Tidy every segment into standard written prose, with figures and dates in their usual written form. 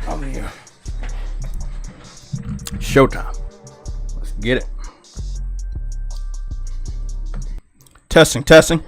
I'm here. Showtime. Let's get it. Testing, testing.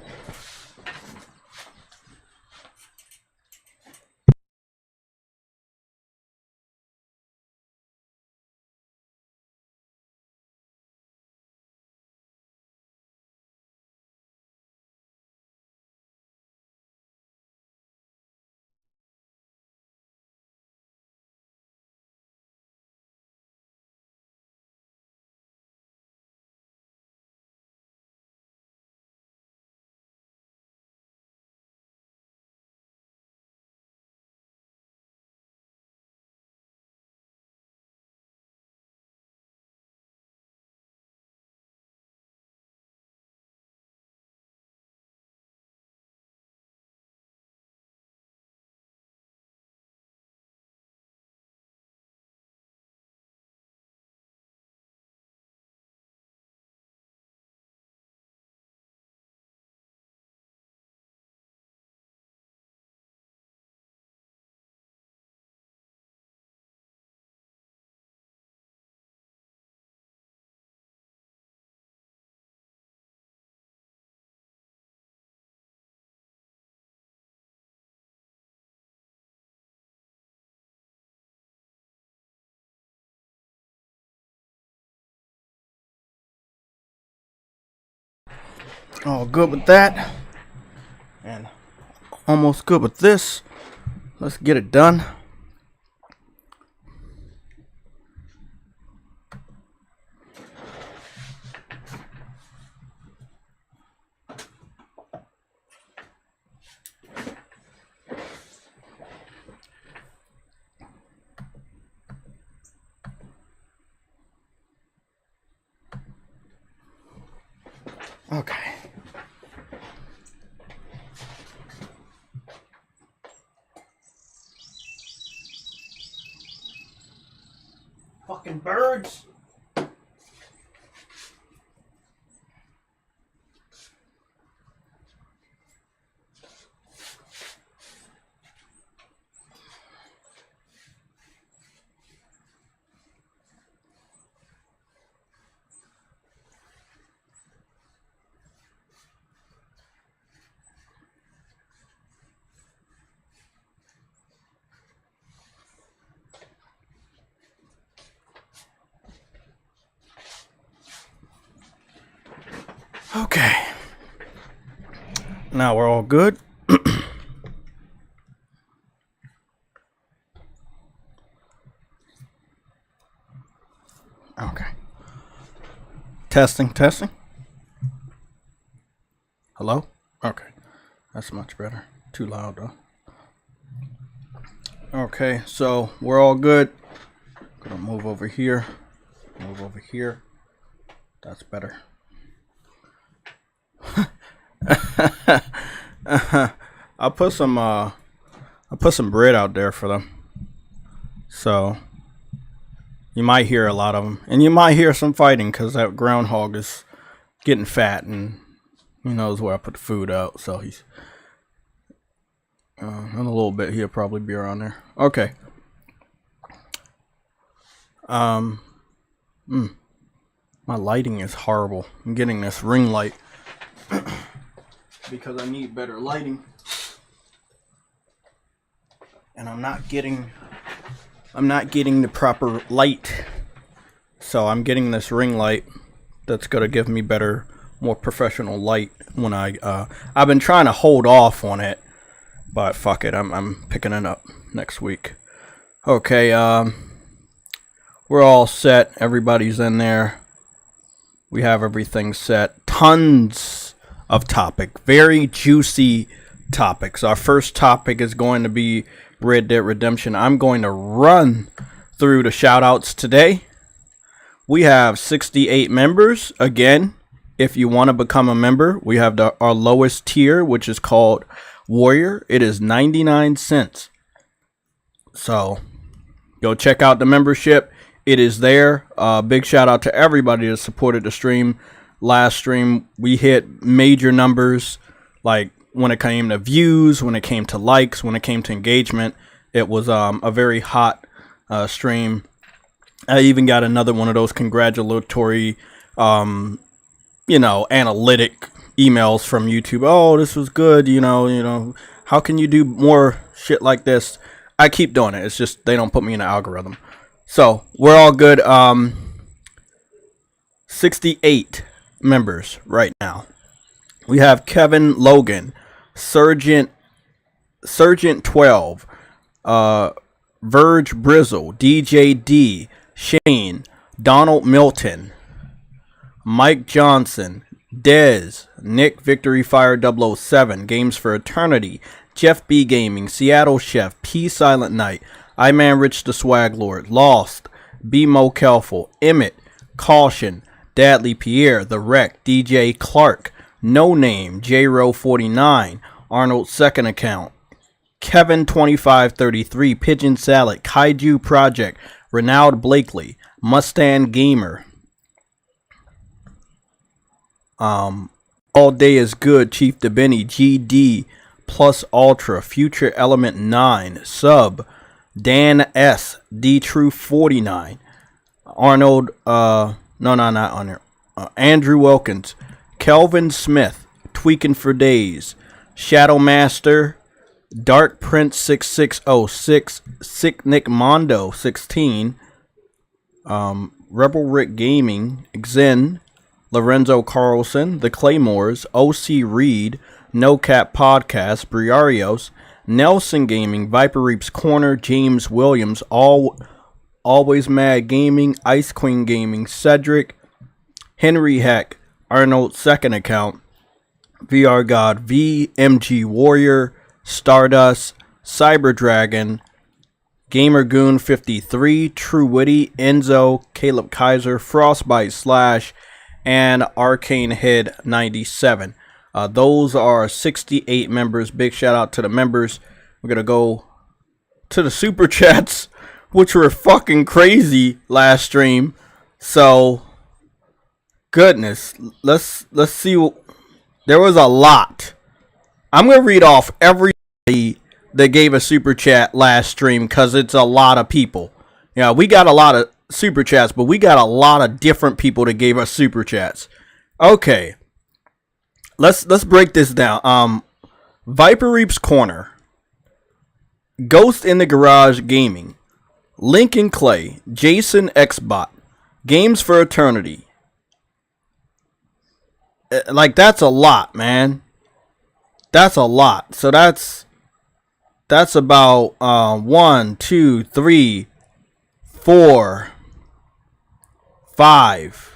All good with that. And almost good with this. Let's get it done. Okay. Fucking birds. Okay. Now we're all good. Okay. Testing. Hello? Okay. That's much better. Too loud though. Okay, so we're all good. Gonna move over here. That's better. I put some bread out there for them. So you might hear a lot of them, and you might hear some fighting because that groundhog is getting fat, and he knows where I put the food out. So he's in a little bit he'll probably be around there. Okay. My lighting is horrible. I'm getting this ring light because I need better lighting, and I'm not getting the proper light. So I'm getting this ring light that's gonna give me better, more professional light when I've been trying to hold off on it, but fuck it, I'm picking it up next week. Okay, we're all set. Everybody's in there. We have everything set. Tons of topic, very juicy topics. Our first topic is going to be Red Dead Redemption. I'm going to run through the shoutouts today. We have 68 members. Again, if you want to become a member, we have our lowest tier, which is called Warrior. It is 99 cents. So go check out the membership. It is there. Big shout out to everybody that supported the stream. Last stream, we hit major numbers, like when it came to views, when it came to likes, when it came to engagement. It was a very hot stream. I even got another one of those congratulatory, analytic emails from YouTube. Oh, this was good. How can you do more shit like this? I keep doing it. It's just they don't put me in the algorithm. So we're all good. 68 members right now. We have Kevin Logan, Sergeant 12, Verge Brizzle, DJ D, Shane, Donald Milton, Mike Johnson, Dez, Nick Victory Fire 007, Games for Eternity, Jeff B Gaming, Seattle Chef, P Silent Night, I Man Rich the Swag Lord, Lost, B Mo Kelful, Emmett, Caution, Dadley Pierre, The Wreck, DJ Clark, No Name, J-Ro 49, Arnold's second account, Kevin 2533, Pigeon Salad, Kaiju Project, Renald Blakely, Mustang Gamer, All Day is Good, Chief DeBenny, GD Plus Ultra, Future Element 9, Sub, Dan S, D True 49, Arnold, Andrew Wilkins, Kelvin Smith, Tweaking for Days, Shadow Master, Dark Prince 6606, Sick Nick Mondo 16, Rebel Rick Gaming, Xen, Lorenzo Carlson, The Claymores, OC Reed, No Cap Podcast, Briarios, Nelson Gaming, Viper Reaps Corner, James Williams, Always Mad Gaming, Ice Queen Gaming, Cedric, Henry Heck, Arnold's second account, VR God, VMG Warrior, Stardust, Cyber Dragon, Gamergoon 53, True Witty, Enzo, Caleb Kaiser, Frostbite Slash, and Arcane Head 97. Those are 68 members. Big shout out to the members. We're gonna go to the super chats, which were fucking crazy last stream. So goodness, let's see. There was a lot. I'm gonna read off everybody that gave a super chat last stream because it's a lot of people. Yeah, we got a lot of super chats, but we got a lot of different people that gave us super chats. Okay, let's break this down. Viper Reaps Corner, Ghost in the Garage Gaming, Lincoln Clay, Jason Xbot, Games for Eternity, like that's a lot, man. That's a lot. So that's about 1, 2, 3, 4, 5,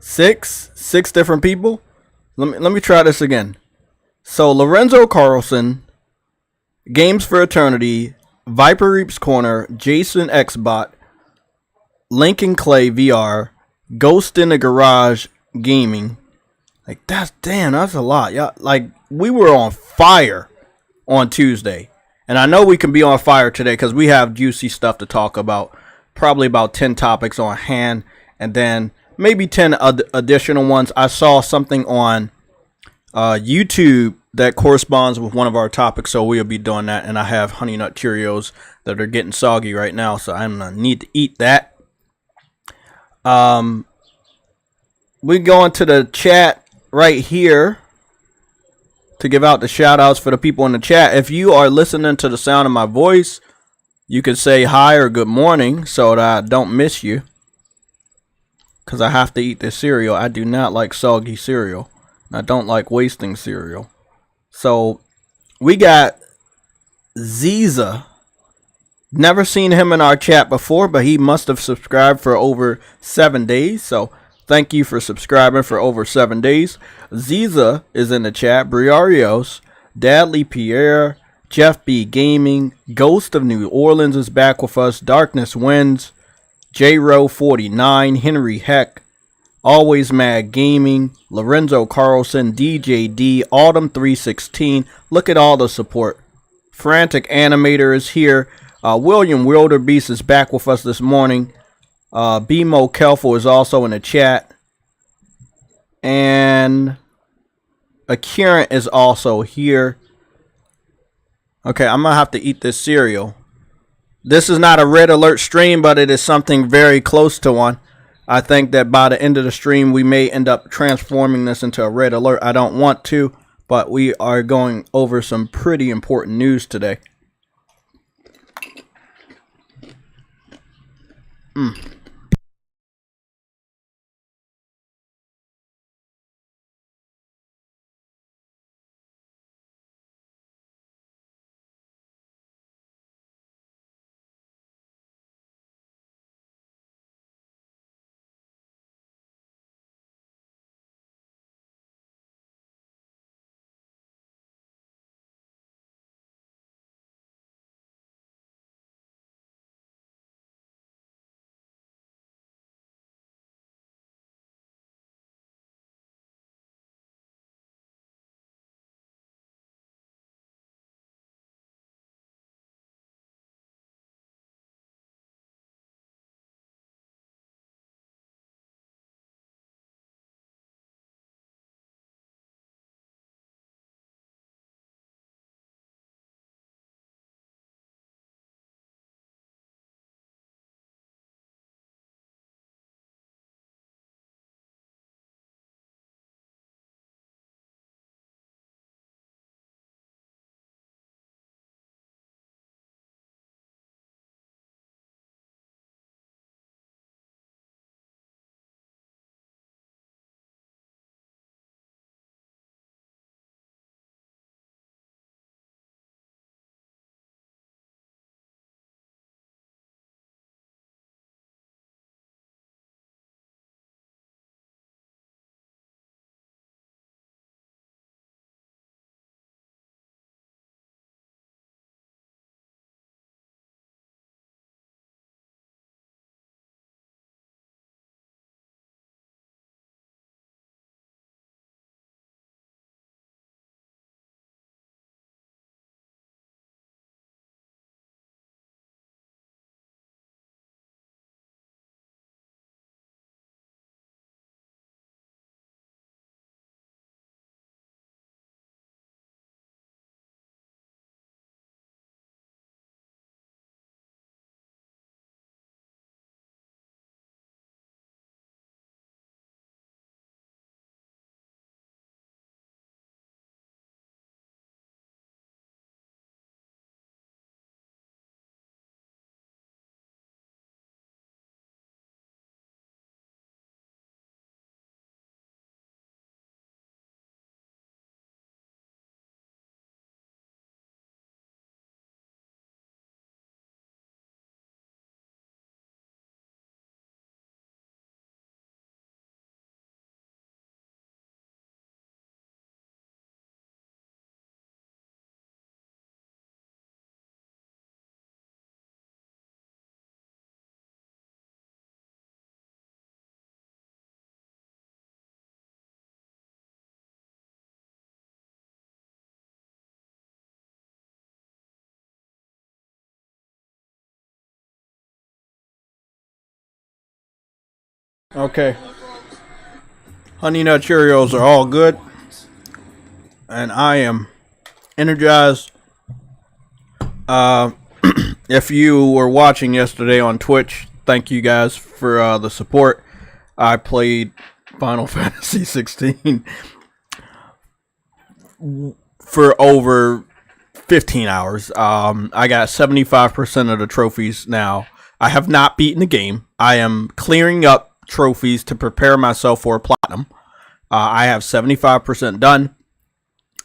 6 different people. Let me try this again. So Lorenzo Carlson, Games for Eternity, Viper Reaps Corner, Jason Xbot, Lincoln Clay VR, Ghost in the Garage Gaming. Like that's a lot. Yeah, like we were on fire on Tuesday. And I know we can be on fire today because we have juicy stuff to talk about. Probably about 10 topics on hand, and then maybe 10 additional ones. I saw something on YouTube that corresponds with one of our topics, so we'll be doing that. And I have Honey Nut Cheerios that are getting soggy right now, so I'm gonna need to eat that. We go into the chat right here to give out the shout outs for the people in the chat. If you are listening to the sound of my voice, you can say hi or good morning so that I don't miss you, because I have to eat this cereal. I do not like soggy cereal. I don't like wasting cereal. So we got Ziza. Never seen him in our chat before, but he must have subscribed for over 7 days. So thank you for subscribing for over 7 days. Ziza is in the chat. Briarios, Dadley Pierre, Jeff B Gaming, Ghost of New Orleans is back with us. Darkness Wins, JRO49, Henry Heck, Always Mad Gaming, Lorenzo Carlson, DJ D, Autumn 316. Look at all the support. Frantic Animator is here. William Wilderbeast is back with us this morning. BMO Kelfo is also in the chat. And Akiran is also here. Okay, I'm going to have to eat this cereal. This is not a red alert stream, but it is something very close to one. I think that by the end of the stream, we may end up transforming this into a red alert. I don't want to, but we are going over some pretty important news today. Okay. Honey Nut Cheerios are all good. And I am energized. If you were watching yesterday on Twitch, thank you guys for the support. I played Final Fantasy 16 for over 15 hours. I got 75% of the trophies now. I have not beaten the game. I am clearing up trophies to prepare myself for platinum. I have 75% done,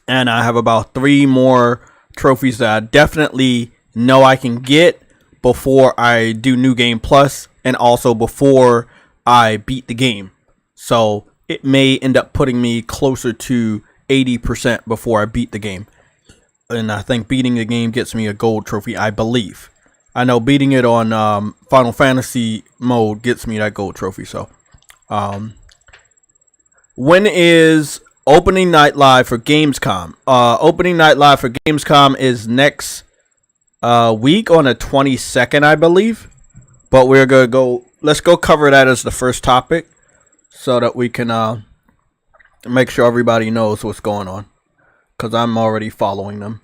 and I have about 3 more trophies that I definitely know I can get before I do New Game Plus, and also before I beat the game. So it may end up putting me closer to 80% before I beat the game. And I think beating the game gets me a gold trophy, I believe. I know beating it on Final Fantasy mode gets me that gold trophy. So, when is opening night live for Gamescom? Opening night live for Gamescom is next week on the 22nd, I believe. But we're gonna go. Let's go cover that as the first topic, so that we can make sure everybody knows what's going on, because I'm already following them.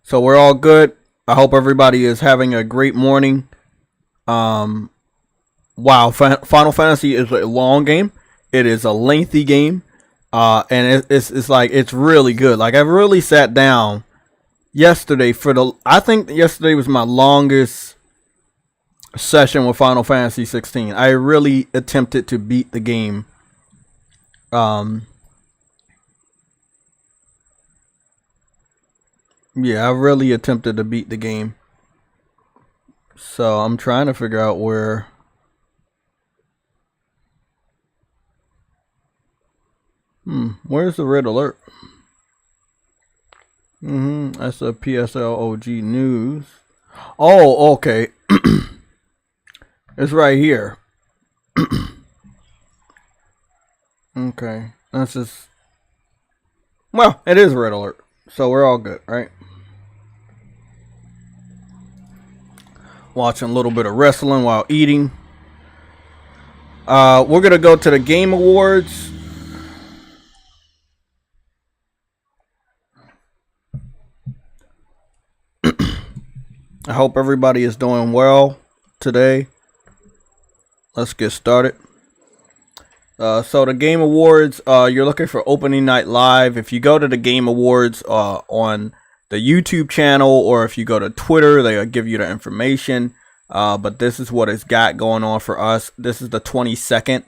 So we're all good. I hope everybody is having a great morning. Wow, Final Fantasy is a long game. It is a lengthy game, and it's like, it's really good. Like, I really sat down yesterday I think yesterday was my longest session with Final Fantasy 16. I really attempted to beat the game. Yeah, I really attempted to beat the game. So I'm trying to figure out where. Where's the red alert? That's a PSLOG news. Oh, okay. It's right here. Okay, that's just. Well, it is red alert, so we're all good, right? Watching a little bit of wrestling while eating. We're gonna go to the Game Awards. I hope everybody is doing well today. Let's get started. So the Game Awards, you're looking for opening night live. If you go to the Game Awards on the YouTube channel, or if you go to Twitter, they'll give you the information. But this is what it's got going on for us. This is the 22nd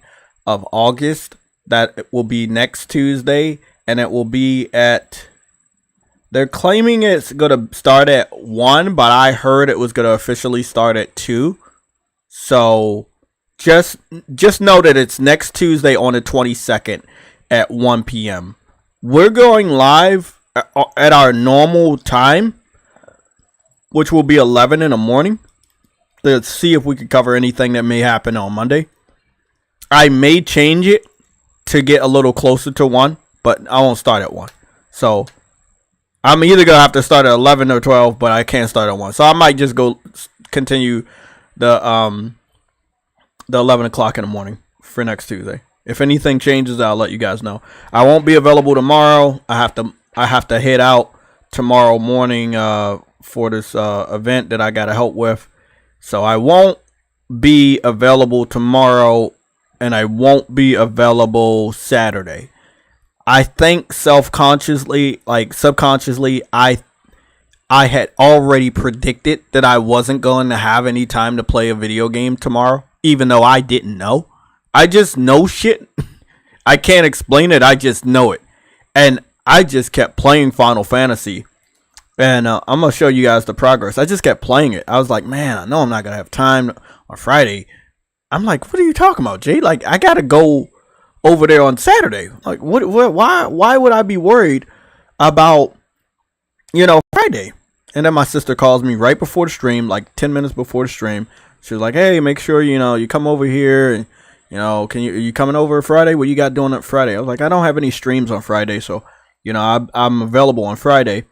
of August. That will be next Tuesday, and it will be at. They're claiming it's gonna start at 1, but I heard it was gonna officially start at 2. So just know that it's next Tuesday on the 22nd at 1 p.m. We're going live at our normal time, which will be 11 in the morning. Let's see if we can cover anything that may happen on Monday. I may change it to get a little closer to 1, but I won't start at 1. So I'm either going to have to start at 11 or 12, but I can't start at 1. So I might just go continue the 11 o'clock in the morning for next Tuesday. If anything changes, I'll let you guys know. I won't be available tomorrow. I have to head out tomorrow morning for this event that I got to help with. So I won't be available tomorrow, and I won't be available Saturday. I think subconsciously, I had already predicted that I wasn't going to have any time to play a video game tomorrow, even though I didn't know. I just know shit. I can't explain it. I just know it. And I just kept playing Final Fantasy. And I'm going to show you guys the progress. I just kept playing it. I was like, man, I know I'm not going to have time on Friday. I'm like, what are you talking about, Jay? Like, I got to go over there on Saturday. Like, why would I be worried about, Friday? And then my sister calls me right before the stream, like 10 minutes before the stream. She was like, hey, make sure, you come over here. And, are you coming over Friday? What you got doing on Friday? I was like, I don't have any streams on Friday. So, I'm available on Friday.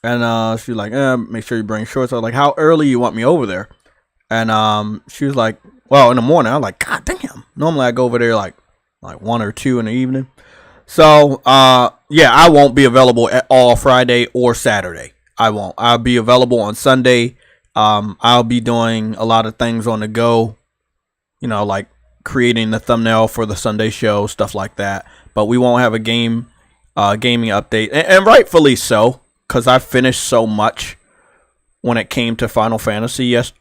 And she was like, make sure you bring shorts. I was like, how early you want me over there? And she was like, Well, in the morning, I'm like, God damn. Normally I go over there like 1 or 2 in the evening. So, yeah, I won't be available at all Friday or Saturday. I won't. I'll be available on Sunday. I'll be doing a lot of things on the go, you know, like creating the thumbnail for the Sunday show, stuff like that. But we won't have a gaming update, and rightfully so, because I finished so much when it came to Final Fantasy. Yes.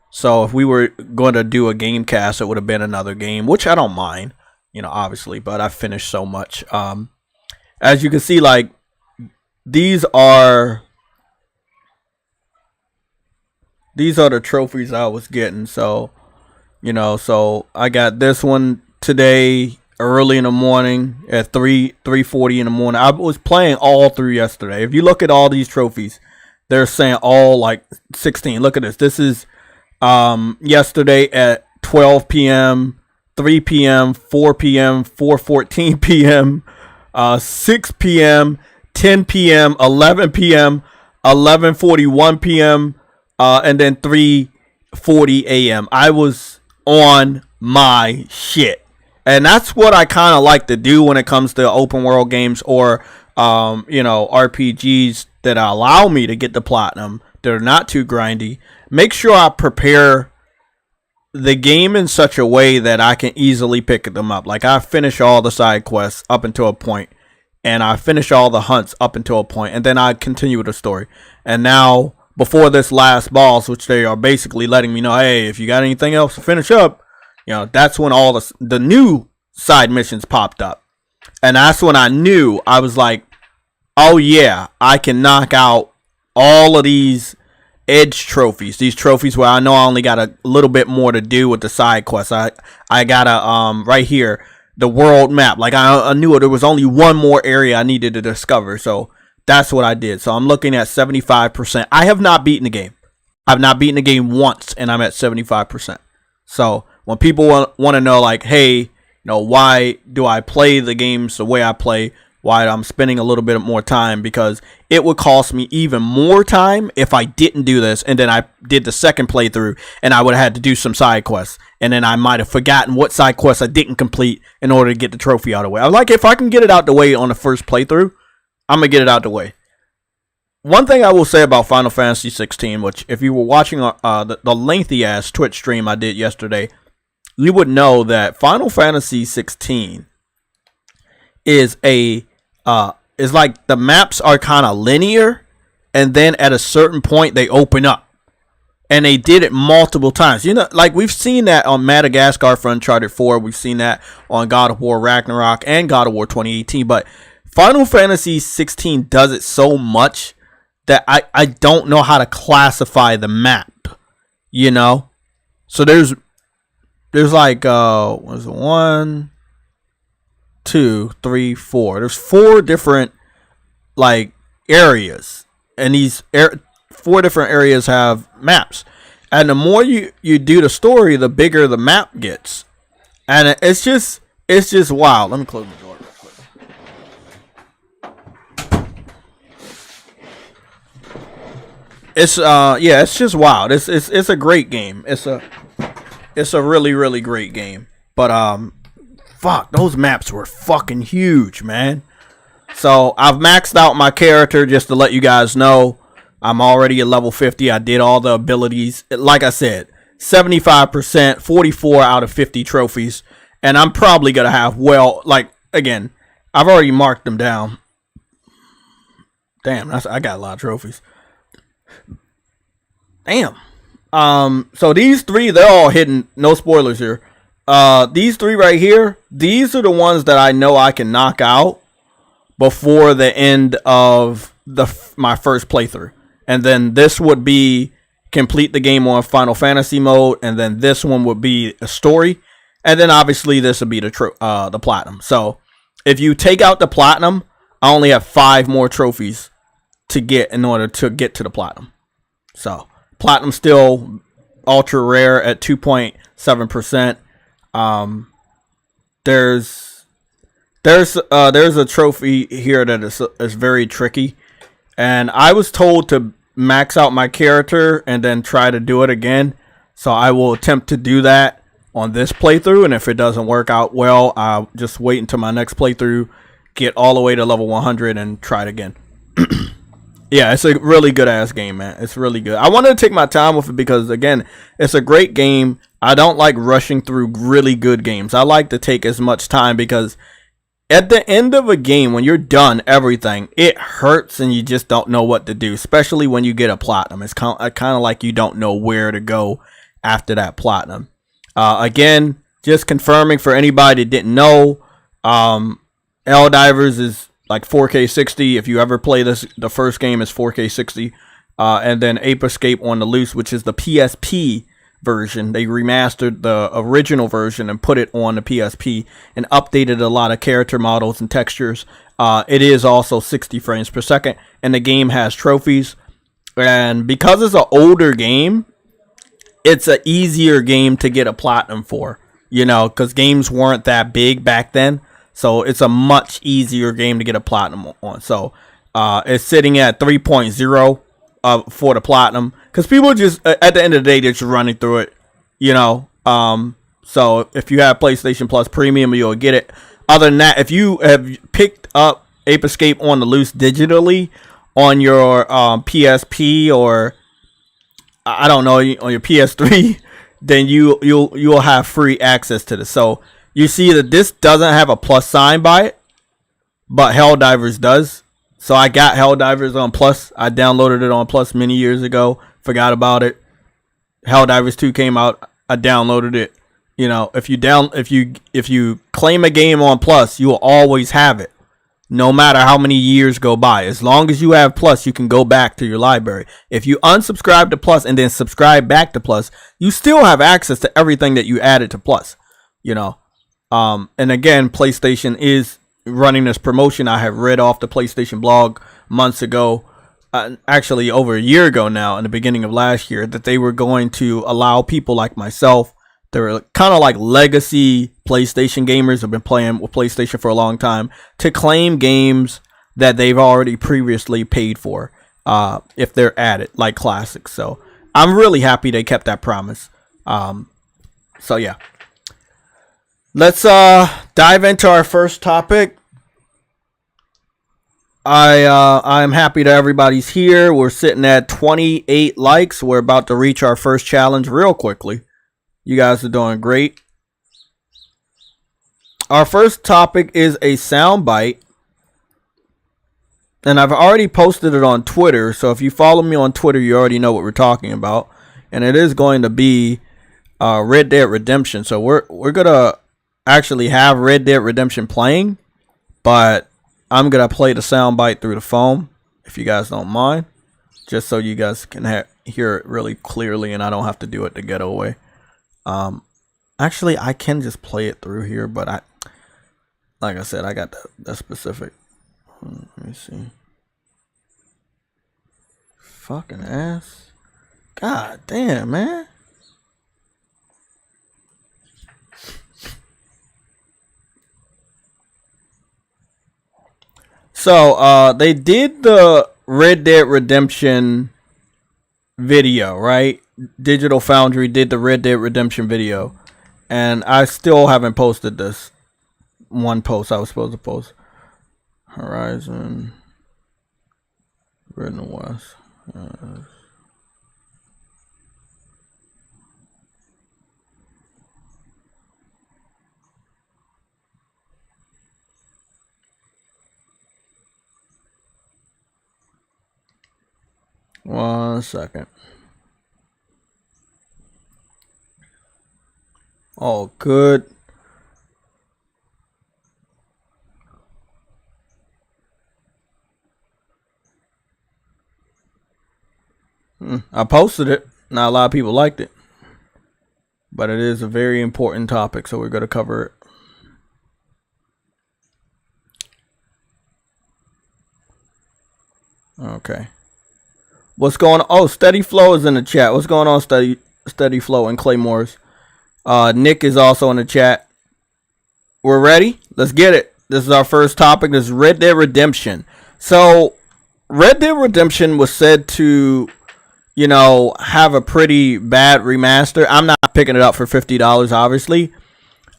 So if we were going to do a game cast, it would have been another game, which I don't mind, you know, obviously, but I finished so much. As you can see, like, these are the trophies I was getting. So, you know, so I got this one today early in the morning at 3:40 in the morning. I was playing all through yesterday. If you look at all these trophies, they're saying all like 16. Look at this. This is yesterday at 12 p.m., 3 p.m., 4 p.m., 4:14 p.m., 6 p.m., 10 p.m., 11 p.m., 11:41 p.m., and then 3:40 a.m. I was on my shit. And that's what I kind of like to do when it comes to open world games or, you know, RPGs that allow me to get the platinum. They're not too grindy. Make sure I prepare the game in such a way that I can easily pick them up. Like, I finish all the side quests up until a point, and I finish all the hunts up until a point, and then I continue with the story. And now, before this last boss, which they are basically letting me know, hey, if you got anything else to finish up, you know, that's when all the new side missions popped up. And that's when I knew, I was like, oh yeah, I can knock out all of these edge trophies. These trophies where I know I only got a little bit more to do with the side quests. I got a, right here, the world map. Like, I knew there was only one more area I needed to discover. So that's what I did. So I'm looking at 75%. I have not beaten the game. I've not beaten the game once, and I'm at 75%. So when people want to know, like, hey, you know, why do I play the games the way I play? Why I'm spending a little bit more time? Because it would cost me even more time if I didn't do this, and then I did the second playthrough, and I would have had to do some side quests, and then I might have forgotten what side quests I didn't complete in order to get the trophy out of the way. I'm like, if I can get it out the way on the first playthrough, I'm gonna get it out the way. One thing I will say about Final Fantasy 16, which if you were watching the lengthy ass Twitch stream I did yesterday, you would know that Final Fantasy 16 is is like the maps are kind of linear, and then at a certain point they open up, and they did it multiple times. You know, like we've seen that on Madagascar for Uncharted 4, we've seen that on God of War Ragnarok and God of War 2018, but Final Fantasy 16 does it so much that I don't know how to classify the map, you know? So there's like, what is it? 1, 2, 3, 4. There's 4 different, like, areas. And these 4 different areas have maps. And the more you do the story, the bigger the map gets. And it's just wild. Let me close the door real quick. It's yeah, it's just wild. It's a great game. It's a really, really great game. But fuck, those maps were fucking huge, man. So I've maxed out my character, just to let you guys know. I'm already at level 50. I did all the abilities. Like I said, 75%, 44 out of 50 trophies. And I'm probably gonna have, well, like, again, I've already marked them down. Damn, I got a lot of trophies. Damn. So these 3, they're all hidden. No spoilers here. These 3 right here, these are the ones that I know I can knock out before the end of my first playthrough. And then this would be complete the game on Final Fantasy mode, and then this one would be a story, and then obviously this would be the platinum. So if you take out the platinum, I only have 5 more trophies to get in order to get to the platinum. So platinum still ultra rare at 2.7%. There's a trophy here that is very tricky, and I was told to max out my character and then try to do it again So I will attempt to do that on this playthrough, and if it doesn't work out well, I'll just wait until my next playthrough, get all the way to level 100 and try it again. Yeah, it's a really good ass game, man. It's really good. I wanted to take my time with it because, again, it's a great game. I don't like rushing through really good games. I like to take as much time because at the end of a game, when you're done everything, it hurts and you just don't know what to do, especially when you get a platinum. It's kind of like you don't know where to go after that platinum. Again, just confirming for anybody that didn't know, Helldivers is like 4K 60. If you ever play this, the first game is 4K 60. And then Ape Escape on the Loose, which is the PSP version. They remastered the original version and put it on the PSP and updated a lot of character models and textures. It is also 60 frames per second, and the game has trophies. And because it's an older game, it's an easier game to get a platinum for, you know, because games weren't that big back then. So it's a much easier game to get a platinum on. So it's sitting at 3.0 for the platinum, because people just, at the end of the day, they're just running through it, you know. So if you have PlayStation Plus Premium, you'll get it. Other than that, if you have picked up Ape Escape on the Loose digitally on your PSP, or I don't know, on your PS3, then you'll have free access to this. So you see that this doesn't have a plus sign by it, but Helldivers does. So I got Helldivers on Plus. I downloaded it on Plus many years ago. Forgot about it. Helldivers 2 came out. I downloaded it. You know, if you claim a game on Plus, you will always have it, no matter how many years go by. As long as you have Plus, you can go back to your library. If you unsubscribe to Plus and then subscribe back to Plus, you still have access to everything that you added to Plus, you know. And again, PlayStation is running this promotion. I have read off the PlayStation blog months ago, actually over a year ago now, in the beginning of last year, that they were going to allow people like myself, they're kind of like legacy PlayStation gamers, have been playing with PlayStation for a long time, to claim games that they've already previously paid for, if they're added, like classics. So I'm really happy they kept that promise. So yeah. Let's dive into our first topic. I'm happy that everybody's here. We're sitting at 28 likes. We're about to reach our first challenge real quickly. You guys are doing great. Our first topic is a soundbite, and I've already posted it on Twitter. So if you follow me on Twitter, you already know what we're talking about, and it is going to be Red Dead Redemption. So we're gonna actually have Red Dead Redemption playing, but I'm gonna play the soundbite through the phone, if you guys don't mind, just so you guys can hear it really clearly and I don't have to do it the ghetto way. Actually, I can just play it through here, but like I said, I got that specific. Let me see. Fucking ass. God damn, man. So, they did the Red Dead Redemption video, right? Digital Foundry did the Red Dead Redemption video. And I still haven't posted this one post I was supposed to post. Horizon. Forbidden West. One second. Oh, good. I posted it. Not a lot of people liked it, but it is a very important topic, so we're going to cover it. Okay. What's going on? Oh, Steady Flow is in the chat. What's going on, Steady Flow and Claymores? Nick is also in the chat. We're ready? Let's get it. This is our first topic. This is Red Dead Redemption. So, Red Dead Redemption was said to you know, have a pretty bad remaster. I'm not picking it up for $50, obviously.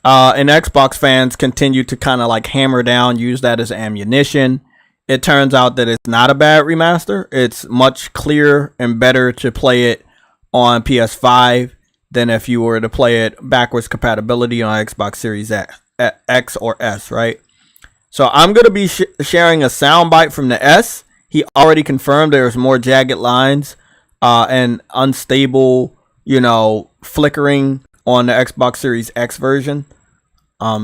And Xbox fans continue to kind of like hammer down, use that as ammunition. It turns out that it's not a bad remaster. It's much clearer and better to play it on PS5 than if you were to play it backwards compatibility on Xbox Series X or S, right? So I'm going to be sharing a soundbite from the S. He already confirmed there's more jagged lines and unstable, you know, flickering on the Xbox Series X version.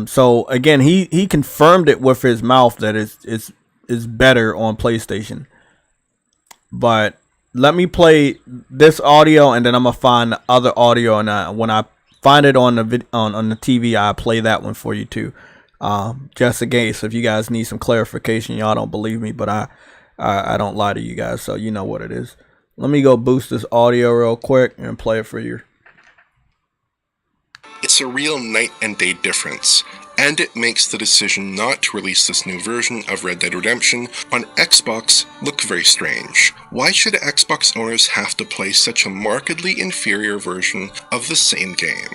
So again, he confirmed it with his mouth that it's better on PlayStation. But let me play this audio, and then I'm gonna find the other audio, and when I find it on the on the TV, I'll play that one for you too. Just in case if you guys need some clarification, y'all don't believe me, but I don't lie to you guys, so you know what it is. Let me go boost this audio real quick and play it for you. It's a real night and day difference, and it makes the decision not to release this new version of Red Dead Redemption on Xbox look very strange. Why should Xbox owners have to play such a markedly inferior version of the same game?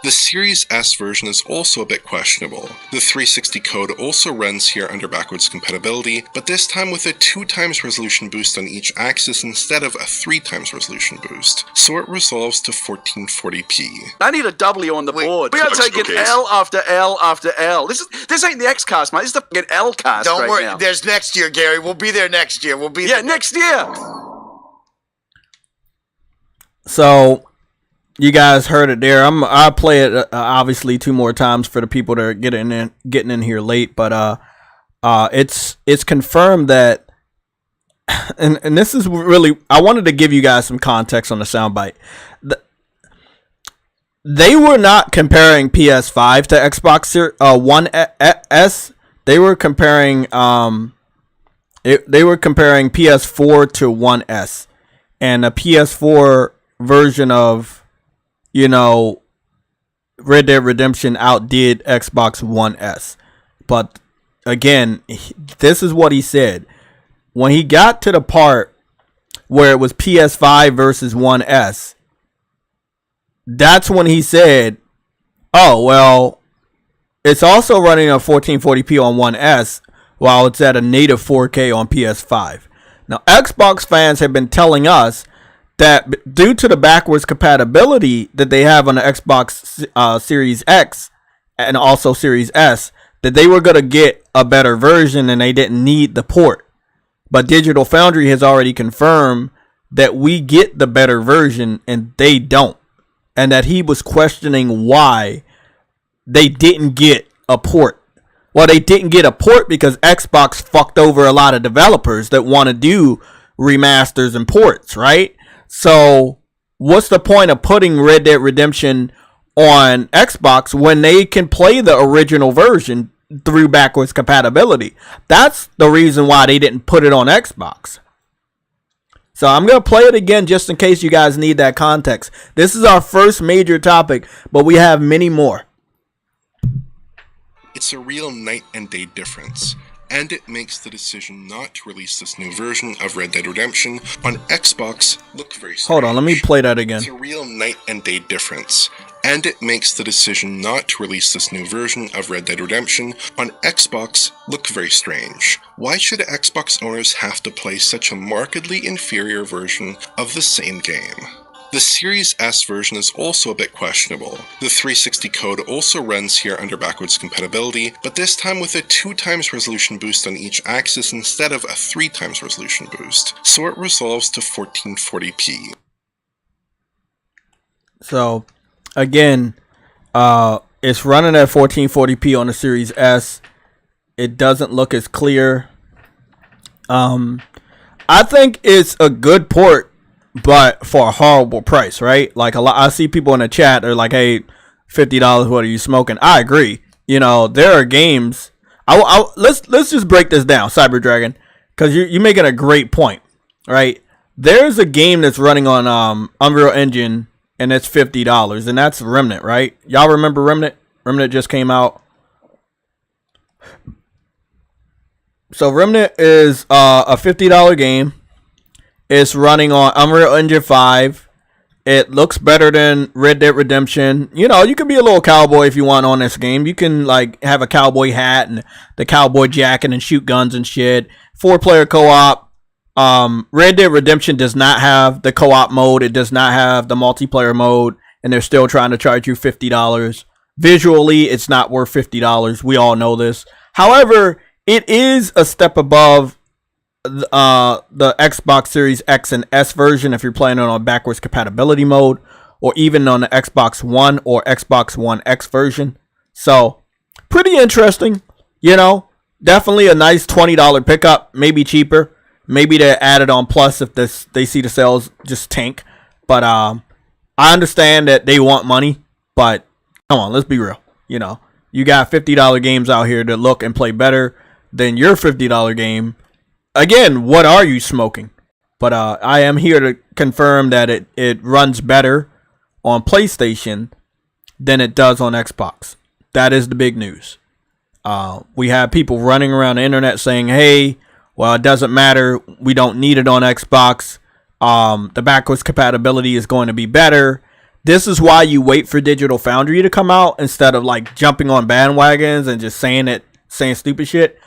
The Series S version is also a bit questionable. The 360 code also runs here under backwards compatibility, but this time with a 2x resolution boost on each axis instead of a 3x resolution boost, so it resolves to 1440p. I need a W on the board. We are taking L after L after L. This ain't the X-Cast, mate. This is the fucking L-Cast. Don't right worry, now. There's next year, Gary. We'll be there next year. We'll be there. Next year. So you guys heard it there. I'll play it obviously 2 more times for the people that are getting in here late, but it's confirmed that, and this is really, I wanted to give you guys some context on the soundbite. They were not comparing PS5 to Xbox One S. They were comparing PS4 to One S, and a PS4 version of, you know, Red Dead Redemption outdid Xbox One S. But again, this is what he said. When he got to the part where it was PS5 versus One S, that's when he said, oh, well, it's also running at 1440p on One S while it's at a native 4K on PS5. Now, Xbox fans have been telling us that due to the backwards compatibility that they have on the Xbox Series X and also Series S, that they were going to get a better version and they didn't need the port. But Digital Foundry has already confirmed that we get the better version and they don't. And that he was questioning why they didn't get a port. Well, they didn't get a port because Xbox fucked over a lot of developers that want to do remasters and ports, right? So what's the point of putting Red Dead Redemption on Xbox when they can play the original version through backwards compatibility? That's the reason why they didn't put it on Xbox. So I'm going to play it again just in case you guys need that context. This is our first major topic, but we have many more. It's a real night and day difference, and it makes the decision not to release this new version of Red Dead Redemption on Xbox look very strange. Hold on, let me play that again. It's a real night and day difference, and it makes the decision not to release this new version of Red Dead Redemption on Xbox look very strange. Why should Xbox owners have to play such a markedly inferior version of the same game? The Series S version is also a bit questionable. The 360 code also runs here under backwards compatibility, but this time with a 2x resolution boost on each axis instead of a 3x resolution boost, so it resolves to 1440p. So, again, it's running at 1440p on the Series S. It doesn't look as clear. I think it's a good port, but for a horrible price, right? Like I see people in the chat, they're like, "Hey, $50, what are you smoking?" I agree. You know, there are games. Let's just break this down, Cyber Dragon, because you're making a great point, right? There's a game that's running on Unreal Engine, and it's $50, and that's Remnant, right? Y'all remember Remnant? Remnant just came out. So Remnant is a $50 game. It's running on Unreal Engine 5. It looks better than Red Dead Redemption. You know, you can be a little cowboy if you want on this game. You can like have a cowboy hat and the cowboy jacket and shoot guns and shit. 4-player co-op. Red Dead Redemption does not have the co-op mode. It does not have the multiplayer mode, and they're still trying to charge you $50. Visually, it's not worth $50. We all know this. However, it is a step above the Xbox Series X and S version if you're playing it on backwards compatibility mode, or even on the Xbox One or Xbox One X version. So pretty interesting, you know. Definitely a nice $20 pickup, maybe cheaper. Maybe they add it on Plus if they see the sales just tank. But I understand that they want money, but come on, let's be real. You know, you got $50 games out here that look and play better than your $50 game. Again, what are you smoking? But I am here to confirm that it runs better on PlayStation than it does on Xbox. That is the big news. We have people running around the internet saying, hey, well, it doesn't matter. We don't need it on Xbox. The backwards compatibility is going to be better. This is why you wait for Digital Foundry to come out instead of like jumping on bandwagons and just saying stupid shit.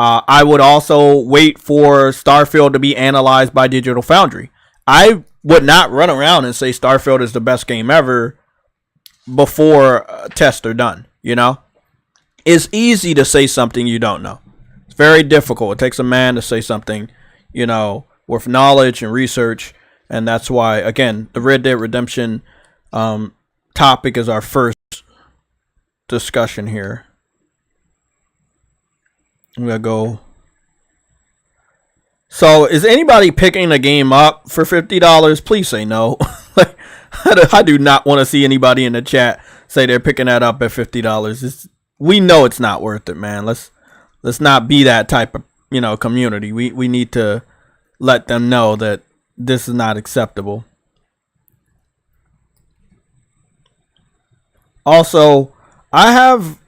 I would also wait for Starfield to be analyzed by Digital Foundry. I would not run around and say Starfield is the best game ever before tests are done, you know? It's easy to say something you don't know. It's very difficult. It takes a man to say something, you know, with knowledge and research. And that's why, again, the Red Dead Redemption topic is our first discussion here. I'm going to go. So, is anybody picking a game up for $50? Please say no. I do not want to see anybody in the chat say they're picking that up at $50. We know it's not worth it, man. Let's not be that type of, you know, community. We need to let them know that this is not acceptable. Also, I have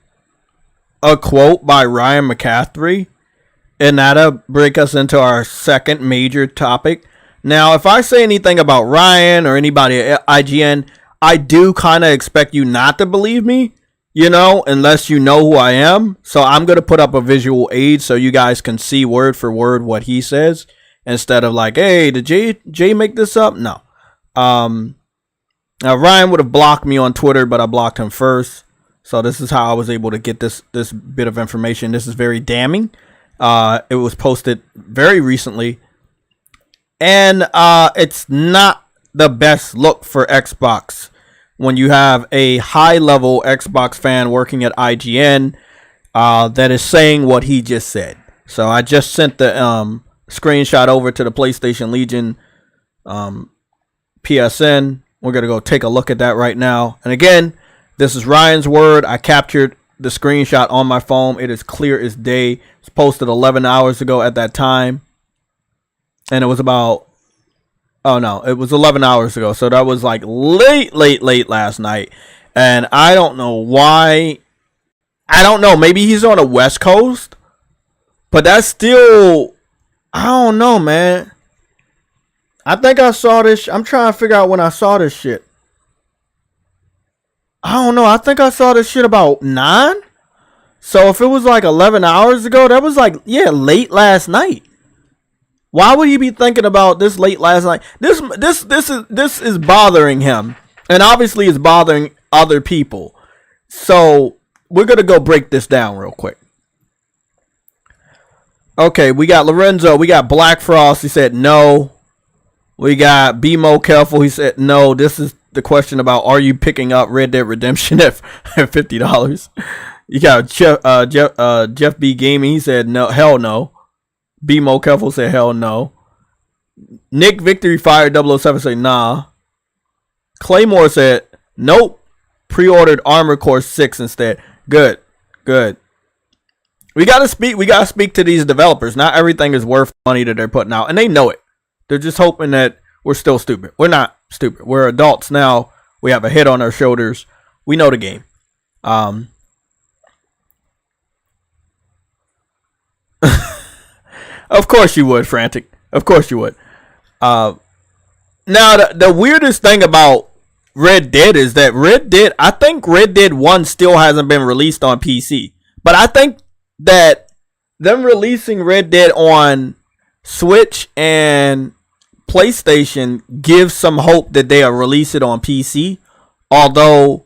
a quote by Ryan McCaffrey, and that'll break us into our second major topic. Now, if I say anything about Ryan or anybody at IGN, I do kind of expect you not to believe me, you know, unless you know who I am. So I'm going to put up a visual aid so you guys can see word for word what he says, instead of like, hey, did Jay make this up? No. Now, Ryan would have blocked me on Twitter, but I blocked him first. So this is how I was able to get this bit of information. This is very damning. It was posted very recently. And it's not the best look for Xbox when you have a high-level Xbox fan working at IGN that is saying what he just said. So I just sent the screenshot over to the PlayStation Legion PSN. We're going to go take a look at that right now. And again, this is Ryan's word. I captured the screenshot on my phone. It is clear as day. It's posted 11 hours ago at that time. And it was about, oh no, it was 11 hours ago. So that was like late last night. And I don't know why. I don't know. Maybe he's on the West Coast. But that's still, I don't know, man. I think I saw this. I'm trying to figure out when I saw this shit. I don't know. I think I saw this shit about 9. So if it was like 11 hours ago, that was like, yeah, late last night. Why would he be thinking about this late last night? This is bothering him. And obviously it's bothering other people. So we're going to go break this down real quick. Okay, we got Lorenzo. We got Black Frost. He said no. We got Be More Careful. He said no. This is the question about, are you picking up Red Dead Redemption at $50? You got Jeff B Gaming. He said no, hell no. Be More Careful said hell no. Nick Victory Fire 007 said nah. Claymore said nope. Pre-ordered Armor Core 6 instead. Good. We gotta speak to these developers. Not everything is worth money that they're putting out, and they know it. They're just hoping that we're still stupid. We're not stupid. We're adults now. We have a head on our shoulders. We know the game. Of course you would, Frantic. Of course you would. Now, the weirdest thing about Red Dead is that I think Red Dead 1 still hasn't been released on PC. But I think that them releasing Red Dead on Switch and PlayStation gives some hope that they'll release it on PC. Although,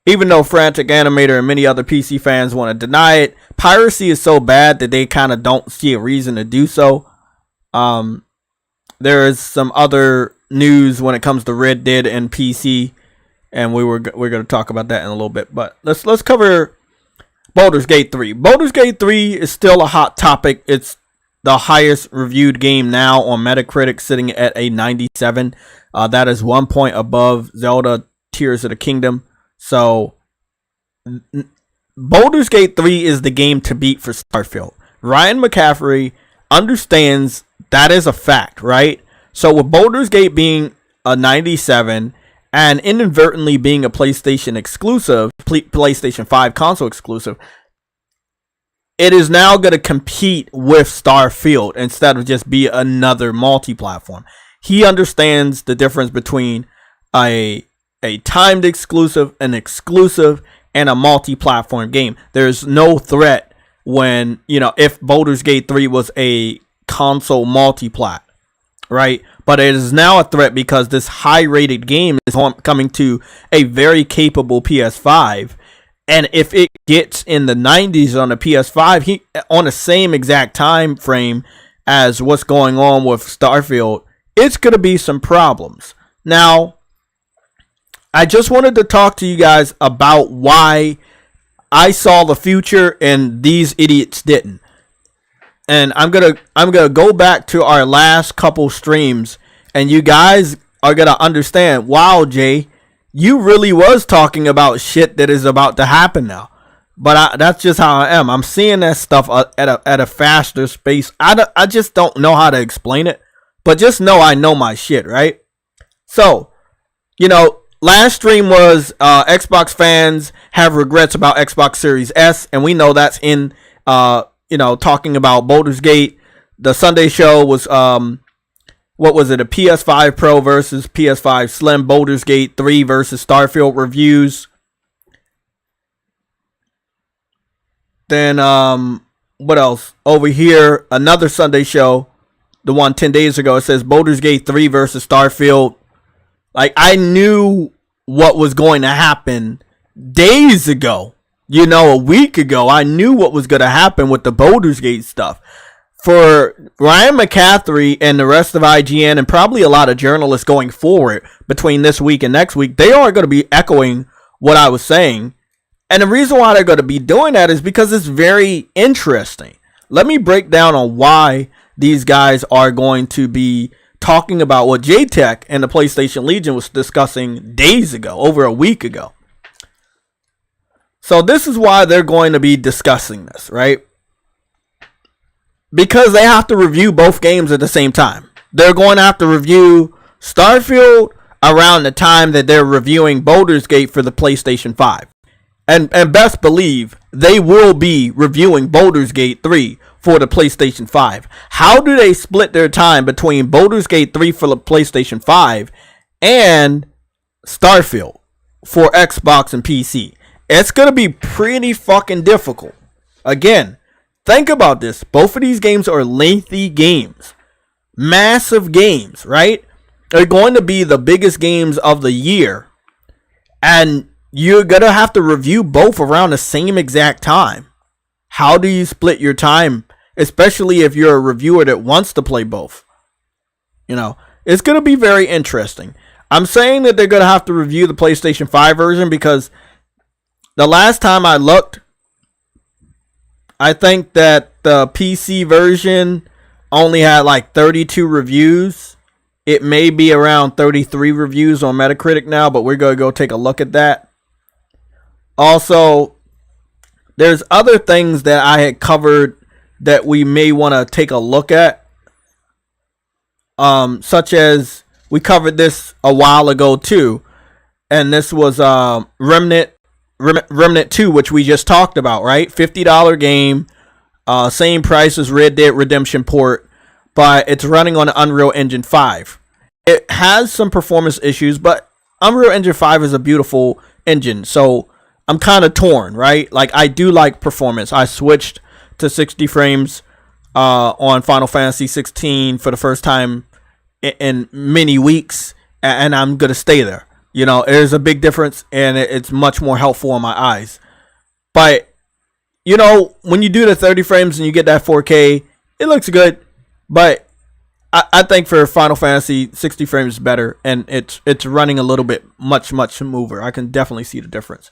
even though Frantic Animator and many other PC fans want to deny it, piracy is so bad that they kind of don't see a reason to do so. There is some other news when it comes to Red Dead and PC, and we're going to talk about that in a little bit. But let's cover Baldur's Gate 3. Baldur's Gate 3 is still a hot topic. It's the highest reviewed game now on Metacritic, sitting at a 97. That is 1 point above Zelda Tears of the Kingdom. So Baldur's Gate 3 is the game to beat for Starfield. Ryan McCaffrey understands that is a fact, right? So with Baldur's Gate being a 97 and inadvertently being a PlayStation exclusive, PlayStation 5 console exclusive, it is now going to compete with Starfield instead of just be another multi-platform. He understands the difference between a timed exclusive, an exclusive, and a multi-platform game. There's no threat when, if Baldur's Gate 3 was a console multi-plat, right? But it is now a threat because this high-rated game is coming to a very capable PS5. And if it gets in the 90s on the PS5, on the same exact time frame as what's going on with Starfield, it's going to be some problems. Now, I just wanted to talk to you guys about why I saw the future and these idiots didn't. And I'm gonna go back to our last couple streams, and you guys are gonna understand. Wow, Jay, you really was talking about shit that is about to happen now. But that's just how I am. I'm seeing that stuff at a faster pace. I just don't know how to explain it. But just know I know my shit, right? So, last stream was Xbox fans have regrets about Xbox Series S, and we know that's in talking about Baldur's Gate. The Sunday show was what was it, a PS5 Pro versus PS5 Slim, Baldur's Gate 3 versus Starfield reviews. Then what else? Over here, another Sunday show, the one 10 days ago, it says Baldur's Gate 3 versus Starfield. Like, I knew what was going to happen days ago. A week ago, I knew what was going to happen with the Baldur's Gate stuff. For Ryan McCaffrey and the rest of IGN, and probably a lot of journalists going forward between this week and next week, they are going to be echoing what I was saying. And the reason why they're going to be doing that is because it's very interesting. Let me break down on why these guys are going to be talking about what JAYTECH and the PlayStation Legion was discussing days ago, over a week ago. So this is why they're going to be discussing this, right? Because they have to review both games at the same time. They're going to have to review Starfield around the time that they're reviewing Baldur's Gate for the PlayStation 5. And best believe they will be reviewing Baldur's Gate 3 for the PlayStation 5. How do they split their time between Baldur's Gate 3 for the PlayStation 5 and Starfield for Xbox and PC? It's going to be pretty fucking difficult. Again, think about this. Both of these games are lengthy games. Massive games, right? They're going to be the biggest games of the year. And you're going to have to review both around the same exact time. How do you split your time? Especially if you're a reviewer that wants to play both. It's going to be very interesting. I'm saying that they're going to have to review the PlayStation 5 version because the last time I looked, I think that the PC version only had like 32 reviews. It may be around 33 reviews on Metacritic now, but we're going to go take a look at that. Also, there's other things that I had covered that we may want to take a look at. Such as, we covered this a while ago too. And this was Remnant 2, which we just talked about, right? $50 game, same price as Red Dead Redemption port, but it's running on Unreal Engine 5. It has some performance issues, but Unreal Engine 5 is a beautiful engine, so I'm kind of torn, right? Like, I do like performance. I switched to 60 frames on Final Fantasy 16 for the first time in many weeks, and I'm going to stay there. You know, there's a big difference, and it's much more helpful on my eyes. But, you know, when you do the 30 frames and you get that 4K, it looks good, but I think for Final Fantasy 60 frames is better, and it's running a little bit much smoother. I can definitely see the difference.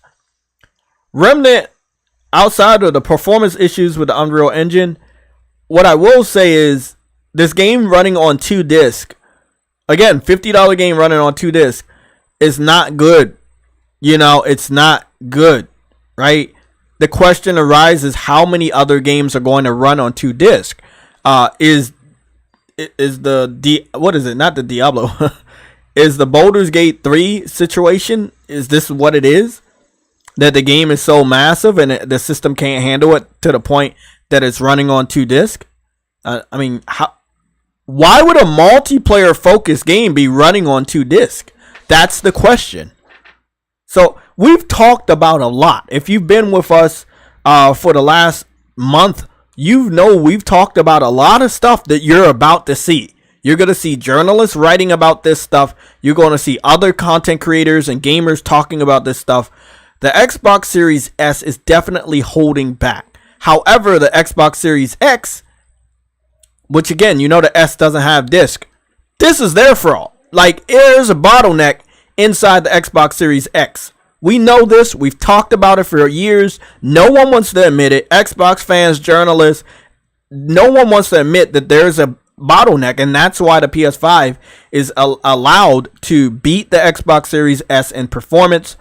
Remnant, outside of the performance issues with the Unreal Engine, what I will say is this game running on 2 discs, again, $50 game running on 2 discs, is not good. You know, it's not good, right? The question arises, how many other games are going to run on 2 discs? Is the Baldur's Gate 3 situation, is this what it is? That the game is so massive and the system can't handle it to the point that it's running on 2 discs? I mean, why would a multiplayer focused game be running on 2 discs? That's the question. So we've talked about a lot. If you've been with us for the last month, you know we've talked about a lot of stuff that you're about to see. You're going to see journalists writing about this stuff. You're going to see other content creators and gamers talking about this stuff. The Xbox Series S is definitely holding back. However, the Xbox Series X, which again, you know the S doesn't have disc, this is their fault. Like, there's a bottleneck inside the Xbox Series X. We know this. We've talked about it for years. No one wants to admit it. Xbox fans, journalists, no one wants to admit that there's a bottleneck, and that's why the PS5 is allowed to beat the Xbox Series S in performance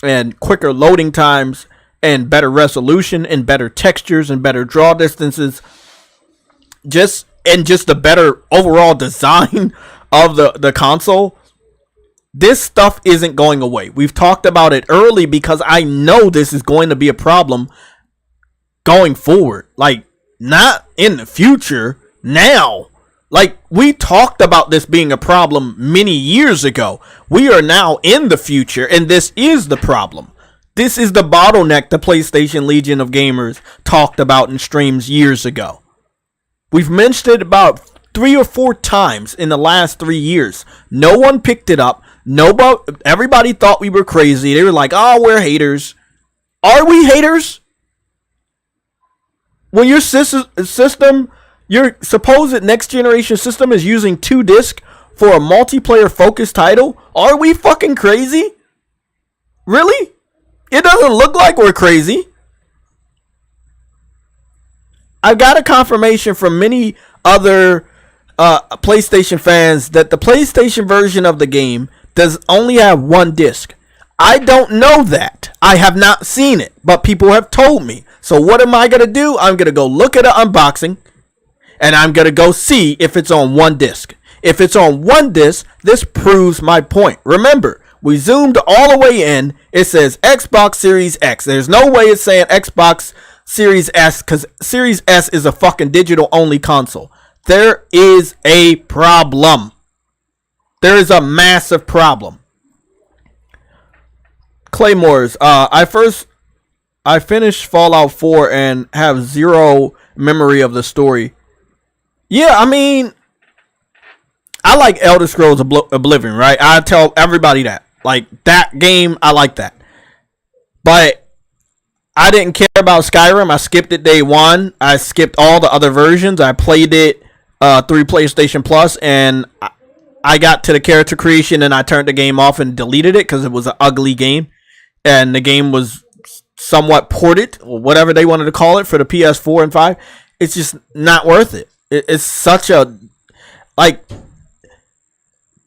and quicker loading times and better resolution and better textures and better draw distances. Just the better overall design of the console. This stuff isn't going away. We've talked about it early because I know this is going to be a problem going forward. Like, not in the future, now. Like, we talked about this being a problem many years ago. We are now in the future, and this is the problem. This is the bottleneck the PlayStation Legion of Gamers talked about in streams years ago. We've mentioned it about 3 or 4 times in the last 3 years. No one picked it up. Everybody thought we were crazy. They were like, oh, we're haters. Are we haters? When your system, your supposed next generation system is using 2 discs for a multiplayer focused title, are we fucking crazy? Really? It doesn't look like we're crazy. I got a confirmation from many other PlayStation fans that the PlayStation version of the game does only have 1 disc. I don't know that. I have not seen it, but people have told me. So what am I going to do? I'm going to go look at an unboxing, and I'm going to go see if it's on 1 disc. If it's on 1 disc, this proves my point. Remember, we zoomed all the way in. It says Xbox Series X. There's no way it's saying Xbox Series S, because Series S is a fucking digital only console. There is a problem. There is a massive problem. Claymores. I finished Fallout 4 and have 0 memory of the story. Yeah, I mean, I like Elder Scrolls Oblivion, right? I tell everybody that. Like, that game, I like that. But I didn't care about Skyrim. I skipped it day 1. I skipped all the other versions. I played it through PlayStation Plus, and I got to the character creation and I turned the game off and deleted it because it was an ugly game. And the game was somewhat ported, or whatever they wanted to call it, for the PS4 and 5. It's just not worth it. It's such a, like,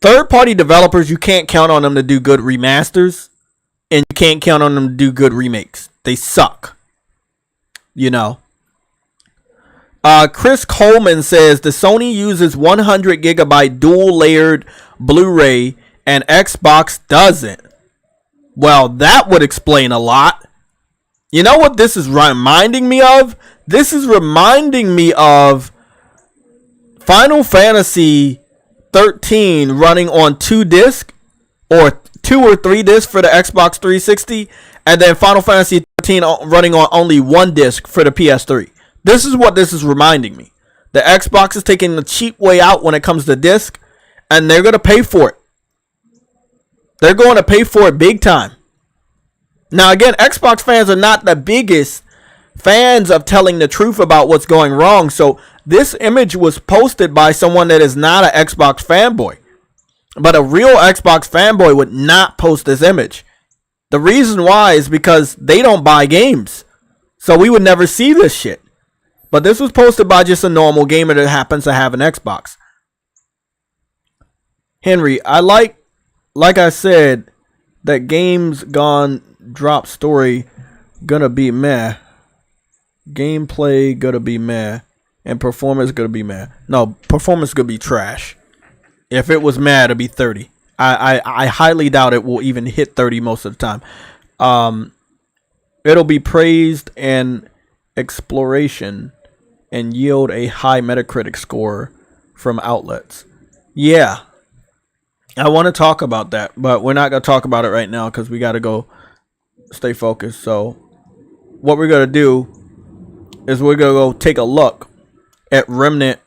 third-party developers, you can't count on them to do good remasters, and you can't count on them to do good remakes. They suck. You know. Chris Coleman says the Sony uses 100 gigabyte dual layered Blu-ray and Xbox doesn't. Well, that would explain a lot. You know what this is reminding me of? This is reminding me of Final Fantasy 13 running on 2 discs or 2 or 3 discs for the Xbox 360, and then Final Fantasy 13 running on only 1 disc for the PS3. This is what this is reminding me. The Xbox is taking the cheap way out when it comes to disc, and they're going to pay for it. They're going to pay for it big time. Now, again, Xbox fans are not the biggest fans of telling the truth about what's going wrong. So this image was posted by someone that is not an Xbox fanboy. But a real Xbox fanboy would not post this image. The reason why is because they don't buy games. So we would never see this shit. But this was posted by just a normal gamer that happens to have an Xbox. Henry, I like I said, that games gone drop story gonna be meh. Gameplay gonna be meh. And performance gonna be meh. No, performance gonna be trash. If it was meh, it'd be 30. I highly doubt it will even hit 30 most of the time. It'll be praised and exploration and yield a high Metacritic score from outlets. Yeah. I want to talk about that, but we're not going to talk about it right now because we got to go stay focused. So what we're going to do is we're going to go take a look at Remnant.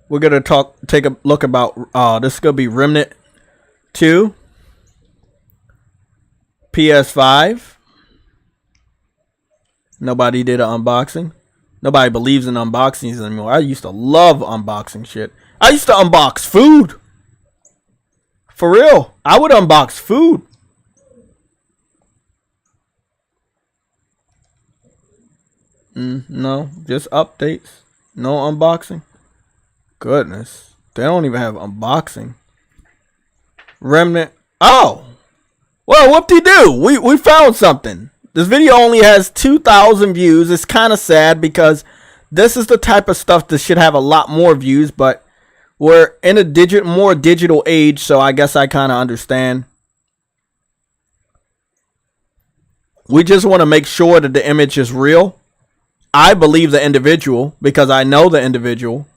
We're going to take a look about, this is going to be Remnant 2, PS5. Nobody did an unboxing. Nobody believes in unboxings anymore. I used to love unboxing shit. I used to unbox food. For real. I would unbox food. No, just updates. No unboxing. Goodness. They don't even have unboxing. Remnant. Oh. Well, whoop-de-doo. We found something. This video only has 2,000 views. It's kind of sad because this is the type of stuff that should have a lot more views, but we're in a more digital age, so I guess I kind of understand. We just want to make sure that the image is real. I believe the individual because I know the individual.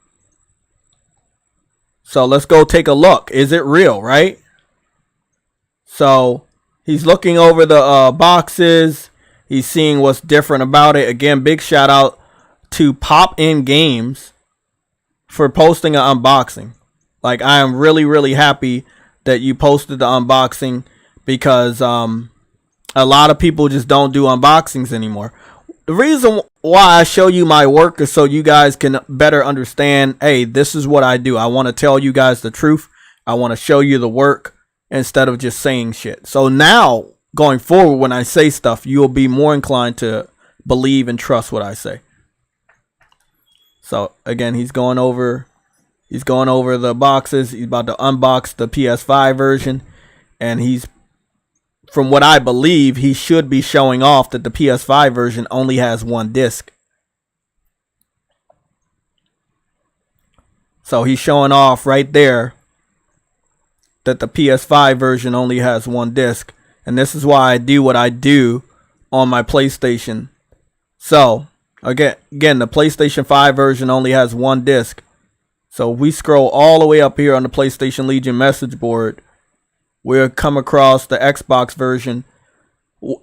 So let's go take a look. Is it real, right? So he's looking over the boxes. He's seeing what's different about it. Again, big shout out to Pop In Games for posting an unboxing. Like, I am really, really happy that you posted the unboxing because a lot of people just don't do unboxings anymore. The reason why I show you my work is so you guys can better understand, hey, this is what I do. I want to tell you guys the truth. I want to show you the work instead of just saying shit. So now, going forward, when I say stuff, you'll be more inclined to believe and trust what I say. So again, he's going over the boxes. He's about to unbox the PS5 version, and he's, from what I believe, he should be showing off that the PS5 version only has 1 disc. So he's showing off right there that the PS5 version only has 1 disc. And this is why I do what I do on my PlayStation. So, again, the PlayStation 5 version only has 1 disc. So we scroll all the way up here on the PlayStation Legion message board. We'll come across the Xbox version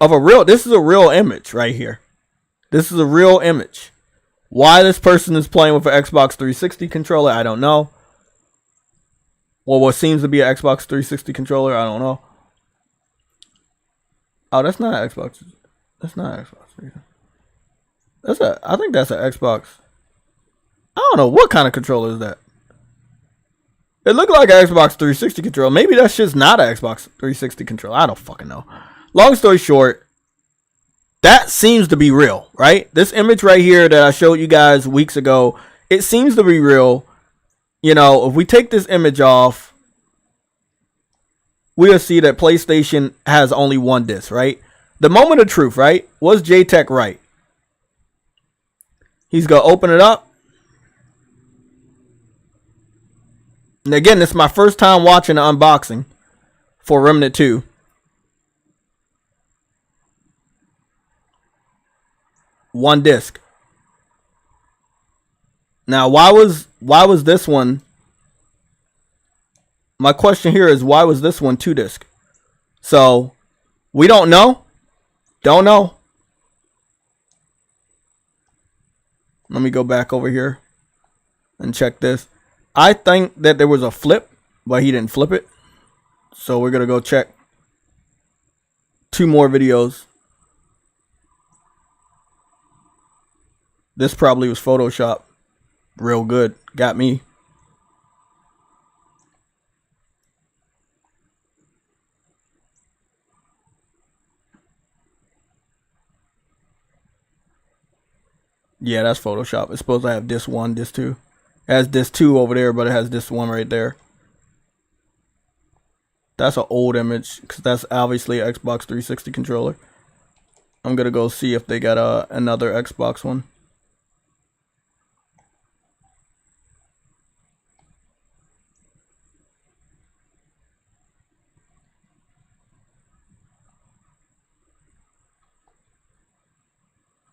of this is a real image right here. This is a real image. Why this person is playing with an Xbox 360 controller, I don't know. Or what seems to be an Xbox 360 controller, I don't know. Oh, that's not an Xbox. That's not an Xbox. I think that's an Xbox. I don't know what kind of controller is that. It looked like an Xbox 360 controller. Maybe that's just not an Xbox 360 controller. I don't fucking know. Long story short, that seems to be real, right? This image right here that I showed you guys weeks ago, it seems to be real. You know, if we take this image off, we'll see that PlayStation has only 1 disc, right? The moment of truth, right? Was JAYTECH right? He's going to open it up. And again, this is my first time watching the unboxing for Remnant 2. 1 disc. Now, why was this one? My question here is, why was this one 2 disc? So, we don't know. Don't know. Let me go back over here and check this. I think that there was a flip, but he didn't flip it. So we're going to go check 2 more videos. This probably was Photoshop. Real good. Got me. Yeah, that's Photoshop. It's supposed to have disc 1, disc 2. It has disc 2 over there, but it has disc 1 right there. That's an old image, because that's obviously an Xbox 360 controller. I'm going to go see if they got another Xbox one.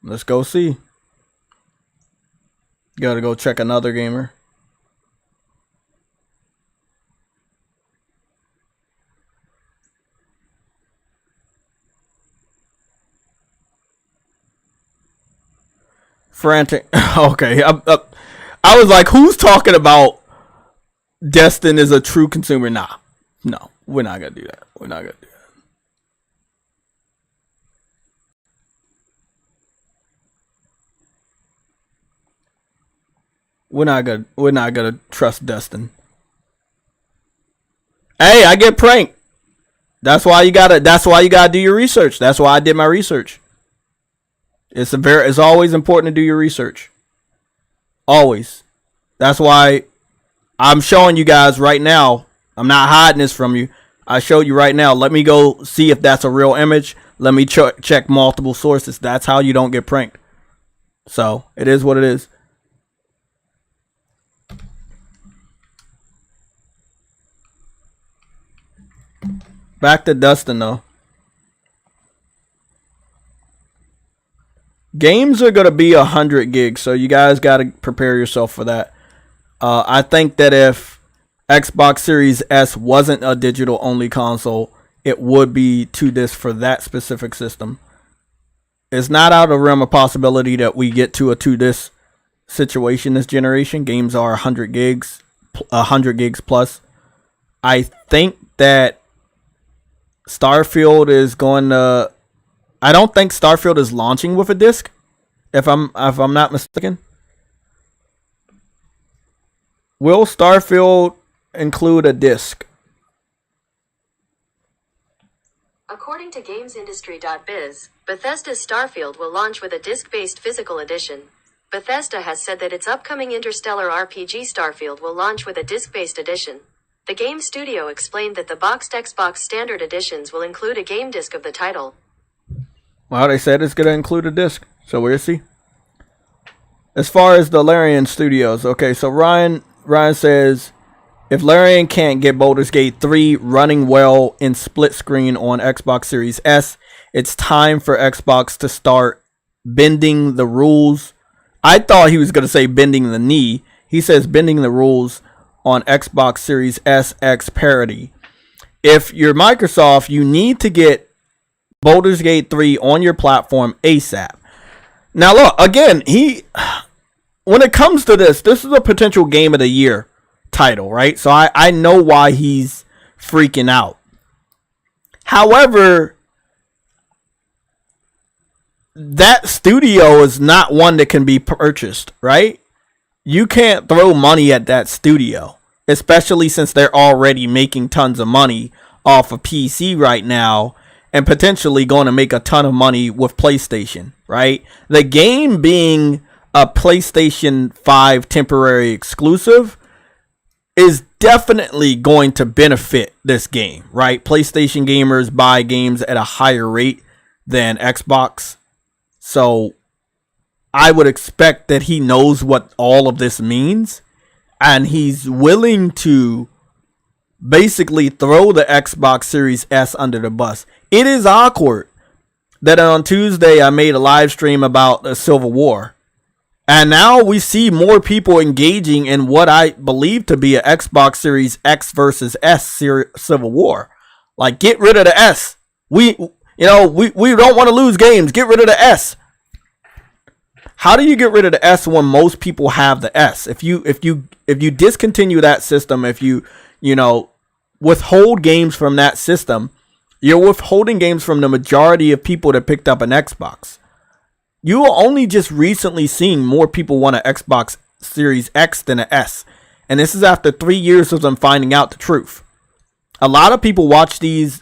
Let's go see. Gotta go check another gamer. Frantic. Okay. I was like, who's talking about Destin is a true consumer? Nah. No, we're not gonna do that. We're not gonna do that. We're not gonna trust Destin. Hey, I get pranked. That's why you gotta do your research. That's why I did my research. It's always important to do your research. Always. That's why I'm showing you guys right now. I'm not hiding this from you. I showed you right now. Let me go see if that's a real image. Let me check multiple sources. That's how you don't get pranked. So, it is what it is. Back to Dustin though. Games are going to be 100 gigs, so you guys got to prepare yourself for that. I think that if Xbox Series S wasn't a digital only console, it would be 2 discs for that specific system. It's not out of the realm of possibility that we get to a 2 disc situation this generation. Games are 100 gigs plus. I think that Starfield is going to... I don't think Starfield is launching with a disc, if I'm not mistaken. Will Starfield include a disc? According to GamesIndustry.biz, Bethesda's Starfield will launch with a disc-based physical edition. Bethesda has said that its upcoming interstellar RPG Starfield will launch with a disc-based edition. The game studio explained that the boxed Xbox standard editions will include a game disc of the title. Well, they said it's going to include a disc, so we'll see. As far as the Larian Studios, okay, so Ryan says, if Larian can't get Baldur's Gate 3 running well in split screen on Xbox Series S, it's time for Xbox to start bending the rules. I thought he was going to say bending the knee. He says bending the rules on Xbox Series S X parity. If you're Microsoft, you need to get Baldur's Gate 3 on your platform ASAP. Now look, again, when it comes to this is a potential Game of the Year title, right? So I know why he's freaking out. However, that studio is not one that can be purchased, right? You can't throw money at that studio, especially since they're already making tons of money off of PC right now and potentially going to make a ton of money with PlayStation, right? The game being a PlayStation 5 temporary exclusive is definitely going to benefit this game, right? PlayStation gamers buy games at a higher rate than Xbox. So I would expect that he knows what all of this means, and he's willing to basically throw the Xbox Series S under the bus. It is awkward that on Tuesday I made a live stream about the Civil War. And now we see more people engaging in what I believe to be an Xbox Series X versus S Civil War. Like, get rid of the S. We don't want to lose games. Get rid of the S. How do you get rid of the S when most people have the S? If you discontinue that system, if you withhold games from that system, you're withholding games from the majority of people that picked up an Xbox. You are only just recently seeing more people want an Xbox Series X than an S. And this is after 3 years of them finding out the truth. A lot of people watch these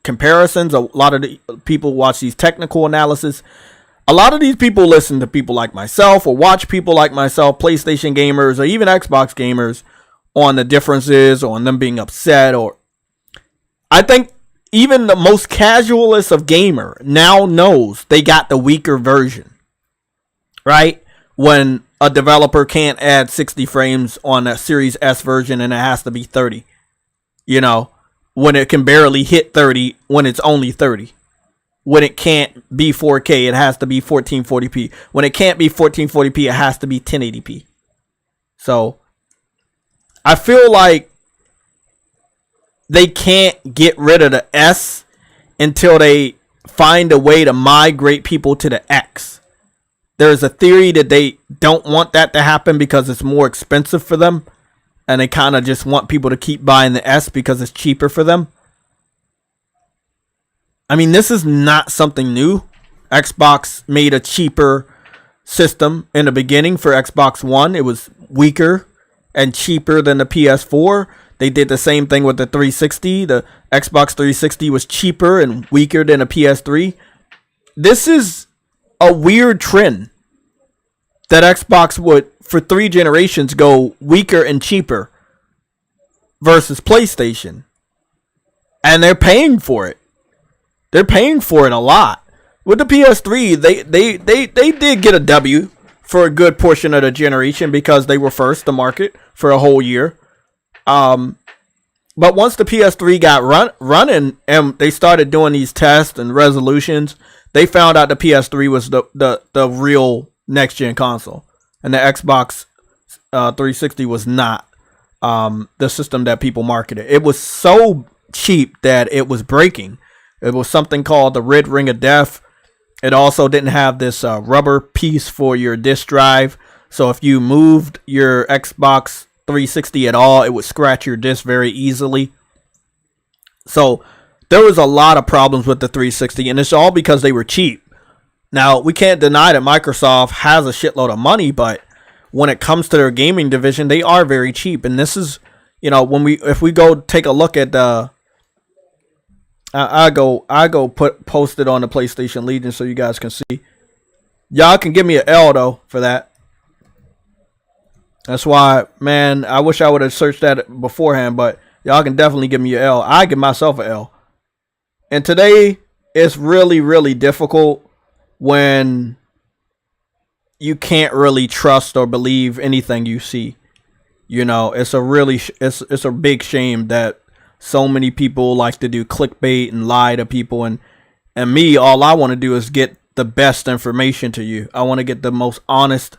comparisons. A lot of the people watch these technical analysis. A lot of these people listen to people like myself or watch people like myself, PlayStation gamers or even Xbox gamers, on the differences or on them being upset. Or I think even the most casualist of gamer now knows they got the weaker version, right? When a developer can't add 60 frames on a Series S version and it has to be 30, when it can barely hit 30 when it's only 30. When it can't be 4K, it has to be 1440p. When it can't be 1440p, it has to be 1080p. So I feel like they can't get rid of the S until they find a way to migrate people to the X. There's a theory that they don't want that to happen because it's more expensive for them. And they kind of just want people to keep buying the S because it's cheaper for them. I mean, this is not something new. Xbox made a cheaper system in the beginning for Xbox One. It was weaker and cheaper than the PS4. They did the same thing with the 360. The Xbox 360 was cheaper and weaker than a PS3. This is a weird trend that Xbox would, for 3 generations, go weaker and cheaper versus PlayStation. And they're paying for it. They're paying for it a lot. With the PS3, they did get a W for a good portion of the generation because they were first to market for a whole year. But once the PS3 got running and they started doing these tests and resolutions, they found out the PS3 was the real next gen console, and the Xbox 360 was not the system that people marketed. It was so cheap that it was breaking. It was something called the red ring of death. It also didn't have this rubber piece for your disk drive. So if you moved your Xbox 360 at all, it would scratch your disk very easily. So there was a lot of problems with the 360, and it's all because they were cheap. Now, we can't deny that Microsoft has a shitload of money, but when it comes to their gaming division, they are very cheap. And this is, if we go take a look at I go post it on the PlayStation Legion so you guys can see. Y'all can give me an L though for that. That's why, man, I wish I would have searched that beforehand, but y'all can definitely give me an L. I give myself an L. And today it's really, really difficult when you can't really trust or believe anything you see. It's a big shame that so many people like to do clickbait and lie to people, and me, all I want to do is get the best information to you. I want to get the most honest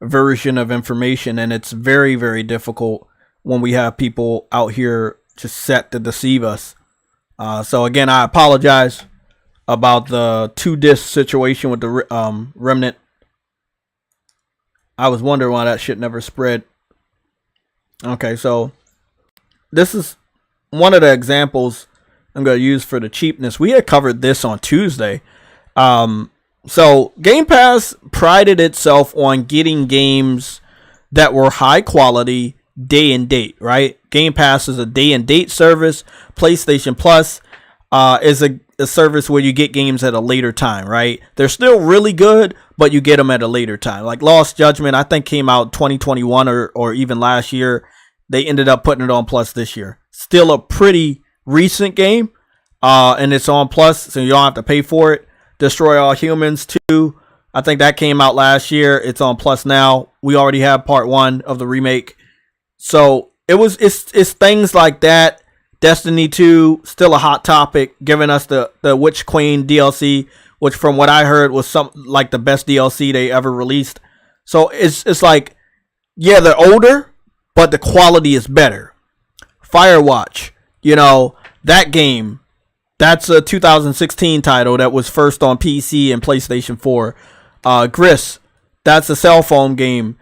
version of information, and it's very, very difficult when we have people out here just set to deceive us. So again, I apologize about the 2-disc situation with the Remnant. I was wondering why that shit never spread. Okay, so this is one of the examples I'm going to use for the cheapness. We had covered this on Tuesday. So Game Pass prided itself on getting games that were high quality, day and date, right? Game Pass is a day and date service. PlayStation Plus is a service where you get games at a later time, right? They're still really good, but you get them at a later time. Like Lost Judgment, I think came out 2021 or even last year. They ended up putting it on Plus this year. Still a pretty recent game, and it's on Plus, so you don't have to pay for it. Destroy All Humans 2, I think that came out last year. It's on Plus now. We already have part 1 of the remake. So it's things like that Destiny 2, still a hot topic, giving us the Witch Queen DLC, which from what I heard was like the best DLC they ever released. So it's like, yeah, they're older, but the quality is better. Firewatch, you know, that game, that's a 2016 title that was first on PC and PlayStation 4. Gris, that's a cell phone game.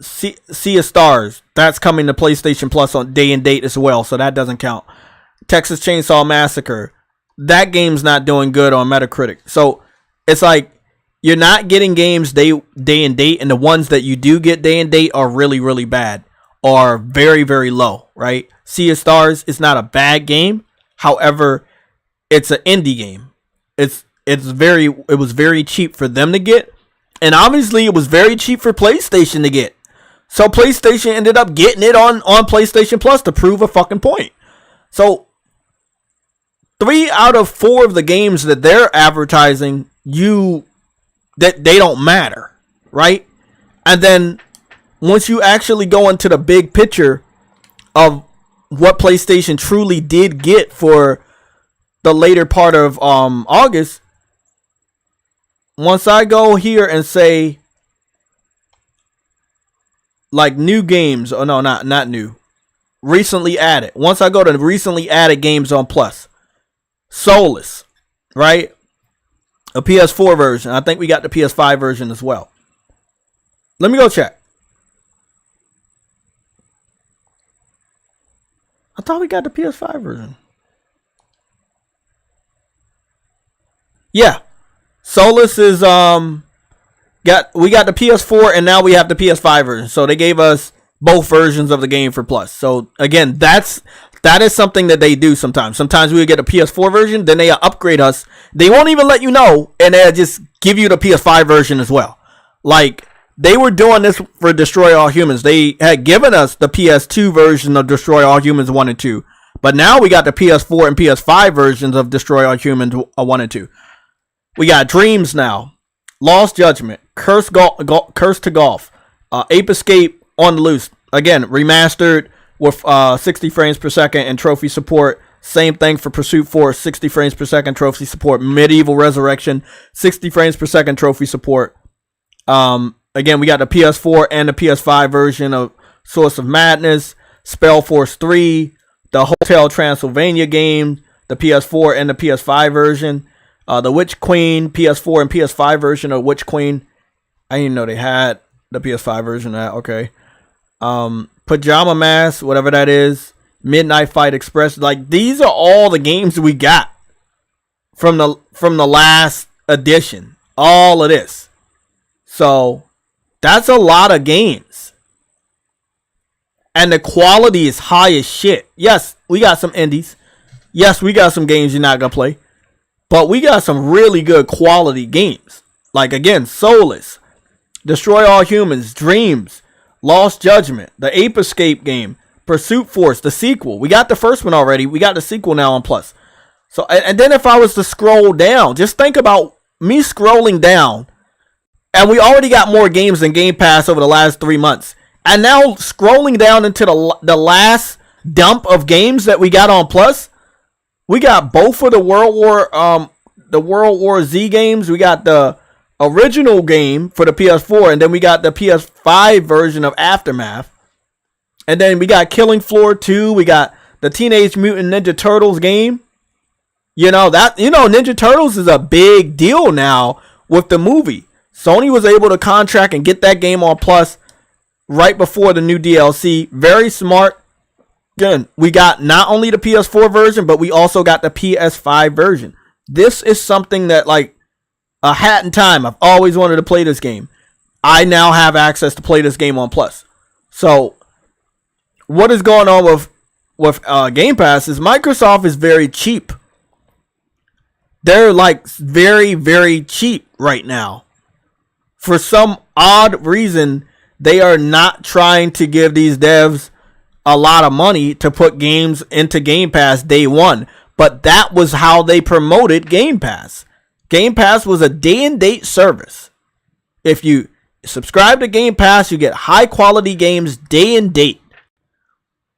Sea of Stars, that's coming to PlayStation Plus on day and date as well, so that doesn't count. Texas Chainsaw Massacre, that game's not doing good on Metacritic. So it's like you're not getting games day and date, and the ones that you do get day and date are really, really bad, or very, very low, right? Sea of Stars is not a bad game. However, it's an indie game. It was very cheap for them to get, and obviously it was very cheap for PlayStation to get. So PlayStation ended up getting it on PlayStation Plus to prove a fucking point. So 3 out of 4 of the games that they're advertising, that they don't matter, right? And then once you actually go into the big picture of what PlayStation truly did get for the later part of August, once I go here and say like new games, oh no, not new, recently added. Once I go to recently added games on Plus, Soulless, right? A PS4 version. I think we got the PS5 version as well. Let me go check. I thought we got the PS5 version. Yeah. Soulless is we got the PS4 and now we have the PS5 version. So they gave us both versions of the game for Plus. So again, that is something that they do sometimes. Sometimes we get a PS4 version, then they upgrade us. They won't even let you know, and they'll just give you the PS5 version as well. Like, they were doing this for Destroy All Humans. They had given us the PS2 version of Destroy All Humans 1 and 2. But now we got the PS4 and PS5 versions of Destroy All Humans 1 and 2. We got Dreams now, Lost Judgment, Curse to Golf, Ape Escape on the Loose. Again, remastered with 60 frames per second and trophy support. Same thing for Pursuit Force, 60 frames per second trophy support. Medieval Resurrection, 60 frames per second trophy support. Again, we got the PS4 and the PS5 version of Source of Madness, Spellforce 3, the Hotel Transylvania game, the PS4 and the PS5 version. The Witch Queen, PS4 and PS5 version of Witch Queen. I didn't even know they had the PS5 version of that. Okay. Pajama Mask, whatever that is. Midnight Fight Express. Like, these are all the games we got from the last edition. All of this. So, that's a lot of games. And the quality is high as shit. Yes, we got some indies. Yes, we got some games you're not going to play. But we got some really good quality games. Like, again, Soulless, Destroy All Humans, Dreams, Lost Judgment, the Ape Escape game, Pursuit Force, the sequel. We got the first one already. We got the sequel now on Plus. So, and then if I was to scroll down, just think about me scrolling down, and we already got more games than Game Pass over the last 3 months. And now scrolling down into the last dump of games that we got on Plus, we got both of the World War Z games. We got the original game for the PS4, and then we got the PS5 version of Aftermath. And then we got Killing Floor 2. We got the Teenage Mutant Ninja Turtles game. Ninja Turtles is a big deal now with the movie. Sony was able to contract and get that game on Plus right before the new DLC. Very smart. Again, we got not only the PS4 version, but we also got the PS5 version. This is something that, like, a hat in time. I've always wanted to play this game. I now have access to play this game on Plus. So, what is going on with Game Pass is Microsoft is very cheap. They're, like, very, very cheap right now. For some odd reason, they are not trying to give these devs a lot of money to put games into Game Pass day one. But that was how they promoted Game Pass. Game Pass was a day and date service. If you subscribe to Game Pass, you get high quality games day and date.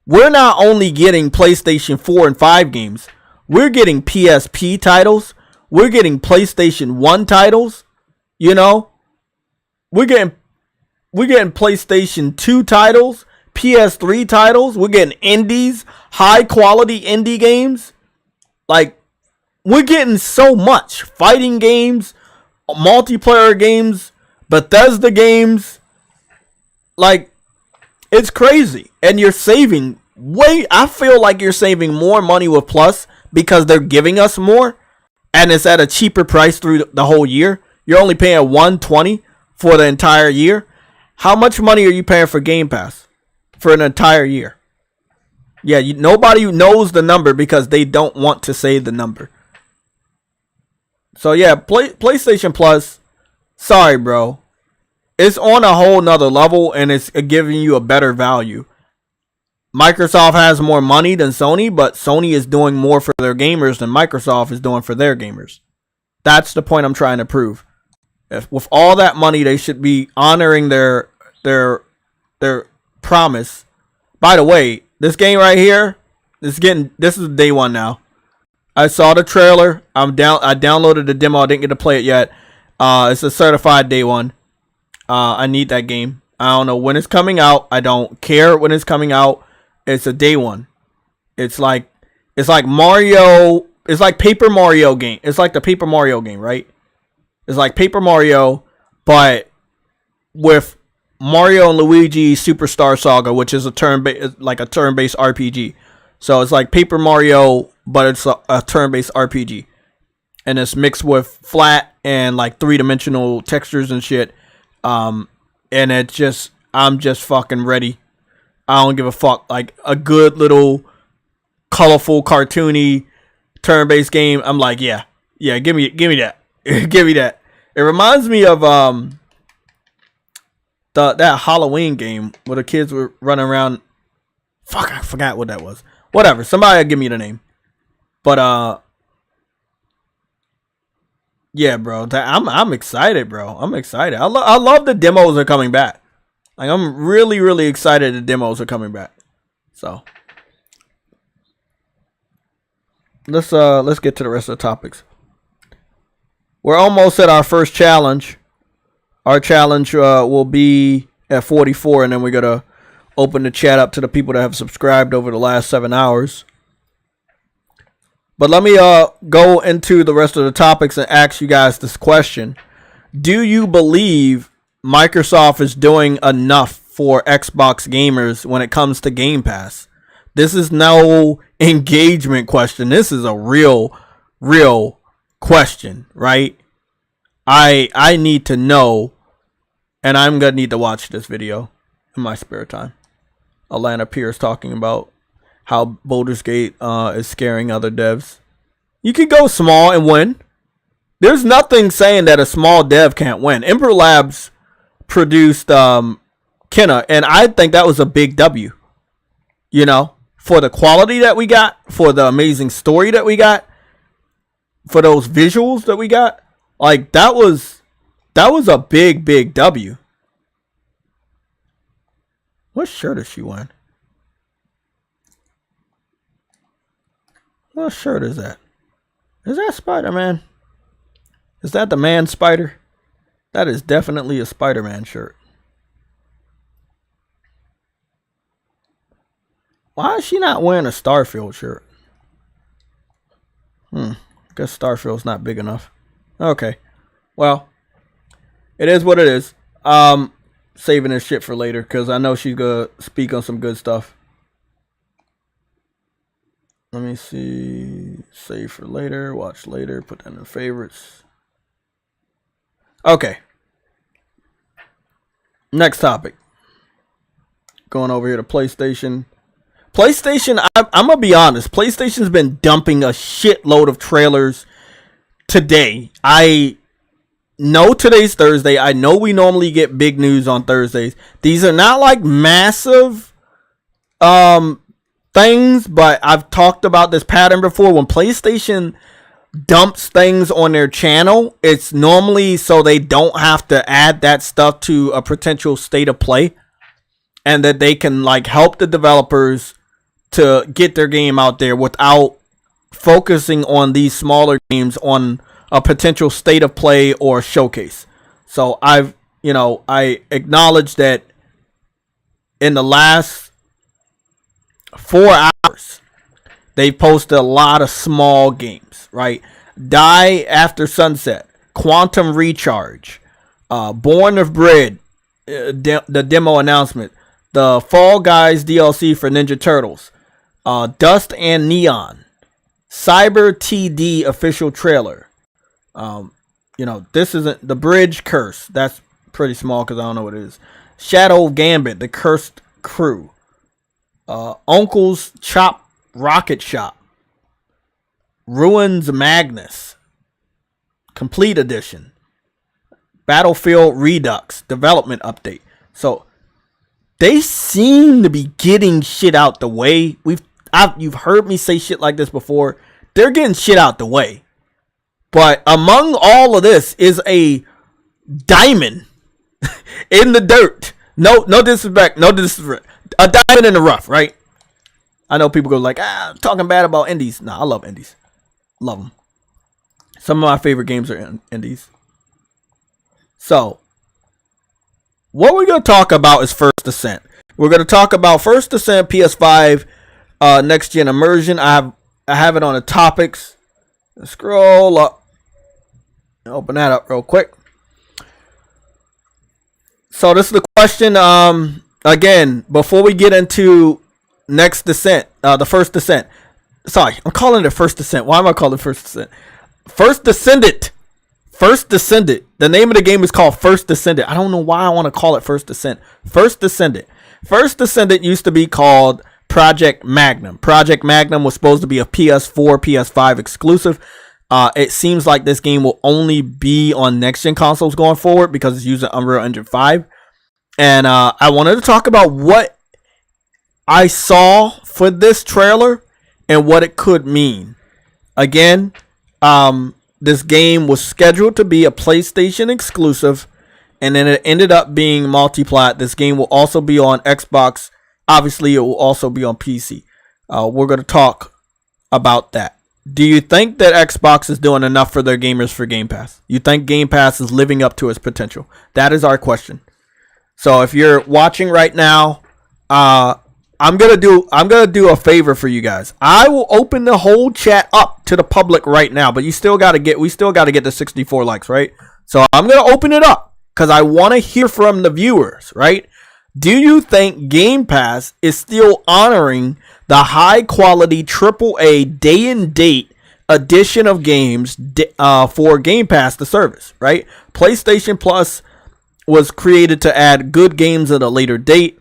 we're not only getting PlayStation 4 and 5 games, we're getting PSP titles, we're getting PlayStation 1 titles, you know, we're getting PlayStation 2 titles, PS3 titles, we're getting indies, high quality indie games. Like, we're getting so much. Fighting games, multiplayer games, Bethesda games. Like, it's crazy. And you're saving I feel like you're saving more money with Plus because they're giving us more and it's at a cheaper price through the whole year. You're only paying $120 for the entire year. How much money are you paying for Game Pass for an entire year? Yeah, nobody knows the number because they don't want to say the number. So yeah, PlayStation Plus, sorry bro, it's on a whole nother level and it's giving you a better value. Microsoft has more money than Sony, but Sony is doing more for their gamers than Microsoft is doing for their gamers. That's the point I'm trying to prove. With all that money, they should be honoring their promise. By the way, this game right here, this is day one now. I saw the trailer. I downloaded the demo. I didn't get to play it yet. It's a certified day one. I need that game. I don't know when it's coming out. I don't care when it's coming out. It's a day one. It's like Mario. It's like Paper Mario game. It's like the Paper Mario game, right? It's like Paper Mario, but with Mario and Luigi Superstar Saga, which is a turn-based RPG. So it's like Paper Mario, but it's a turn-based RPG, and it's mixed with flat and like three-dimensional textures and shit. And I'm just fucking ready. I don't give a fuck. Like a good little colorful, cartoony turn-based game. I'm like, yeah, give me that. Give me that. It reminds me of that Halloween game where the kids were running around. Fuck, I forgot what that was. Whatever. Somebody give me the name. But yeah, bro. I'm excited, bro. I'm excited. I love the demos are coming back. Like, I'm really, really excited the demos are coming back. So let's get to the rest of the topics. We're almost at our first challenge. Our challenge will be at 44, and then we're gonna open the chat up to the people that have subscribed over the last 7 hours. But let me go into the rest of the topics and ask you guys this question. Do you believe Microsoft is doing enough for Xbox gamers when it comes to Game Pass? This is no engagement question. This is a real question, right? I need to know, and I'm gonna need to watch this video in my spare time. Alana Pierce talking about how Baldur's Gate is scaring other devs. You can go small and win. There's nothing saying that a small dev can't win. Ember Labs produced Kenna, and I think that was a big W. You know, for the quality that we got, for the amazing story that we got, for those visuals that we got. Like, that was a big W. What shirt is she wearing? What shirt is that? Is that Spider-Man? Is that the man spider? That is definitely a Spider-Man shirt. Why is she not wearing a Starfield shirt? Guess Starfield's not big enough. Okay. Well, it is what it is. Saving this shit for later because I know she's gonna speak on some good stuff. Let me see. Save for later. Watch later. Put that in the favorites. Okay. Next topic. Going over here to PlayStation. PlayStation, I'm gonna be honest. PlayStation's been dumping a shitload of trailers today. I know today's Thursday. I know we normally get big news on Thursdays. These are not like massive things, but I've talked about this pattern before. When PlayStation dumps things on their channel, it's normally so they don't have to add that stuff to a potential state of play, and that they can like help the developers to get their game out there without focusing on these smaller games on a potential state of play or showcase. So I acknowledge that in the last 4 hours, they posted a lot of small games, right? Die After Sunset, Quantum Recharge, Born of Bread, the demo announcement, the Fall Guys DLC for Ninja Turtles, Dust and Neon, Cyber TD official trailer. This isn't the Bridge Curse. That's pretty small because I don't know what it is. Shadow Gambit, the Cursed Crew, Uncle's Chop Rocket Shop, Ruins Magnus, Complete Edition, Battlefield Redux development update. So they seem to be getting shit out the way. You've heard me say shit like this before. They're getting shit out the way. But among all of this is a diamond in the dirt. No disrespect. A diamond in the rough, right? I know people go like, talking bad about indies. Nah, I love indies. Love them. Some of my favorite games are indies. So, what we're going to talk about is First Descent. We're going to talk about First Descent PS5 Next Gen Immersion. I have it on the topics. Scroll up. Open that up real quick. So this is the question. Again, before we get into Next Descent, the First Descent. Sorry, I'm calling it First Descent. Why am I calling it First Descent? First Descendant. First Descendant. The name of the game is called First Descendant. I don't know why I want to call it First Descent. First Descendant. First Descendant used to be called Project Magnum. Project Magnum was supposed to be a PS4, PS5 exclusive. It seems like this game will only be on next-gen consoles going forward because it's using Unreal Engine 5. And I wanted to talk about what I saw for this trailer and what it could mean. Again, this game was scheduled to be a PlayStation exclusive, and then it ended up being multi-plat. This game will also be on Xbox. Obviously, it will also be on PC. We're going to talk about that. Do you think that Xbox is doing enough for their gamers for Game Pass? You think Game Pass is living up to its potential? That is our question. So if you're watching right now, I'm gonna do a favor for you guys. I will open the whole chat up to the public right now, but we still gotta get the 64 likes, right? So I'm gonna open it up because I want to hear from the viewers, right? Do you think Game Pass is still honoring the high quality AAA day and date edition of games for Game Pass, the service, right? PlayStation Plus was created to add good games at a later date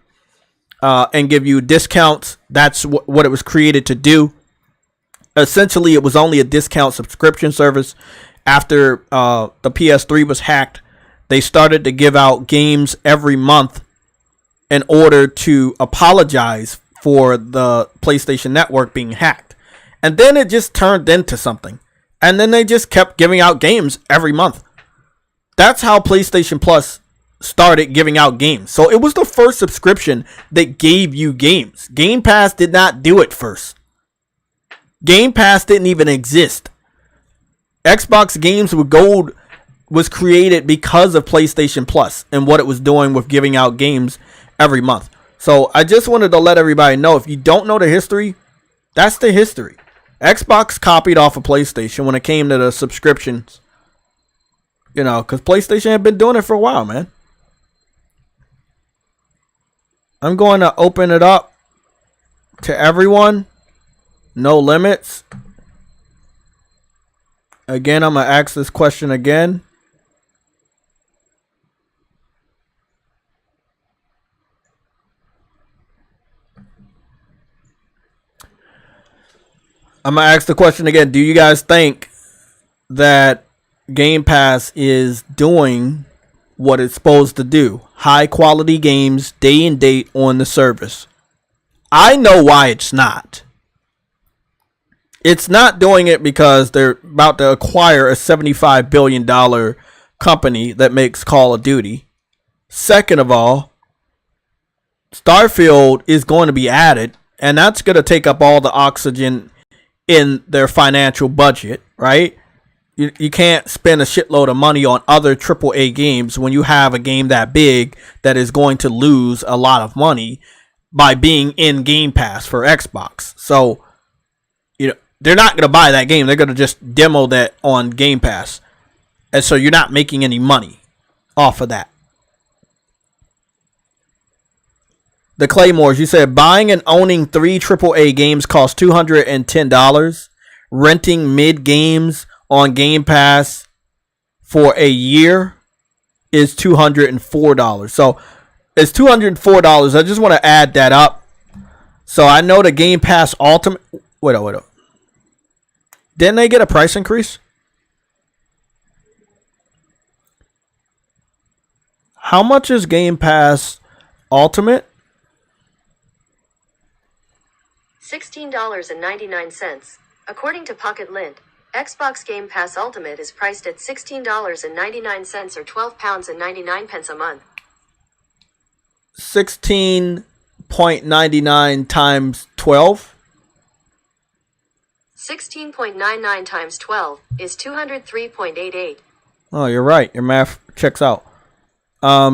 and give you discounts. That's what it was created to do. Essentially, it was only a discount subscription service. After the PS3 was hacked, they started to give out games every month in order to apologize for the PlayStation Network being hacked. And then it just turned into something. And then they just kept giving out games every month. That's how PlayStation Plus started giving out games. So it was the first subscription that gave you games. Game Pass did not do it first. Game Pass didn't even exist. Xbox Games with Gold was created because of PlayStation Plus and what it was doing with giving out games every month. So I just wanted to let everybody know, if you don't know the history, that's the history. Xbox copied off of PlayStation when it came to the subscriptions. You know, because PlayStation had been doing it for a while, man. I'm going to open it up to everyone. No limits. Again, I'm going to ask this question again. I'm going to ask the question again. Do you guys think that Game Pass is doing what it's supposed to do? High quality games, day and date on the service. I know why it's not. It's not doing it because they're about to acquire a $75 billion company that makes Call of Duty. Second of all, Starfield is going to be added and that's going to take up all the oxygen in their financial budget, right? You can't spend a shitload of money on other AAA games when you have a game that big that is going to lose a lot of money by being in Game Pass for Xbox. So, they're not going to buy that game. They're going to just demo that on Game Pass. And so you're not making any money off of that. The Claymores, you said buying and owning 3 AAA games costs $210. Renting mid games on Game Pass for a year is $204. So it's $204. I just want to add that up. So I know the Game Pass Ultimate. Wait up. Didn't they get a price increase? How much is Game Pass Ultimate? $16.99. According to Pocket Lint, Xbox Game Pass Ultimate is priced at $16.99 or £12.99 a month. 16.99 times 12? 16.99 times 12 is 203.88. Oh, you're right. Your math checks out. I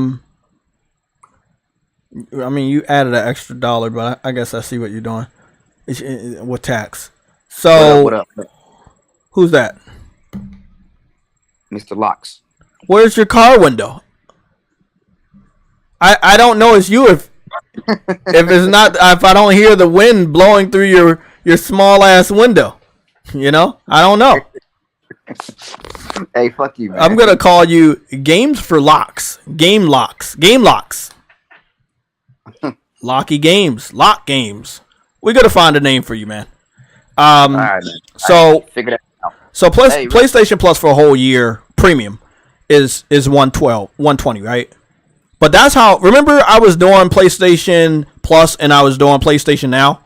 mean, you added an extra dollar, but I guess I see what you're doing. With tax. So, what up? Who's that? Mr. Locks. Where's your car window? I don't know it's you if it's not, if I don't hear the wind blowing through your small ass window. I don't know. Hey, fuck you, man. I'm gonna call you Games for Locks. Game Locks. Game Locks. Locky Games. Lock Games. We gotta find a name for you, man. All right, man. So figure that out. So PlayStation Plus for a whole year premium is $120, right? But that's how. Remember, I was doing PlayStation Plus and I was doing PlayStation Now,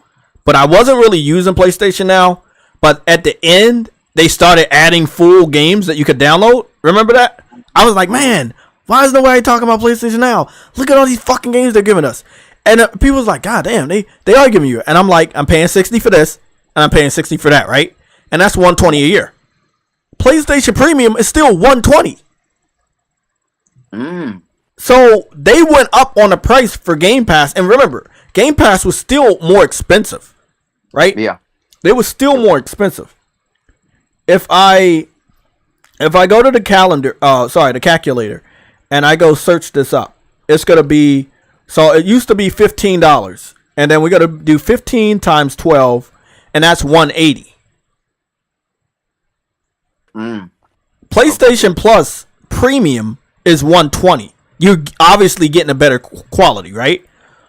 but I wasn't really using PlayStation Now. But at the end, they started adding full games that you could download. Remember that? I was like, man, why is nobody talking about PlayStation Now? Look at all these fucking games they're giving us. And people was like, God damn, they are giving you. And I'm like, I'm paying $60 for this, and I'm paying $60 for that, right? And that's $120 a year. PlayStation Premium is still $120. So they went up on the price for Game Pass. And remember, Game Pass was still more expensive, right? Yeah. It was still more expensive. If I go to the the calculator, and I go search this up, it's gonna be, so it used to be $15, and then we gotta do 15 times 12, and that's $180. PlayStation Plus Premium is $120. You're obviously getting a better quality, right?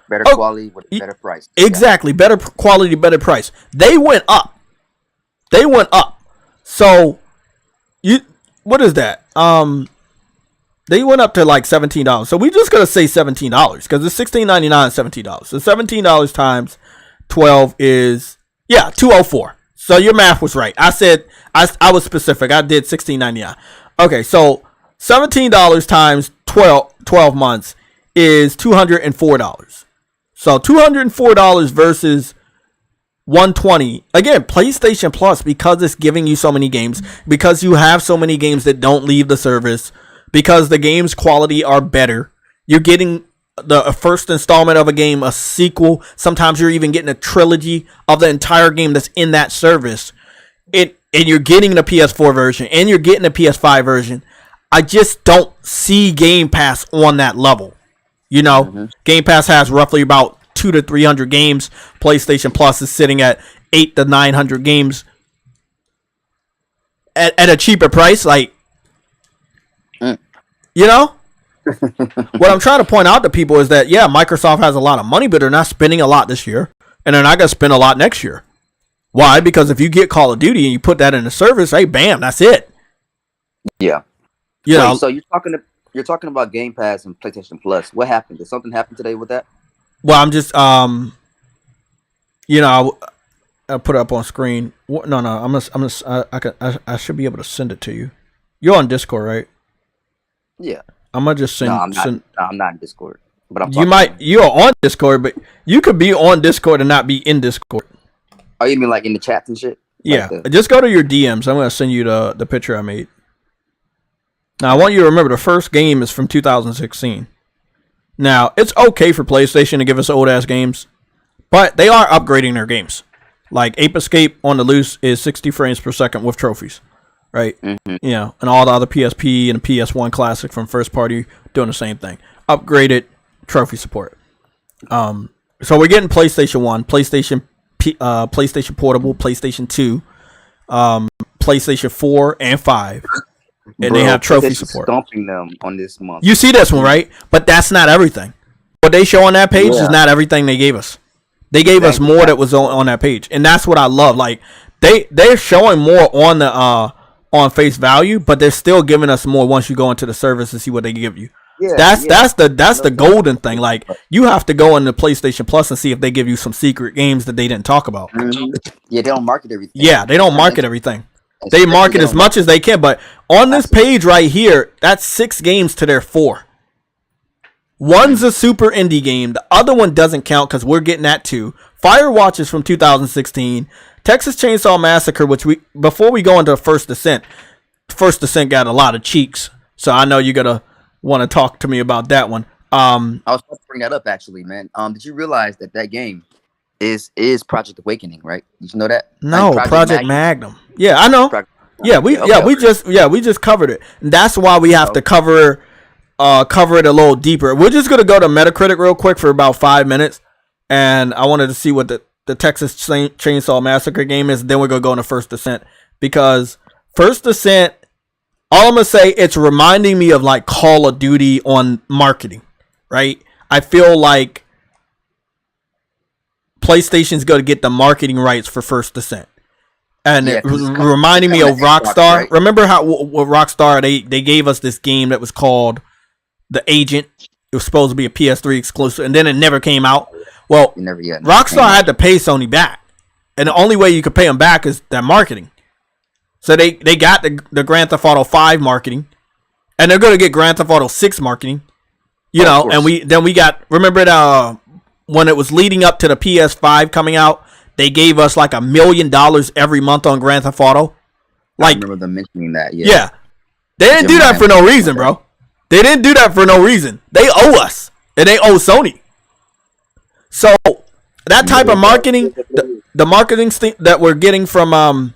Better quality with a better price. Exactly. Better quality, better price. They went up. So, what is that? They went up to like $17. So we just gotta say $17 because it's $16.99, $17. So $17 times 12 is $204. So your math was right. I said I was specific. I did $16.99. Okay, so $17 times 12 months is $204. So $204 versus $120. Again, PlayStation Plus, because it's giving you so many games, because you have so many games that don't leave the service, because the game's quality are better. You're getting the first installment of a game, a sequel. Sometimes you're even getting a trilogy of the entire game that's in that service. And you're getting the PS4 version and you're getting the PS5 version. I just don't see Game Pass on that level. Game Pass has roughly about 200 to 300 games. PlayStation Plus is sitting at 800 to 900 games at a cheaper price. Like, what I'm trying to point out to people is that, Microsoft has a lot of money, but they're not spending a lot this year, and they're not going to spend a lot next year. Why? Because if you get Call of Duty and you put that in the service, hey, bam, that's it. Yeah. So you're talking about Game Pass and PlayStation Plus. What happened? Did something happen today with that? Well, I'm just I'll put it up on screen. No, I should be able to send it to you. You're on Discord, right? Yeah. I'm gonna just send. No, I'm not in Discord. But you are on Discord, but you could be on Discord and not be in Discord. Oh, you mean like in the chats and shit? Yeah, like just go to your DMs. I'm gonna send you the picture I made. Now I want you to remember the first game is from 2016. Now it's okay for PlayStation to give us old ass games, but they are upgrading their games. Like Ape Escape on the loose is 60 frames per second with trophies, right? Mm-hmm. You know, and all the other PSP and PS1 classic from first party doing the same thing. Upgraded trophy support. So we're getting PlayStation 1, PlayStation Portable, PlayStation 2, PlayStation 4 and 5. And they have trophy support. Stomping them on this month. You see this one, right? But that's not everything. What they show on that page is not everything they gave us. They gave us more that was on that page. And that's what I love. Like they're showing more on the on face value, but they're still giving us more once you go into the service and see what they give you. Yeah, that's the golden thing. Like you have to go into PlayStation Plus and see if they give you some secret games that they didn't talk about. Mm-hmm. Yeah, they don't market everything. Yeah, they don't market everything. They market as much as they can, but on this page right here, that's 6 games to their 4. One's a super indie game. The other one doesn't count because we're getting that too. Firewatch is from 2016. Texas Chainsaw Massacre, which before we go into First Descent got a lot of cheeks. So I know you're gonna want to talk to me about that one. I was about to bring that up actually, man. Did you realize that game is Project Awakening, right? Did you know that? No, like Project Magnum. Yeah, I know. We just covered it. And that's why we have to cover it a little deeper. We're just gonna go to Metacritic real quick for about 5 minutes, and I wanted to see what the Texas Chainsaw Massacre game is. Then we're gonna go into First Descent, because First Descent, all I'm gonna say, it's reminding me of like Call of Duty on marketing, right? I feel like PlayStation's gonna get the marketing rights for First Descent. And it was reminding me of Rockstar. Right? Remember how with Rockstar they gave us this game that was called The Agent. It was supposed to be a PS3 exclusive, and then it never came out. Well, Rockstar had to pay Sony back, and the only way you could pay them back is that marketing. So they got the Grand Theft Auto 5 marketing, and they're gonna get Grand Theft Auto 6 marketing. You know, and we got, remember it, when it was leading up to the PS5 coming out. They gave us like $1 million every month on Grand Theft Auto. Like, I remember them mentioning that. Yeah. They didn't do that for no reason, bro. They didn't do that for no reason. They owe us, and they owe Sony. So that type of marketing, the marketing that we're getting from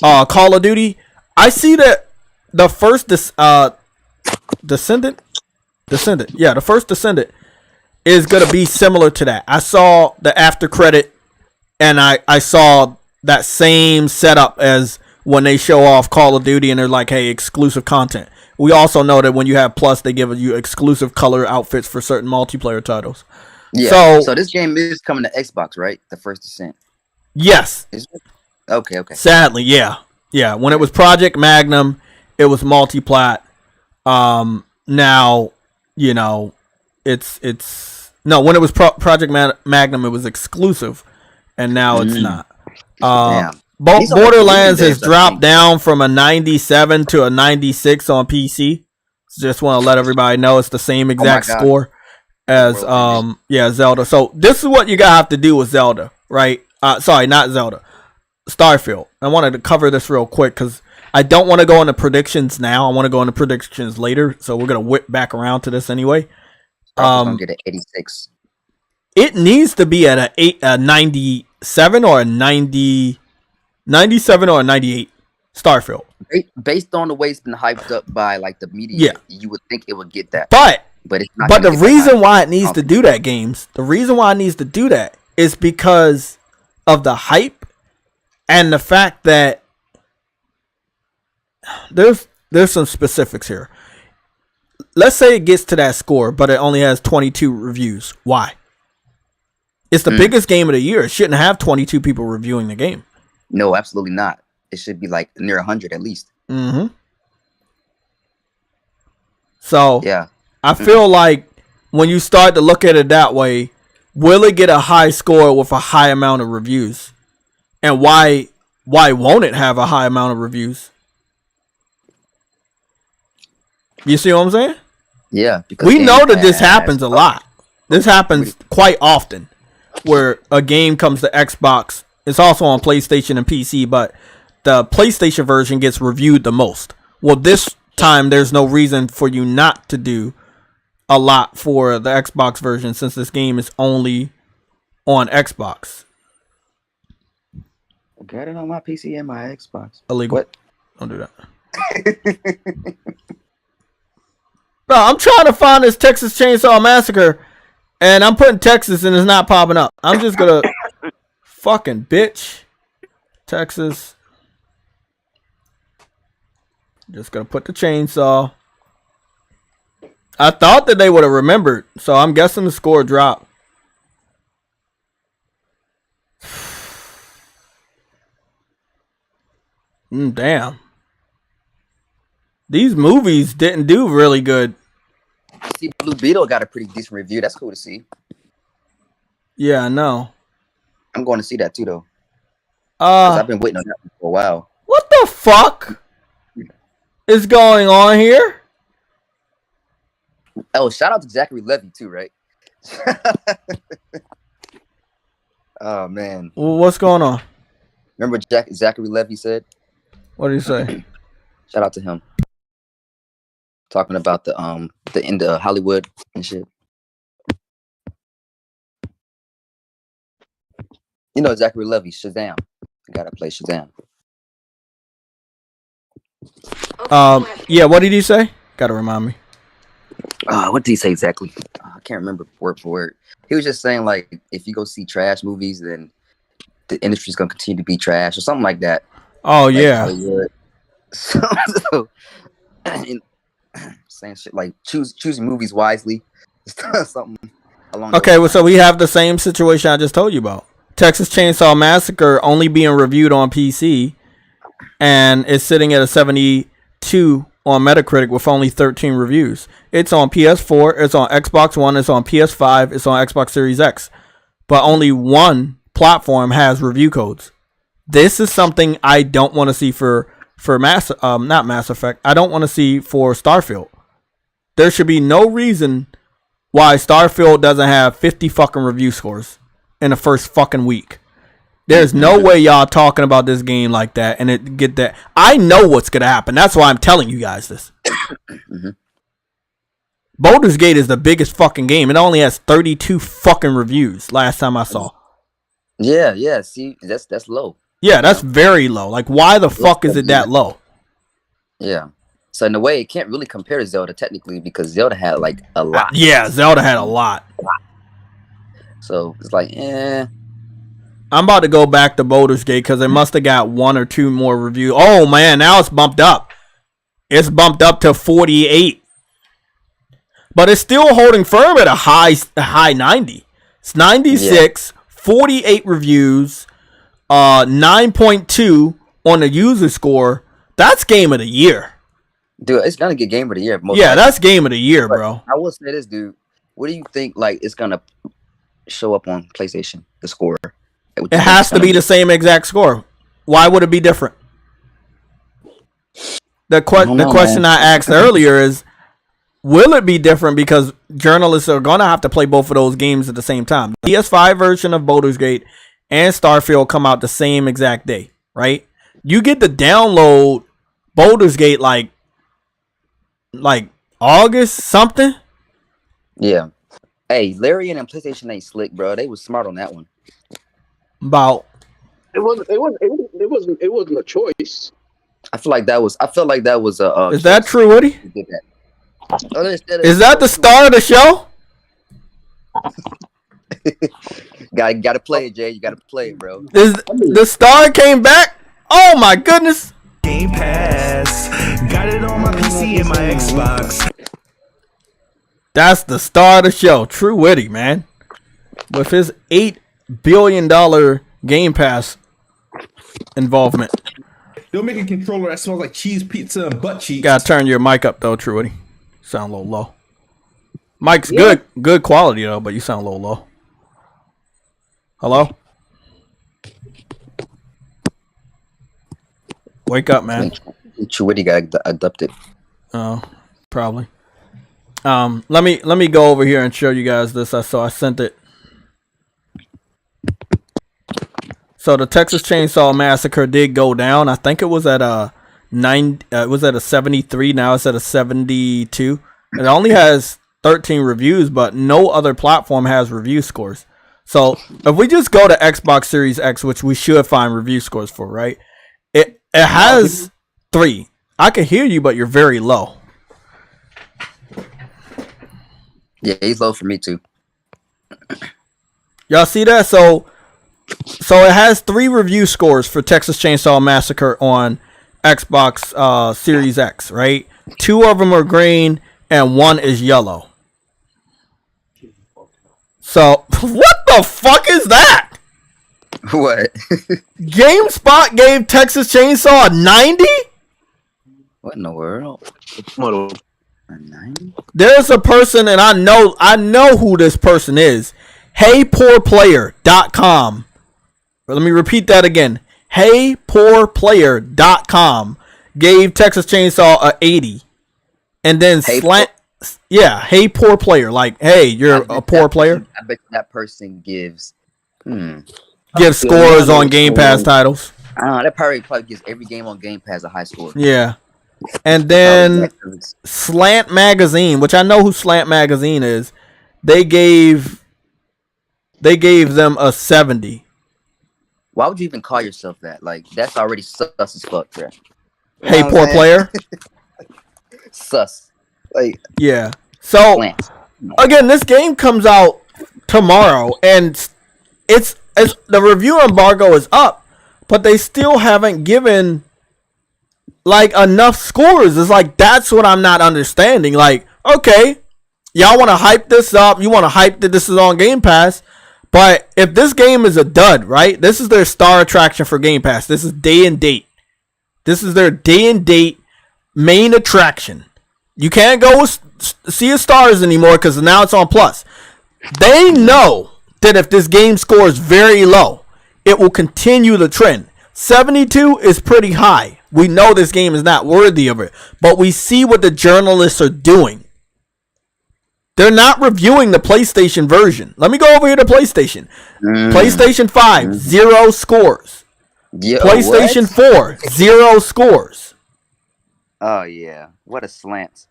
Call of Duty, I see that the first Descendant, the first Descendant is gonna be similar to that. I saw the after credit. And I saw that same setup as when they show off Call of Duty and they're like, hey, exclusive content. We also know that when you have Plus, they give you exclusive color outfits for certain multiplayer titles. Yeah. So this game is coming to Xbox, right? The First Descent. Yes. Okay. Sadly, yeah. Yeah. When it was Project Magnum, it was multi-plat. Now, you know, when it was Project Magnum, it was exclusive. And now it's not. Borderlands has dropped down from a 97 to a 96 on PC. Just want to let everybody know it's the same exact score as Zelda. So this is what you gotta have to do with Zelda, right? Sorry, not Zelda. Starfield. I wanted to cover this real quick because I don't want to go into predictions now. I want to go into predictions later. So we're gonna whip back around to this anyway. Get an 86. It needs to be at a 97 or a 97 or a 98 Starfield. Based on the way it's been hyped up by like the media, you would think it would get that. But it's not. But the reason why it needs to do that, the reason why it needs to do that is because of the hype and the fact that there's some specifics here. Let's say it gets to that score, but it only has 22 reviews. Why? It's the biggest game of the year. It shouldn't have 22 people reviewing the game. No, absolutely not. It should be like near 100 at least. Mm-hmm. So yeah, I feel like when you start to look at it that way, will it get a high score with a high amount of reviews? And why won't it have a high amount of reviews? You see what I'm saying? Yeah, because we Game know that this Pass- happens a lot. This happens quite often, where a game comes to Xbox. It's also on PlayStation and PC, but the PlayStation version gets reviewed the most. Well, this time there's no reason for you not to do a lot for the Xbox version, since this game is only on Xbox. Got it on my PC and my Xbox. Illegal. What? Don't do that. Bro, I'm trying to find this Texas Chainsaw Massacre, and I'm putting Texas and it's not popping up. I'm just gonna fucking bitch. Texas. Just gonna put the chainsaw. I thought that they would have remembered, so I'm guessing the score dropped. Damn. These movies didn't do really good. See, Blue Beetle got a pretty decent review. That's cool to see. Yeah, I know. I'm going to see that too, though. 'Cause I've been waiting on that for a while. What the fuck is going on here? Oh, shout out to Zachary Levy too, right? Oh man, What's going on? remember Zachary Levy said? What did he say? Shout out to him. Talking about the end of Hollywood and shit. You know Zachary Levy, Shazam. I gotta play Shazam. Yeah, what did he say? Gotta remind me. What did he say exactly? I can't remember word for word. He was just saying like, if you go see trash movies, then the industry's gonna continue to be trash or something like that. Oh, Like yeah. Hollywood. So and saying shit like choosing movies wisely, something along. Okay, those well, so we have the same situation I just told you about. Texas Chainsaw Massacre only being reviewed on PC, and it's sitting at a 72 on Metacritic with only 13 reviews. It's on PS4, it's on Xbox One, it's on PS5, it's on Xbox Series X. But only one platform has review codes. This is something I don't want to see for not Mass Effect. I don't want to see for Starfield. There should be no reason why Starfield doesn't have 50 fucking review scores in the first fucking week. There's no way y'all talking about this game like that and it get that. I know what's gonna happen. That's why I'm telling you guys this. Baldur's Gate is the biggest fucking game. It only has 32 fucking reviews last time I saw. Yeah. See, that's low. Yeah, that's very low. Like, why the fuck is it that low? Yeah. So in a way, it can't really compare to Zelda technically because Zelda had like a lot. Yeah, Zelda had a lot. So it's like, I'm about to go back to Baldur's Gate because it must have got one or two more reviews. Oh man, now it's bumped up. It's bumped up to 48. But it's still holding firm at a high 90. It's 96, 48 reviews, 9.2 on the user score. That's game of the year. Dude, it's gonna get game of the year. Yeah, that's game of the year, but bro. I will say this, dude. What do you think? Like, it's gonna show up on PlayStation? The score. It has to be the same exact score. Why would it be different? The question I asked earlier is, will it be different because journalists are gonna have to play both of those games at the same time? The PS5 version of Baldur's Gate and Starfield come out the same exact day, right? You get to download Baldur's Gate like August something. Yeah. Hey, Larian and PlayStation ain't slick, bro. They was smart on that one. About it wasn't a choice. I feel like that was a. Is that true, Woody? Is that the star of the show? Gotta play it, Jay. You gotta play it, bro. Is the star came back? Oh my goodness! Game Pass, got it on my PC and my Xbox. That's the star of the show, True Witty, man. With his $8 billion Game Pass involvement. They'll make a controller that smells like cheese pizza and butt cheeks. Gotta turn your mic up though, True Witty. Sound a little low. Mic's good quality though, but you sound a little low. Hello? Wake up, man. True Witty got adopted. Oh, probably. Let me go over here and show you guys this. I sent it. So the Texas Chainsaw Massacre did go down. I think it was at a 73. Now it's at a 72. It only has 13 reviews, but no other platform has review scores. So if we just go to Xbox Series X, which we should find review scores for, right? It has 3. I can hear you, but you're very low. Yeah, he's low for me too. Y'all see that? So it has 3 review scores for Texas Chainsaw Massacre on Xbox Series X, right? 2 of them are green and 1 is yellow. So what the fuck is that? What? GameSpot gave Texas Chainsaw a 90? What in the world? 90? There's a person, and I know who this person is. HeyPoorPlayer.com. Let me repeat that again. HeyPoorPlayer.com gave Texas Chainsaw a 80. And then Hey Poor Player. Like, hey, you're a poor player. I bet that person gives scores on Game Pass titles. I don't know. That probably gives every game on Game Pass a high score. Yeah. And then Slant Magazine, which I know who Slant Magazine is, they gave them a 70. Why would you even call yourself that? Like, that's already sus as fuck, bro. Hey, poor player. Sus. Like, yeah. So again, this game comes out tomorrow, and it's the review embargo is up, but they still haven't given like enough scores. It's like, that's what I'm not understanding. Like, okay, y'all want to hype this up, you want to hype that this is on Game Pass, but if this game is a dud, right? This is their star attraction for Game Pass. This is day and date. This is their day and date main attraction. You can't go see stars anymore because now it's on Plus. They know that if this game scores very low, it will continue the trend. 72 is pretty high. We know this game is not worthy of it, but we see what the journalists are doing. They're not reviewing the PlayStation version. Let me go over here to PlayStation. PlayStation 5, 0 scores. Yeah, PlayStation 4, 0 scores. Oh, yeah. What a slant.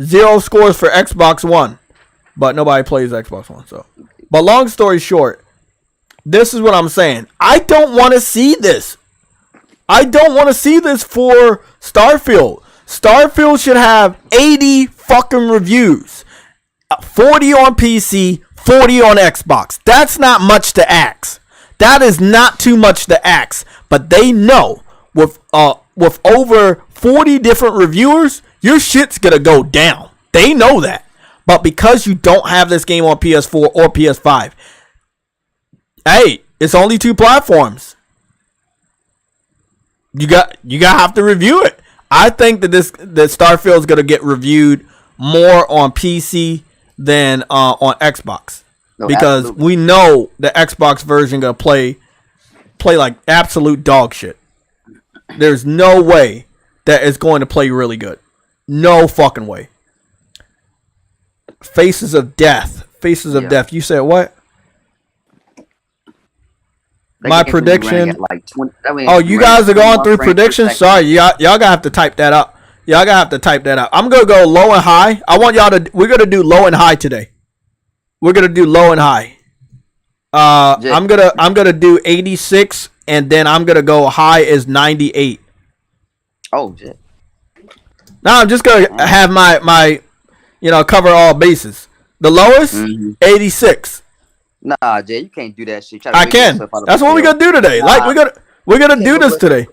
0 scores for Xbox One. But nobody plays Xbox One. But long story short, this is what I'm saying. I don't want to see this. I don't want to see this for Starfield. Starfield should have 80 fucking reviews. 40 on PC, 40 on Xbox. That's not much to ask. That is not too much to ask. But they know with over 40 different reviewers, your shit's gonna go down. They know that. But because you don't have this game on PS4 or PS5, hey, it's only 2 platforms. You got have to review it. I think that Starfield is gonna get reviewed more on PC than on Xbox, because we know the Xbox version gonna play like absolute dog shit. There's no way that it's going to play really good. No fucking way. Faces of Death. You said what? My prediction. You guys are going through predictions? Sorry, y'all gonna have to type that up. I'm gonna go low and high. I want y'all to. We're gonna do low and high today. We're gonna do low and high. I'm gonna do 86, and then I'm gonna go high as 98. Oh shit. Now I'm just gonna have my cover all bases. The lowest, 86. Nah, Jay, you can't do that shit. I can. That's what we're gonna do today. Like we're gonna do this today.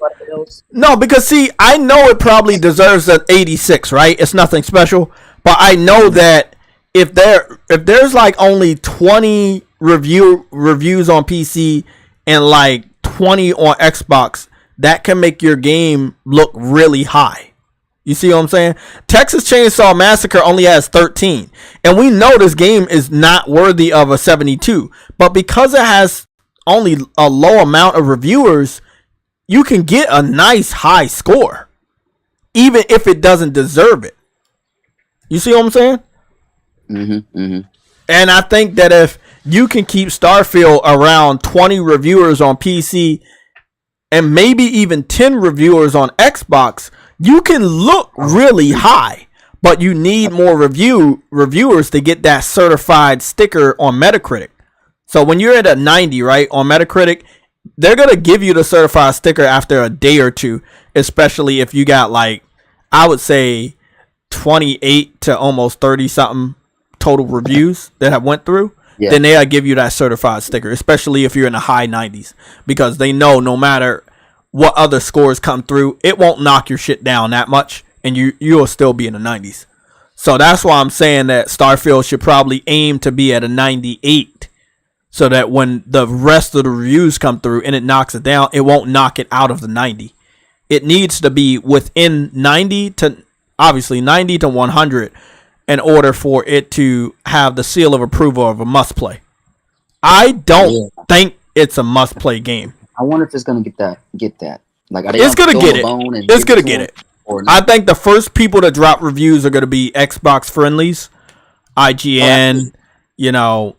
No, because see, I know it probably deserves an 86, right? It's nothing special, but I know that if there's like only 20 reviews on PC and like 20 on Xbox, that can make your game look really high. You see what I'm saying? Texas Chainsaw Massacre only has 13. And we know this game is not worthy of a 72. But because it has only a low amount of reviewers, you can get a nice high score. even if it doesn't deserve it. You see what I'm saying? And I think that if you can keep Starfield around 20 reviewers on PC and maybe even 10 reviewers on Xbox, you can look really high. But you need more reviewers to get that certified sticker on Metacritic. So when you're at a 90, right, on Metacritic, they're going to give you the certified sticker after a day or two, especially if you got, like, I would say 28 to almost 30 something total reviews that have went through. Then they'll give you that certified sticker, especially if you're in the high 90s, because they know no matter what other scores come through, it won't knock your shit down that much, and you'll still be in the 90s. So that's why I'm saying that Starfield should probably aim to be at a 98, so that when the rest of the reviews come through and it knocks it down, it won't knock it out of the 90. It needs to be within 90 to 100 in order for it to have the seal of approval of a must play. I don't think it's a must play game. I wonder if it's gonna get that. Like, it's gonna get it. It's gonna get it. I think the first people to drop reviews are gonna be Xbox friendlies, IGN,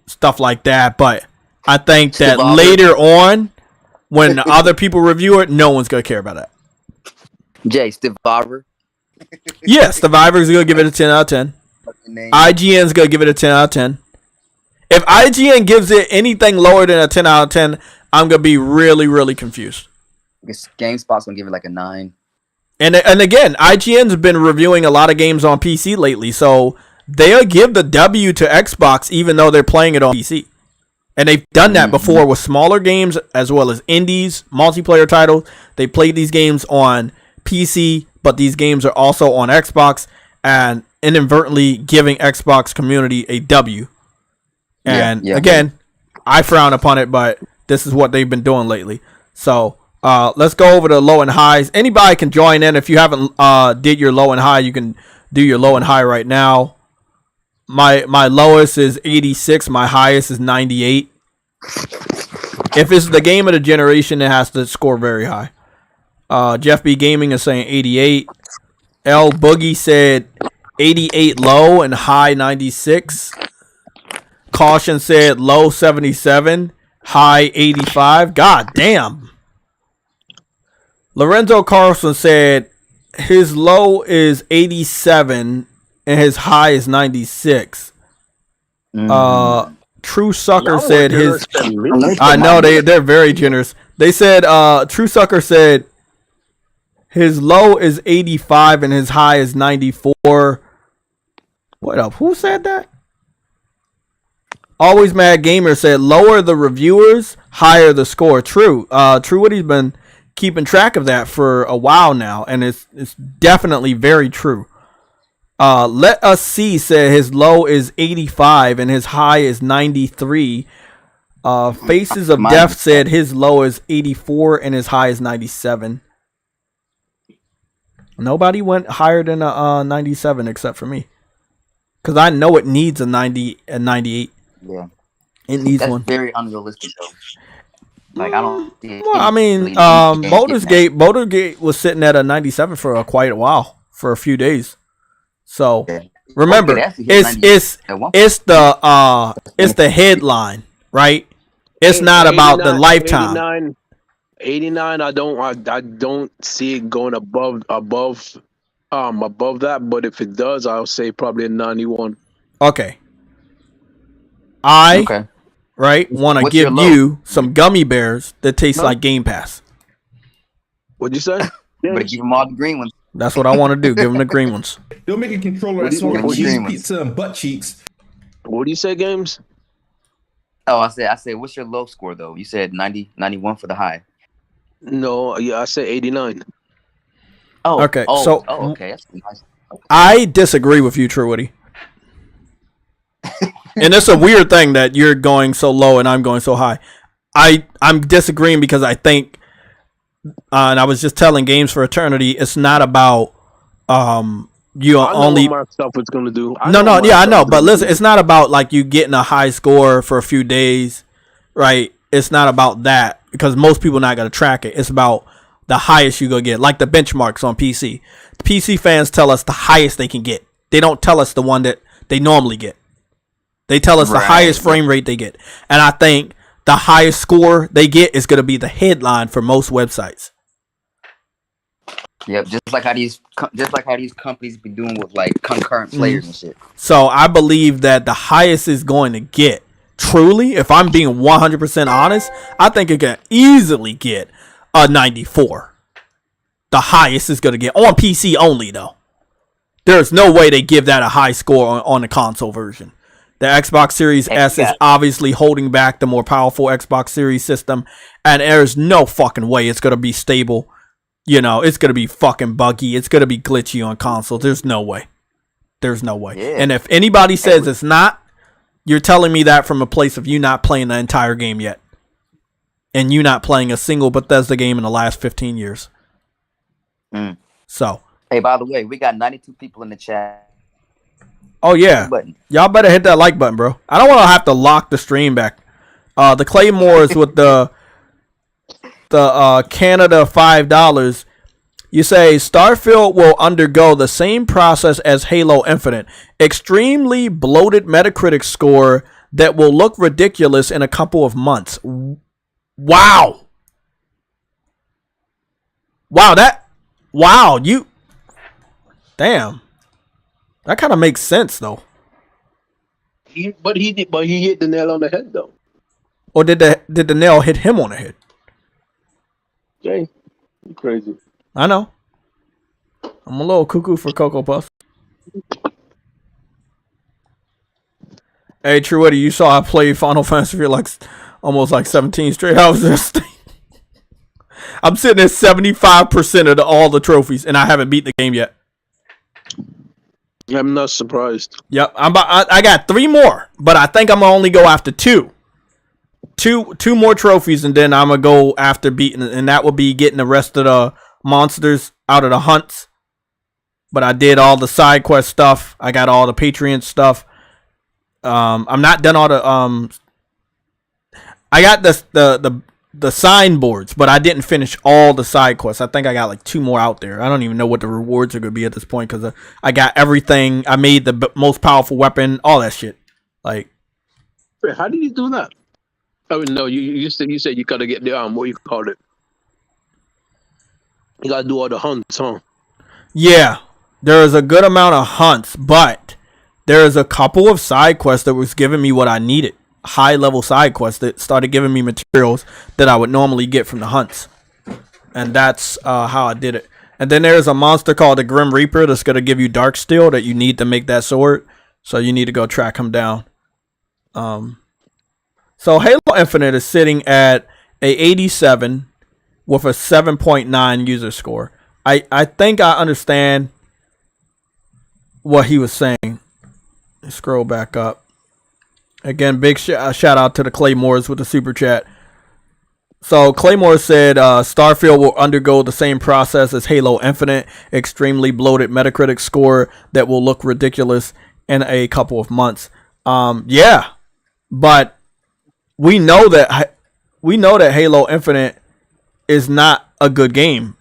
stuff like that. But I think that later on, when other people review it, no one's gonna care about that. Survivor. Yes, Survivor's gonna give it a 10 out of 10. IGN's gonna give it a 10 out of 10. If IGN gives it anything lower than a 10 out of 10, I'm gonna be really, really confused. I guess GameSpot's gonna give it like a 9. And again, IGN's been reviewing a lot of games on PC lately, so they'll give the W to Xbox even though they're playing it on PC. And they've done that before with smaller games as well as indies, multiplayer titles. They played these games on PC, but these games are also on Xbox, and inadvertently giving Xbox community a W. And again, I frown upon it, but this is what they've been doing lately. So let's go over the low and highs. Anybody can join in. If you haven't did your low and high, you can do your low and high right now. My lowest is 86. My highest is 98. If it's the game of the generation, it has to score very high. Jeff B Gaming is saying 88. L Boogie said 88 low and high 96. Caution said low 77, high 85. God damn. Lorenzo Carlson said his low is 87 and his high is 96. True Sucker said his... I know they're very generous. They said True Sucker said his low is 85 and his high is 94. What up? Who said that? Always Mad Gamer said lower the reviewers, higher the score. True. True Woody's been keeping track of that for a while now, and it's definitely very true. Let Us See said his low is 85 and his high is 93. Faces of Death said his low is 84 and his high is 97. Nobody went higher than a 97 except for me, because I know it needs a 90 and 98. Yeah, it needs That's one. Very unrealistic though. Like, I don't. Well, I mean, Motorgate was sitting at a 97 for quite a while, for a few days. So remember, it's the headline, right? It's not about the lifetime. 89. I don't see it going above that. But if it does, I'll say probably a 91. Okay. Right, want to give you some gummy bears that taste like Game Pass. What'd you say? But give them all the green ones. That's what I want to do. Give them the green ones. They'll make a controller that smells like cheese pizza and butt cheeks. What do you say, Games? Oh, I said, what's your low score though? You said 90, 91 for the high. No, yeah, I said 89. Oh, okay. Okay. That's nice. I disagree with you, True Woody. And it's a weird thing that you're going so low and I'm going so high. I'm disagreeing because I think, and I was just telling Games for Eternity, it's not about you only. What my stuff is gonna do. I know. But listen, it's not about like you getting a high score for a few days, right? It's not about that, because most people not gonna track it. It's about the highest you gonna get, like the benchmarks on PC. The PC fans tell us the highest they can get. They don't tell us the one that they normally get. They tell us the highest frame rate they get. And I think the highest score they get is gonna be the headline for most websites. Yep, just like how these companies be doing with like concurrent players and shit. So I believe that the highest is going to get, truly, if I'm being 100% honest, I think it can easily get a 94. The highest is going to get on PC only, though. There's no way they give that a high score on the console version. The Xbox Series S is obviously holding back the more powerful Xbox Series system, and there's no fucking way it's going to be stable. You know, it's going to be fucking buggy. It's going to be glitchy on console. There's no way. There's no way. Yeah. And if anybody says it's not, you're telling me that from a place of you not playing the entire game yet. And you not playing a single Bethesda game in the last 15 years. So. Hey, by the way, we got 92 people in the chat. Oh, yeah. Y'all better hit that like button, bro. I don't want to have to lock the stream back. The Claymores with the Canada $5. You say Starfield will undergo the same process as Halo Infinite. Extremely bloated Metacritic score that will look ridiculous in a couple of months. Wow. Damn. That kind of makes sense though. But he hit the nail on the head though. Or did the nail hit him on the head? Jay, you crazy. I know. I'm a little cuckoo for Cocoa Puffs. Hey, Truetti, you saw I played Final Fantasy for like almost like 17 straight hours. I'm sitting at 75% of all the trophies, and I haven't beat the game yet. I'm not surprised. Yep, I got 3 more, but I think I'm gonna only go after 2. Two more trophies, and then I'm gonna go after beating, and that will be getting the rest of the monsters out of the hunts. But I did all the side quest stuff. I got all the Patreon stuff. I'm not done all the I got the signboards, but I didn't finish all the side quests. I think I got like 2 more out there. I don't even know what the rewards are gonna be at this point because I got everything. I made the most powerful weapon, all that shit. Like, wait, how did you do that? Oh no, you said you gotta get the what you call it. You gotta do all the hunts, huh? Yeah, there is a good amount of hunts, but there is a couple of side quests that was giving me what I needed. High level side quests that started giving me materials that I would normally get from the hunts, and that's how I did it. And then there's a monster called the Grim Reaper that's gonna give you dark steel that you need to make that sword. So you need to go track him down. So Halo Infinite is sitting at a 87 with a 7.9 user score. I think I understand what he was saying. Let's scroll back up. Again, big shout out to the Claymores with the super chat. So Claymore said Starfield will undergo the same process as Halo Infinite. Extremely bloated Metacritic score that will look ridiculous in a couple of months. Yeah, but we know that Halo Infinite is not a good game.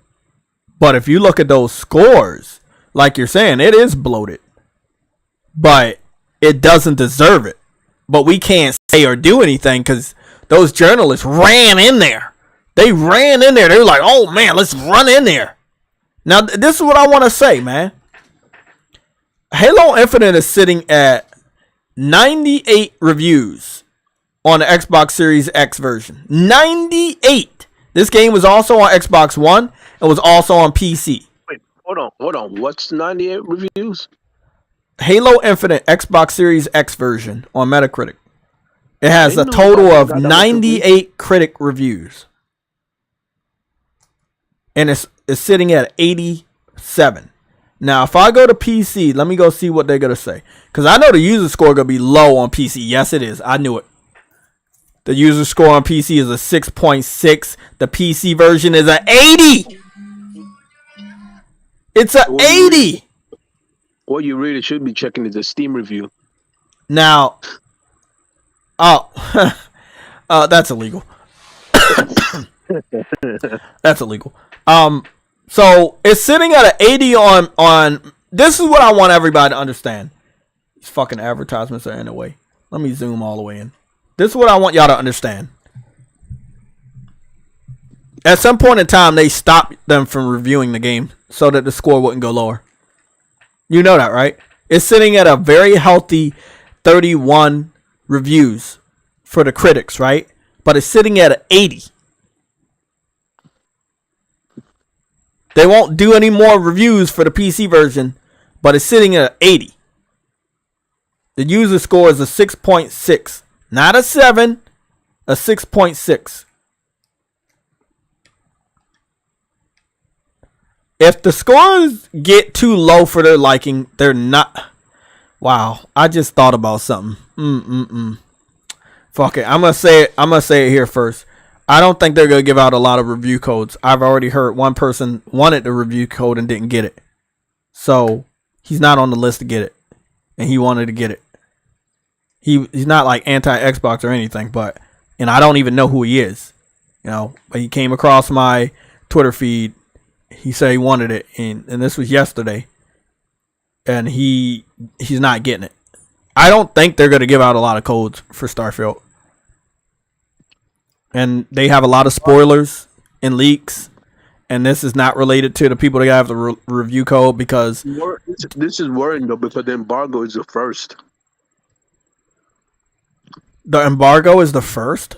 But if you look at those scores, like you're saying, it is bloated. But it doesn't deserve it. But we can't say or do anything because those journalists ran in there. They ran in there. They were like, oh man, let's run in there. Now, this is what I want to say, man. Halo Infinite is sitting at 98 reviews on the Xbox Series X version. 98. This game was also on Xbox One and was also on PC. Wait, hold on. What's 98 reviews? Halo Infinite Xbox Series X version on Metacritic. It has a total of 98 critic reviews. And it's sitting at 87. Now, if I go to PC, let me go see what they're going to say. Because I know the user score going to be low on PC. Yes, it is. I knew it. The user score on PC is a 6.6. The PC version is an 80. It's an 80. What you really should be checking is the Steam review. Now, that's illegal. That's illegal. So it's sitting at an 80 on. This is what I want everybody to understand. These fucking advertisements are in the way. Let me zoom all the way in. This is what I want y'all to understand. At some point in time, they stopped them from reviewing the game so that the score wouldn't go lower. You know that, right? It's sitting at a very healthy 31 reviews for the critics, right? But it's sitting at an 80. They won't do any more reviews for the PC version, but it's sitting at an 80. The user score is a 6.6. Not a 7, a 6.6. If the scores get too low for their liking, they're not. Wow, I just thought about something. Fuck it. I'm gonna say it here first. I don't think they're gonna give out a lot of review codes. I've already heard one person wanted the review code and didn't get it. So he's not on the list to get it. And he wanted to get it. He's not like anti-Xbox or anything, and I don't even know who he is. But he came across my Twitter feed. He said he wanted it, and this was yesterday. And he's not getting it. I don't think they're going to give out a lot of codes for Starfield. And they have a lot of spoilers and leaks. And this is not related to the people that have the review code because... This is worrying, though, because the embargo is the first. The embargo is the first?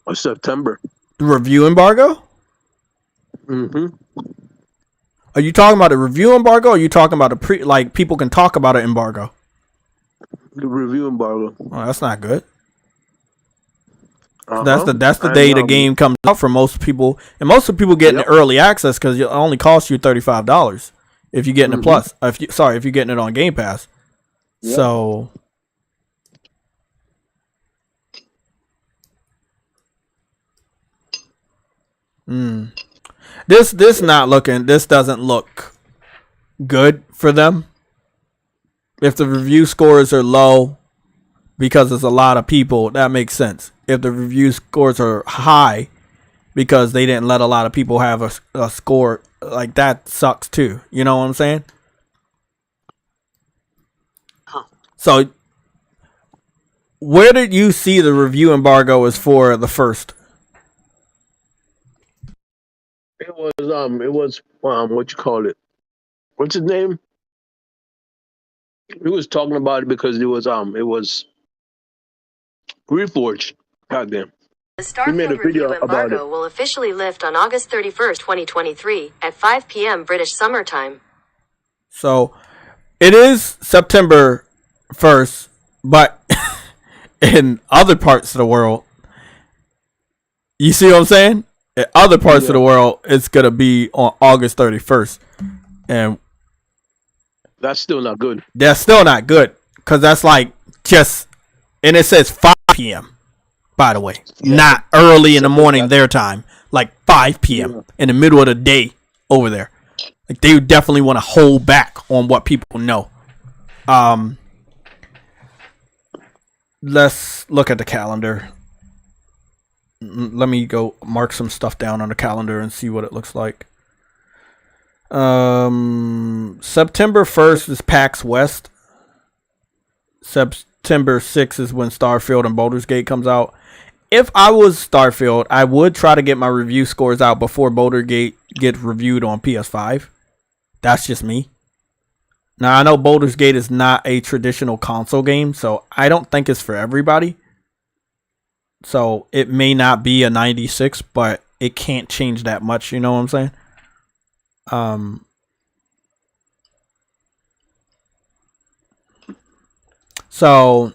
Of September. The review embargo? Mm-hmm. Are you talking about a review embargo or are you talking about people can talk about an embargo? The review embargo. Oh, that's not good. That's the day the game comes out for most people, and most of the people getting early access because it only costs you $35 if you're getting it plus. If you're getting it on Game Pass. Yep. So. This doesn't look good for them. If the review scores are low because there's a lot of people, that makes sense. If the review scores are high because they didn't let a lot of people have a score, like that sucks too. You know what I'm saying? Huh. So where did you see the review embargo is for the first? It was what you call it? What's his name? He was talking about it because it was Reforged. Goddamn. The Starfield review embargo will officially lift on August 31st, 2023 at 5 p.m. British Summer Time. So it is September 1st, but in other parts of the world, you see what I'm saying? In other parts of the world, it's going to be on August 31st. And that's still not good. That's still not good. Because that's like just... And it says 5 p.m., by the way. Yeah. Not early in the morning their time. Like 5 p.m. In the middle of the day over there. Like they definitely want to hold back on what people know. Let's look at the calendar. Let me go mark some stuff down on the calendar and see what it looks like. September 1st is PAX West. September 6th is when Starfield and Baldur's Gate comes out. If I was Starfield, I would try to get my review scores out before Baldur's Gate gets reviewed on PS5. That's just me. Now, I know Baldur's Gate is not a traditional console game, so I don't think it's for everybody. So it may not be a 96, but it can't change that much. You know what I'm saying? So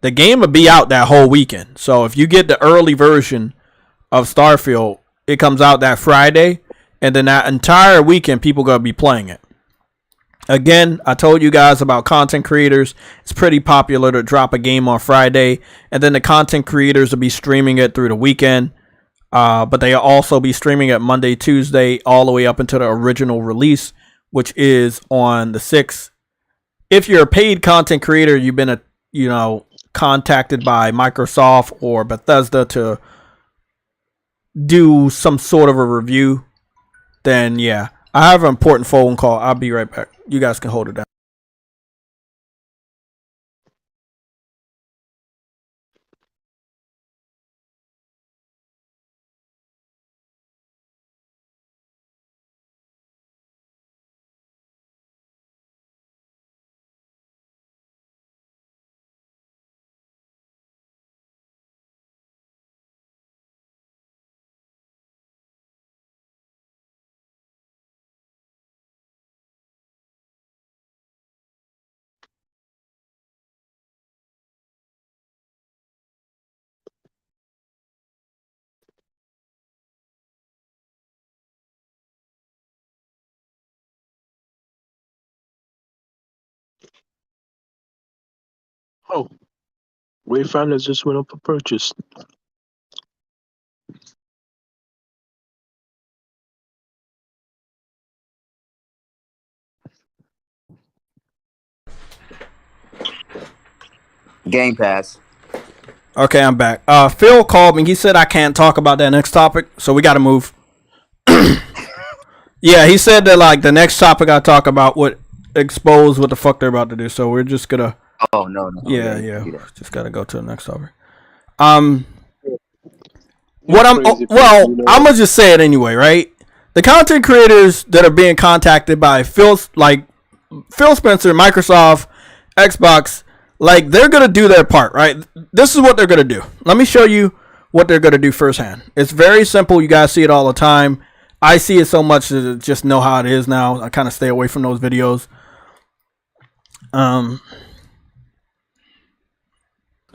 the game will be out that whole weekend. So if you get the early version of Starfield, it comes out that Friday, and then that entire weekend people gonna be playing it. Again, I told you guys about content creators. It's pretty popular to drop a game on Friday, and then the content creators will be streaming it through the weekend. But they'll also be streaming it Monday, Tuesday, all the way up until the original release, which is on the 6th. If you're a paid content creator, you've been contacted by Microsoft or Bethesda to do some sort of a review, then yeah, I have an important phone call. I'll be right back. You guys can hold it down. Oh, Wayfinders just went up for purchase. Game Pass. Okay, I'm back. Phil called me. He said I can't talk about that next topic, so we got to move. Yeah, he said that like the next topic I talk about would expose what the fuck they're about to do. So we're just gonna. Oh no. Yeah. Just gotta go to the next topic. What I'm gonna just say it anyway, right? The content creators that are being contacted by Phil Spencer, Microsoft, Xbox, like they're gonna do their part, right? This is what they're gonna do. Let me show you what they're gonna do firsthand. It's very simple. You guys see it all the time. I see it so much to just know how it is now. I kind of stay away from those videos.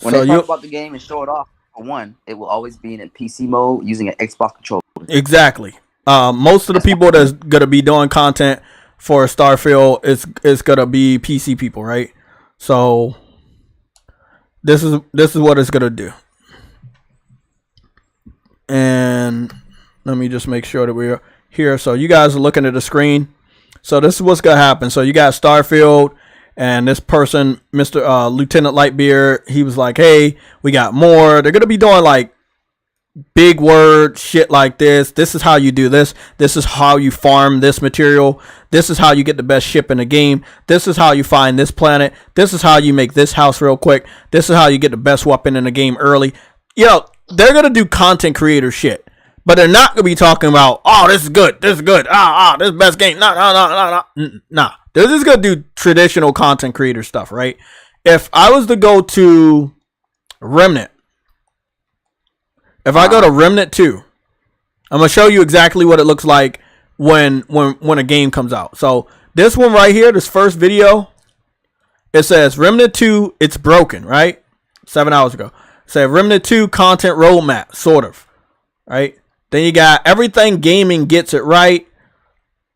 When they talk about the game and show it off, for one, it will always be in a PC mode using an Xbox controller. Exactly. Most of the people that's gonna be doing content for Starfield is gonna be PC people, right? So this is what it's gonna do. And let me just make sure that we're here. So you guys are looking at the screen. So this is what's gonna happen. So you got Starfield. And this person, Mr. Lieutenant Lightbeard, he was like, hey, we got more. They're going to be doing like big word shit like this. This is how you do this. This is how you farm this material. This is how you get the best ship in the game. This is how you find this planet. This is how you make this house real quick. This is how you get the best weapon in the game early. You know, they're going to do content creator shit. But they're not going to be talking about, oh, this is good. This is good. This is the best game. Nah. They're just going to do traditional content creator stuff, right? If I was to go to Remnant, if I go to Remnant 2, I'm going to show you exactly what it looks like when a game comes out. So this one right here, this first video, it says Remnant 2, it's broken, right? 7 hours ago. It said Remnant 2 content roadmap, sort of, right? Then you got everything gaming gets it right.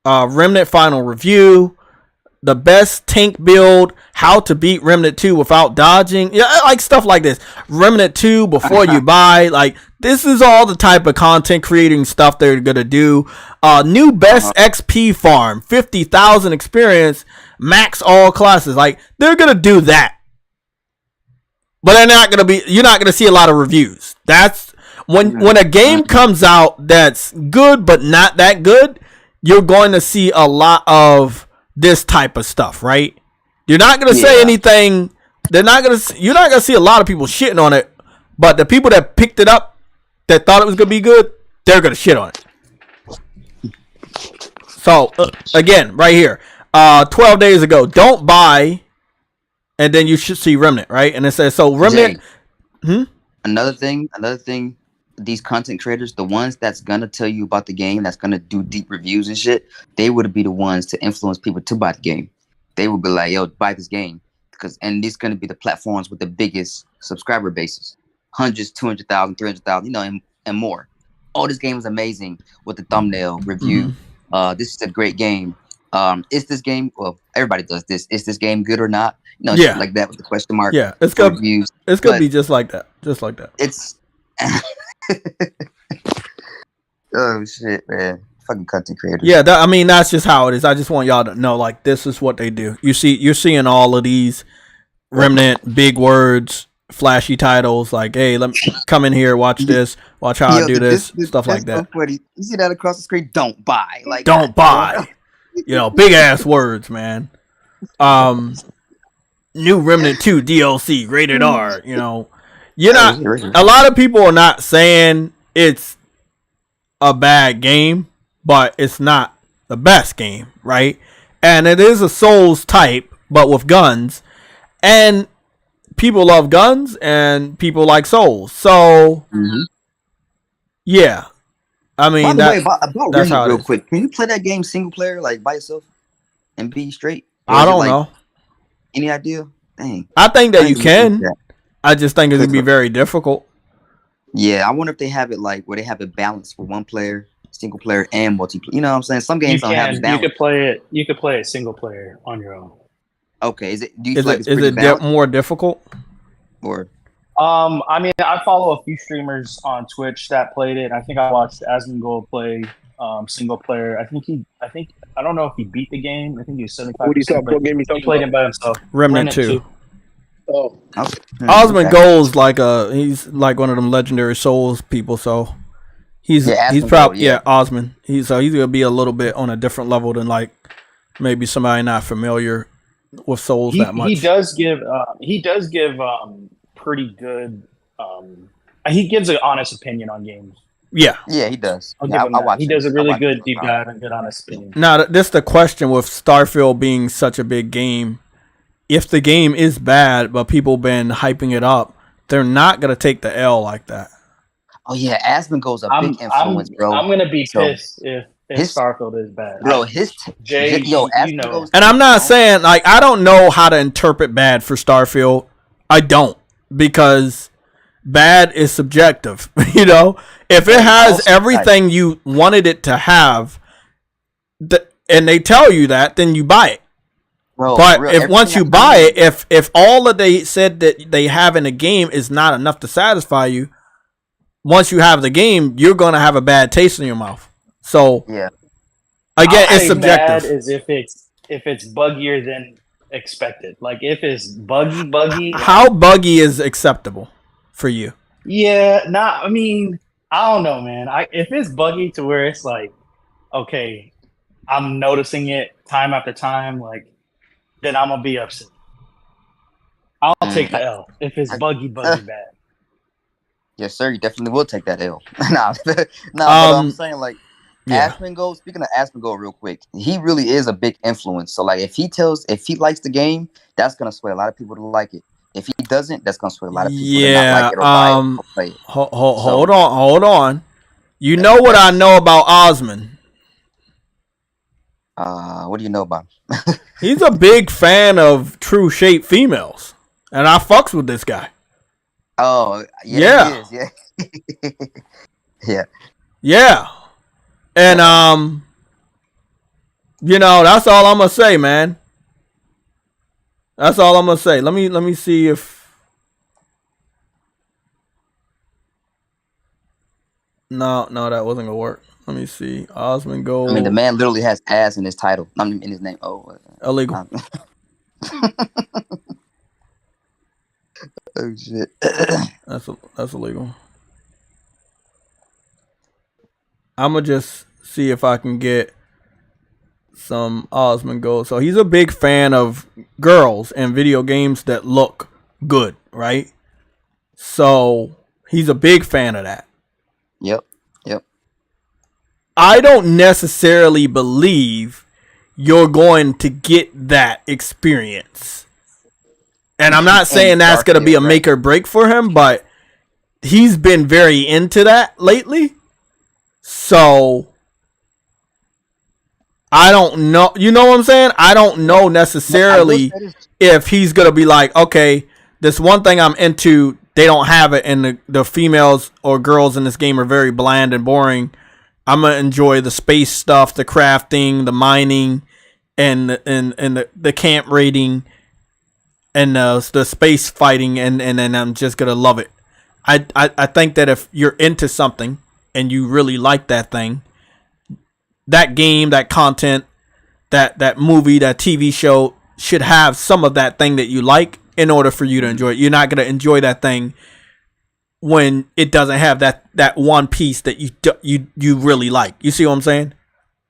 Remnant final review. The best tank build, how to beat Remnant 2 without dodging. Yeah, like stuff like this. Remnant 2 before you buy. Like, this is all the type of content creating stuff they're going to do. New best XP farm, 50,000 experience, max all classes. Like, they're going to do that. But they're not going to be, you're not going to see a lot of reviews. That's when a game comes out that's good but not that good, you're going to see a lot of this type of stuff, right? You're not gonna say anything. You're not gonna see a lot of people shitting on it, but the people that picked it up, that thought it was gonna be good, they're gonna shit on it. So again, right here, 12 days ago, don't buy, and then you should see Remnant, right? And it says so Remnant. Jay, Another thing. These content creators, the ones that's gonna tell you about the game, that's gonna do deep reviews and shit, they would be the ones to influence people to buy the game. They would be like, yo, buy this game. And these gonna be the platforms with the biggest subscriber bases. Hundreds, 200,000, 300,000, you know, and more. Oh, this game is amazing with the thumbnail review. This is a great game. Is this game, well, everybody does this. Is this game good or not? You know, shit like that with the question mark. Yeah, it's gonna be just like that. Just like that. It's oh shit, man! Fucking content creators. Yeah, I mean that's just how it is. I just want y'all to know, like, this is what they do. You're seeing all of these Remnant big words, flashy titles like, hey, let me come in here, watch this, watch how I do this, stuff like that. So funny. You see that across the screen? Don't buy. Like, don't buy. You know, big ass words, man. New Remnant 2 DLC, rated R. You know, you're not. A lot of people are not saying it's a bad game, but it's not the best game, right? And it is a Souls type, but with guns, and people love guns, and people like Souls. So, yeah. I mean, by the way, about that's how real quick. Can you play that game single player, like by yourself, and be straight? I don't know. Any idea? Dang. I think that you can. I just think it's gonna be very difficult. Yeah, I wonder if they have it like where they have it balanced for one player, single player, and multiplayer. You know what I'm saying? Some games don't have it balanced. You could play it single player on your own. Okay, is it more difficult? Or I mean, I follow a few streamers on Twitch that played it. I think I watched Asmongold play single player. I don't know if he beat the game. I think he was 75%. He played it by himself. Remnant 2. Oh, Asmongold's he's like one of them legendary Souls people. So he's probably Osmond. He's gonna be a little bit on a different level than like maybe somebody not familiar with Souls that much. He does give pretty good. He gives an honest opinion on games. Yeah, he does. He does a really good deep dive and good honest opinion. Now, this the question with Starfield being such a big game. If the game is bad, but people been hyping it up, they're not gonna take the L like that. Oh yeah, Asmongold's a big influence, bro. I'm gonna be pissed if Starfield is bad. Bro, and I'm not saying like I don't know how to interpret bad for Starfield. I don't, because bad is subjective. You know, if it has everything you wanted it to have, and they tell you that, then you buy it. Bro, but if once you buy it, if all that they said that they have in the game is not enough to satisfy you, once you have the game, you're gonna have a bad taste in your mouth. So yeah, again, it's subjective. Bad is if it's buggier than expected. Like if it's buggy. How buggy is acceptable for you? Yeah, I mean, I don't know, man. If it's buggy to where it's like, okay, I'm noticing it time after time, like, then I'm gonna be upset. I'll take the L if it's buggy bad. Yes, sir. You definitely will take that L. But I'm saying like Asmongold. Speaking of Asmongold, real quick, he really is a big influence. So like, if he likes the game, that's gonna sway a lot of people to like it. If he doesn't, that's gonna sway a lot of people to not like it or buy it or play it. Hold on. You know what I know about Osmond? What do you know about him? He's a big fan of true shape females, and I fucks with this guy. Oh yeah, he is, yeah. And you know, that's all I'm gonna say, man. That's all I'm gonna say. Let me see if no, that wasn't gonna work. Let me see. Asmongold. I mean, the man literally has ass in his title. I mean, in his name. Oh, illegal. Oh shit. That's illegal. I'm gonna just see if I can get some Asmongold. So he's a big fan of girls and video games that look good, right? So he's a big fan of that. Yep. I don't necessarily believe you're going to get that experience. And I'm not saying that's going to be a make or break for him, but he's been very into that lately. So I don't know. You know what I'm saying? I don't know necessarily if he's going to be like, okay, this one thing I'm into, they don't have it, and the females or girls in this game are very bland and boring. I'm gonna enjoy the space stuff, the crafting, the mining, and the camp raiding, and the space fighting, and then I'm just gonna love it. I think that if you're into something and you really like that thing, that game, that content, that movie, that TV show should have some of that thing that you like in order for you to enjoy it. You're not gonna enjoy that thing when it doesn't have that one piece that you really like. You see what I'm saying?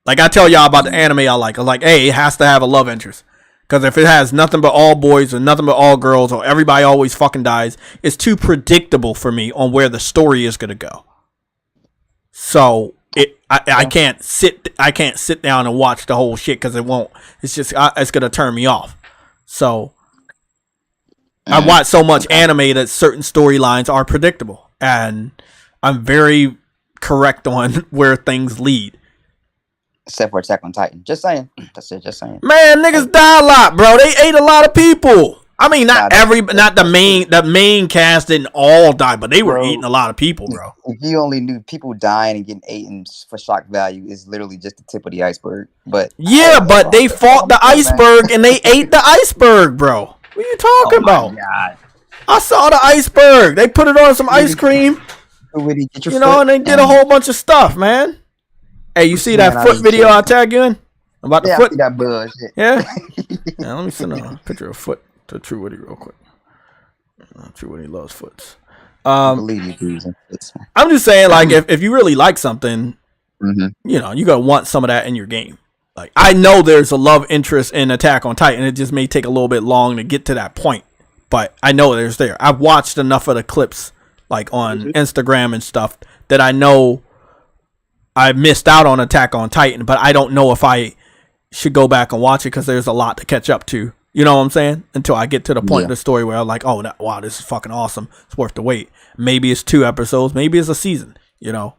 Like I tell y'all about the anime I like. I'm like, hey, it has to have a love interest. Because if it has nothing but all boys or nothing but all girls or everybody always fucking dies, it's too predictable for me on where the story is gonna go. So I can't sit down and watch the whole shit because it won't. It's just it's gonna turn me off. So I watch so much anime that certain storylines are predictable, and I'm very correct on where things lead. Except for Attack on Titan. Just saying. That's it. Just saying. Man, niggas die a lot, bro. They ate a lot of people. I mean, not the main cast didn't all die, but they were eating a lot of people, bro. If you only knew people dying and getting eaten for shock value is literally just the tip of the iceberg. But yeah, but they fought the iceberg and they ate the iceberg, bro. What are you talking about? God. I saw the iceberg. They put it on some ice cream. You know, and they did a whole bunch of stuff, man. Hey, you see that foot video I tagged you in? About the foot? I see that bullshit. Yeah? Yeah, let me send a picture of foot to True Woody real quick. True Woody loves foots. I'm just saying, like, if you really like something, you know, you gotta want some of that in your game. Like, I know there's a love interest in Attack on Titan. It just may take a little bit long to get to that point, but I know there's there. I've watched enough of the clips, like on Instagram and stuff, that I know I missed out on Attack on Titan, but I don't know if I should go back and watch it because there's a lot to catch up to. You know what I'm saying? Until I get to the point of the story where I'm like, oh, wow, this is fucking awesome. It's worth the wait. Maybe it's 2 episodes. Maybe it's a season, you know.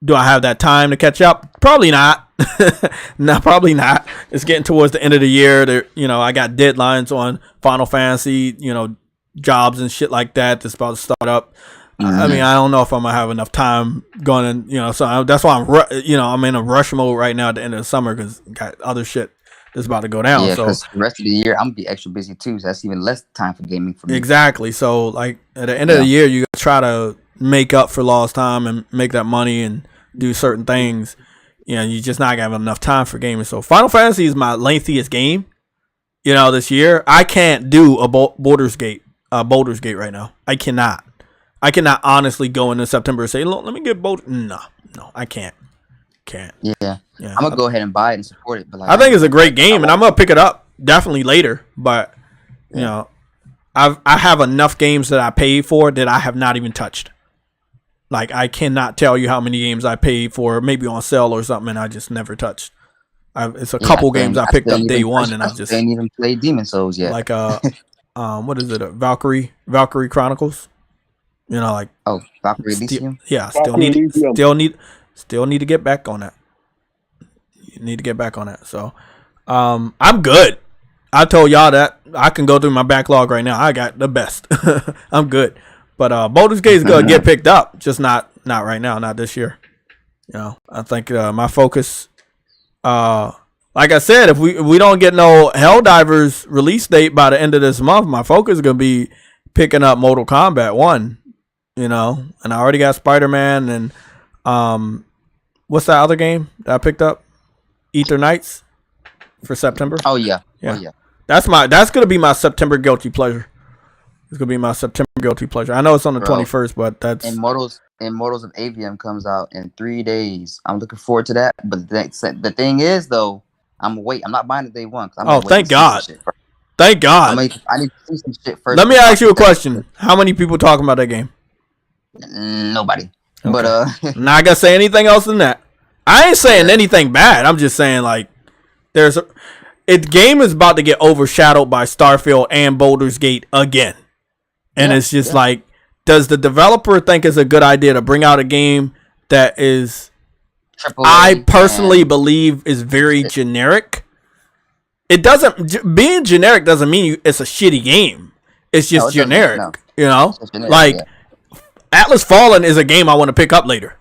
Do I have that time to catch up? Probably not. No, probably not. It's getting towards the end of the year. There, you know, I got deadlines on Final Fantasy, you know, jobs and shit like that that's about to start up. I mean, I don't know if I'm gonna have enough time going, and you know, so that's why I'm in a rush mode right now at the end of the summer because got other shit that's about to go down. Yeah, so because the rest of the year I'm gonna be extra busy too, so that's even less time for gaming for me. Exactly. So like at the end of the year, you gotta try to make up for lost time and make that money and do certain things. You know, you just not gonna have enough time for gaming. So Final Fantasy is my lengthiest game. You know, this year I can't do a Baldur's Gate right now. I cannot honestly go into September and say, look, let me get both. No, I can't. Yeah. I'm gonna go ahead and buy it and support it. But like, I think it's a great game, and I'm gonna pick it up definitely later. But you know, I have enough games that I paid for that I have not even touched. Like I cannot tell you how many games I paid for, maybe on sale or something, and I just never touched. It's a couple games I picked up day one, and I just didn't even play Demon Souls yet. Like what is it? Valkyrie Chronicles. You know, like Valkyrie Elysium. Yeah, still need to get back on that. You need to get back on that. So, I'm good. I told y'all that I can go through my backlog right now. I got the best. I'm good. But Baldur's Gate is gonna get picked up, just not right now, not this year. You know, I think my focus, like I said, if we don't get no Helldivers release date by the end of this month, my focus is gonna be picking up Mortal Kombat 1. You know, and I already got Spider-Man and what's that other game that I picked up? Ether Knights for September. Oh yeah. That's gonna be my September guilty pleasure. It's gonna be my September guilty pleasure. I know it's on the 21st, but that's Immortals of Avium comes out in 3 days. I'm looking forward to that. But the thing is, though, I'm not buying it day one. Thank God. Thank God. I need to see some shit first. Let me ask you a question. How many people talking about that game? Nobody. Okay. But not gonna say anything else than that. I ain't saying anything bad. I'm just saying like the game is about to get overshadowed by Starfield and Baldur's Gate again. And it's just like, does the developer think it's a good idea to bring out a game that is I personally believe is very generic? It doesn't being generic doesn't mean it's a shitty game. It's just generic. You know? Like Atlas Fallen is a game I want to pick up later.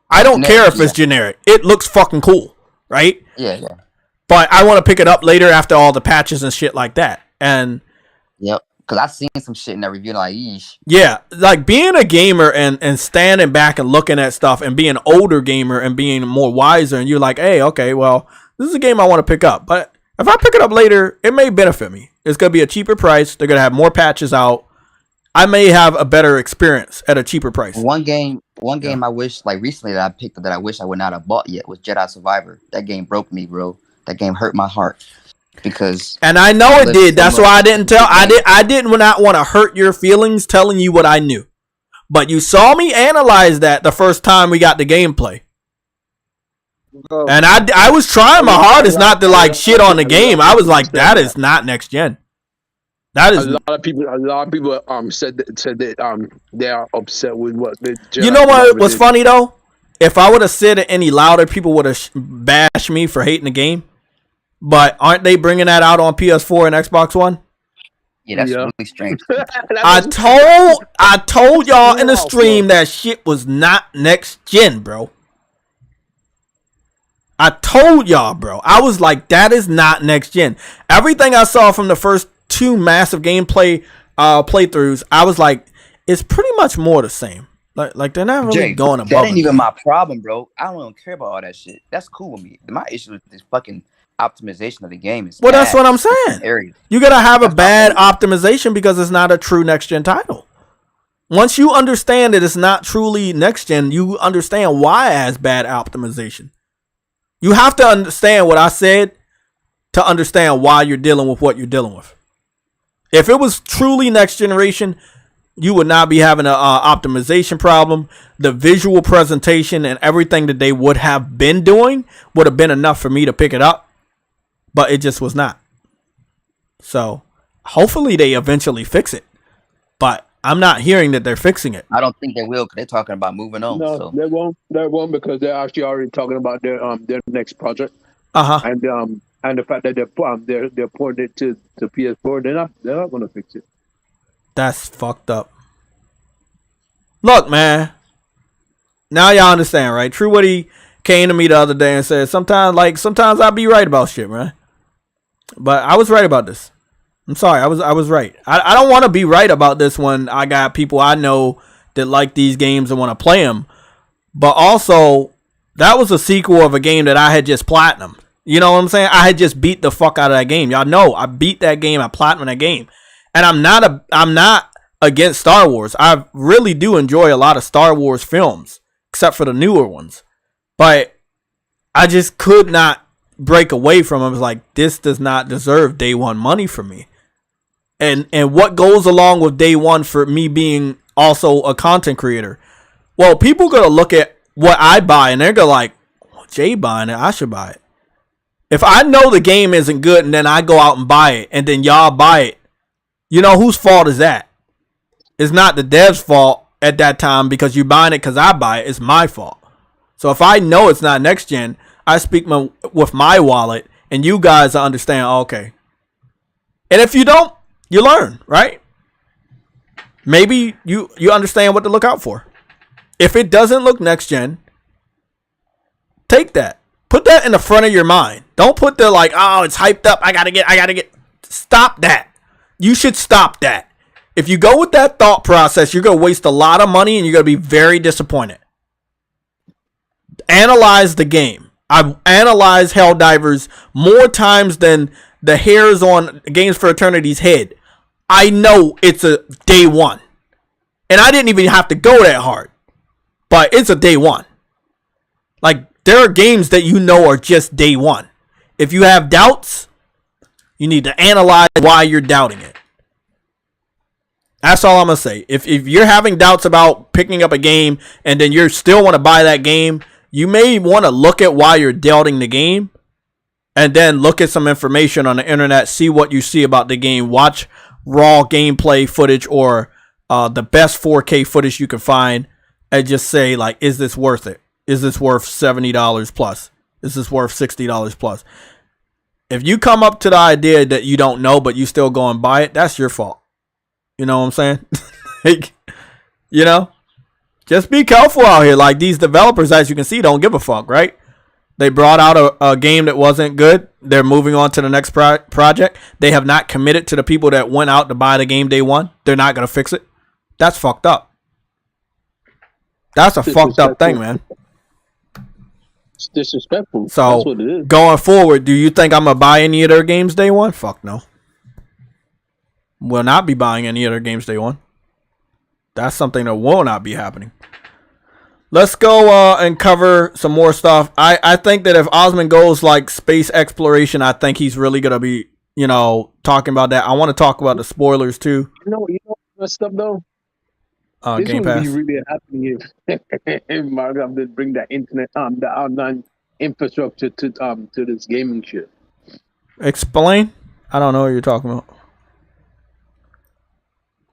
I don't care if it's generic. It looks fucking cool, right? Yeah. But I want to pick it up later after all the patches and shit like that. And because I've seen some shit in that review like, yeesh. Yeah, like being a gamer and standing back and looking at stuff and being an older gamer and being more wiser, and you're like, hey, okay, well, this is a game I want to pick up. But if I pick it up later, it may benefit me. It's going to be a cheaper price. They're going to have more patches out. I may have a better experience at a cheaper price. One game I wish, like recently that I picked up that I wish I would not have bought yet was Jedi Survivor. That game broke me, bro. That game hurt my heart because. And I know it did. That's why I didn't tell. I didn't not want to hurt your feelings telling you what I knew. But you saw me analyze that the first time we got the gameplay. And I was trying my hardest not to like shit on the game. I was like, that is not next gen. That is a lot of people said that they are upset with what the Jedi. You know what was funny though? If I would have said it any louder, people would have bashed me for hating the game. But aren't they bringing that out on PS4 and Xbox One? Yeah, that's really strange. I told y'all in the stream that shit was not next gen, bro. I told y'all, bro. I was like, that is not next gen. Everything I saw from the first 2 massive gameplay playthroughs, I was like, it's pretty much more the same. Like they're not really going above. That ain't even my problem, bro. I don't even care about all that shit. That's cool with me. My issue is this fucking optimization of the game is well, that's what I'm saying. You gotta have a bad optimization because it's not a true next gen title. Once you understand that it's not truly next gen, you understand why it has bad optimization. You have to understand what I said to understand why you're dealing with what you're dealing with. If it was truly next generation, you would not be having an optimization problem. The visual presentation and everything that they would have been doing would have been enough for me to pick it up. But it just was not. So hopefully they eventually fix it. But I'm not hearing that they're fixing it. I don't think they will because they're talking about moving on. No, so. they won't. They won't because they're actually already talking about their next project. And the fact that they're porting it to PS4, they're not going to fix it. That's fucked up. Look, man. Now y'all understand, right? True Woody came to me the other day and said, sometimes I be right about shit, man. But I was right about this. I'm sorry, I was right. I don't want to be right about this when I got people I know that like these games and want to play them. But also, that was a sequel of a game that I had just platinum. You know what I'm saying? I had just beat the fuck out of that game. Y'all know I beat that game. I platinum that game. And I'm not against Star Wars. I really do enjoy a lot of Star Wars films, except for the newer ones. But I just could not break away from it. I was like, this does not deserve day one money from me. And what goes along with day one for me being also a content creator? Well, people are going to look at what I buy and they're going to like, well, Jay buying it, I should buy it. If I know the game isn't good and then I go out and buy it and then y'all buy it, you know whose fault is that? It's not the dev's fault at that time because you're buying it because I buy it. It's my fault. So if I know it's not next gen, I speak with my wallet and you guys understand, okay. And if you don't, you learn, right? Maybe you understand what to look out for. If it doesn't look next gen, take that. Put that in the front of your mind. Don't put the like, oh, it's hyped up. I gotta get. Stop that. You should stop that. If you go with that thought process, you're going to waste a lot of money and you're going to be very disappointed. Analyze the game. I've analyzed Helldivers more times than the hairs on Games for Eternity's head. I know it's a day one. And I didn't even have to go that hard. But it's a day one. Like, there are games that you know are just day one. If you have doubts, you need to analyze why you're doubting it. That's all I'm going to say. If you're having doubts about picking up a game and then you still want to buy that game, you may want to look at why you're doubting the game and then look at some information on the internet, see what you see about the game, watch raw gameplay footage or the best 4K footage you can find and just say, like, is this worth it? Is this worth $70 plus? Is this worth $60 plus? If you come up to the idea that you don't know, but you still go and buy it, that's your fault. You know what I'm saying? Like, you know, just be careful out here. Like, these developers, as you can see, don't give a fuck, right? They brought out a game that wasn't good. They're moving on to the next project. They have not committed to the people that went out to buy the game day one. They're not going to fix it. That's fucked up. That's a fucked up thing, man. It's disrespectful. So, that's what it is. Going forward, do you think I'm going to buy any of their games day one? Fuck no. will not be buying any other games day one. That's something that will not be happening. Let's go and cover some more stuff. I think that if Osmond goes like space exploration, I think he's really going to be, you know, talking about that. I want to talk about the spoilers too. You know what stuff though? This Game would Pass. be really happy if Mark did bring that internet, the online infrastructure to this gaming shit. Explain. I don't know what you're talking about.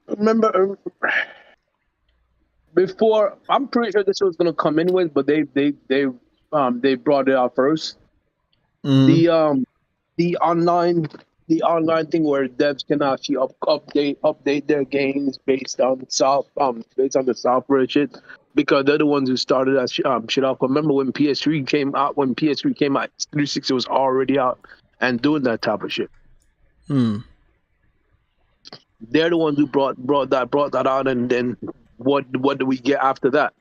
Remember, before, I'm pretty sure this was gonna come anyways, but they brought it out first. Mm. The online thing where devs can actually update their games based on the software shit, because they're the ones who started that shit off. Remember when PS3 came out? When PS3 came out, 360 was already out and doing that type of shit. They're the ones who brought that out, and then what do we get after that?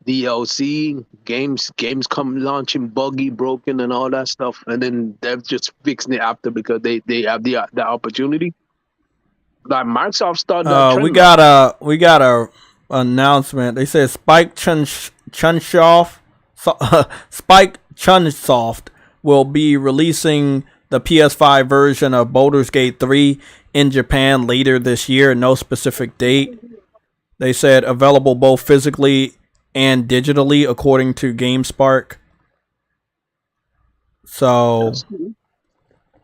DLC games come launching buggy, broken, and all that stuff, and then they're just fixing it after because they have the opportunity. Like Microsoft started. We got a announcement. They said Spike Chunsoft will be releasing the PS5 version of Baldur's Gate 3 in Japan later this year. No specific date. They said available both physically and digitally, according to GameSpark. So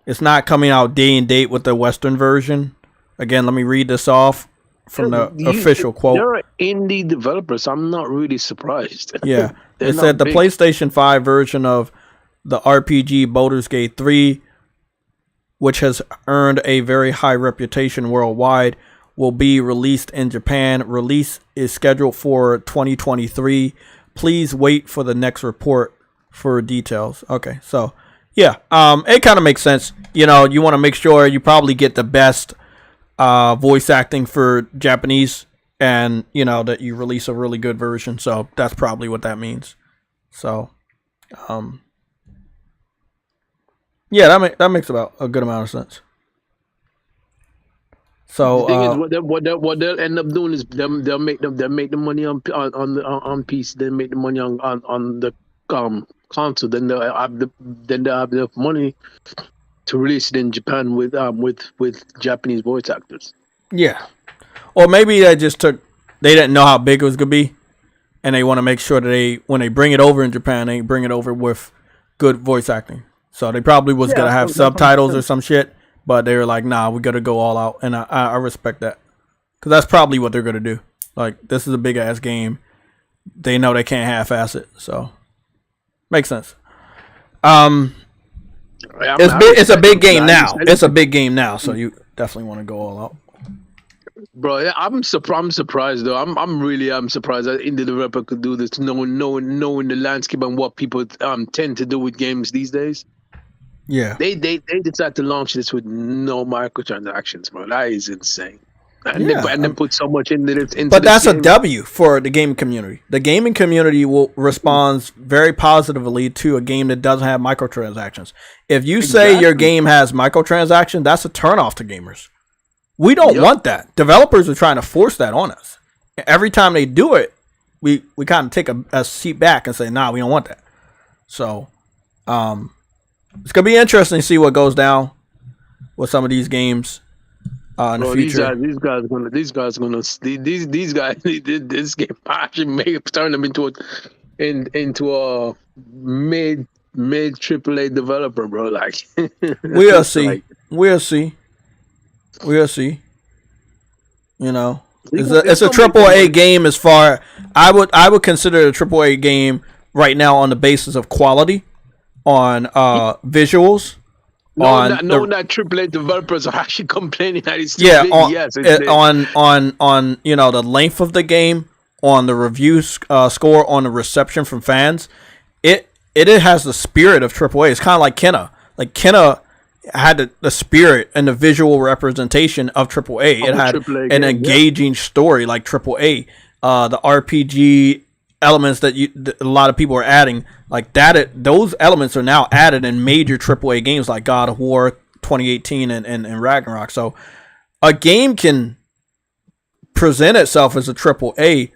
it's not coming out day and date with the Western version. Again, let me read this off from the official quote. They're indie developers. I'm not really surprised. Yeah, it said the PlayStation 5 version of the RPG Baldur's Gate 3, which has earned a very high reputation worldwide, will be released in Japan. Release is scheduled for 2023. Please wait for the next report for details. Okay, so yeah, it kind of makes sense. You know, you want to make sure you probably get the best voice acting for Japanese, and you know that you release a really good version. So that's probably what that means. So, yeah, that makes about a good amount of sense. So the thing is, what they'll end up doing is they'll make the money on PC, they make the money on the console, then they'll have enough money to release it in Japan with Japanese voice actors. Yeah, or maybe they didn't know how big it was gonna be, and they want to make sure that when they bring it over in Japan, they bring it over with good voice acting. So they probably was gonna have subtitles or some shit. But they were like, nah, we got to go all out. And I respect that. Because that's probably what they're going to do. Like, this is a big-ass game. They know they can't half-ass it. So, makes sense. It's a big game now. It's a big game now. So, you definitely want to go all out. Bro, I'm surprised, though. I'm surprised that indie developer could do this, knowing the landscape and what people tend to do with games these days. Yeah, they decided to launch this with no microtransactions, bro. That is insane. And they put so much into this. But that's a W for the gaming community. The gaming community will respond very positively to a game that doesn't have microtransactions. If you say your game has microtransactions, that's a turnoff to gamers. We don't want that. Developers are trying to force that on us. Every time they do it, we kind of take a seat back and say, nah, we don't want that. So, it's gonna be interesting to see what goes down with some of these games in the future. These guys, this game actually may turn them into a mid AAA developer, bro. Like we'll see. You know, it's a AAA game as far. I would consider it a AAA game right now on the basis of quality. On visuals, knowing that AAA developers are actually complaining that it's too big. On you know the length of the game, on the review score, on the reception from fans, it has the spirit of AAA. It's kind of like Kenna. Like Kenna had the spirit and the visual representation of AAA. It had an engaging story like AAA. The RPG elements that a lot of people are adding, like that, those elements are now added in major AAA games like God of War 2018 and Ragnarok. So a game can present itself as a AAA.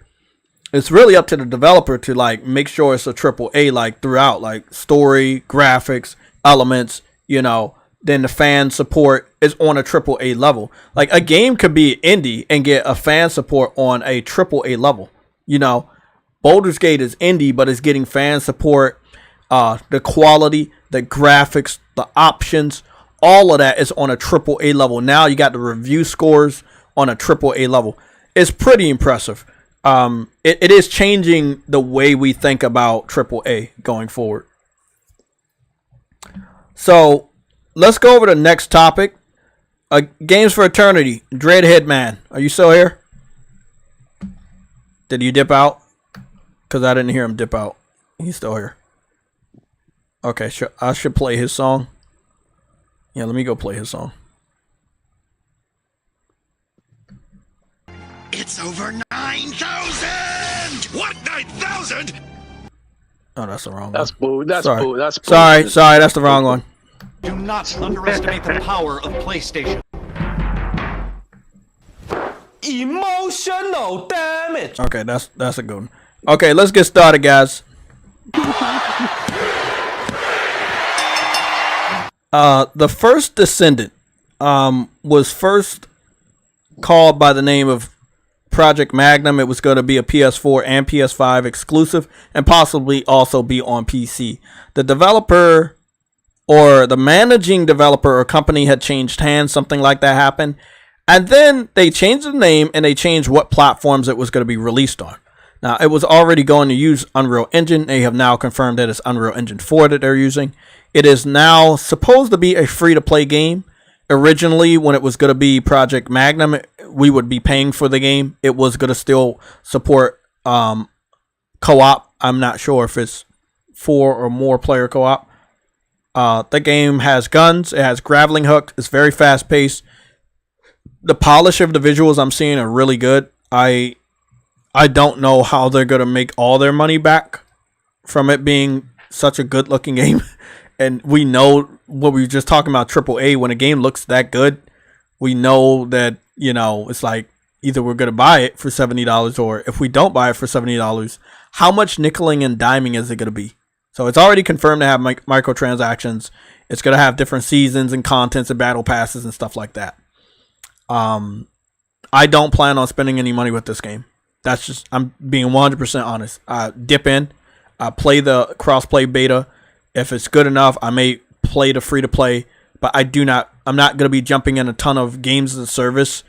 It's really up to the developer to like make sure it's a AAA like throughout, like story, graphics, elements, you know. Then the fan support is on a AAA level. Like a game could be indie and get a fan support on a AAA level. You know, Baldur's Gate is indie, but it's getting fan support. The quality, the graphics, the options, all of that is on a AAA level. Now you got the review scores on a AAA level. It's pretty impressive. It is changing the way we think about AAA going forward. So let's go over the next topic. Games for Eternity. Dreadhead Man. Are you still here? Did you dip out? Because I didn't hear him dip out. He's still here. Okay, sure. I should play his song. Yeah, let me go play his song. It's over 9,000! What, 9,000? Oh, that's the wrong That's one. boo. That's Sorry. boo. That's sorry, that's the wrong one. Do not underestimate the power of PlayStation. Emotional damage. Okay, that's a good one. Okay, let's get started, guys. The First Descendant was first called by the name of Project Magnum. It was going to be a PS4 and PS5 exclusive and possibly also be on PC. The developer or the managing developer or company had changed hands, something like that happened. And then they changed the name and they changed what platforms it was going to be released on. Now, it was already going to use Unreal Engine. They have now confirmed that it's Unreal Engine 4 that they're using. It is now supposed to be a free-to-play game. Originally, when it was going to be Project Magnum, we would be paying for the game. It was going to still support co-op. I'm not sure if it's 4 or more player co-op. The game has guns. It has grappling hook. It's very fast-paced. The polish of the visuals I'm seeing are really good. I don't know how they're going to make all their money back from it being such a good-looking game. And we know what we were just talking about, AAA, when a game looks that good, we know that, you know, it's like either we're going to buy it for $70 or if we don't buy it for $70, how much nickeling and diming is it going to be? So it's already confirmed to have microtransactions. It's going to have different seasons and contents and battle passes and stuff like that. I don't plan on spending any money with this game. That's just, I'm being 100% honest. Dip in, play the crossplay beta. If it's good enough, I may play the free-to-play, but I'm not going to be jumping in a ton of games as a service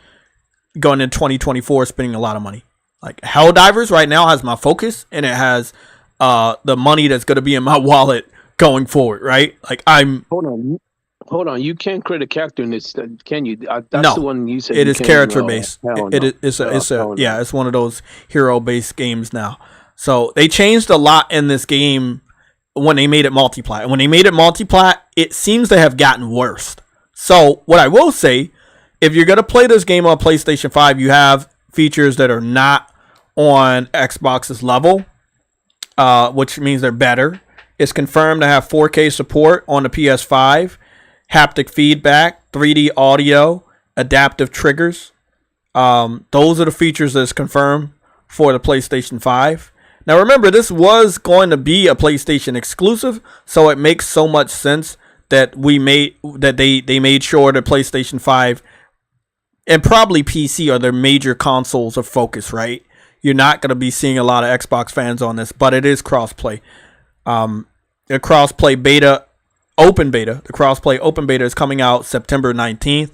going into 2024 spending a lot of money. Like Helldivers right now has my focus, and it has the money that's going to be in my wallet going forward, right? Like Hold on. You can't create a character in this, can you? That's no, the one you said. It is character based. It's It's one of those hero based games now. So they changed a lot in this game when they made it multiplat. And when they made it multiplat, it seems to have gotten worse. So what I will say, if you're gonna play this game on PlayStation 5, you have features that are not on Xbox's level, which means they're better. It's confirmed to have 4K support on the PS5. Haptic feedback, 3D audio, adaptive triggers. Those are the features that's confirmed for the PlayStation 5. Now remember, this was going to be a PlayStation exclusive, so it makes so much sense that they made sure that PlayStation 5 and probably PC are their major consoles of focus, right? You're not going to be seeing a lot of Xbox fans on this, but it is crossplay. The crossplay beta. The crossplay open beta is coming out September 19th.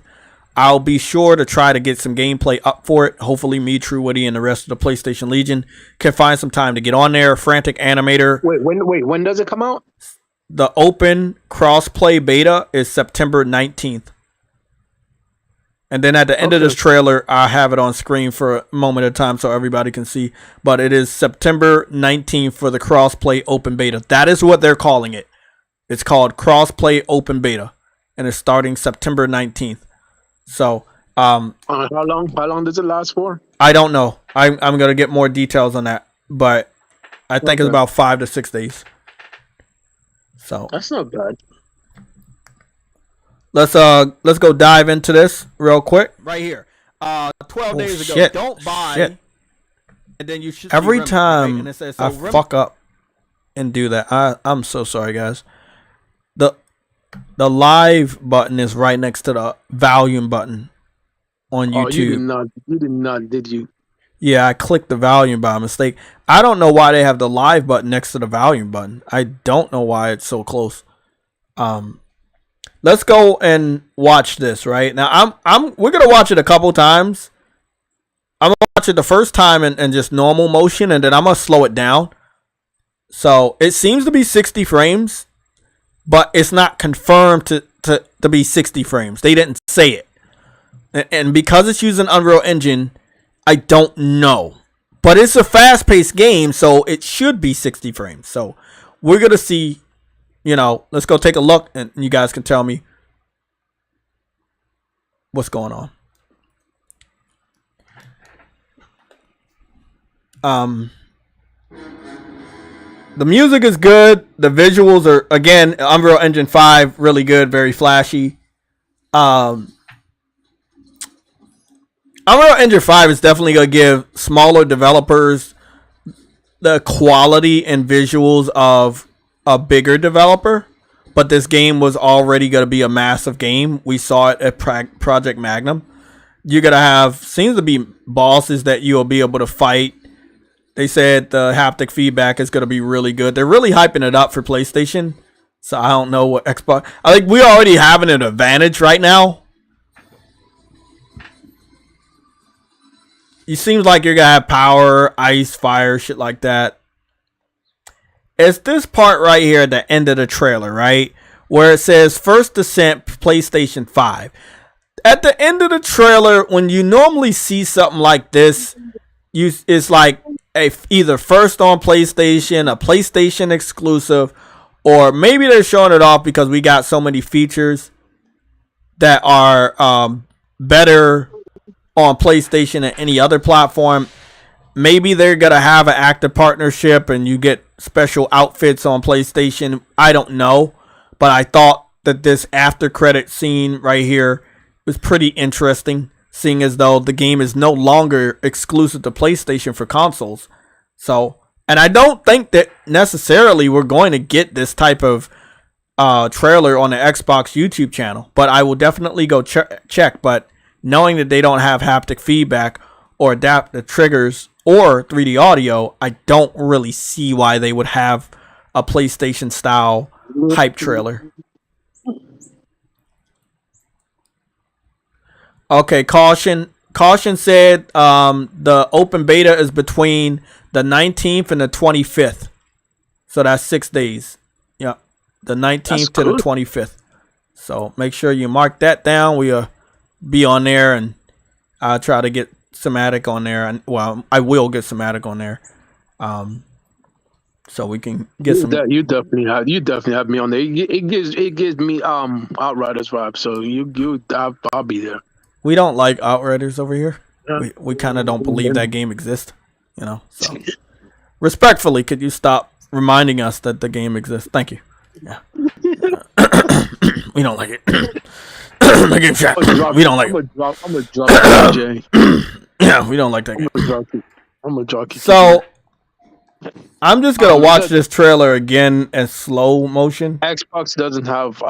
I'll be sure to try to get some gameplay up for it. Hopefully me, True Woody, and the rest of the PlayStation Legion can find some time to get on there. Frantic Animator. When does it come out? The open crossplay beta is September 19th. And then at the end of this trailer, I'll have it on screen for a moment at a time so everybody can see. But it is September 19th for the crossplay open beta. That is what they're calling it. It's called Crossplay Open Beta, and it's starting September 19th. So, how long does it last for? I don't know. I'm gonna get more details on that, but I think it's about 5 to 6 days. So that's not bad. let's go dive into this real quick. Right here. 12 days ago. Don't buy. And then you should every time right? And it says, so I fuck up and do that. I'm so sorry, guys. The live button is right next to the volume button on YouTube. You did not, did you? Yeah, I clicked the volume by mistake. I don't know why they have the live button next to the volume button. I don't know why it's so close. Let's go and watch this right now. We're gonna watch it a couple times. I'm gonna watch it the first time in just normal motion, and then I'm gonna slow it down. So it seems to be 60 frames, but it's not confirmed to be 60 frames. They didn't say it, and because it's using Unreal Engine, I don't know. But it's a fast-paced game, so it should be 60 frames. So we're gonna see. You know, let's go take a look, and you guys can tell me what's going on. The music is good. The visuals are, again, Unreal Engine 5, really good, very flashy. Unreal Engine 5 is definitely going to give smaller developers the quality and visuals of a bigger developer, but this game was already going to be a massive game. We saw it at Project Magnum. You're going to have, seems to be bosses that you'll be able to fight. They said the haptic feedback is going to be really good. They're really hyping it up for PlayStation, so I don't know what Xbox. I think we already having an advantage right now. It seems like you're going to have power, ice, fire, shit like that. It's this part right here at the end of the trailer, right? Where it says First Descent PlayStation 5. At the end of the trailer, when you normally see something like this, it's like either first on PlayStation, a PlayStation exclusive, or maybe they're showing it off because we got so many features that are better on PlayStation than any other platform. Maybe they're going to have an active partnership and you get special outfits on PlayStation. I don't know. But I thought that this after credit scene right here was pretty interesting, seeing as though the game is no longer exclusive to PlayStation for consoles. So, and I don't think that necessarily we're going to get this type of trailer on the Xbox YouTube channel. But I will definitely go check. But knowing that they don't have haptic feedback or adapt the triggers or 3D audio, I don't really see why they would have a PlayStation style hype trailer. Okay, Caution said the open beta is between the 19th and the 25th. So that's 6 days. Yeah, the 19th to the 25th. So make sure you mark that down. We'll be on there, and I'll try to get Somatic on there, and well, I will get Somatic on there, so we can get some. You definitely have me on there. It gives me Outriders vibe. So I'll be there. We don't like Outriders over here. Yeah. We kind of don't believe that game exists. You know. So respectfully, could you stop reminding us that the game exists? Thank you. Yeah. We don't like it. The game chat. We don't like it. I'm gonna drop it, Jay. Yeah, we don't like that game. I'm gonna drop it. So I'm just gonna watch this trailer again in slow motion. Xbox doesn't have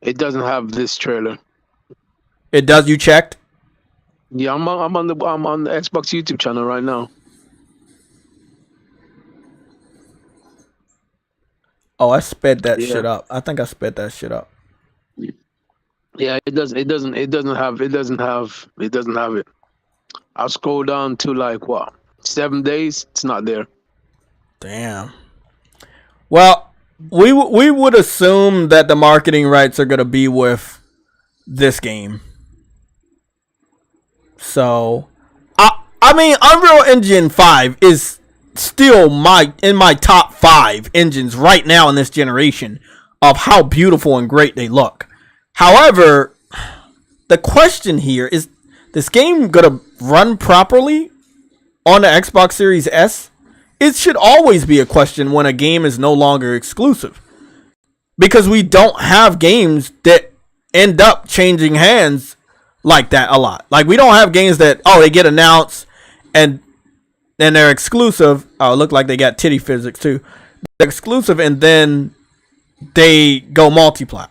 it doesn't have this trailer. It does. You checked? Yeah, I'm on the Xbox YouTube channel right now. Oh, I sped that shit up. I think I sped that shit up. Yeah, it doesn't have it. I'll scroll down to like what, 7 days. It's not there. Damn. Well, we would assume that the marketing rights are gonna be with this game. So, I mean, Unreal Engine 5 is still in my top 5 engines right now in this generation of how beautiful and great they look. However, the question here is this game gonna run properly on the Xbox Series S? It should always be a question when a game is no longer exclusive. because we don't have games that end up changing hands like that a lot. Like, we don't have games that, they get announced and then they're exclusive. Oh, it looked like they got titty physics too. They're exclusive and then they go multiplat.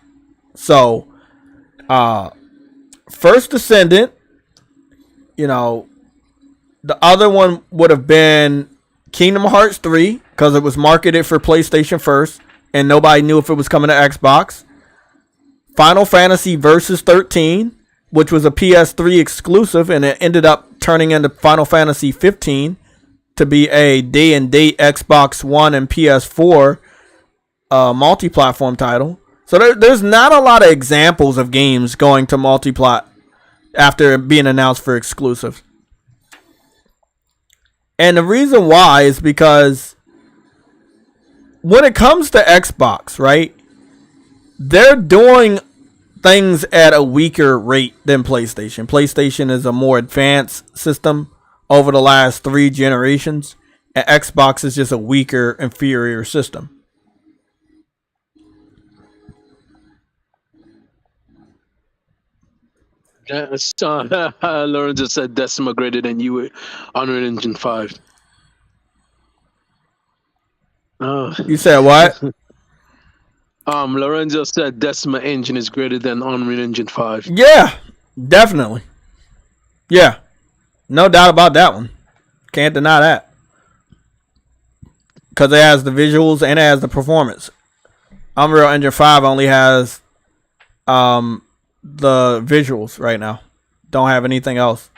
So, First Descendant, the other one would have been Kingdom Hearts 3 because it was marketed for PlayStation first and nobody knew if it was coming to Xbox. Final Fantasy Versus 13, which was a PS3 exclusive, and it ended up turning into Final Fantasy 15 to be a day-and-date Xbox One and PS4 multi-platform title. So there's not a lot of examples of games going to multi-plat after being announced for exclusives. And the reason why is because when it comes to Xbox, right, they're doing things at a weaker rate than PlayStation. PlayStation is a more advanced system over the last 3 generations, and Xbox is just a weaker, inferior system. Lauren just said Decima greater than you with Unreal Engine 5. You said what? Lorenzo said Decima engine is greater than Unreal Engine 5. Yeah, definitely. Yeah, no doubt about that one. Can't deny that. Because it has the visuals and it has the performance. Unreal Engine 5 only has the visuals right now. Don't have anything else.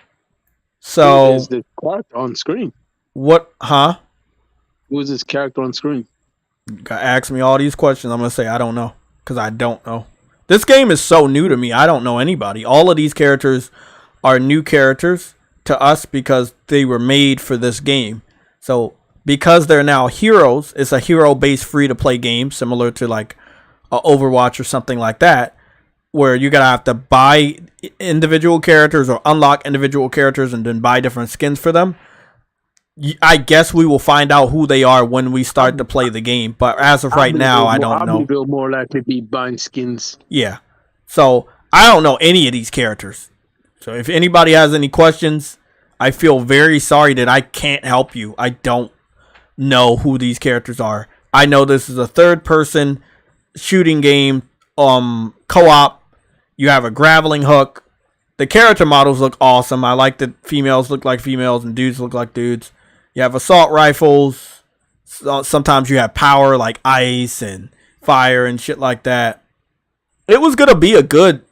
So who is the character on screen? What? Huh? Who is this character on screen? Ask me all these questions. I'm gonna say I don't know because I don't know. This game is so new to me. I don't know anybody. All of these characters are new characters to us because they were made for this game. So because they're now heroes, it's a hero-based free-to-play game similar to like Overwatch or something like that, where you're gonna have to buy individual characters or unlock individual characters and then buy different skins for them. I guess we will find out who they are when we start to play the game, but as of right now, I don't know. They'll more likely be buying skins. Yeah, so I don't know any of these characters. So if anybody has any questions, I feel very sorry that I can't help you. I don't know who these characters are. I know this is a third-person shooting game, co-op. You have a grappling hook. The character models look awesome. I like that females look like females and dudes look like dudes. You have assault rifles. Sometimes you have power like ice and fire and shit like that. It was going to be a good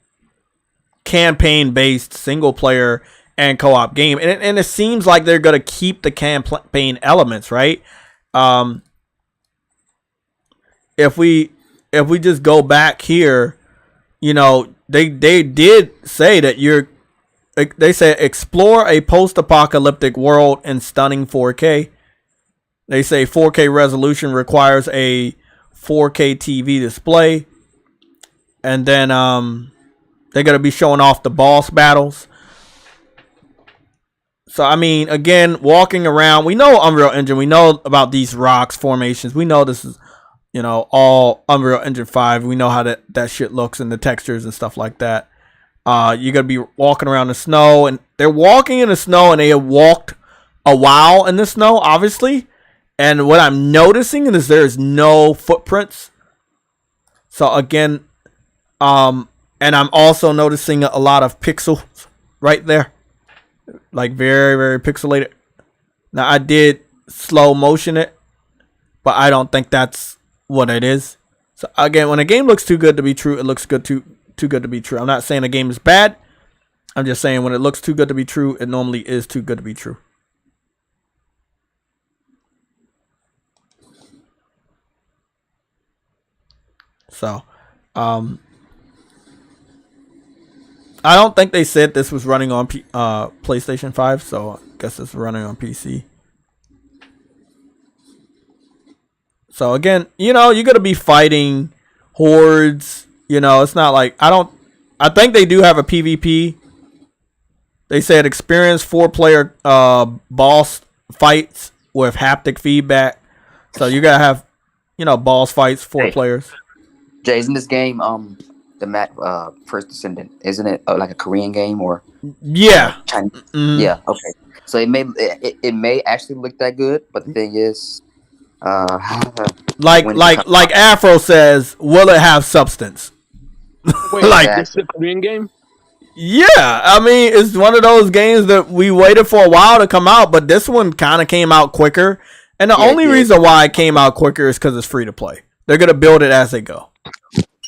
campaign-based single-player and co-op game. And it seems like they're going to keep the campaign elements, right? If we just go back here, they did say that they said explore a post-apocalyptic world in stunning 4K. They say 4K resolution requires a 4K TV display. And then they're going to be showing off the boss battles. So, I mean, again, walking around, we know Unreal Engine. We know about these rocks formations. We know this is, all Unreal Engine 5. We know how that shit looks and the textures and stuff like that. You're going to be walking around the snow, and they're walking in the snow, and they have walked a while in the snow, obviously. And what I'm noticing is there's no footprints. So again, and I'm also noticing a lot of pixels right there. Like very, very pixelated. Now I did slow motion it, but I don't think that's what it is. So again, when a game looks too good to be true, it looks too good to be true. I'm not saying a game is bad. I'm just saying when it looks too good to be true, it normally is too good to be true. So, I don't think they said this was running on PlayStation 5, so I guess it's running on PC. So again, you're going to be fighting hordes. It's not like I think they do have a PvP. They said experience 4-player boss fights with haptic feedback. So you got to have, boss fights, 4 players. Jay, isn't this game First Descendant? Isn't it like a Korean game or Yeah. Chinese? Yeah. Okay. So it may actually look that good, but the thing is, like Afro says, will it have substance? Wait, Like, this is a Korean game? yeah, I mean, it's one of those games that we waited for a while to come out, but this one kind of came out quicker. And the only reason why it came out quicker is because it's free to play. They're gonna build it as they go.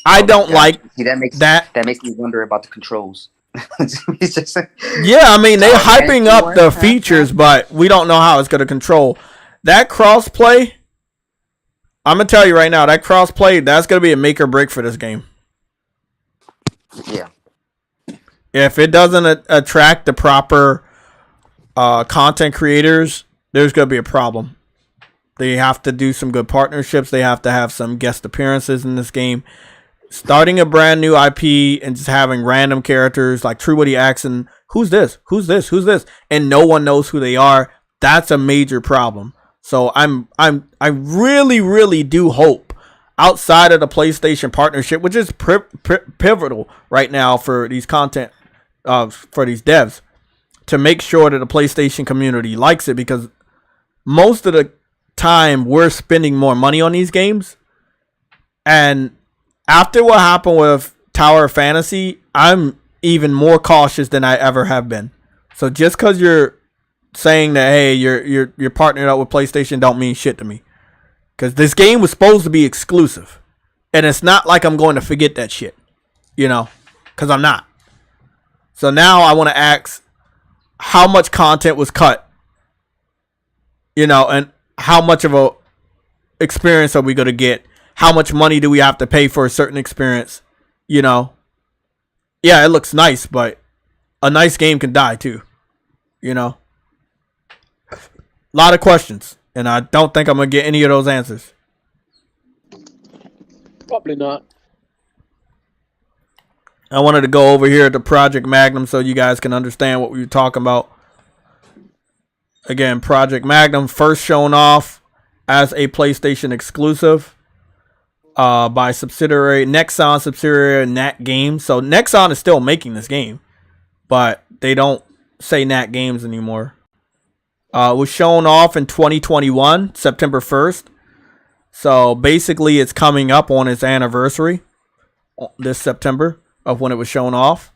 I don't like that makes me wonder about the controls. It's just, yeah, I mean, they're hyping up the features, but we don't know how it's gonna control that cross-play. I'm gonna tell you right now, that cross-play, that's gonna be a make or break for this game. Yeah. If it doesn't attract the proper content creators, there's going to be a problem. They have to do some good partnerships. They have to have some guest appearances in this game. Starting a brand new IP and just having random characters like True Woody asking, who's this? Who's this? Who's this? And no one knows who they are. That's a major problem. So I really, really do hope, outside of the PlayStation partnership, which is pivotal right now for these content, for these devs, to make sure that the PlayStation community likes it, because most of the time we're spending more money on these games. And after what happened with Tower of Fantasy, I'm even more cautious than I ever have been. So just because you're saying that, hey, you're partnered up with PlayStation, don't mean shit to me. Because this game was supposed to be exclusive. And it's not like I'm going to forget that shit. You know? Because I'm not. So now I want to ask, how much content was cut? You know, and how much of a experience are we going to get? How much money do we have to pay for a certain experience? You know? Yeah, it looks nice, but a nice game can die too. You know? A lot of questions. And I don't think I'm going to get any of those answers. Probably not. I wanted to go over here to Project Magnum so you guys can understand what we were talking about. Again, Project Magnum first shown off as a PlayStation exclusive by subsidiary Nexon subsidiary Nat Games. So Nexon is still making this game, but they don't say Nat Games anymore. It was shown off in 2021, September 1st. So basically it's coming up on its anniversary this September of when it was shown off.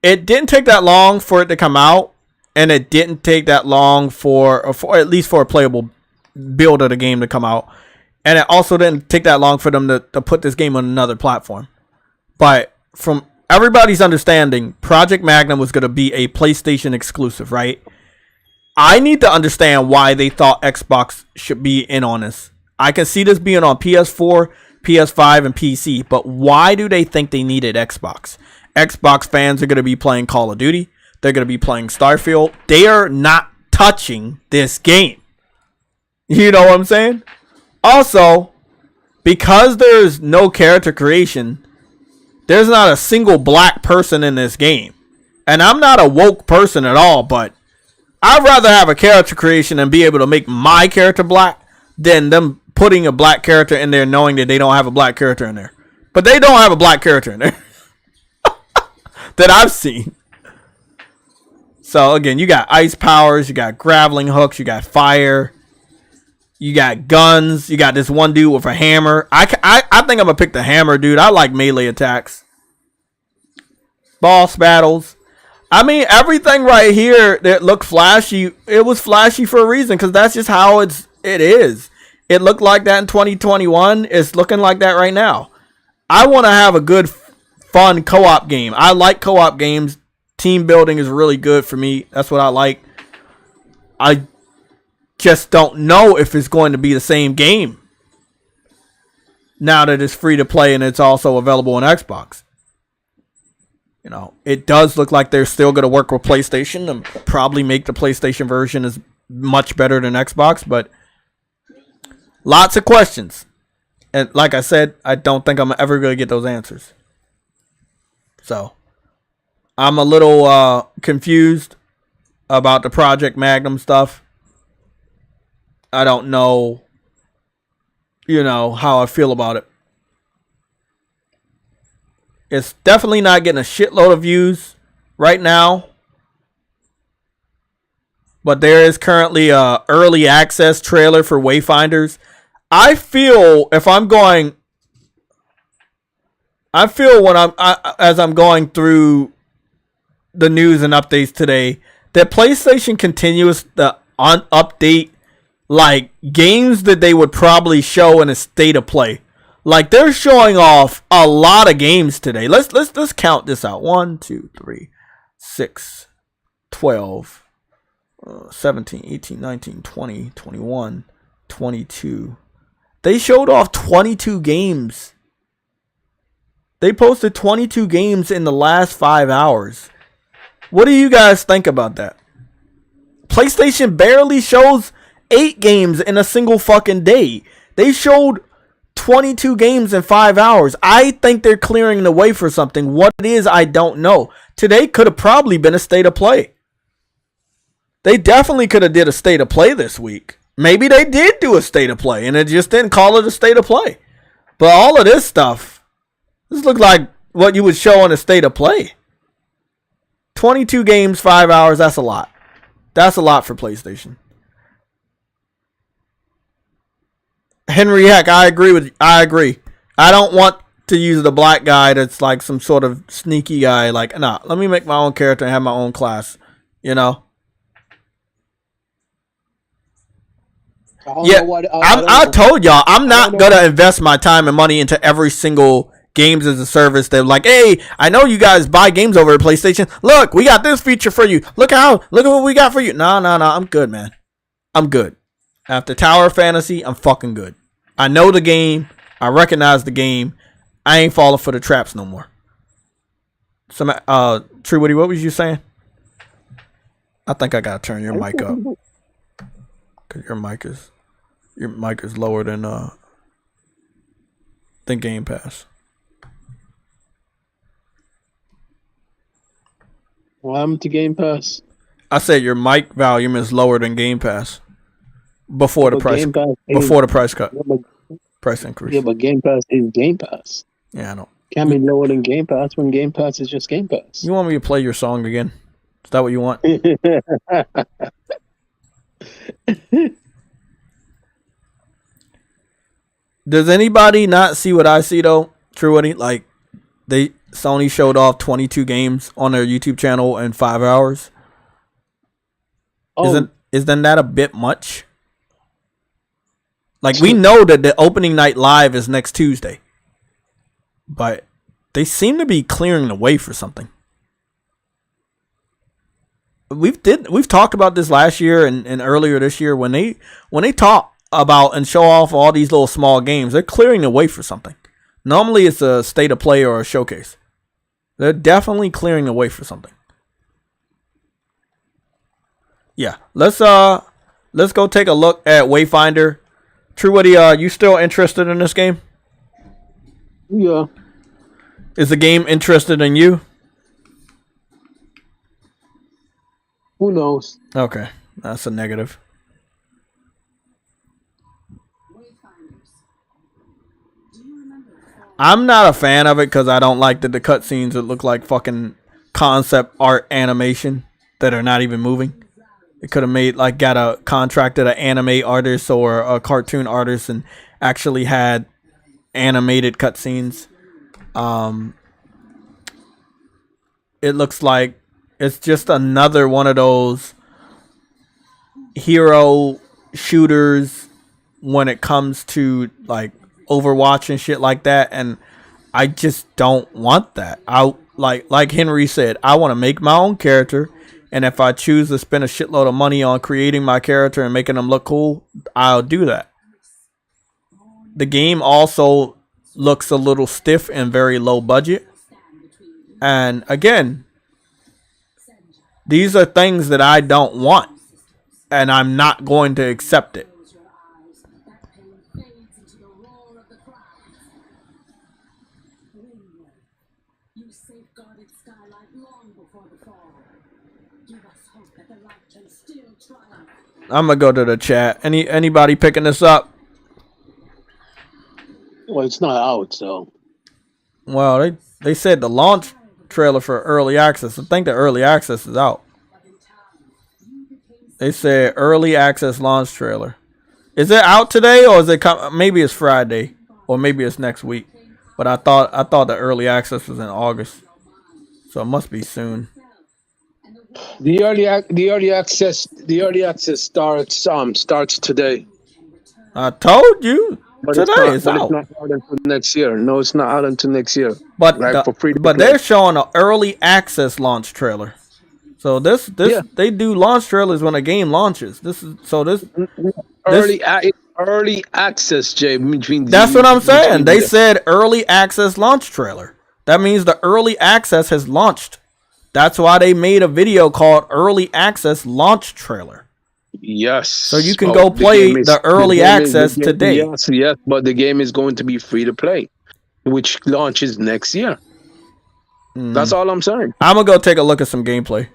It didn't take that long for it to come out, and it didn't take that long for at least for a playable build of the game to come out. And it also didn't take that long for them to put this game on another platform. But from everybody's understanding, Project Magnum was going to be a PlayStation exclusive, right? I need to understand why they thought Xbox should be in on this. I can see this being on PS4, PS5, and PC, but why do they think they needed Xbox? Xbox fans are going to be playing Call of Duty. They're going to be playing Starfield. They are not touching this game. You know what I'm saying? Also, because there's no character creation, there's not a single black person in this game. And I'm not a woke person at all, but I'd rather have a character creation and be able to make my character black than them putting a black character in there knowing that they don't have a black character in there. But they don't have a black character in there that I've seen. So again, you got ice powers, you got grappling hooks, you got fire, you got guns, you got this one dude with a hammer. I think I'm gonna pick the hammer, dude. I like melee attacks. Boss battles. I mean, everything right here that looked flashy, it was flashy for a reason, because that's just how it is. It looked like that in 2021. It's looking like that right now. I want to have a good, fun co-op game. I like co-op games. Team building is really good for me. That's what I like. I just don't know if it's going to be the same game now that it's free to play and it's also available on Xbox. You know, it does look like they're still going to work with PlayStation and probably make the PlayStation version is much better than Xbox, but lots of questions. And like I said, I don't think I'm ever going to get those answers. So I'm a little confused about the Project Magnum stuff. I don't know you know, how I feel about it. It's definitely not getting a shitload of views right now. But there is currently a early access trailer for Wayfinders. I feel when as I'm going through the news and updates today, that PlayStation continues to update like games that they would probably show in a state of play. Like they're showing off a lot of games today. Let's count this out. 1, 2, 3, 6, 12, 17, 18, 19, 20, 21, 22. They showed off 22 games. They posted 22 games in the last 5 hours. What do you guys think about that? PlayStation barely shows 8 games in a single fucking day. They showed 22 games in 5 hours. I think they're clearing the way for something. What it is, I don't know. Today could have probably been a state of play. They definitely could have did a state of play this week. Maybe they did do a state of play and it just didn't call it a state of play. But all of this stuff, this looks like what you would show on a state of play. 22 games, 5 hours, that's a lot. That's a lot for PlayStation. Henry Heck, I agree. I don't want to use the black guy that's like some sort of sneaky guy. Like, nah, let me make my own character and have my own class. You know? I told y'all, I'm not going to invest my time and money into every single games as a service. They're like, hey, I know you guys buy games over at PlayStation. Look, we got this feature for you. Look at what we got for you. No, I'm good, man. I'm good. After Tower of Fantasy, I'm fucking good. I know the game. I recognize the game. I ain't falling for the traps no more. True Woody, what was you saying? I think I gotta turn your mic up. Cause your mic is lower than Game Pass. What happened to Game Pass? I said your mic volume is lower than Game Pass before the price cut. Price increase. Yeah, but Game Pass is Game Pass. Yeah, I know. Can't be lower than Game Pass when Game Pass is just Game Pass. You want me to play your song again? Is that what you want? Does anybody not see what I see though? True, like Sony showed off 22 games on their YouTube channel in 5 hours. Isn't that a bit much? Like, we know that the opening night live is next Tuesday, but they seem to be clearing the way for something. We've talked about this last year and earlier this year when they talk about and show off all these little small games. They're clearing the way for something. Normally it's a state of play or a showcase. They're definitely clearing the way for something. Yeah, let's go take a look at Wayfinder. True Woody, you still interested in this game? Yeah. Is the game interested in you? Who knows? Okay, that's a negative. I'm not a fan of it because I don't like that the cutscenes that look like fucking concept art animation that are not even moving. It could have got a contracted an anime artist or a cartoon artist and actually had animated cutscenes. It looks like it's just another one of those hero shooters when it comes to like Overwatch and shit like that, and I just don't want that. I like Henry said, I want to make my own character, and if I choose to spend a shitload of money on creating my character and making them look cool, I'll do that. The game also looks a little stiff and very low budget. And again, these are things that I don't want, and I'm not going to accept it. I'm gonna go to the chat. Anybody picking this up? Well, it's not out, so. Well, they said the launch trailer for early access. I think the early access is out. They said early access launch trailer. Is it out today or is it maybe it's Friday or maybe it's next week? But I thought the early access was in August, so it must be soon. The early access starts today. I told you today it's out. It's not out until next year. No, it's not out until next year. But for free to but play. they're showing an early access launch trailer. So they do launch trailers when a game launches. Early access, Jay. That's what I'm saying. They said early access launch trailer. That means the early access has launched. That's why they made a video called Early Access Launch Trailer. Yes. So you can go play the early access today. Yes, but the game is going to be free to play, which launches next year. That's all I'm saying. I'm gonna go take a look at some gameplay.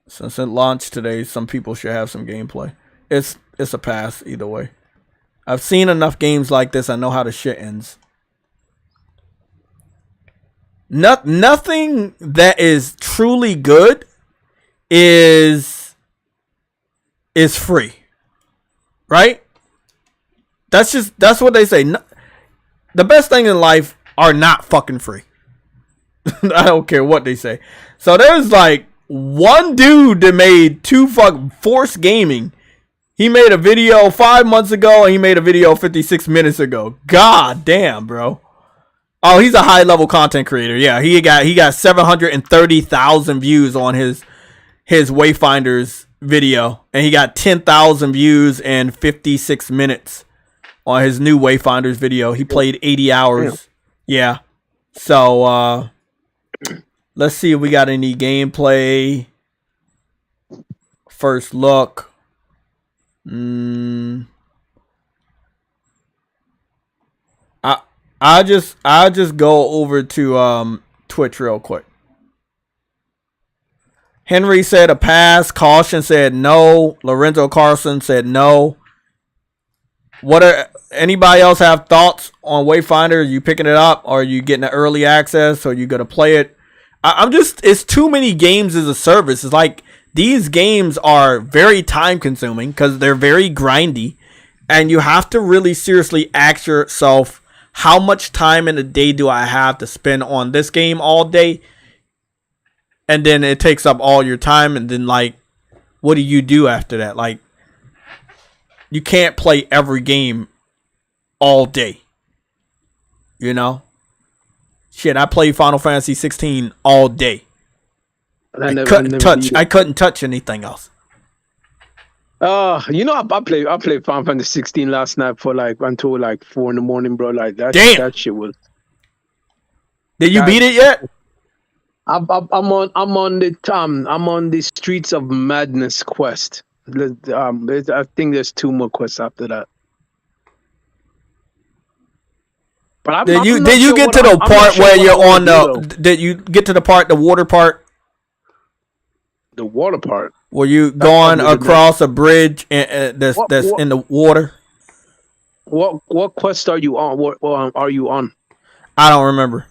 Since it launched today, some people should have some gameplay. It's a pass either way. I've seen enough games like this. I know how the shit ends. Nothing that is truly good is free, right? That's what they say. The best thing in life are not fucking free. I don't care what they say. So there's like one dude that made Force Gaming. He made a video 5 months ago and he made a video 56 minutes ago. God damn, bro. Oh, he's a high level content creator. Yeah, he got 730,000 views on his Wayfinders video, and he got 10,000 views in 56 minutes on his new Wayfinders video. He played 80 hours. Yeah. So let's see if we got any gameplay. First look. I'll just go over to Twitch real quick. Henry said a pass. Caution said no. Lorenzo Carlson said no. Anybody else have thoughts on Wayfinder? Are you picking it up, or are you getting the early access, or are you gonna play it? It's too many games as a service. It's like these games are very time consuming because they're very grindy, and you have to really seriously ask yourself, how much time in a day do I have to spend on this game all day? And then it takes up all your time, and then like, what do you do after that? Like, you can't play every game all day. You know? Shit, I played Final Fantasy 16 all day. I couldn't touch anything else. I played Final Fantasy 16 last night for until 4 in the morning, bro. Like that. Damn. That shit was. Did you beat it yet? I'm on the Streets of Madness quest. I think there's 2 more quests after that. But did you get to the part where you're on the? Did you get to the water part? The water part. Were you going across a bridge that's in the water? What quest are you on? What are you on? I don't remember.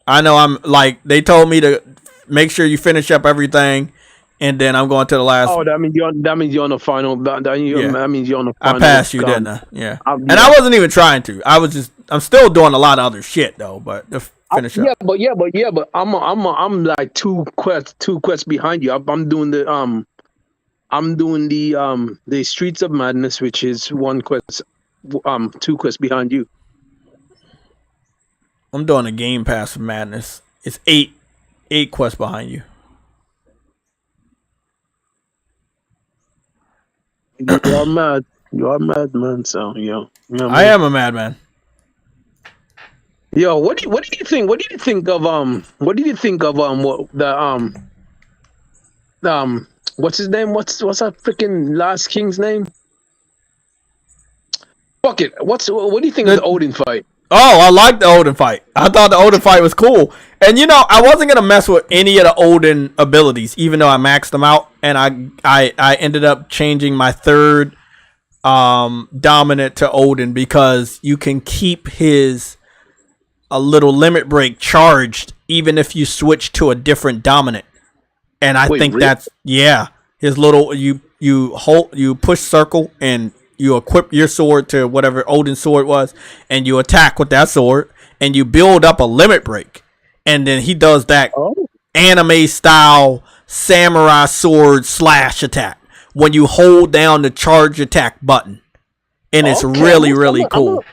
I know they told me to make sure you finish up everything, and then I'm going to the last. Oh, that means you're on the final. That means you're on the final. I passed you, didn't I? Yeah. And I wasn't even trying to. I'm still doing a lot of other shit though, but to finish up. Yeah, but I'm like two quests behind you. I'm doing the Streets of Madness, which is 1 quest, 2 quests behind you. I'm doing a Game Pass of Madness. It's 8 quests behind you. You're mad. You're a madman, so I am a madman. Yo, what do you think? What do you think of what's his name? What's that freaking last king's name? Fuck it. What do you think of the Odin fight? Oh, I like the Odin fight. I thought the Odin fight was cool. And I wasn't gonna mess with any of the Odin abilities, even though I maxed them out, and I ended up changing my third dominant to Odin because you can keep a little limit break charged even if you switch to a different dominant. And I think really? That's his little you push circle and you equip your sword to whatever Odin's sword was and you attack with that sword and you build up a limit break. And then he does that anime style samurai sword slash attack when you hold down the charge attack button. And it's really cool.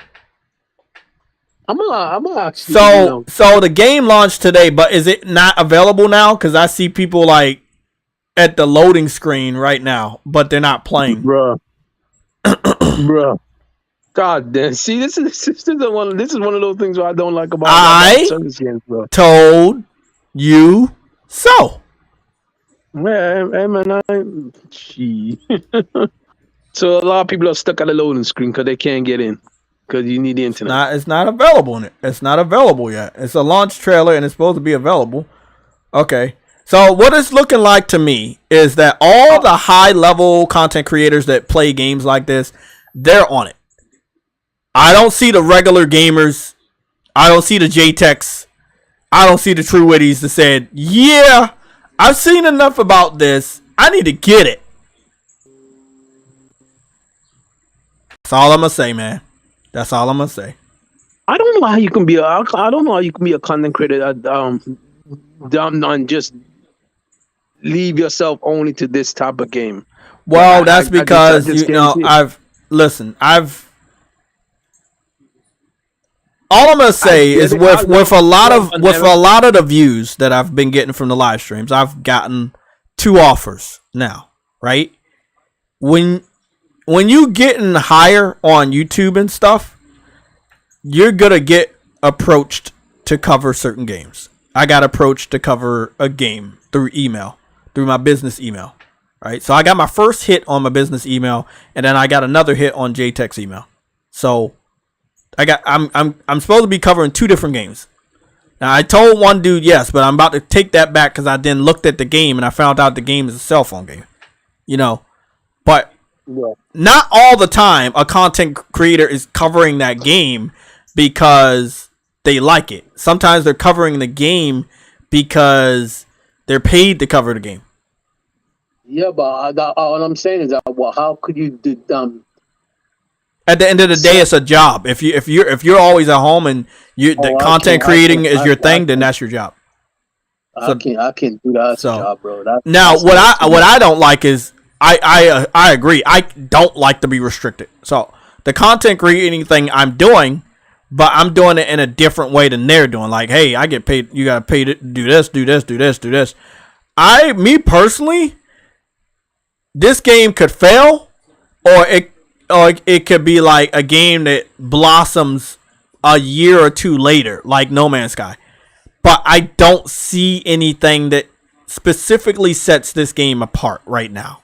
I'm actually. So the game launched today, but is it not available now? Because I see people like at the loading screen right now, but they're not playing. Bruh. God damn. See, this is one of those things where I don't like about service games, bro. Told you so. Man, So a lot of people are stuck at the loading screen because they can't get in. Because you need the internet. It's not available in it. It's not available yet. It's a launch trailer and it's supposed to be available. Okay. So what it's looking like to me is that all the high level content creators that play games like this, they're on it. I don't see the regular gamers. I don't see the JAYTECHs. I don't see the True Witties that said, yeah, I've seen enough about this. I need to get it. That's all I'm going to say, man. That's all I'm gonna say. I don't know how you can be a content creator and just leave yourself only to this type of game. Well, that's because all I'm gonna say is with a lot of the views that I've been getting from the live streams, I've gotten 2 offers now, right? When you getting higher on YouTube and stuff, you're gonna get approached to cover certain games. I got approached to cover a game through my business email. Right? So I got my first hit on my business email, and then I got another hit on JAYTECH's email. So I'm supposed to be covering 2 different games. Now I told one dude yes, but I'm about to take that back because I then looked at the game and I found out the game is a cell phone game. But not all the time a content creator is covering that game because they like it. Sometimes they're covering the game because they're paid to cover the game. Yeah, but all I'm saying is that how could you do At the end of the day, it's a job. If you're always at home and the content creating is your thing, then that's your job. I can't do that as a job, bro. What I don't like is I agree. I don't like to be restricted. So the content creating thing I'm doing, but I'm doing it in a different way than they're doing. Like, hey, I get paid. You got to pay to do this, do this, do this, do this. Me personally, this game could fail, or it could be like a game that blossoms a year or 2 later, like No Man's Sky. But I don't see anything that specifically sets this game apart right now.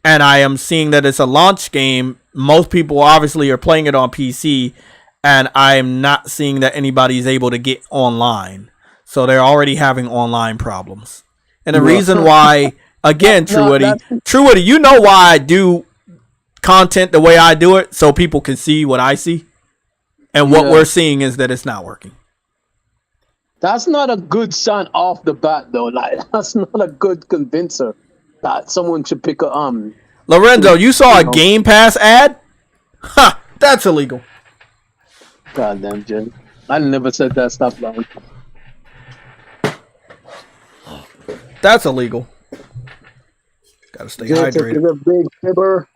And I am seeing that it's a launch game. Most people obviously are playing it on PC, and I am not seeing that anybody is able to get online. So they're already having online problems. And the reason why, again, True Witty, you know why I do content the way I do it, so people can see what I see. And what we're seeing is that it's not working. That's not a good sign off the bat, though. Like, that's not a good convincer that someone should pick a Lorenzo, you saw a Game Pass ad? Ha! That's illegal. Goddamn, Jay. I never said that stuff, man. That's illegal. Gotta stay hydrated. Is a big fibber,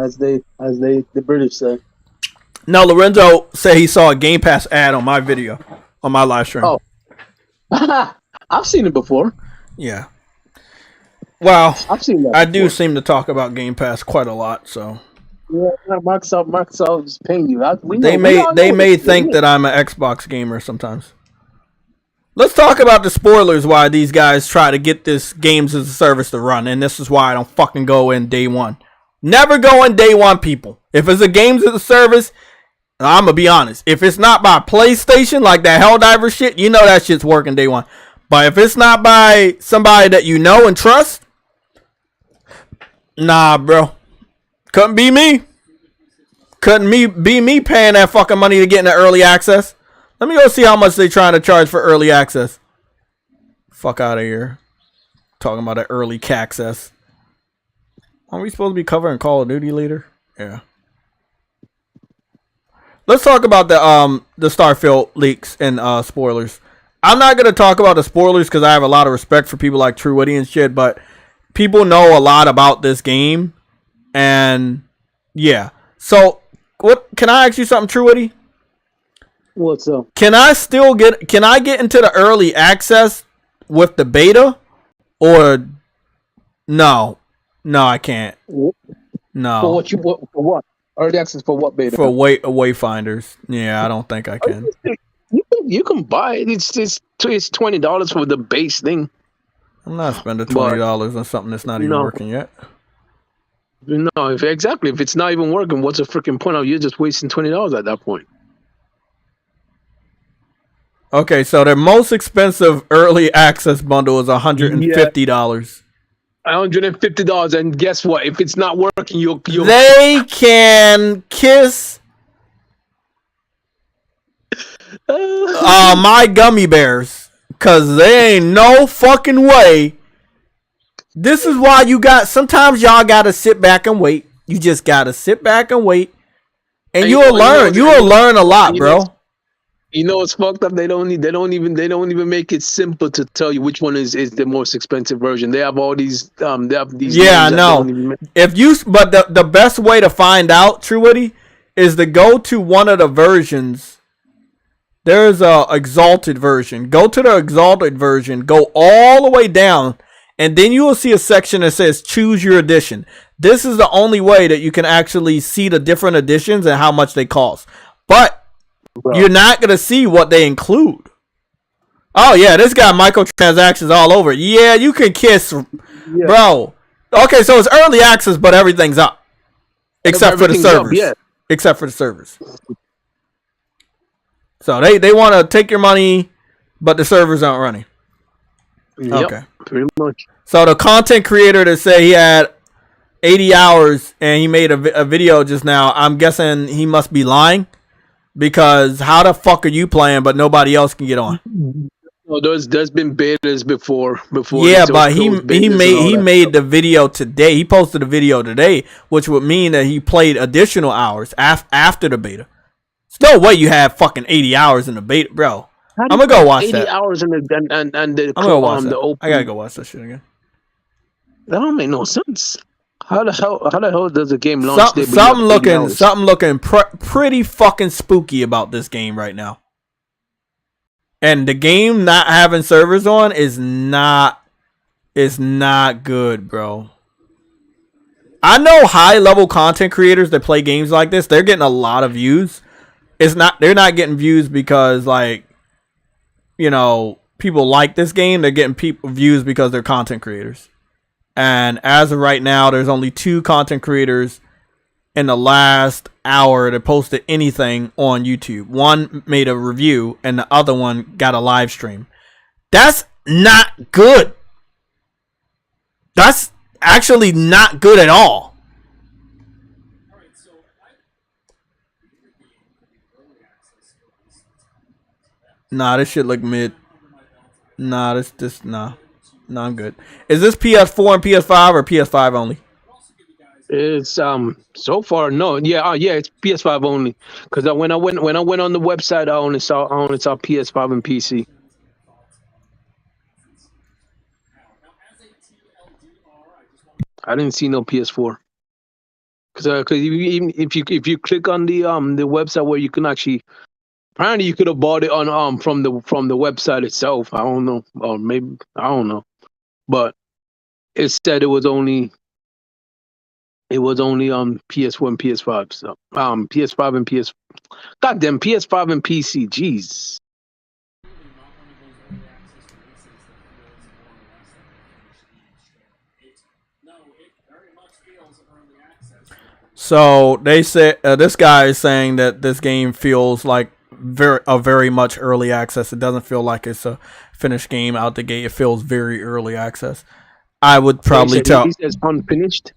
as the British say. No, Lorenzo said he saw a Game Pass ad on my video, on my live stream. Oh. I've seen it before. Yeah. Well, I've seen that I do seem to talk about Game Pass quite a lot, so. Yeah, Microsoft is paying you. They may think that I'm an Xbox gamer sometimes. Let's talk about the spoilers why these guys try to get this games as a service to run, and this is why I don't fucking go in day one. Never go in day one, people. If it's a games as a service, I'm gonna be honest. If it's not by PlayStation, like that Helldiver shit, you know that shit's working day one. But if it's not by somebody that you know and trust, nah, bro. Couldn't be me. Couldn't be me paying that fucking money to get into early access. Let me go see how much they trying to charge for early access. Fuck out of here. Talking about an early access. Aren't we supposed to be covering Call of Duty later? Yeah. Let's talk about the Starfield leaks and spoilers. I'm not gonna talk about the spoilers because I have a lot of respect for people like True Witty and shit, but people know a lot about this game, and yeah. So, what can I ask you something, True Witty? What's up? Can I get into the early access with the beta, or no? No, I can't. No. For what? Early access for what beta? For Wayfinders. Yeah, I don't think I can. You can buy it. It's $20 for the base thing. I'm not spending $20 on something that's not even working yet. No, if it's not even working, what's the freaking point of you just wasting $20 at that point? Okay, so their most expensive early access bundle is $150. $150, and guess what? If it's not working, you'll they can kiss my gummy bears, cause there ain't no fucking way. This is why sometimes y'all gotta sit back and wait. You just gotta sit back and wait, and you'll learn. You'll learn a lot, bro. You know it's fucked up. They don't even make it simple to tell you which one is the most expensive version. They have all these Yeah, I know. But the best way to find out, True Witty, is to go to one of the versions. There's a exalted version. Go to the exalted version. Go all the way down, and then you will see a section that says choose your edition. This is the only way that you can actually see the different editions and how much they cost. But you're not going to see what they include. Oh, yeah, this got microtransactions all over. Yeah, you can kiss, bro. Okay, so it's early access, but everything's up. Except for the servers. Except for the servers. So they want to take your money, but the servers aren't running. Yep, okay. Pretty much. So the content creator that said he had 80 hours and he made a video just now, I'm guessing he must be lying. Because how the fuck are you playing but nobody else can get on? Well, there's been betas before. Yeah, but he made the video today. He posted a video today, which would mean that he played additional hours after the beta. There's no way you have fucking 80 hours in the beta, bro. I'm gonna go watch 80 that. 80 hours in the and the I'm gonna watch that. open. I gotta go watch that shit again. That don't make no sense. How the hell does a game launch? Something looking pretty fucking spooky about this game right now. And the game not having servers on is not good, bro. I know high level content creators that play games like this, they're getting a lot of views. They're not getting views because people like this game. They're getting views because they're content creators. And as of right now, there's only 2 content creators in the last hour that posted anything on YouTube. One made a review and the other one got a live stream. That's not good. That's actually not good at all. Nah, this shit look mid. Nah, nah. No, I'm good. Is this PS4 and PS5 or PS5 only? It's so far no. Yeah, it's PS5 only. Because when I went on the website, I only saw PS5 and PC. I didn't see no PS4. Because even if you click on the website where you can actually, apparently you could have bought it on from the website itself. I don't know, or maybe I don't know. But it said it was only PS4 and PS5. So PS5 and PS. Goddamn, PS5 and PC. Jeez. So they say this guy is saying that this game feels like very much early access. It doesn't feel like it's a finished game out the gate. It feels very early access. I would probably tell. He says unfinished.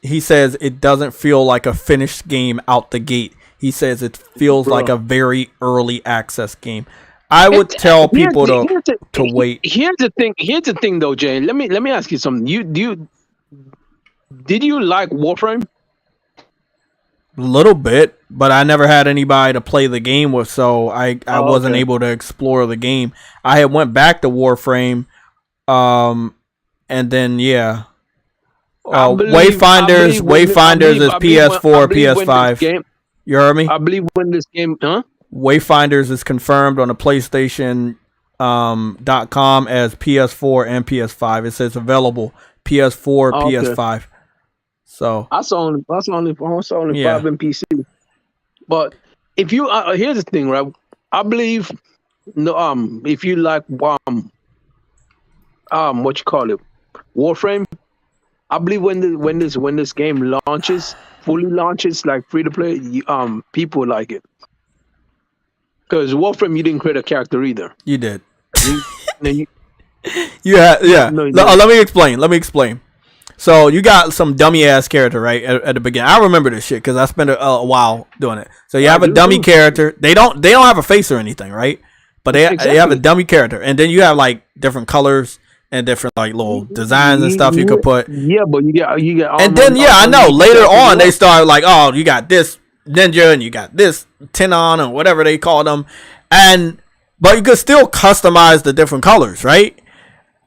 he says it doesn't feel like a finished game out the gate. He says it feels like a very early access game. I would tell people to wait. Here's the thing though, Jay. Let me ask you something. Did you like Warframe? A little bit, but I never had anybody to play the game with, so I wasn't able to explore the game. I had went back to Warframe, and then Wayfinders is PS4, PS5. You heard me? I believe when this game, Wayfinders is confirmed on the PlayStation .com as PS4 and PS5. It says available PS4, PS5. So I saw only 5 in PC. But if you here's the thing, right? I believe if you like what you call it, Warframe. I believe when this game fully launches, like free to play, people like it. Because Warframe, you didn't create a character either. You did. Yeah. No, let me explain. So you got some dummy ass character right at the beginning. I remember this shit because I spent a while doing it. So you have a dummy character. They don't have a face or anything, right? But they have a dummy character, and then you have like different colors and different like little designs and stuff you could put. Yeah, but you get. And then I know later on they start like, oh, you got this ninja and you got this Tenon or whatever they call them, but you could still customize the different colors, right?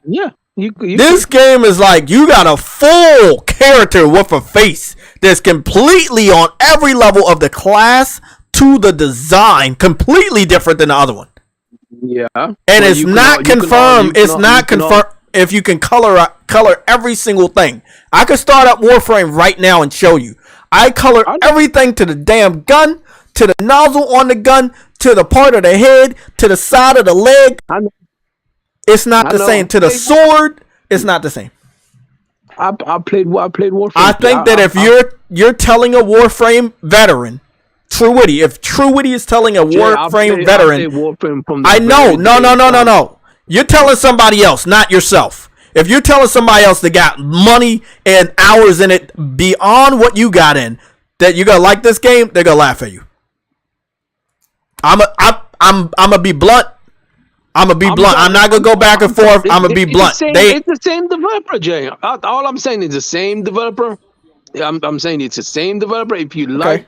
Yeah. This game is like you got a full character with a face that's completely on every level of the class to the design, completely different than the other one. Yeah, and it's not confirmed. It's not confirmed if you can color every single thing. I could start up Warframe right now and show you. I color everything to the damn gun, to the nozzle on the gun, to the part of the head, to the side of the leg. It's not the same. To the sword, it's not the same. I played Warframe. I think that if you're telling a Warframe veteran, Truewitty, if Truewitty is telling a Warframe veteran, I know. No. You're telling somebody else, not yourself. If you're telling somebody else that got money and hours in it beyond what you got in, that you're gonna like this game, they're gonna laugh at you. I'm gonna be blunt. I'm not gonna go back and forth. I'm gonna be blunt. It's the same developer, Jay. All I'm saying is the same developer. I'm saying it's the same developer. If you like.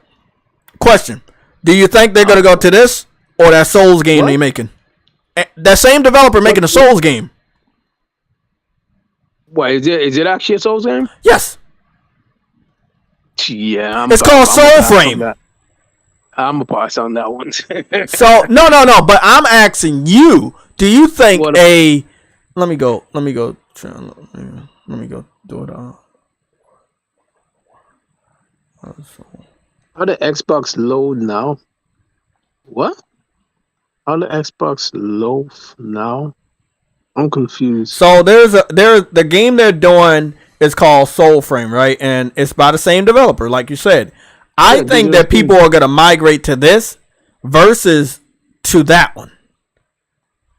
Question: do you think they're gonna go to this or that Souls game they making? That same developer making a Souls game. Wait, is it actually a Souls game? Yes. Yeah, it's called Soulframe. I'm a pass on that one. So no. But I'm asking you: do you think Let me go do it. How the Xbox load now? What? How the Xbox load now? I'm confused. So there's the game they're doing is called Soulframe, right? And it's by the same developer, like you said. I think that people are gonna migrate to this versus to that one.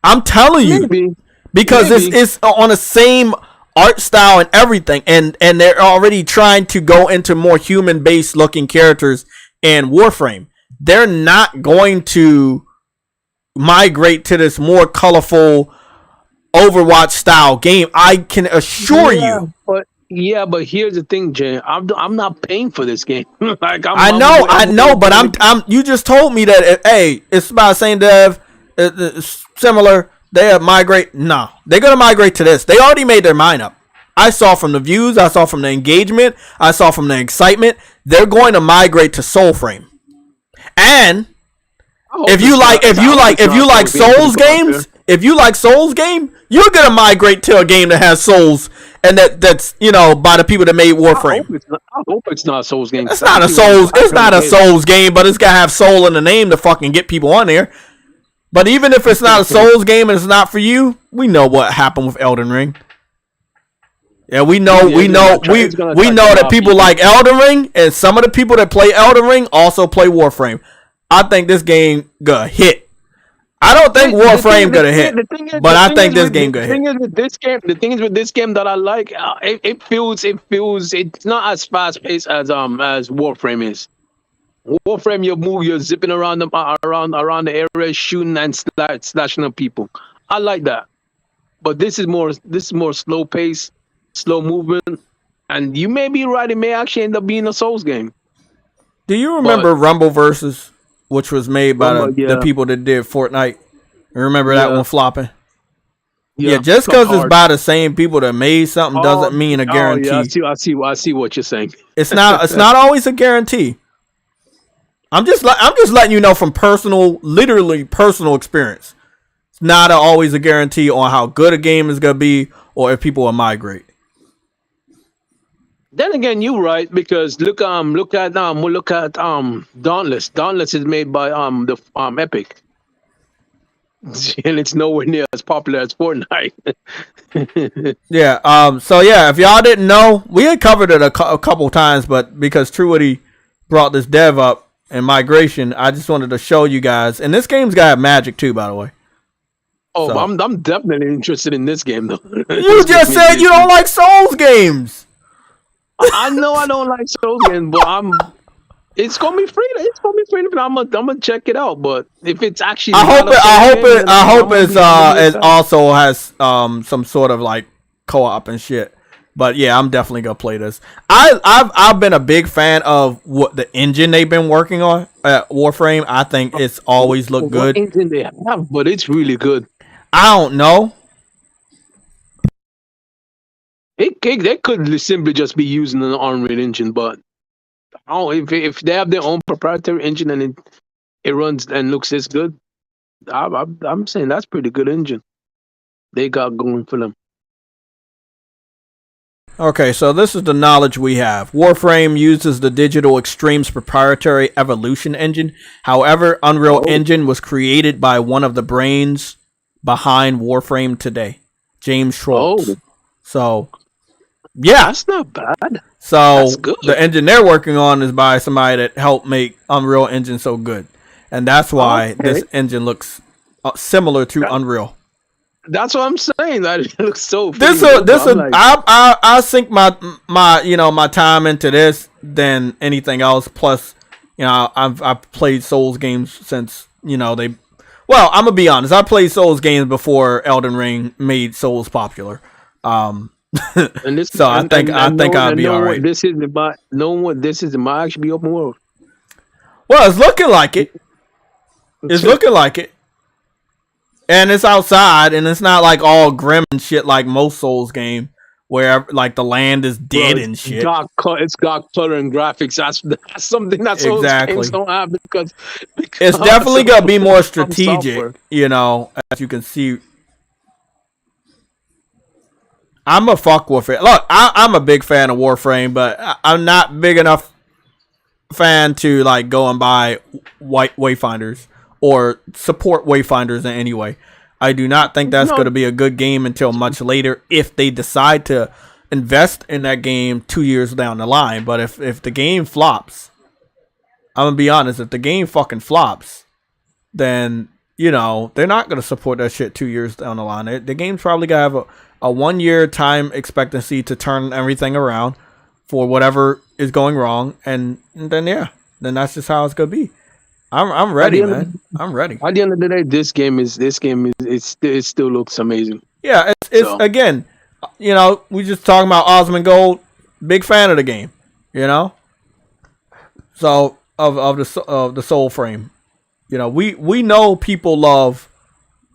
I'm telling you, because it's on the same art style and everything, and they're already trying to go into more human based looking characters in Warframe. They're not going to migrate to this more colorful Overwatch style game. I can assure you. But here's the thing, Jay. I'm not paying for this game. I know, but I'm. You just told me that it's about the same dev, it's similar. They migrate. No, they're gonna migrate to this. They already made their mind up. I saw from the views. I saw from the engagement. I saw from the excitement. They're going to migrate to Soulframe. And if you like Souls games, you're gonna migrate to a game that has Souls, and that's by the people that made Warframe. I hope it's not a Souls game. It's not a Souls game, but it's gotta have soul in the name to fucking get people on there. But even if it's not a Souls game and it's not for you, we know what happened with Elden Ring. Yeah, we know that people like Elden Ring, and some of the people that play Elden Ring also play Warframe. I think this game gonna hit. I don't think Warframe gonna hit, but I think this game gonna hit. The thing is with this game that I like, it feels it's not as fast paced as Warframe is. Warframe, you're zipping around the area, shooting and slashing at people. I like that, but this is more slow pace, slow movement, and you may be right. It may actually end up being a Souls game. Do you remember Rumble Versus, which was made by the people that did Fortnite? Remember that one flopping? Yeah, just because it's by the same people that made something doesn't mean a guarantee. I see what you're saying. It's not always a guarantee. I'm just letting you know from literally personal experience. It's not always a guarantee on how good a game is gonna be or if people will migrate. Then again, you're right, because look at Dauntless. Dauntless is made by the Epic, and it's nowhere near as popular as Fortnite. Yeah. So yeah, if y'all didn't know, we had covered it a couple times, but because TrueWitty brought this dev up and migration, I just wanted to show you guys. And this game's got magic too, by the way. Oh, so, I'm definitely interested in this game though. You just said you don't like Souls games. I know I don't like Souls games, but it's gonna be free. It's gonna be free, but I'm gonna check it out. But if it's actually, I hope it also has some sort of like co-op and shit. But yeah, I'm definitely gonna play this. I've been a big fan of what the engine they've been working on at Warframe. I think it's always looked good. What engine they have, but it's really good. I don't know. They could simply just be using an Unreal Engine, but if they have their own proprietary engine and it runs and looks this good, I'm saying that's pretty good engine they got going for them. Okay, so this is the knowledge we have. Warframe uses the Digital Extreme's proprietary Evolution engine. However, Unreal Engine was created by one of the brains behind Warframe today, James Schwartz. So, yeah. That's not bad. So, the engine they're working on is by somebody that helped make Unreal Engine so good. And that's why this engine looks similar to Unreal. That's what I'm saying. That it looks so. I sink my time into this than anything else. Plus, I've played Souls games since they. Well, I'm gonna be honest. I played Souls games before Elden Ring made Souls popular. So I think I'll be all right. This is it might actually be open world. Well, it's looking like it. It's looking like it. And it's outside, and it's not like all grim and shit like most Souls game, where like the land is dead and shit. It's got color and graphics. That's something that Souls games don't have because it's definitely gonna be more strategic. As you can see. I'm a fuck with it. Look, I'm a big fan of Warframe, but I'm not big enough fan to like go and buy Wayfinders or support Wayfinders in any way. I do not think that's going to be a good game until much later if they decide to invest in that game 2 years down the line. But if the game flops, I'm going to be honest, if the game fucking flops, then, they're not going to support that shit 2 years down the line. The game's probably going to have a 1 year time expectancy to turn everything around for whatever is going wrong. And then that's just how it's going to be. I'm ready, man. I'm ready. At the end of the day, this game it still looks amazing. Yeah, it's again, we just talking about Osmond Gold. Big fan of the game, So of the Soul Frame, we know people love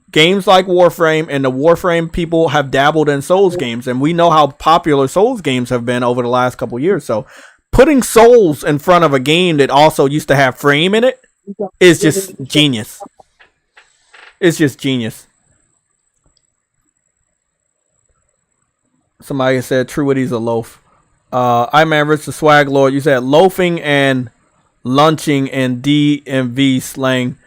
games like Warframe, and the Warframe people have dabbled in Souls games, and we know how popular Souls games have been over the last couple of years. So putting Souls in front of a game that also used to have Frame in it is just genius. It's just genius. Somebody said TrueWitty's a loaf. I'm average the swag lord. You said loafing and lunching and DMV slang.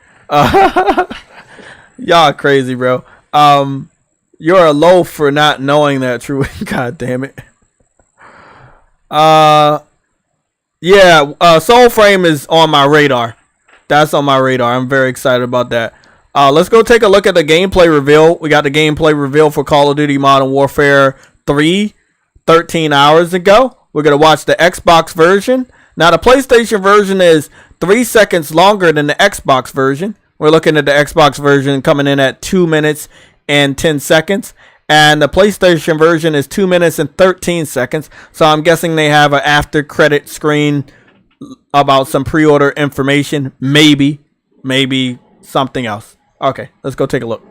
Y'all crazy, bro. You're a loaf for not knowing that, TrueWitty. God damn it. Soul Frame is on my radar. That's on my radar. I'm very excited about that. Let's go take a look at the gameplay reveal. We got the gameplay reveal for Call of Duty Modern Warfare 3 13 hours ago. We're going to watch the Xbox version. Now, the PlayStation version is 3 seconds longer than the Xbox version. We're looking at the Xbox version coming in at 2 minutes and 10 seconds. And the PlayStation version is 2 minutes and 13 seconds. So I'm guessing they have an after credit screen about some pre-order information. Maybe something else. Okay, let's go take a look.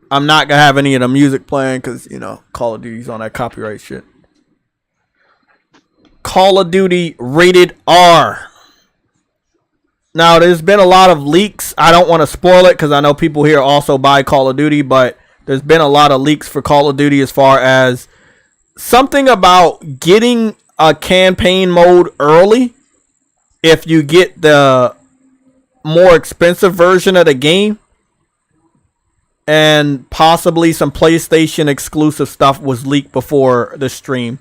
I'm not going to have any of the music playing because, you know, Call of Duty's on that copyright shit. Call of Duty Rated R. Now, there's been a lot of leaks. I don't want to spoil it because I know people here also buy Call of Duty, but there's been a lot of leaks for Call of Duty as far as something about getting a campaign mode early if you get the more expensive version of the game, and possibly some PlayStation exclusive stuff was leaked before the stream.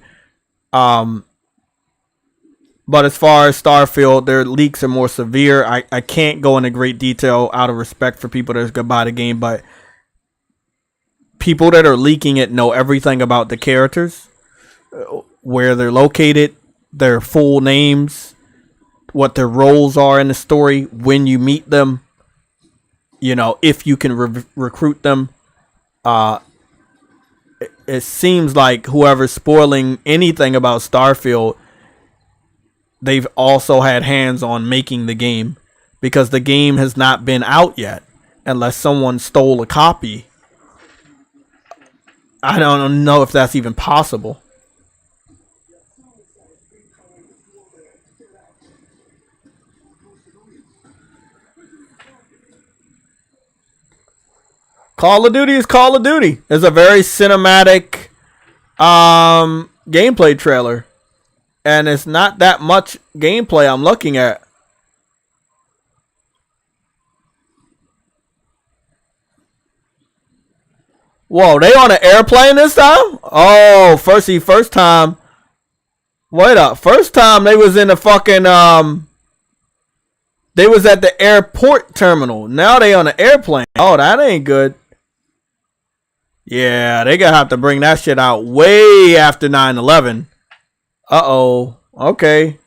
But as far as Starfield, their leaks are more severe. I can't go into great detail out of respect for people that's going to buy the game, but people that are leaking it know everything about the characters, where they're located, their full names, what their roles are in the story, when you meet them, you know, if you can recruit them. It seems like whoever's spoiling anything about Starfield, they've also had hands on making the game, because the game has not been out yet unless someone stole a copy. I don't know if that's even possible. Call of Duty is Call of Duty. It's a very cinematic gameplay trailer. And it's not that much gameplay I'm looking at. Whoa, they on an airplane this time? Oh, first time. Wait up. First time they was in the fucking they was at the airport terminal. Now they on an airplane. Oh, that ain't good. Yeah, they gonna have to bring that shit out way after 9/11. Uh-oh. Okay.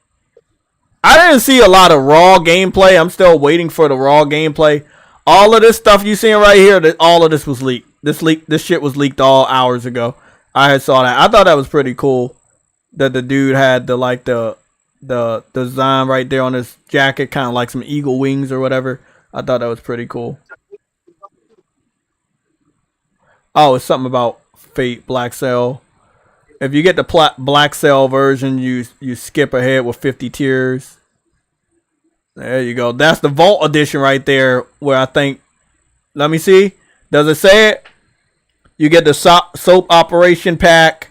I didn't see a lot of raw gameplay. I'm still waiting for the raw gameplay. All of this stuff you seeing right here, all of this was leaked. This shit was leaked all hours ago. I had saw that. I thought that was pretty cool that the dude had the design right there on his jacket, kind of like some eagle wings or whatever. I thought that was pretty cool. Oh, it's something about Fate Black Cell. If you get the Black Cell version, you skip ahead with 50 tiers. There you go. That's the Vault Edition right there, where I think... Let me see. Does it say it? You get the Soap Operation Pack,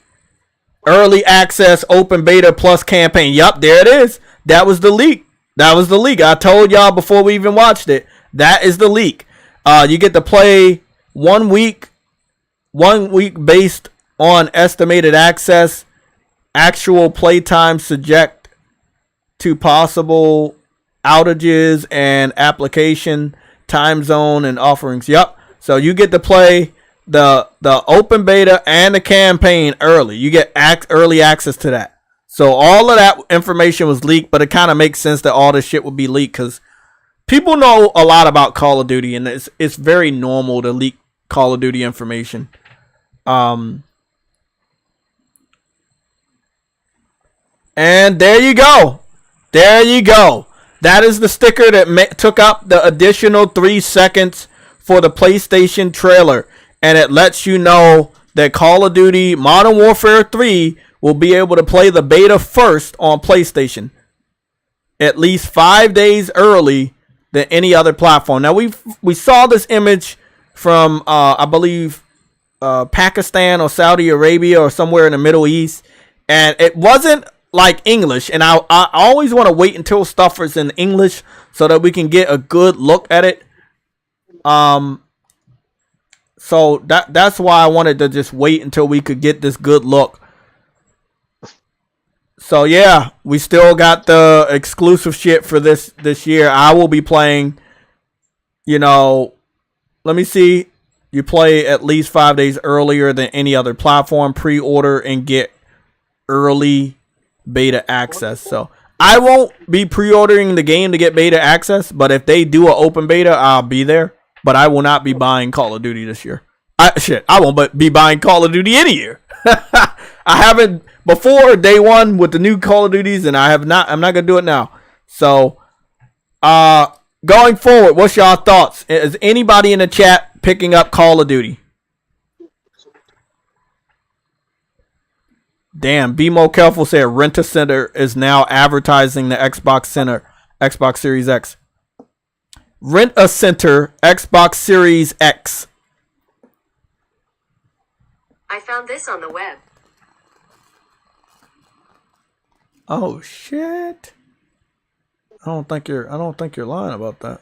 Early Access, Open Beta, plus Campaign. Yup, there it is. That was the leak. I told y'all before we even watched it. That is the leak. You get to play 1 week based on estimated access. Actual playtime subject to possible outages and application, time zone, and offerings. Yep. So you get to play the open beta and the campaign early. You get early access to that. So all of that information was leaked, but it kind of makes sense that all this shit would be leaked because people know a lot about Call of Duty, and it's very normal to leak Call of Duty information. And there you go. That is the sticker that took up the additional 3 seconds for the PlayStation trailer. And it lets you know that Call of Duty Modern Warfare 3 will be able to play the beta first on PlayStation, at least 5 days early than any other platform. Now, we saw this image from, I believe, Pakistan or Saudi Arabia or somewhere in the Middle East. And it wasn't like English, and I always want to wait until stuff is in English so that we can get a good look at it. So that's why I wanted to just wait until we could get this good look. So yeah, we still got the exclusive shit for this year. I will be playing you know, let me see. You play at least 5 days earlier than any other platform. Pre-order and get early beta access. So I won't be pre-ordering the game to get beta access, but if they do an open beta, I'll be there. But I will not be buying Call of Duty this year. I won't be buying Call of Duty any year. I haven't before day one with the new Call of Duties, and I'm not gonna do it now. So going forward, what's y'all thoughts? Is anybody in the chat picking up Call of Duty? Damn, BMO Careful said Rent-A-Center is now advertising the Xbox Series X. Rent-A-Center Xbox Series X. I found this on the web. Oh shit. I don't think you're lying about that.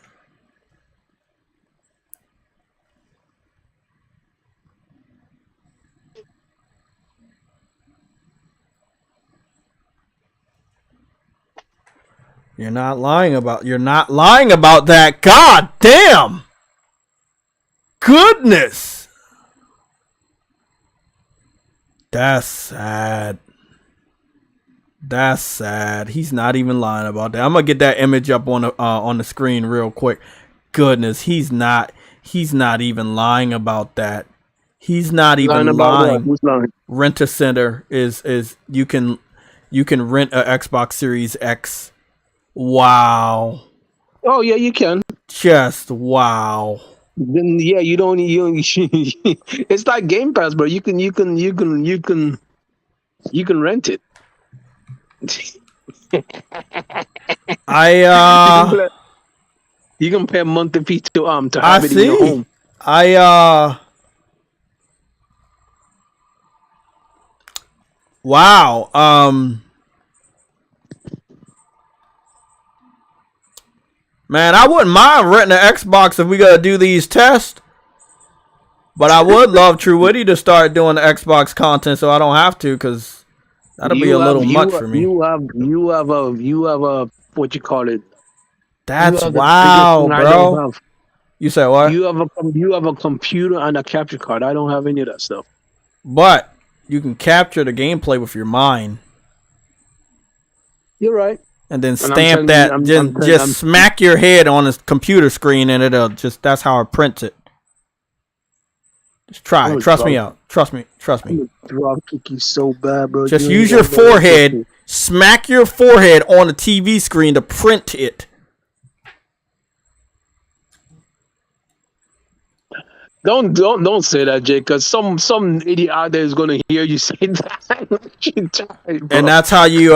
You're not lying about that. God damn. Goodness. That's sad. That's sad. He's not even lying about that. I'm gonna get that image up on the screen real quick. Goodness, he's not even lying about that. He's not even lying. Who's lying? Rent-A-Center is you can rent a Xbox Series X. Wow. Oh yeah, you can. Just wow. Then yeah, you don't. It's like Game Pass, bro. You can rent it. You can pay a monthly fee to have it in your home. Wow. Man, I wouldn't mind renting an Xbox if we gotta do these tests. But I would love True Witty to start doing the Xbox content so I don't have to, because that'll be a little much for me. You have a what you call it? That's wow, bro. You said what? You have a computer and a capture card. I don't have any of that stuff. But you can capture the gameplay with your mind. You're right. And then stamp that. Just smack your head on a computer screen, and it'll just. That's how it prints it. Just try it. Trust me out. Trust me. Drop kick you so bad, bro. Just use your forehead. Smack your forehead on the TV screen to print it. Don't say that, Jay, because some idiot out there is gonna hear you say that. And that's how you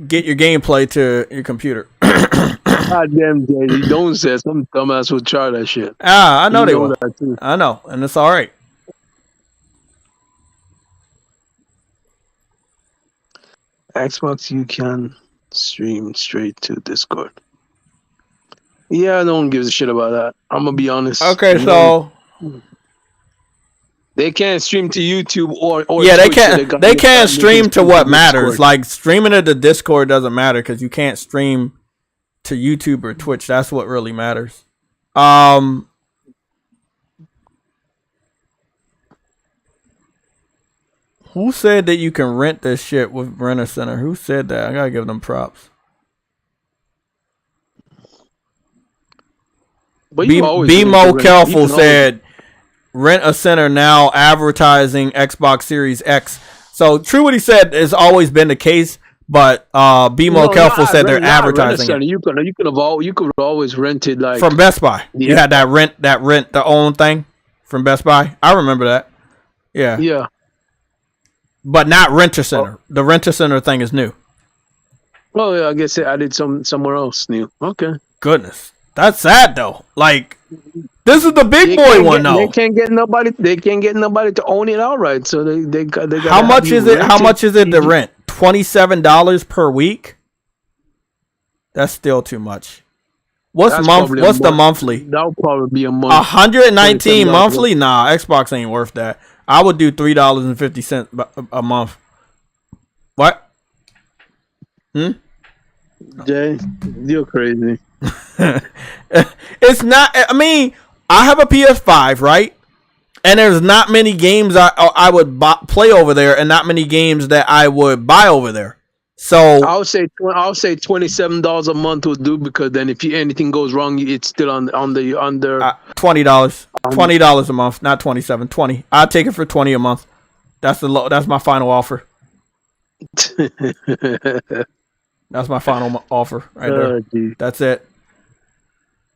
get your gameplay to your computer. God damn, Jay, don't say it. Some dumbass will try that shit. I know they will. I know, and it's all right. Xbox, you can stream straight to Discord. Yeah, no one gives a shit about that. I'm gonna be honest. Okay, so they can't stream to YouTube or yeah, Twitch, they can't stream to what matters. Like streaming to the Discord doesn't matter because you can't stream to YouTube or Twitch. That's what really matters. Who said that you can rent this shit with Rent-A-Center? Who said that? I gotta give them props. BMO Careful said Rent-A-Center now advertising Xbox Series X. So true what he said has always been the case, but BMO Careful said they're advertising it. You could have always rented like from Best Buy. Yeah. You had that rent the own thing from Best Buy. I remember that. Yeah. Yeah. But not Rent-A-Center. The Rent-A-Center thing is new. Oh yeah, I guess I did somewhere else new. Okay. Goodness. That's sad though. Like this is the big boy one though. They can't get nobody to own it outright. So they got How much is it? How much is it to rent? $27 per week? That's still too much. What's the monthly? That'll probably be a month. 119 monthly? Nah, Xbox ain't worth that. I would do $3.50 a month. What? Jay, you're crazy. it's not. I mean, I have a PS5, right? And there's not many games I would play over there, and not many games that I would buy over there. So I'll say $27 a month will do, because then if anything goes wrong, it's still on the under $20. $20 a month, not 27. 20. I'll take it for 20 a month. That's that's my final offer. That's my final offer right there. Dude. That's it.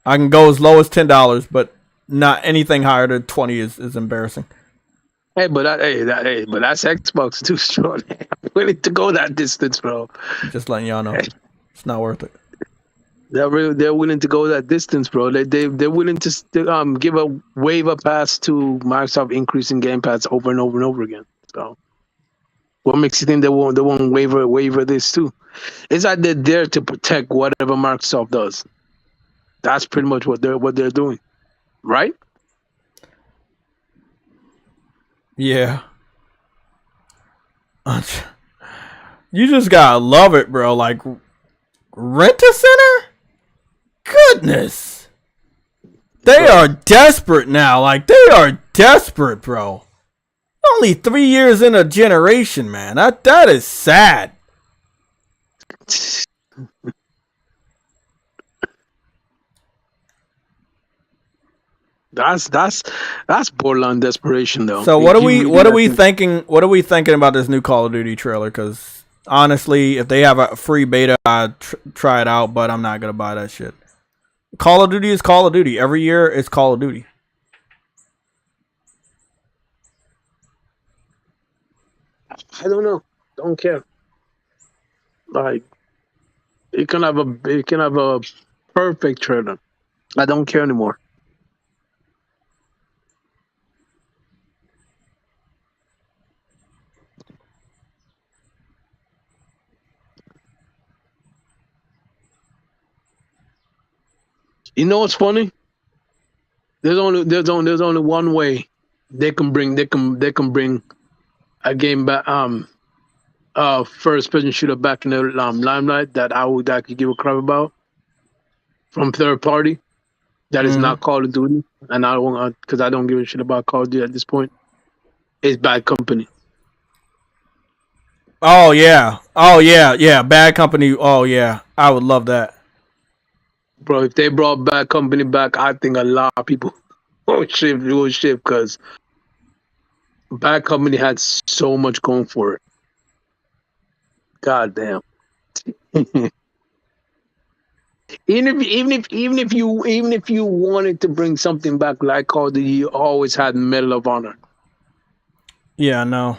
I can go as low as $10, but not anything higher than 20 is embarrassing. Hey, but that's Xbox too strong. I'm willing to go that distance, bro. Just letting y'all know, it's not worth it. They're willing to go that distance, bro. They're willing to give a waiver pass to Microsoft increasing Game Pass over and over and over again. So, what makes you think they won't waiver this too? It's like they're there to protect whatever Microsoft does. That's pretty much what they're doing, right? Yeah. You just gotta love it, bro. Like, Rent-A-Center? Goodness. They are desperate now. Like, they are desperate, bro. Only 3 years in a generation, man. That is sad. That's borderline desperation, though. So what are we thinking about this new Call of Duty trailer? Because honestly, if they have a free beta, I'd try it out, but I'm not gonna buy that shit. Call of Duty is Call of Duty. Every year, it's Call of Duty. I don't know. Don't care. Like, it can have a perfect trailer. I don't care anymore. You know what's funny? There's only one way they can bring a game back, first person shooter back in the limelight that I could give a crap about from third party. That is not Call of Duty, and I don't want, because I don't give a shit about Call of Duty at this point. It's Bad Company. Oh yeah, Bad Company. Oh yeah, I would love that. Bro, if they brought Bad Company back, I think a lot of people will shift, because Bad Company had so much going for it. God damn. Even if you wanted to bring something back like Call of Duty, you always had Medal of Honor. Yeah, I know.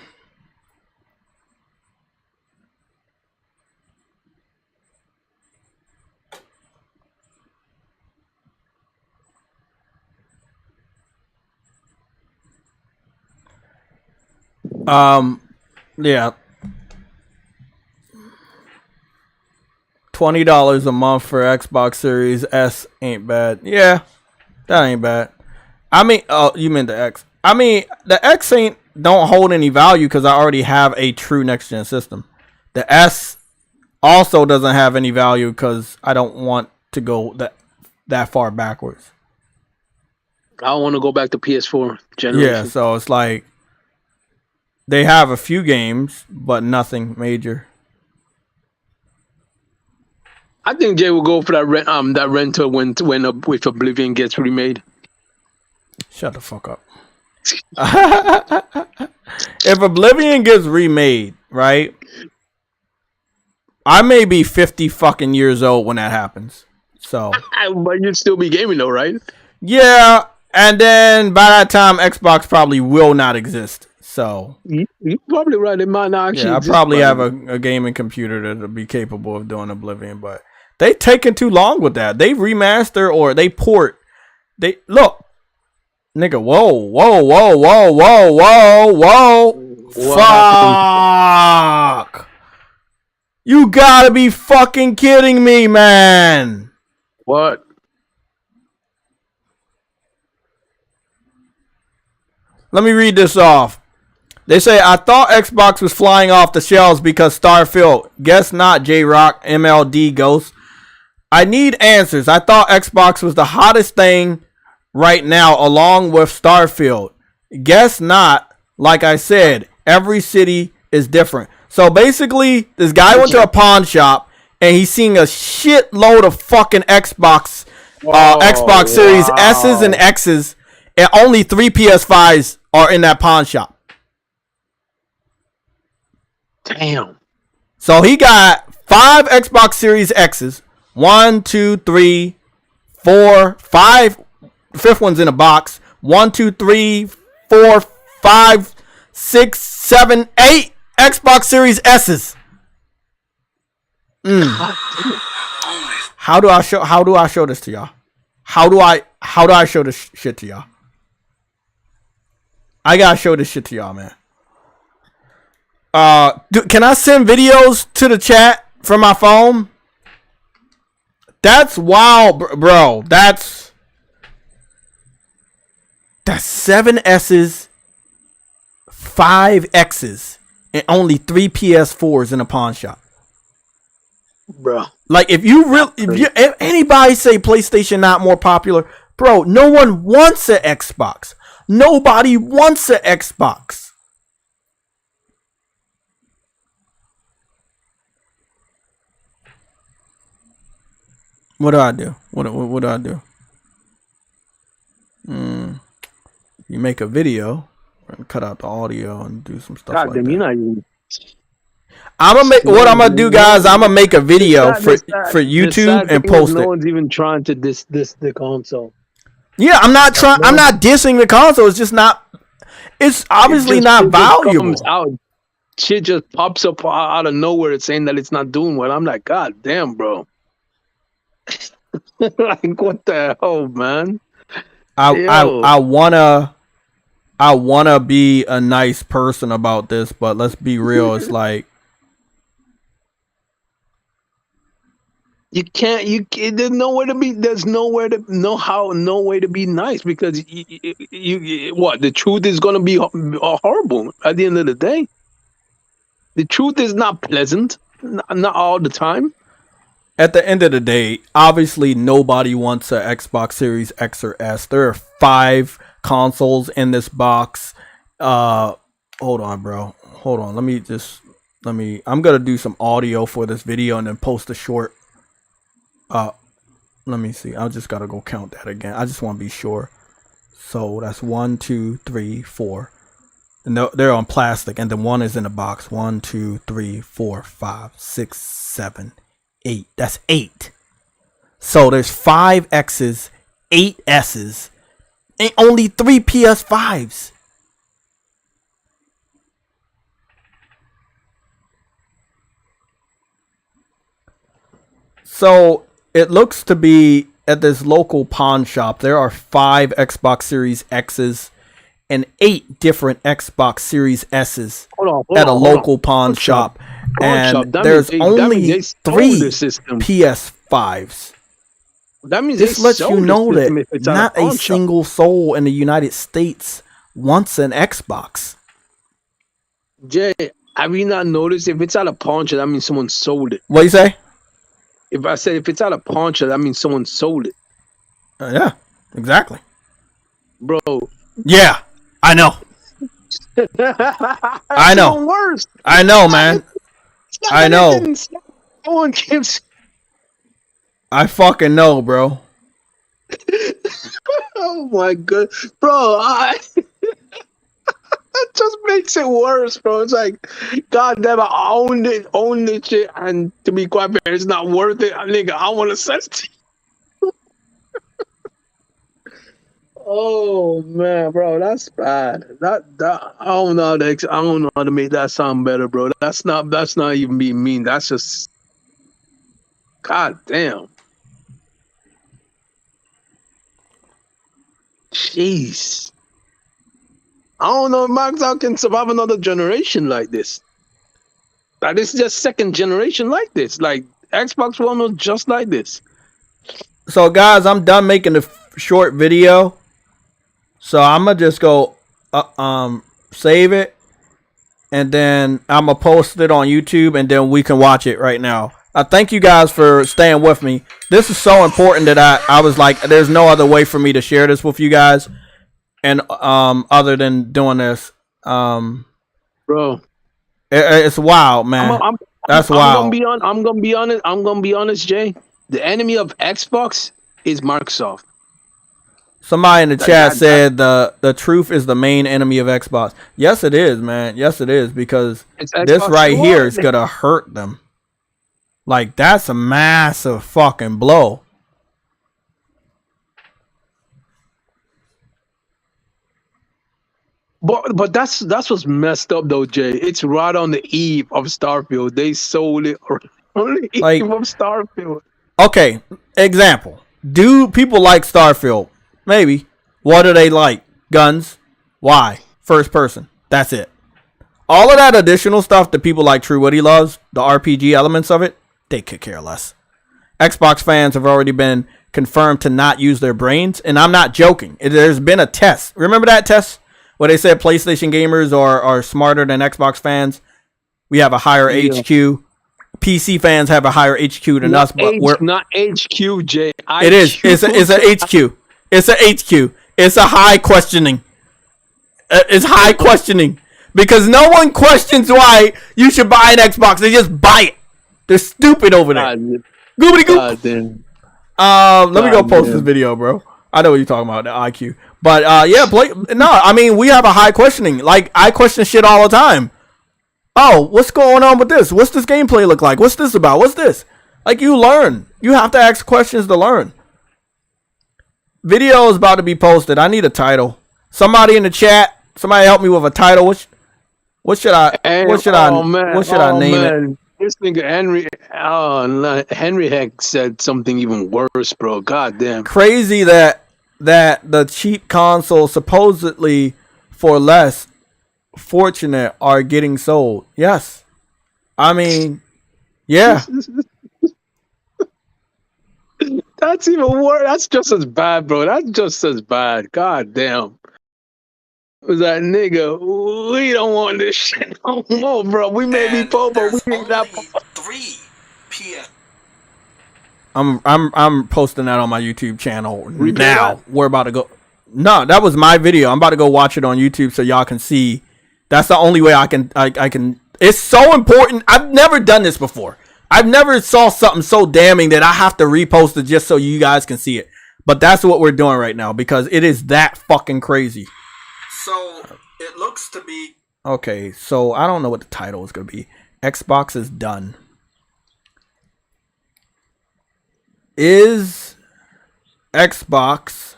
Yeah. $20 a month for Xbox Series S ain't bad. Yeah, that ain't bad. I mean, oh, you meant the X. I mean, the X don't hold any value because I already have a true next gen system. The S also doesn't have any value because I don't want to go that far backwards. I don't want to go back to PS4 generation. Yeah, so it's like they have a few games, but nothing major. I think Jay will go for that rental when if Oblivion gets remade. Shut the fuck up. If Oblivion gets remade, right? I may be 50 fucking years old when that happens. So, but you'd still be gaming though, right? Yeah, and then by that time, Xbox probably will not exist. So you're probably right. It might not actually. Yeah, I probably have a gaming computer that'll be capable of doing Oblivion, but they taking too long with that. They remaster or they port. They look, nigga. Whoa. Fuck. You gotta be fucking kidding me, man. What? Let me read this off. They say, I thought Xbox was flying off the shelves because Starfield. Guess not, J-Rock, MLD Ghost. I need answers. I thought Xbox was the hottest thing right now, along with Starfield. Guess not. Like I said, every city is different. So basically, this guy went to a pawn shop and he's seeing a shitload of fucking Xbox Series S's and X's, and only 3 PS5s are in that pawn shop. Damn. So he got 5 Xbox Series X's. 1, 2, 3, 4, 5. The fifth one's in a box. 1, 2, 3, 4, 5, 6, 7, 8 Xbox Series S's. How do I show this to y'all? How do I show this shit to y'all? I gotta show this shit to y'all, man. Can I send videos to the chat from my phone? That's wild, bro. That's 7 S's, 5 X's, and only 3 PS4s in a pawn shop. Bro. Like, if anybody say PlayStation not more popular, bro, no one wants an Xbox. Nobody wants an Xbox. What do I do? What do I do? You make a video and cut out the audio and do some stuff like that. You're not even... I'm gonna do, guys. I'm gonna make a video for YouTube and post it. No one's even trying to diss the console. Yeah, I'm not trying. I'm not dissing the console. It's just not. It's obviously not valuable. Shit just pops up out of nowhere. It's saying that it's not doing well. I'm like, God damn, bro. Like, what the hell, man? I wanna be a nice person about this, but let's be real. It's like, you can't. There's nowhere to be. There's nowhere to no way to be nice, because the truth is gonna be horrible at the end of the day. The truth is not pleasant, not all the time. At the end of the day, obviously nobody wants an Xbox Series X or S. There are 5 consoles in this box. Hold on, bro. Hold on. I'm gonna do some audio for this video and then post a short. Let me see. I just gotta go count that again. I just want to be sure. So that's 1, 2, 3, 4. And they're on plastic, and then 1 is in a box. 1, 2, 3, 4, 5, 6, 7, 8. That's 8. So there's 5 X's, 8 S's, and only 3 PS5s. So it looks to be at this local pawn shop, there are 5 Xbox Series X's and 8 different Xbox Series S's at a local pawn shop. And there's only 3 PS5s. That means this lets you know that not a single soul in the United States wants an Xbox. Jay, have you not noticed, if it's at a pawn shop, that means someone sold it? What you say? If I said if it's at a pawn shop, that means someone sold it. Yeah, exactly. Bro. Yeah, I know. I know. Worse. I know, man. I know. No one gives. I fucking know, bro. Oh my god, bro! It just makes it worse, bro. It's like, God damn, I own this shit, and to be quite fair, it's not worth it. Nigga, I want to sell it to you. Oh man, bro, that's bad. That I don't know how to make that sound better, bro. That's not even being mean. That's just, God damn. Jeez. I don't know if Microsoft can survive another generation like this. Like, this is just second generation like this. Like, Xbox One was just like this. So, guys, I'm done making the short video. So, I'm going to just go save it. And then I'm going to post it on YouTube. And then we can watch it right now. thank you guys for staying with me. This is so important that I was like, there's no other way for me to share this with you guys, and other than doing this, bro. It's wild, man. That's wild. I'm gonna be honest, Jay. The enemy of Xbox is Microsoft. Somebody in the chat said the truth is the main enemy of Xbox. Yes, it is, man. Yes, it is, because this right here is gonna hurt them. Like, that's a massive fucking blow. But that's what's messed up though, Jay. It's right on the eve of Starfield. They sold it on the eve of Starfield. Okay, example. Do people like Starfield? Maybe. What do they like? Guns. Why? First person. That's it. All of that additional stuff that people like True Woody loves, the RPG elements of it, they could care less. Xbox fans have already been confirmed to not use their brains, and I'm not joking. There's been a test. Remember that test where they said PlayStation gamers are smarter than Xbox fans? We have a higher HQ. PC fans have a higher HQ than us, but we're not HQ, Jay. It is. It's a HQ. It's a HQ. It's a high questioning. It's high questioning, because no one questions why you should buy an Xbox. They just buy it. They're stupid over there. Goobity goop. Let me go post this video, bro. I know what you're talking about, the IQ. But yeah, I mean, we have a high questioning. Like, I question shit all the time. Oh, what's going on with this? What's this gameplay look like? What's this about? What's this? Like, you learn. You have to ask questions to learn. Video is about to be posted. I need a title. Somebody in the chat, somebody help me with a title. What should I name it? This nigga Henry Heck said something even worse, bro. God damn. Crazy that the cheap consoles supposedly for less fortunate are getting sold. Yes. I mean, yeah. That's even worse. That's just as bad, bro. That's just as bad. God damn. Was that nigga? We don't want this shit no more, bro. We may be poor, but we ain't that poor. 3 p.m. I'm posting that on my YouTube channel now. We're about to go. No, that was my video. I'm about to go watch it on YouTube so y'all can see. That's the only way I can. It's so important. I've never done this before. I've never saw something so damning that I have to repost it just so you guys can see it. But that's what we're doing right now, because it is that fucking crazy. So it looks to be okay. So I don't know what the title is gonna be. Xbox is done. Is Xbox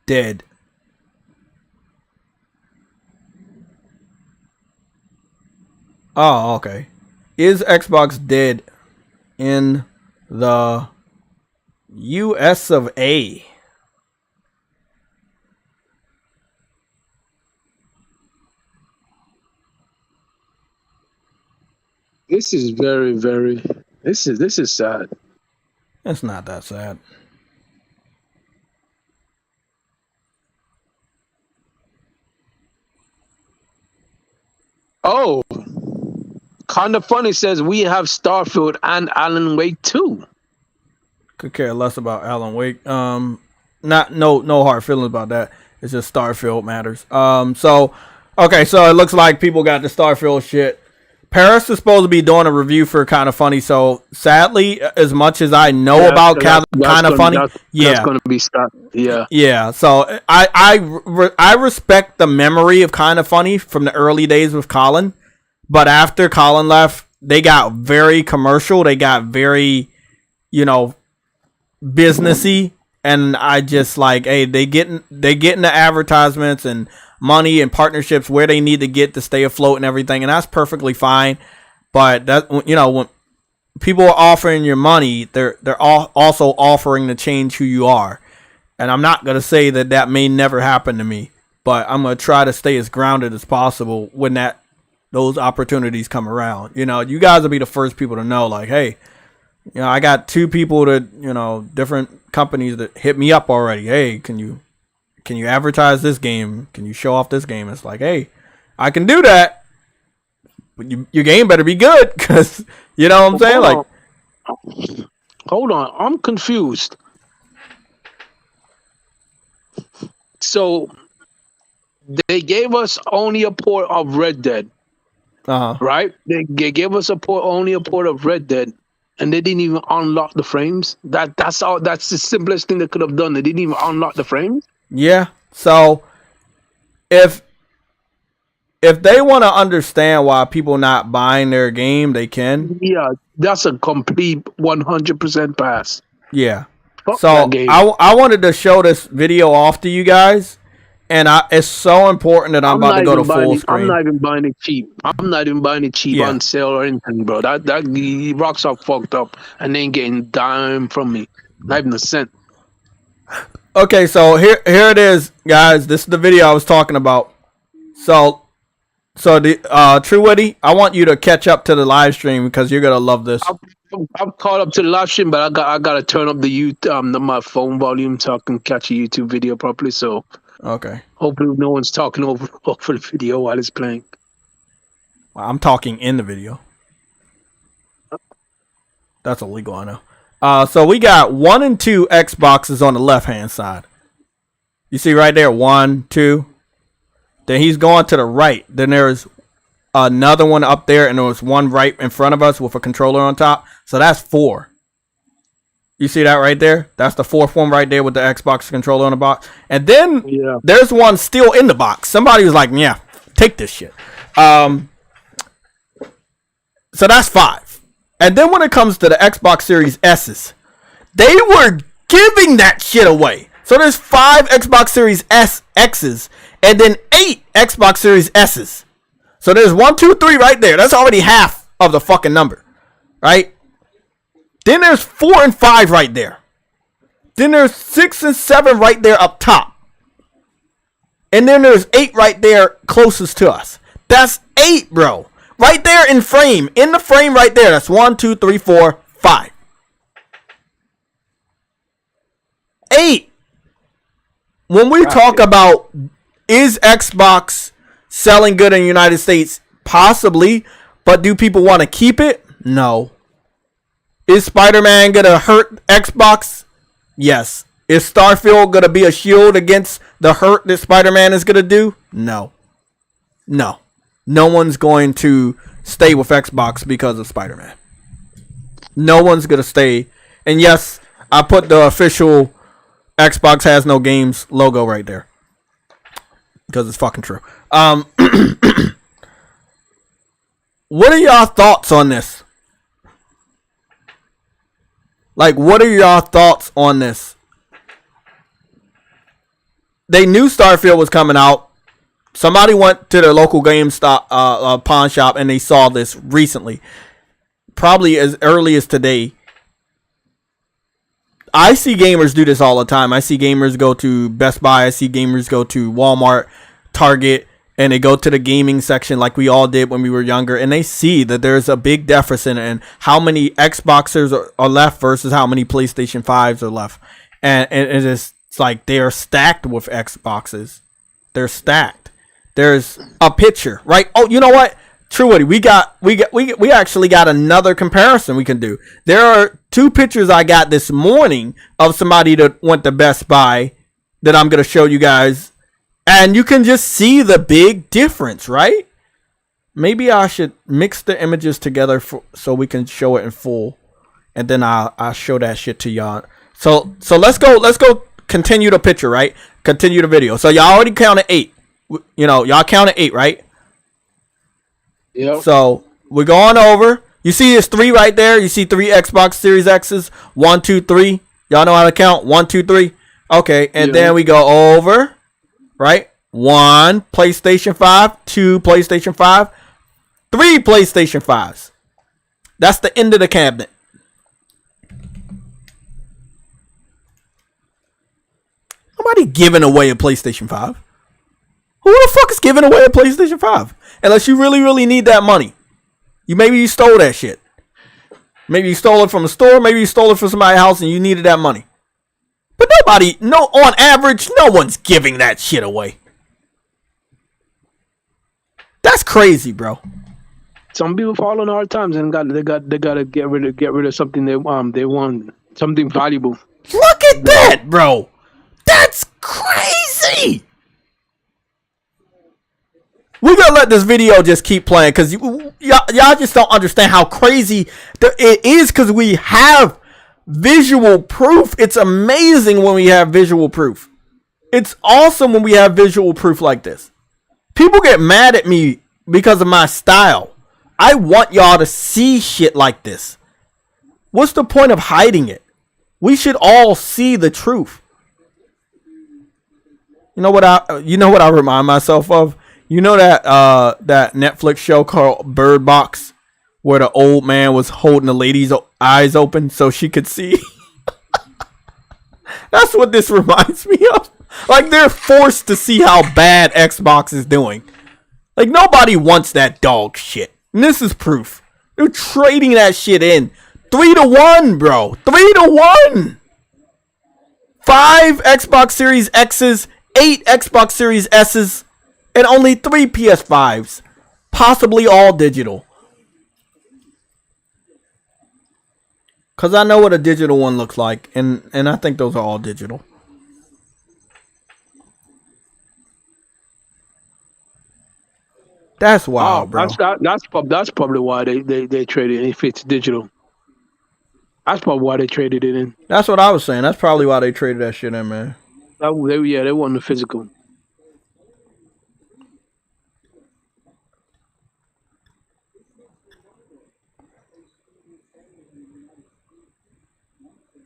dead? Oh, okay. Is Xbox dead in the US of A? This is very, very. This is sad. It's not that sad. Oh, Kinda Funny says we have Starfield and Alan Wake 2. Could care less about Alan Wake. No hard feelings about that. It's just Starfield matters. So it looks like people got the Starfield shit. Paris is supposed to be doing a review for Kinda Funny, so sadly, as much as I know about Kinda Funny, that's gonna be stuck. Yeah. So I respect the memory of Kinda Funny from the early days with Colin, but after Colin left, they got very commercial. They got very, businessy, and I just like, hey, they getting the advertisements and money and partnerships where they need to get to stay afloat and everything, and that's perfectly fine. But that, when people are offering your money, they're also offering to change who you are. And I'm not gonna say that may never happen to me, but I'm gonna try to stay as grounded as possible when those opportunities come around. You guys will be the first people to know, like, hey, I got 2 people that, different companies that hit me up already. Hey, can you advertise this game? Can you show off this game? It's like, hey, I can do that. But your game better be good, because you know what I'm saying. Like, hold on, I'm confused. So they gave us only a port of Red Dead, right? They gave us only a port of Red Dead, and they didn't even unlock the frames. That's all. That's the simplest thing they could have done. They didn't even unlock the frames. Yeah. So if they want to understand why people not buying their game, they can. Yeah, that's a complete 100% pass. Yeah. Fuck So that game. I wanted to show this video off to you guys, and it's so important that I'm about to go to full screen. I'm not even buying it cheap. I'm not even buying it cheap on sale or anything, bro. That the rocks are fucked up, and they ain't getting dime from me. Not even a cent. Okay, so here it is, guys. This is the video I was talking about. So the True Witty, I want you to catch up to the live stream because you're gonna love this. I'm caught up to the live stream, but I gotta turn up the my phone volume so I can catch a YouTube video properly. So okay, hopefully no one's talking over the video while it's playing. Well, I'm talking in the video. That's illegal, I know. So we got 1 and 2 Xboxes on the left hand side. You see right there, 1, 2. Then he's going to the right. Then there's another one up there, and there was one right in front of us with a controller on top. So that's 4. You see that right there? That's the 4th one right there with the Xbox controller on the box. And then there's one still in the box. Somebody was like, yeah, take this shit. So that's 5. And then when it comes to the Xbox Series S's, they were giving that shit away. So there's 5 Xbox Series X's and then 8 Xbox Series S's. So there's 1, 2, 3 right there. That's already half of the fucking number, right? Then there's 4 and 5 right there. Then there's 6 and 7 right there up top. And then there's 8 right there closest to us. That's 8, bro. Right there in frame. In the frame right there. That's 1, 2, 3, 4, 5. 8. When we talk about is Xbox selling good in the United States? Possibly. But do people want to keep it? No. Is Spider-Man going to hurt Xbox? Yes. Is Starfield going to be a shield against the hurt that Spider-Man is going to do? No. No. No one's going to stay with Xbox because of Spider-Man. No one's going to stay. And yes, I put the official Xbox has no games logo right there. Because it's fucking true. What are y'all thoughts on this? Like, what are y'all thoughts on this? They knew Starfield was coming out. Somebody went to their local GameStop pawn shop and they saw this recently. Probably as early as today. I see gamers do this all the time. I see gamers go to Best Buy. I see gamers go to Walmart, Target, and they go to the gaming section like we all did when we were younger. And they see that there's a big deficit in how many Xboxers are left versus how many PlayStation 5s are left. And it's like they're stacked with Xboxes. They're stacked. There's a picture, right? Oh, you know what? True Woody, we actually got another comparison we can do. There are 2 pictures I got this morning of somebody that went to Best Buy that I'm going to show you guys. And you can just see the big difference, right? Maybe I should mix the images together so we can show it in full. And then I'll show that shit to y'all. So let's go continue the picture, right? Continue the video. So y'all already counted 8. You know, y'all counted 8, right? Yep. So we're going over. You see there's 3 right there. You see 3 Xbox Series X's. 1, 2, 3. Y'all know how to count. 1, 2, 3. Okay, and then we go over. Right? 1 PlayStation 5. 2 PlayStation 5. 3 PlayStation 5s. That's the end of the cabinet. Nobody giving away a PlayStation 5. Who the fuck is giving away a PlayStation 5? Unless you really, really need that money. Maybe you stole that shit. Maybe you stole it from a store. Maybe you stole it from somebody's house and you needed that money. But on average, no one's giving that shit away. That's crazy, bro. some people fall on hard times and they gotta get rid of something they want, something valuable. Look at that, bro. That's crazy. We're gonna let this video just keep playing because y'all just don't understand how crazy it is because we have visual proof. It's amazing when we have visual proof. It's awesome when we have visual proof like this. People get mad at me because of my style. I want y'all to see shit like this. What's the point of hiding it? We should all see the truth. You know what I remind myself of? You know that Netflix show called Bird Box, where the old man was holding the lady's eyes open so she could see? That's what this reminds me of. Like, they're forced to see how bad Xbox is doing. Like, nobody wants that dog shit. And this is proof. They're trading that shit in. 3-1, bro. 3-1. 5 Xbox Series X's, 8 Xbox Series S's, and only 3 PS5s. Possibly all digital. Because I know what a digital one looks like. And I think those are all digital. That's wild, bro. That's probably why they traded it if it's digital. That's probably why they traded it in. That's what I was saying. That's probably why they traded that shit in, man. They wanted the physical.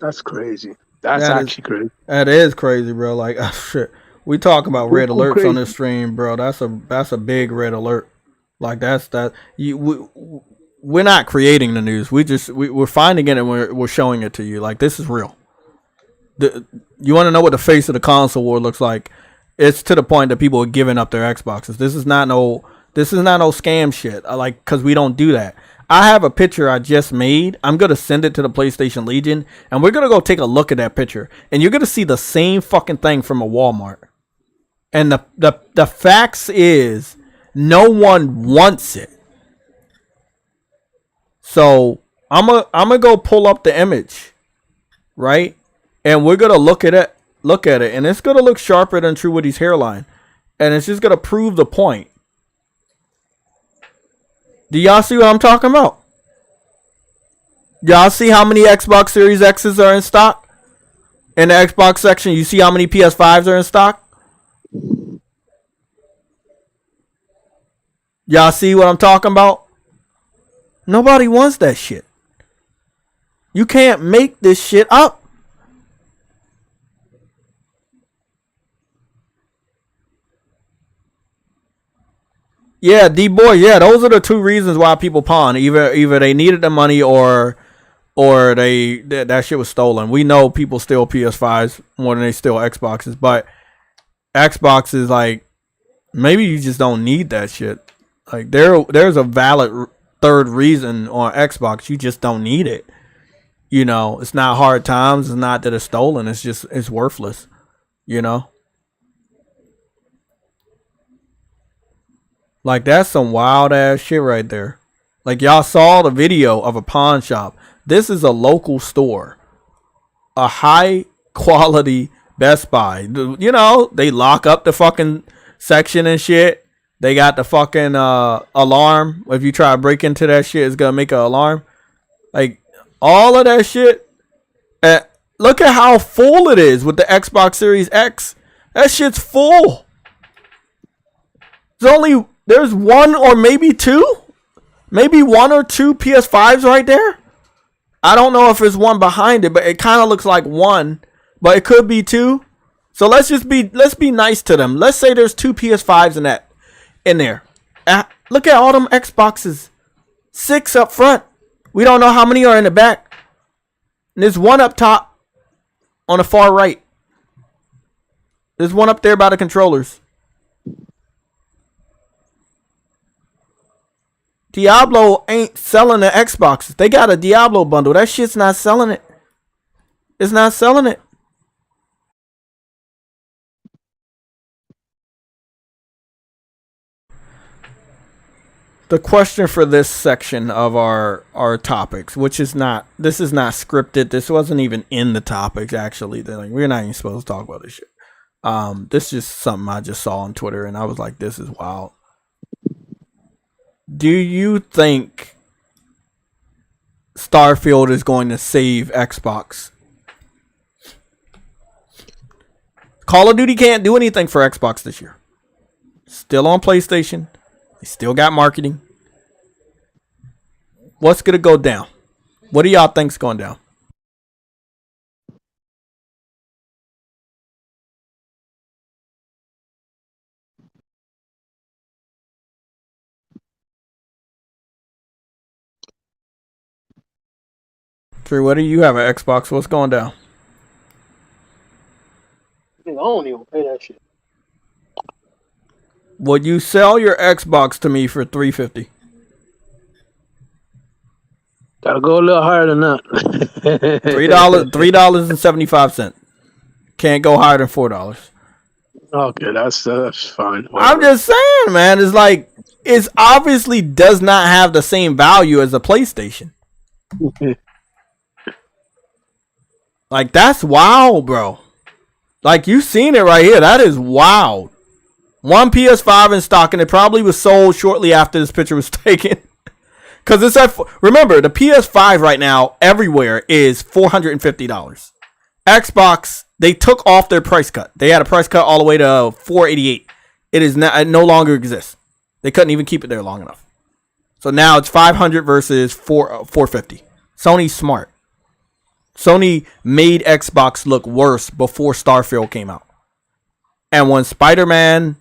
That's crazy. That's actually crazy. That is crazy, bro. Like, shit. We talk about red alerts crazy. On this stream, bro. That's a big red alert. Like, we're not creating the news. We're finding it and we're showing it to you. Like, this is real. You want to know what the face of the console war looks like? It's to the point that people are giving up their Xboxes. This is not no scam shit. Like, because we don't do that. I have a picture I just made. I'm going to send it to the PlayStation Legion, and we're going to go take a look at that picture. And you're going to see the same fucking thing from a Walmart. And the facts is, no one wants it. So, I'm gonna go pull up the image, right? And we're going to look at it, and it's going to look sharper than True Woody's hairline. And it's just going to prove the point. Do y'all see what I'm talking about? Y'all see how many Xbox Series X's are in stock? In the Xbox section, you see how many PS5s are in stock? Y'all see what I'm talking about? Nobody wants that shit. You can't make this shit up. Yeah, D-Boy, yeah, those are the two reasons why people pawn. Either they needed the money or that shit was stolen. We know people steal PS5s more than they steal Xboxes, but Xbox is like, maybe you just don't need that shit. Like, there's a valid third reason on Xbox. You just don't need it. You know, it's not hard times. It's not that it's stolen. It's worthless. You know? Like, that's some wild ass shit right there. Like, y'all saw the video of a pawn shop. This is a local store. A high quality Best Buy. You know, they lock up the fucking section and shit. They got the fucking alarm. If you try to break into that shit, it's gonna make an alarm. Like, all of that shit. Look at how full it is with the Xbox Series X. That shit's full. There's one or maybe two. Maybe one or two PS5s right there. I don't know if there's one behind it, but it kind of looks like one. But it could be two. So let's be nice to them. Let's say there's two PS5s in there. Look at all them Xboxes. 6 up front. We don't know how many are in the back. And there's one up top on the far right. There's one up there by the controllers. Diablo ain't selling the Xboxes. They got a Diablo bundle. That shit's not selling it. It's not selling it. The question for this section of our topics, which is not, this is not scripted. This wasn't even in the topics, actually. Like, we're not even supposed to talk about this shit. This is just something I just saw on Twitter, and I was like, this is wild. Do you think Starfield is going to save Xbox? Call of Duty can't do anything for Xbox this year. Still on PlayStation. They still got marketing. What's going to go down? What do y'all think's going down? True, what do you have an Xbox? What's going down? I don't even pay that shit. Would you sell your Xbox to me for $350? Gotta go a little higher than that. $3.75. Can't go higher than $4. Okay, that's fine. Whatever. I'm just saying, man. It's like, it obviously does not have the same value as a PlayStation. Like, that's wild, bro. Like, you've seen it right here. That is wild. One PS5 in stock, and it probably was sold shortly after this picture was taken. Because it's at, remember, the PS5 right now everywhere is $450. Xbox, they took off their price cut. They had a price cut all the way to $488. It is not, it no longer exists. They couldn't even keep it there long enough. So now it's $500 versus $450. Sony's smart. Sony made Xbox look worse before Starfield came out. And when Spider-Man,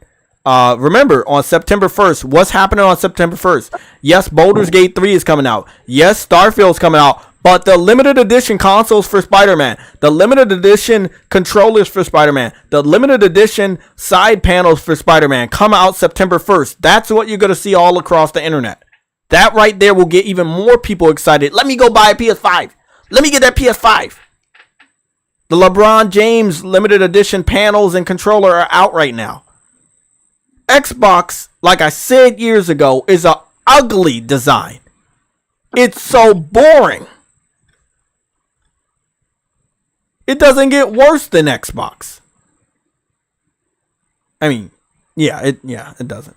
remember, on September 1st, what's happening on September 1st? Yes, Baldur's Gate 3 is coming out. Yes, Starfield's coming out. But the limited edition consoles for Spider-Man, the limited edition controllers for Spider-Man, the limited edition side panels for Spider-Man come out September 1st. That's what you're going to see all across the internet. That right there will get even more people excited. Let me go buy a PS5. Let me get that PS5. The LeBron James limited edition panels and controller are out right now. Xbox, like I said years ago, is an ugly design. It's so boring. It doesn't get worse than Xbox. I mean, it doesn't.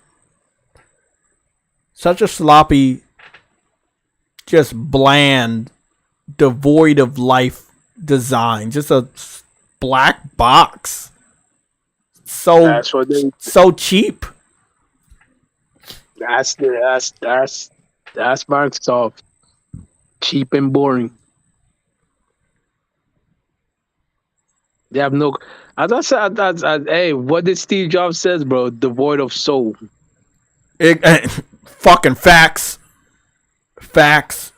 Such a sloppy, just bland, devoid of life design. Just a black box. So cheap. That's Microsoft. Cheap and boring. They have no. As I said, hey, what did Steve Jobs says, bro? Devoid of soul. Fucking facts. Facts.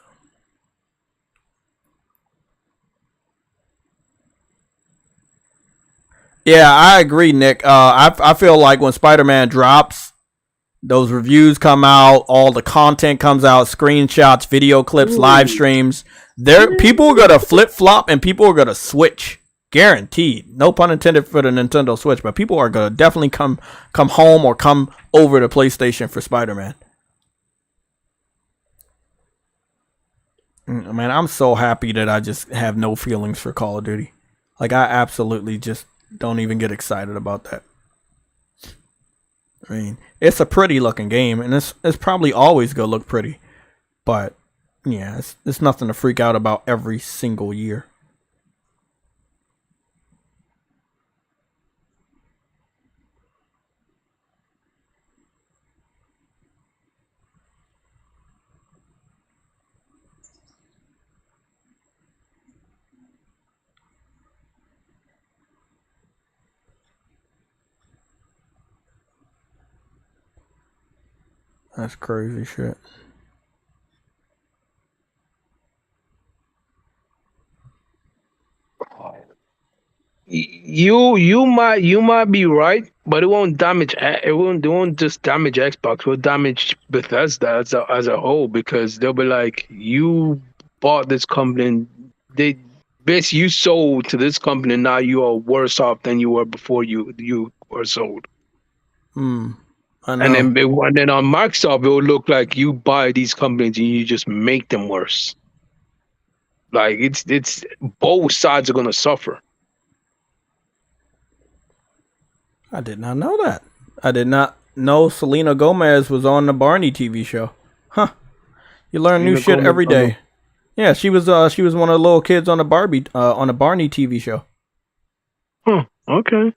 Yeah, I agree, Nick. I feel like when Spider-Man drops, those reviews come out, all the content comes out, screenshots, video clips, live streams. People are gonna flip flop and people are gonna switch. Guaranteed. No pun intended for the Nintendo Switch, but people are gonna definitely come home or come over to PlayStation for Spider-Man. Man, I'm so happy that I just have no feelings for Call of Duty. Like, I absolutely just don't even get excited about that. I mean, it's a pretty looking game, and it's probably always gonna look pretty. But yeah, it's nothing to freak out about every single year. That's crazy shit. You might be right, but it won't damage. It won't just damage Xbox. It will damage Bethesda as a whole, because they'll be like, you bought this company, and you sold to this company, and now you are worse off than you were before you were sold. I know. And then on Microsoft, it would look like you buy these companies and you just make them worse. Like it's both sides are gonna suffer. I did not know that. I did not know Selena Gomez was on the Barney TV show. Huh. You learn new shit every day. Yeah, she was one of the little kids on the Barney TV show. Huh. Okay.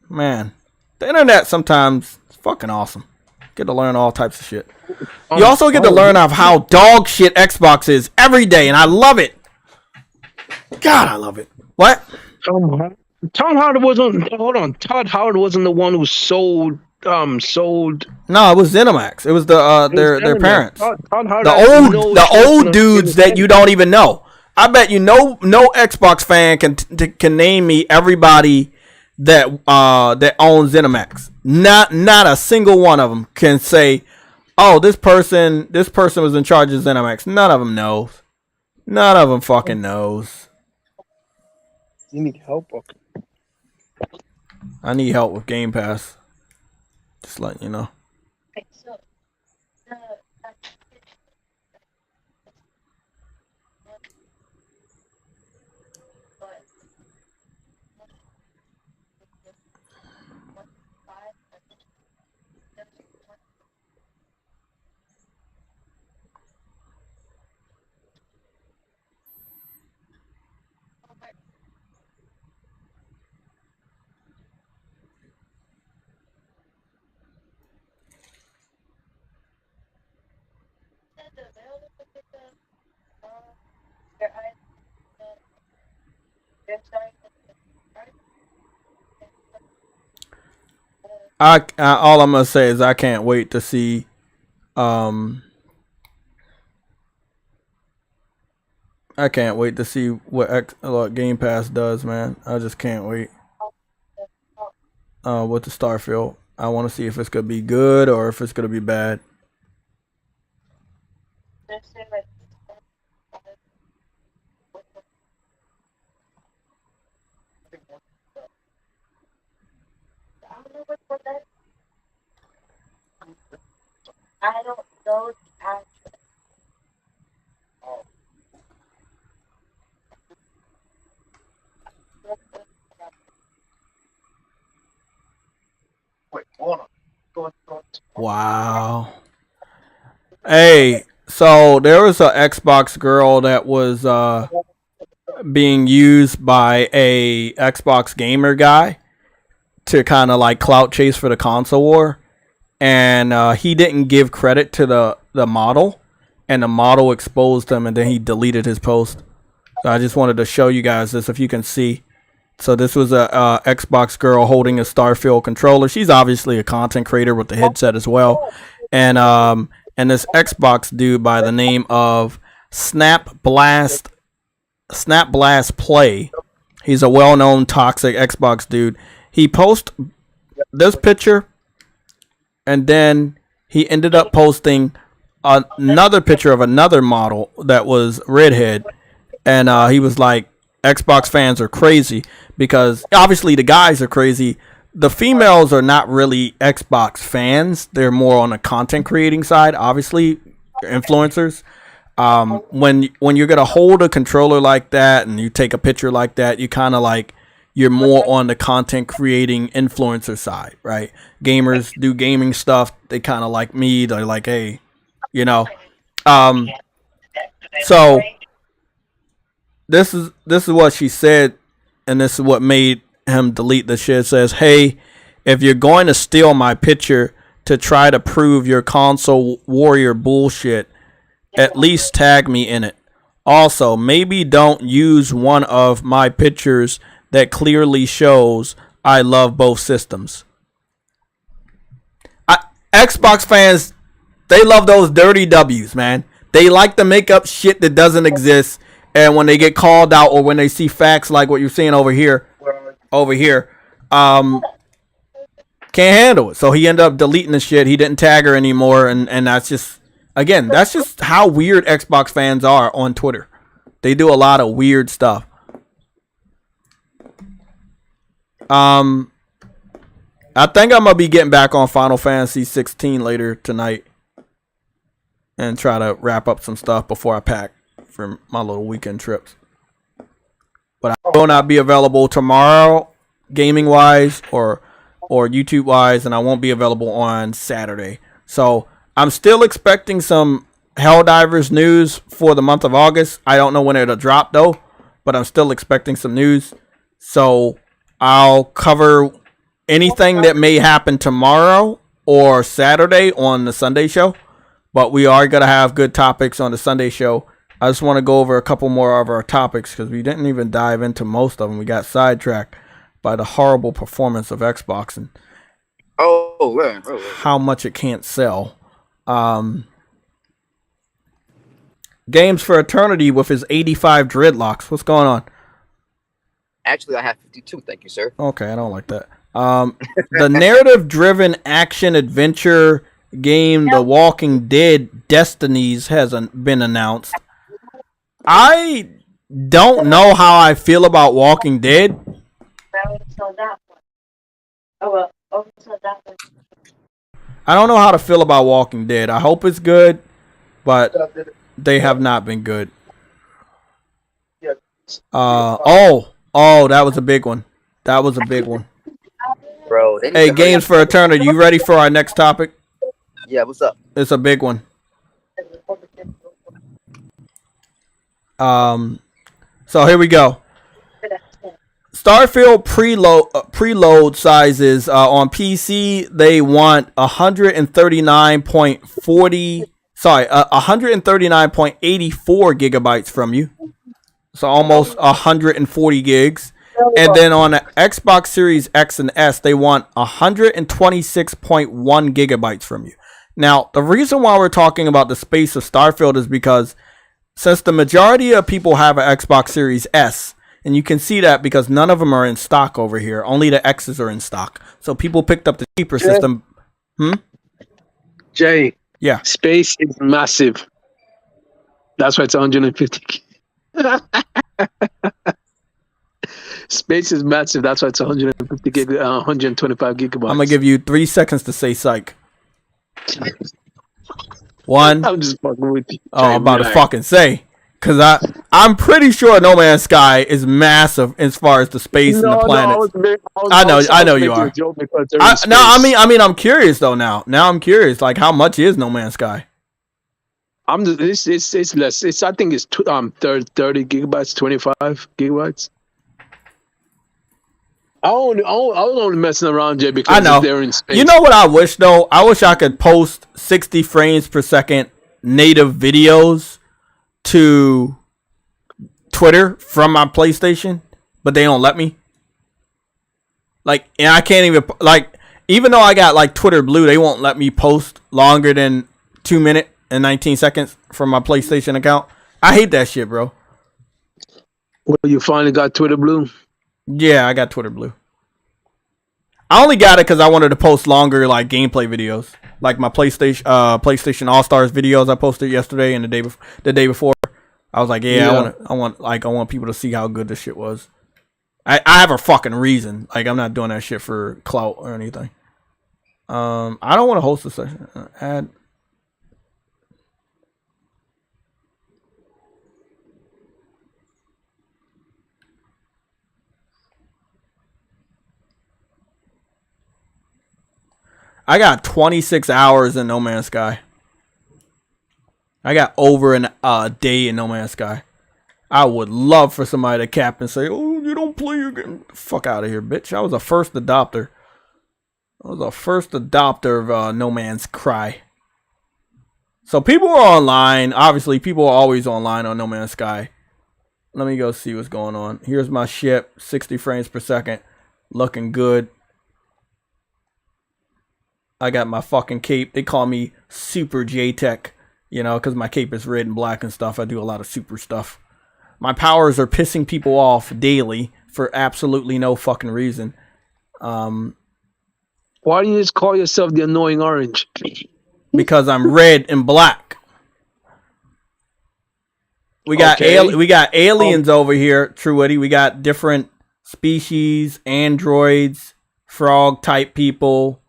Man, the internet sometimes is fucking awesome. Get to learn all types of shit. You also get to learn of how dog shit Xbox is every day, and I love it. God, I love it. What? Tom Howard wasn't. Hold on. Todd Howard wasn't the one who sold. No, it was ZeniMax. It was their parents. The old dudes that you don't even know. I bet you no Xbox fan can name me everybody that owns ZeniMax. Not a single one of them can say, oh, this person was in charge of ZeniMax. None of them knows. None of them fucking knows. You need help. I need help with Game Pass. Just letting you know. All I'm gonna say is I can't wait to see I can't wait to see what Game Pass does, man. I just can't wait. With the Starfield, I want to see if it's gonna be good or if it's gonna be bad. I don't know the answer. Wait, hold on. Wow. Hey, so there was an Xbox girl that was being used by a Xbox gamer guy to kind of like clout chase for the console war. And he didn't give credit to the model, and the model exposed him, and then he deleted his post. So I just wanted to show you guys this, if you can see. So this was a Xbox girl holding a Starfield controller. She's obviously a content creator with the headset as well. And this Xbox dude by the name of Snap Blast Play. He's a well-known toxic Xbox dude. He posted this picture, and then he ended up posting another picture of another model that was redhead. And he was like, Xbox fans are crazy, because obviously the guys are crazy. The females are not really Xbox fans. They're more on the content creating side, obviously, influencers. When you're going to hold a controller like that and you take a picture like that, you kind of like, you're more on the content creating influencer side, right? Gamers do gaming stuff. They kind of like me. They're like, hey, you know. So this is what she said, and this is what made him delete the shit. It says, hey, if you're going to steal my picture to try to prove your console warrior bullshit, at least tag me in it. Also, maybe don't use one of my pictures that clearly shows I love both systems. Xbox fans, they love those dirty W's, man. They like to make up shit that doesn't exist, and when they get called out or when they see facts like what you're seeing over here, can't handle it. So he ended up deleting the shit. He didn't tag her anymore, and that's just, again, that's just how weird Xbox fans are on Twitter. They do a lot of weird stuff. I think I'm gonna be getting back on Final Fantasy 16 later tonight, and try to wrap up some stuff before I pack for my little weekend trips. But I will not be available tomorrow, gaming wise or YouTube wise, and I won't be available on Saturday. So I'm still expecting some Helldivers news for the month of August. I don't know when it'll drop though, but I'm still expecting some news. So I'll cover anything that may happen tomorrow or Saturday on the Sunday show. But we are going to have good topics on the Sunday show. I just want to go over a couple more of our topics because we didn't even dive into most of them. We got sidetracked by the horrible performance of Xbox and how much it can't sell. Games for Eternity with his 85 dreadlocks. What's going on? Actually, I have 52. Thank you, sir. Okay, I don't like that. The narrative-driven action-adventure game The Walking Dead Destinies has been announced. I don't know how I feel about Walking Dead. I don't know how to feel about Walking Dead. I hope it's good, but they have not been good. Oh, that was a big one. That was a big one. Bro, hey, Games for Eternity, you ready for our next topic? Yeah, what's up? It's a big one. So here we go. Starfield preload sizes on PC, they want 139.84 gigabytes from you. So almost 140 gigs. And then on the Xbox Series X and S, they want 126.1 gigabytes from you. Now, the reason why we're talking about the space of Starfield is because since the majority of people have an Xbox Series S, and you can see that because none of them are in stock over here. Only the X's are in stock. So people picked up the cheaper system. Jay. Yeah. Space is massive. That's why it's 150. Space is massive. That's why it's 125 gigabytes. I'm gonna give you 3 seconds to say psych. 1. I'm just fucking with you. Oh, I'm about to fucking say. Because I'm pretty sure No Man's Sky is massive as far as the space and the planets. I know you are. I'm curious though now. Now I'm curious. Like, how much is No Man's Sky? It's less. I think it's 30 gigabytes, 25 gigabytes. I was only messing around, Jay, because they're in space. You know what I wish though? I wish I could post 60 frames per second native videos to Twitter from my PlayStation, but they don't let me. Like, and I can't even, like, even though I got like Twitter Blue, they won't let me post longer than 2 minutes and 19 seconds from my PlayStation account. I hate that shit, bro. Well, you finally got Twitter Blue? Yeah, I got Twitter Blue. I only got it because I wanted to post longer like gameplay videos, like my PlayStation All Stars videos I posted yesterday and the day before. I was like, I want people to see how good this shit was. I have a fucking reason. Like, I'm not doing that shit for clout or anything. I don't want to host a session. Add. I got 26 hours in No Man's Sky. I got over a day in No Man's Sky. I would love for somebody to cap and say, "Oh, you don't play your game." Fuck out of here, bitch. I was a first adopter. Of No Man's Sky. So people are online. Obviously, people are always online on No Man's Sky. Let me go see what's going on. Here's my ship, 60 frames per second. Looking good. I got my fucking cape. They call me Super JAYTECH, you know, because my cape is red and black and stuff. I do a lot of super stuff. My powers are pissing people off daily for absolutely no fucking reason. Why do you just call yourself the annoying orange? Because I'm red and black. We got aliens over here, True Witty. We got different species, androids, frog type people.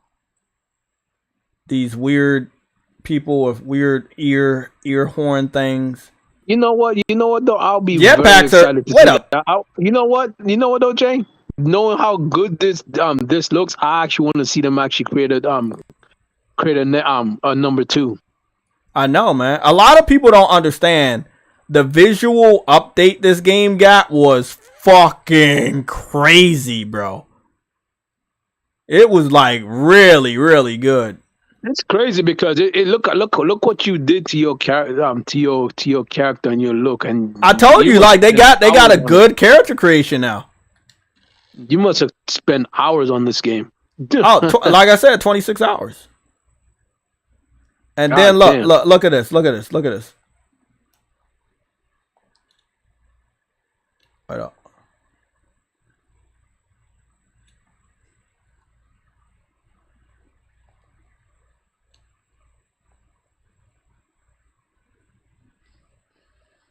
These weird people with weird ear horn things. You know what? You know what though? I'll be Jetpacks very excited to wait see up. that. You know what? You know what though, Jay? Knowing how good this looks, I actually want to see them actually create a number 2. I know, man. A lot of people don't understand the visual update this game got was fucking crazy, bro. It was like really, really good. It's crazy because it look what you did to your character to your character and your look, and I told you like they got a good character creation now. You must have spent hours on this game. Like I said, 26 hours. And then look at this. Look at this. Look at this. Right up.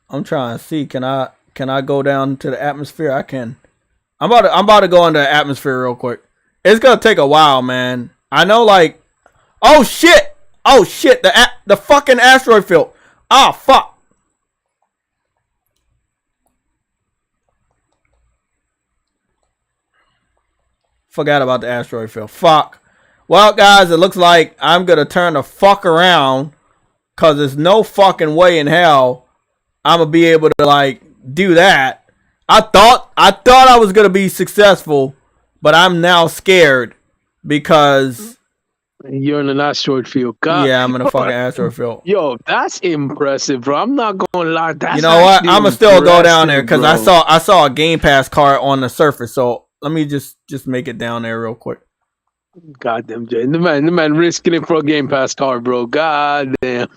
I'm trying to see. Can I go down to the atmosphere? I can. I'm about to go into the atmosphere real quick. It's gonna take a while, man. I know, like, oh shit, the fucking asteroid field. Ah, fuck. Forgot about the asteroid field. Fuck. Well, guys, it looks like I'm gonna turn the fuck around, cause there's no fucking way in hell I'm gonna be able to like do that. I thought I was gonna be successful, but I'm now scared because you're in an asteroid field. God. Yeah, I'm in a fucking asteroid field. Yo, that's impressive, bro. I'm not gonna lie. That's you know what? I'm gonna still go down there because I saw a Game Pass card on the surface. So let me just make it down there real quick. Goddamn, Jay. The man risking it for a Game Pass card, bro. Goddamn.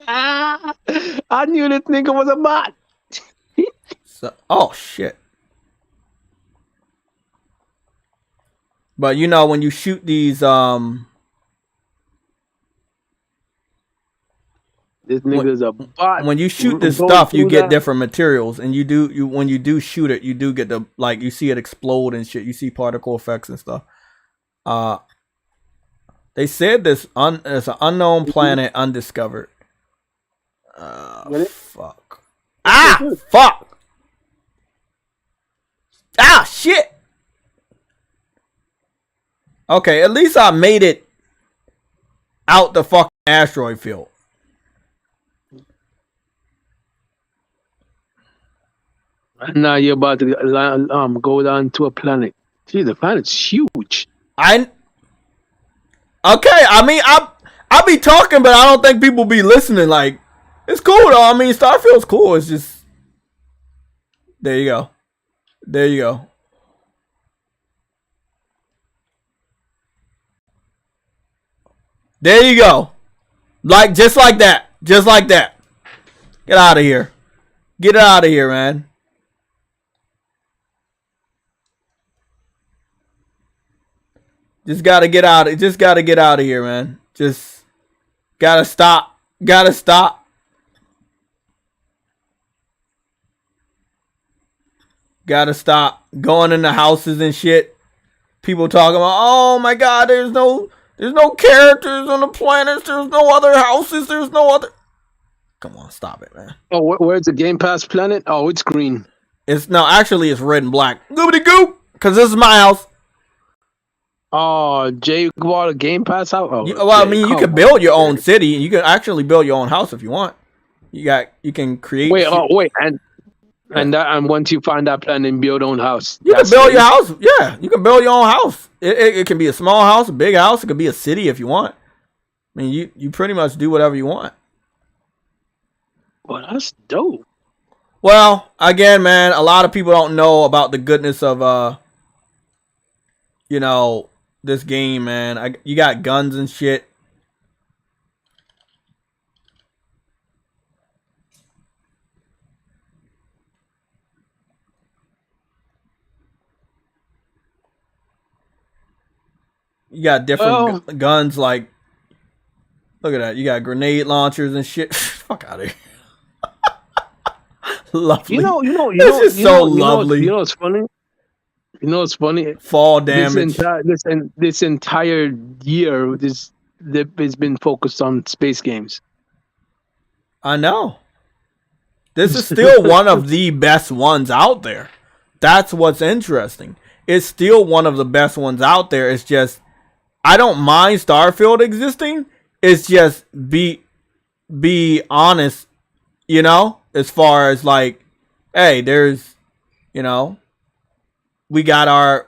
I knew this nigga was a bot. Oh shit. But you know when you shoot these this nigga's a bot. When you shoot this stuff, you get different materials, and when you do shoot it, you do get the like you see it explode and shit. You see particle effects and stuff. They said it's an unknown planet, undiscovered. Fuck. Ah, fuck. Ah, shit. Okay, at least I made it out the fucking asteroid field. Now you're about to go down to a planet. Gee, the planet's huge. Okay, I mean, I be talking, but I don't think people be listening. Like, it's cool though. I mean, Starfield's cool. It's just there you go. There you go. There you go. Like, just like that. Just like that. Get out of here. Get out of here, man. Just gotta get out. Just gotta get out of here, man. Just gotta stop. Gotta stop. Gotta stop going in the houses and shit. People talking about, oh my god, there's no characters on the planets. There's no other houses. There's no other. Come on, stop it, man. Oh, where's the Game Pass planet? Oh, it's green. Actually, it's red and black. Goobity goop, because this is my house. Oh, Jay bought a Game Pass out. Oh, well, I mean, you can build your own city. You can actually build your own house if you want. You can create. Wait, and once you find that plan and build your own house, you can build your house. Yeah, you can build your own house. It can be a small house, a big house. It could be a city if you want. I mean, you pretty much do whatever you want. Well, that's dope. Well, again, man, a lot of people don't know about the goodness of this game, man. You got guns and shit. You got different guns, like, look at that. You got grenade launchers and shit. Fuck out of here. Lovely. You know, this is so lovely. You know what's funny? You know what's funny? Fall damage. This entire year, it's been focused on space games. I know. This is still one of the best ones out there. That's what's interesting. It's still one of the best ones out there. It's just, I don't mind Starfield existing. It's just be honest, you know, as far as like, hey, there's, you know, we got our,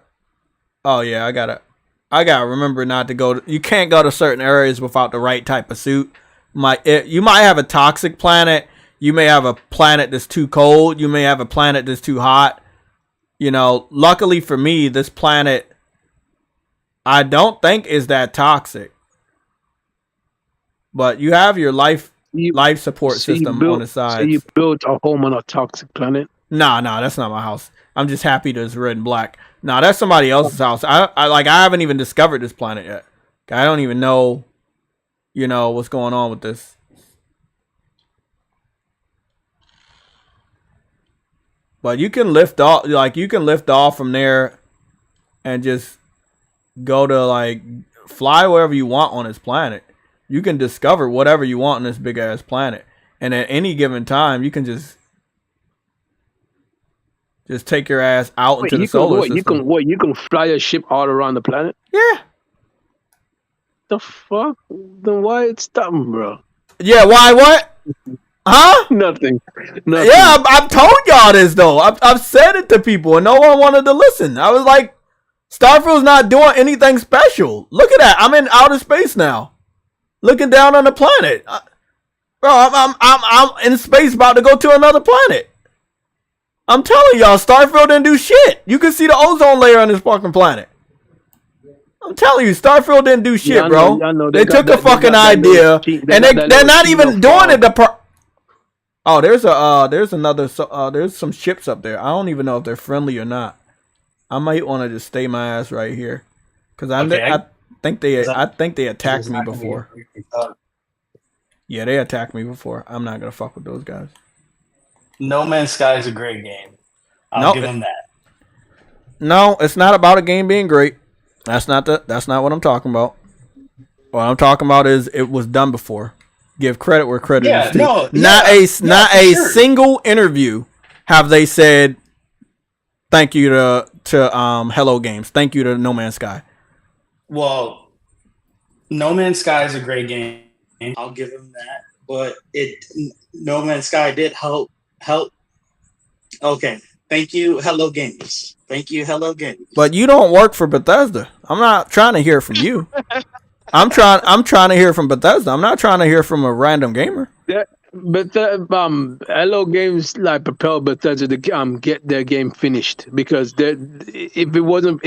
oh yeah, I gotta remember not to go to, you can't go to certain areas without the right type of suit. You might have a toxic planet. You may have a planet that's too cold. You may have a planet that's too hot. You know, luckily for me, this planet, I don't think is that toxic. But you have your life support system on the side. So you built a home on a toxic planet? Nah, that's not my house. I'm just happy that it's red and black. Nah, that's somebody else's house. I haven't even discovered this planet yet. I don't even know, you know, what's going on with this. But you can lift off, like you can lift off from there and just go to like fly wherever you want on this planet. You can discover whatever you want on this big ass planet. And at any given time, you can just take your ass out into the solar system. You can fly a ship all around the planet? Yeah. The fuck? Then why it's stopping, bro? Yeah, why what? Huh? Nothing. Yeah, I've told y'all this though. I've said it to people and no one wanted to listen. I was like, Starfield's not doing anything special. Look at that. I'm in outer space now, looking down on the planet. Bro, I'm in space about to go to another planet. I'm telling y'all, Starfield didn't do shit. You can see the ozone layer on this fucking planet. I'm telling you, Starfield didn't do shit, bro. They took a fucking idea and they're not even doing it. Oh, there's some ships up there. I don't even know if they're friendly or not. I might want to just stay my ass right here, cause I think they attacked me before. Yeah, they attacked me before. I'm not gonna fuck with those guys. No Man's Sky is a great game. I'll give them that. No, it's not about a game being great. That's not what I'm talking about. What I'm talking about is it was done before. Give credit where credit is due. Not a single interview have they said thank you to Hello Games. Thank you to No Man's Sky. Well, No Man's Sky is a great game. I'll give them that. But No Man's Sky did help. Okay. Thank you, Hello Games. Thank you, Hello Games. But you don't work for Bethesda. I'm not trying to hear from you. I'm trying to hear from Bethesda. I'm not trying to hear from a random gamer. Yeah, but Hello Games like propelled Bethesda to get their game finished, because if it wasn't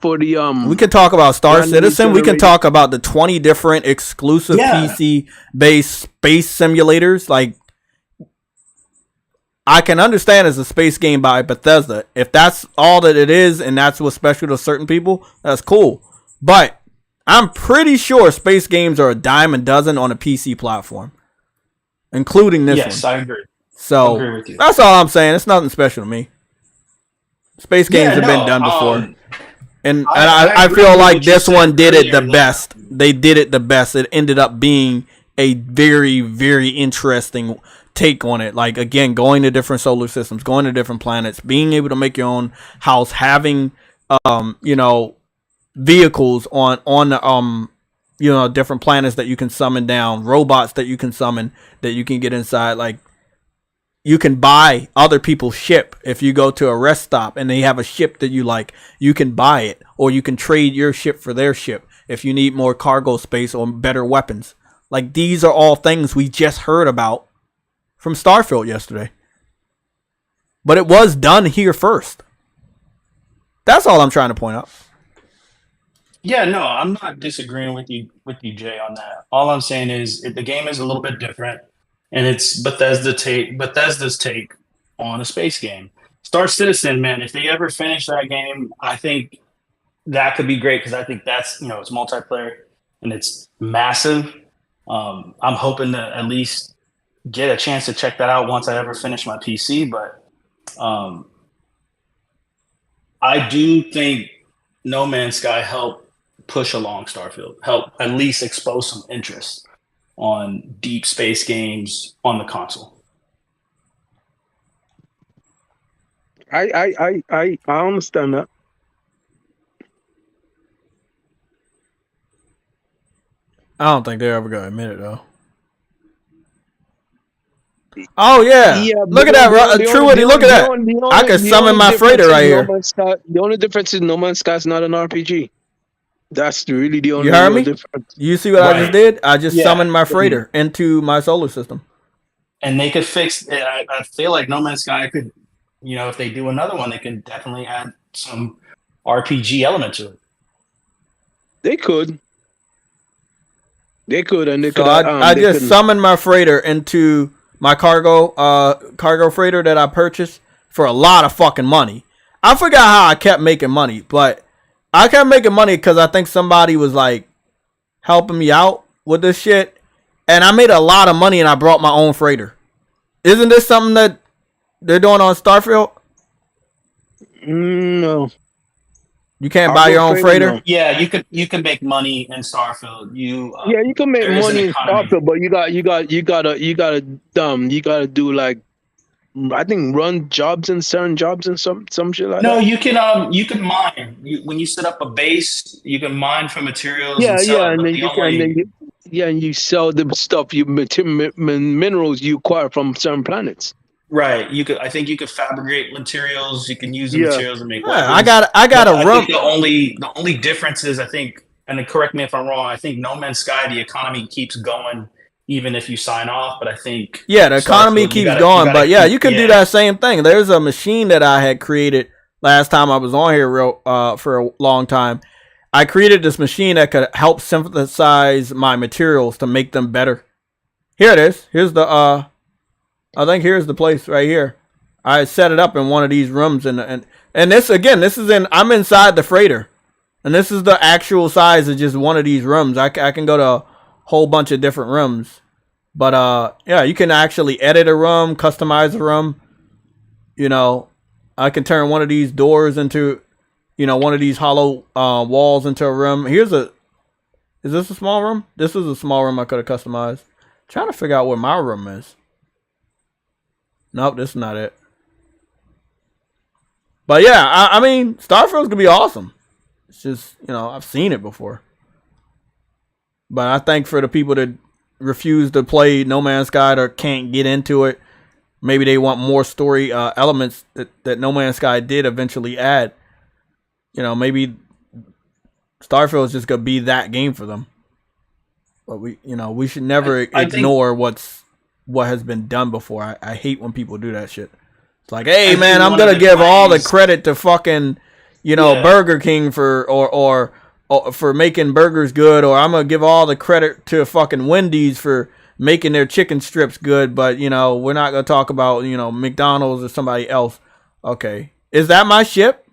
for the we can talk about Star Citizen. We can talk about the 20 different exclusive PC based space simulators. Like, I can understand it's a space game by Bethesda. If that's all that it is and that's what's special to certain people, that's cool. But I'm pretty sure space games are a dime a dozen on a PC platform, including this one. Yes, I agree. So I agree with you. That's all I'm saying. It's nothing special to me. Space games have been done before. And I feel like this one did it the best. They did it the best. It ended up being a very, very interesting take on it. Like, again, going to different solar systems, going to different planets, being able to make your own house, having vehicles on the different planets that you can summon down, robots that you can summon that you can get inside. Like, you can buy other people's ship. If you go to a rest stop and they have a ship that you like, you can buy it, or you can trade your ship for their ship if you need more cargo space or better weapons. Like, these are all things we just heard about from Starfield yesterday. But it was done here first. That's all I'm trying to point out. Yeah, no, I'm not disagreeing with you, Jay, on that. All I'm saying is the game is a little bit different, and it's Bethesda's take on a space game. Star Citizen, man, if they ever finish that game, I think that could be great, because I think that's, it's multiplayer and it's massive. I'm hoping to at least get a chance to check that out once I ever finish my PC, but I do think No Man's Sky helped push along Starfield, help at least expose some interest on deep space games on the console. I understand that. I don't think they're ever gonna admit it though. Oh yeah, look at that, Truity. Look at that. I can summon my freighter right here. The only difference is No Man's Sky is not an RPG. That's really the only You heard me? difference. You see what I just did? I just summoned my freighter into my solar system. And they could fix. I feel like No Man's Sky could, if they do another one, they can definitely add some RPG element to it. They could. They could, and they So could. I just summoned my freighter into my cargo freighter that I purchased for a lot of fucking money. I forgot how I kept making money, but I kept making money because I think somebody was like helping me out with this shit, and I made a lot of money and I brought my own freighter. Isn't this something that they're doing on Starfield? No. You can't buy your own freighter? No. Yeah, you could make money in Starfield. You can make money in Starfield, but you gotta do like, I think, run jobs and certain jobs and some shit like that. No, you can mine. When you set up a base, you can mine for materials. And you sell the stuff minerals you acquire from certain planets. Right. I think you could fabricate materials. You can use the materials and make weapons. I got a room. The only difference is, I think, and correct me if I'm wrong, I think No Man's Sky, the economy keeps going even if you sign off, but I think the economy keeps going, but you can do that same thing. There's a machine that I had created last time I was on here for a long time. I created this machine that could help synthesize my materials to make them better. Here it is. Here's the I think here's the place right here. I set it up in one of these rooms, and this is I'm inside the freighter, and this is the actual size of just one of these rooms. I can go to a whole bunch of different rooms, but you can actually edit a room, customize a room. I can turn one of these doors into, one of these hollow walls into a room. Is this a small room? This is a small room I could have customized. Trying to figure out where my room is. Nope, this is not it. But I mean, Starfield's gonna be awesome. It's just, I've seen it before. But I think for the people that refuse to play No Man's Sky or can't get into it, maybe they want more story elements that No Man's Sky did eventually add. Maybe Starfield is just gonna be that game for them. But we should never ignore what has been done before. I hate when people do that shit. It's like, hey man, I'm gonna give all the credit to fucking, Burger King for for making burgers good, or I'm gonna give all the credit to fucking Wendy's for making their chicken strips good, but we're not gonna talk about McDonald's or somebody else. Okay, is that my ship?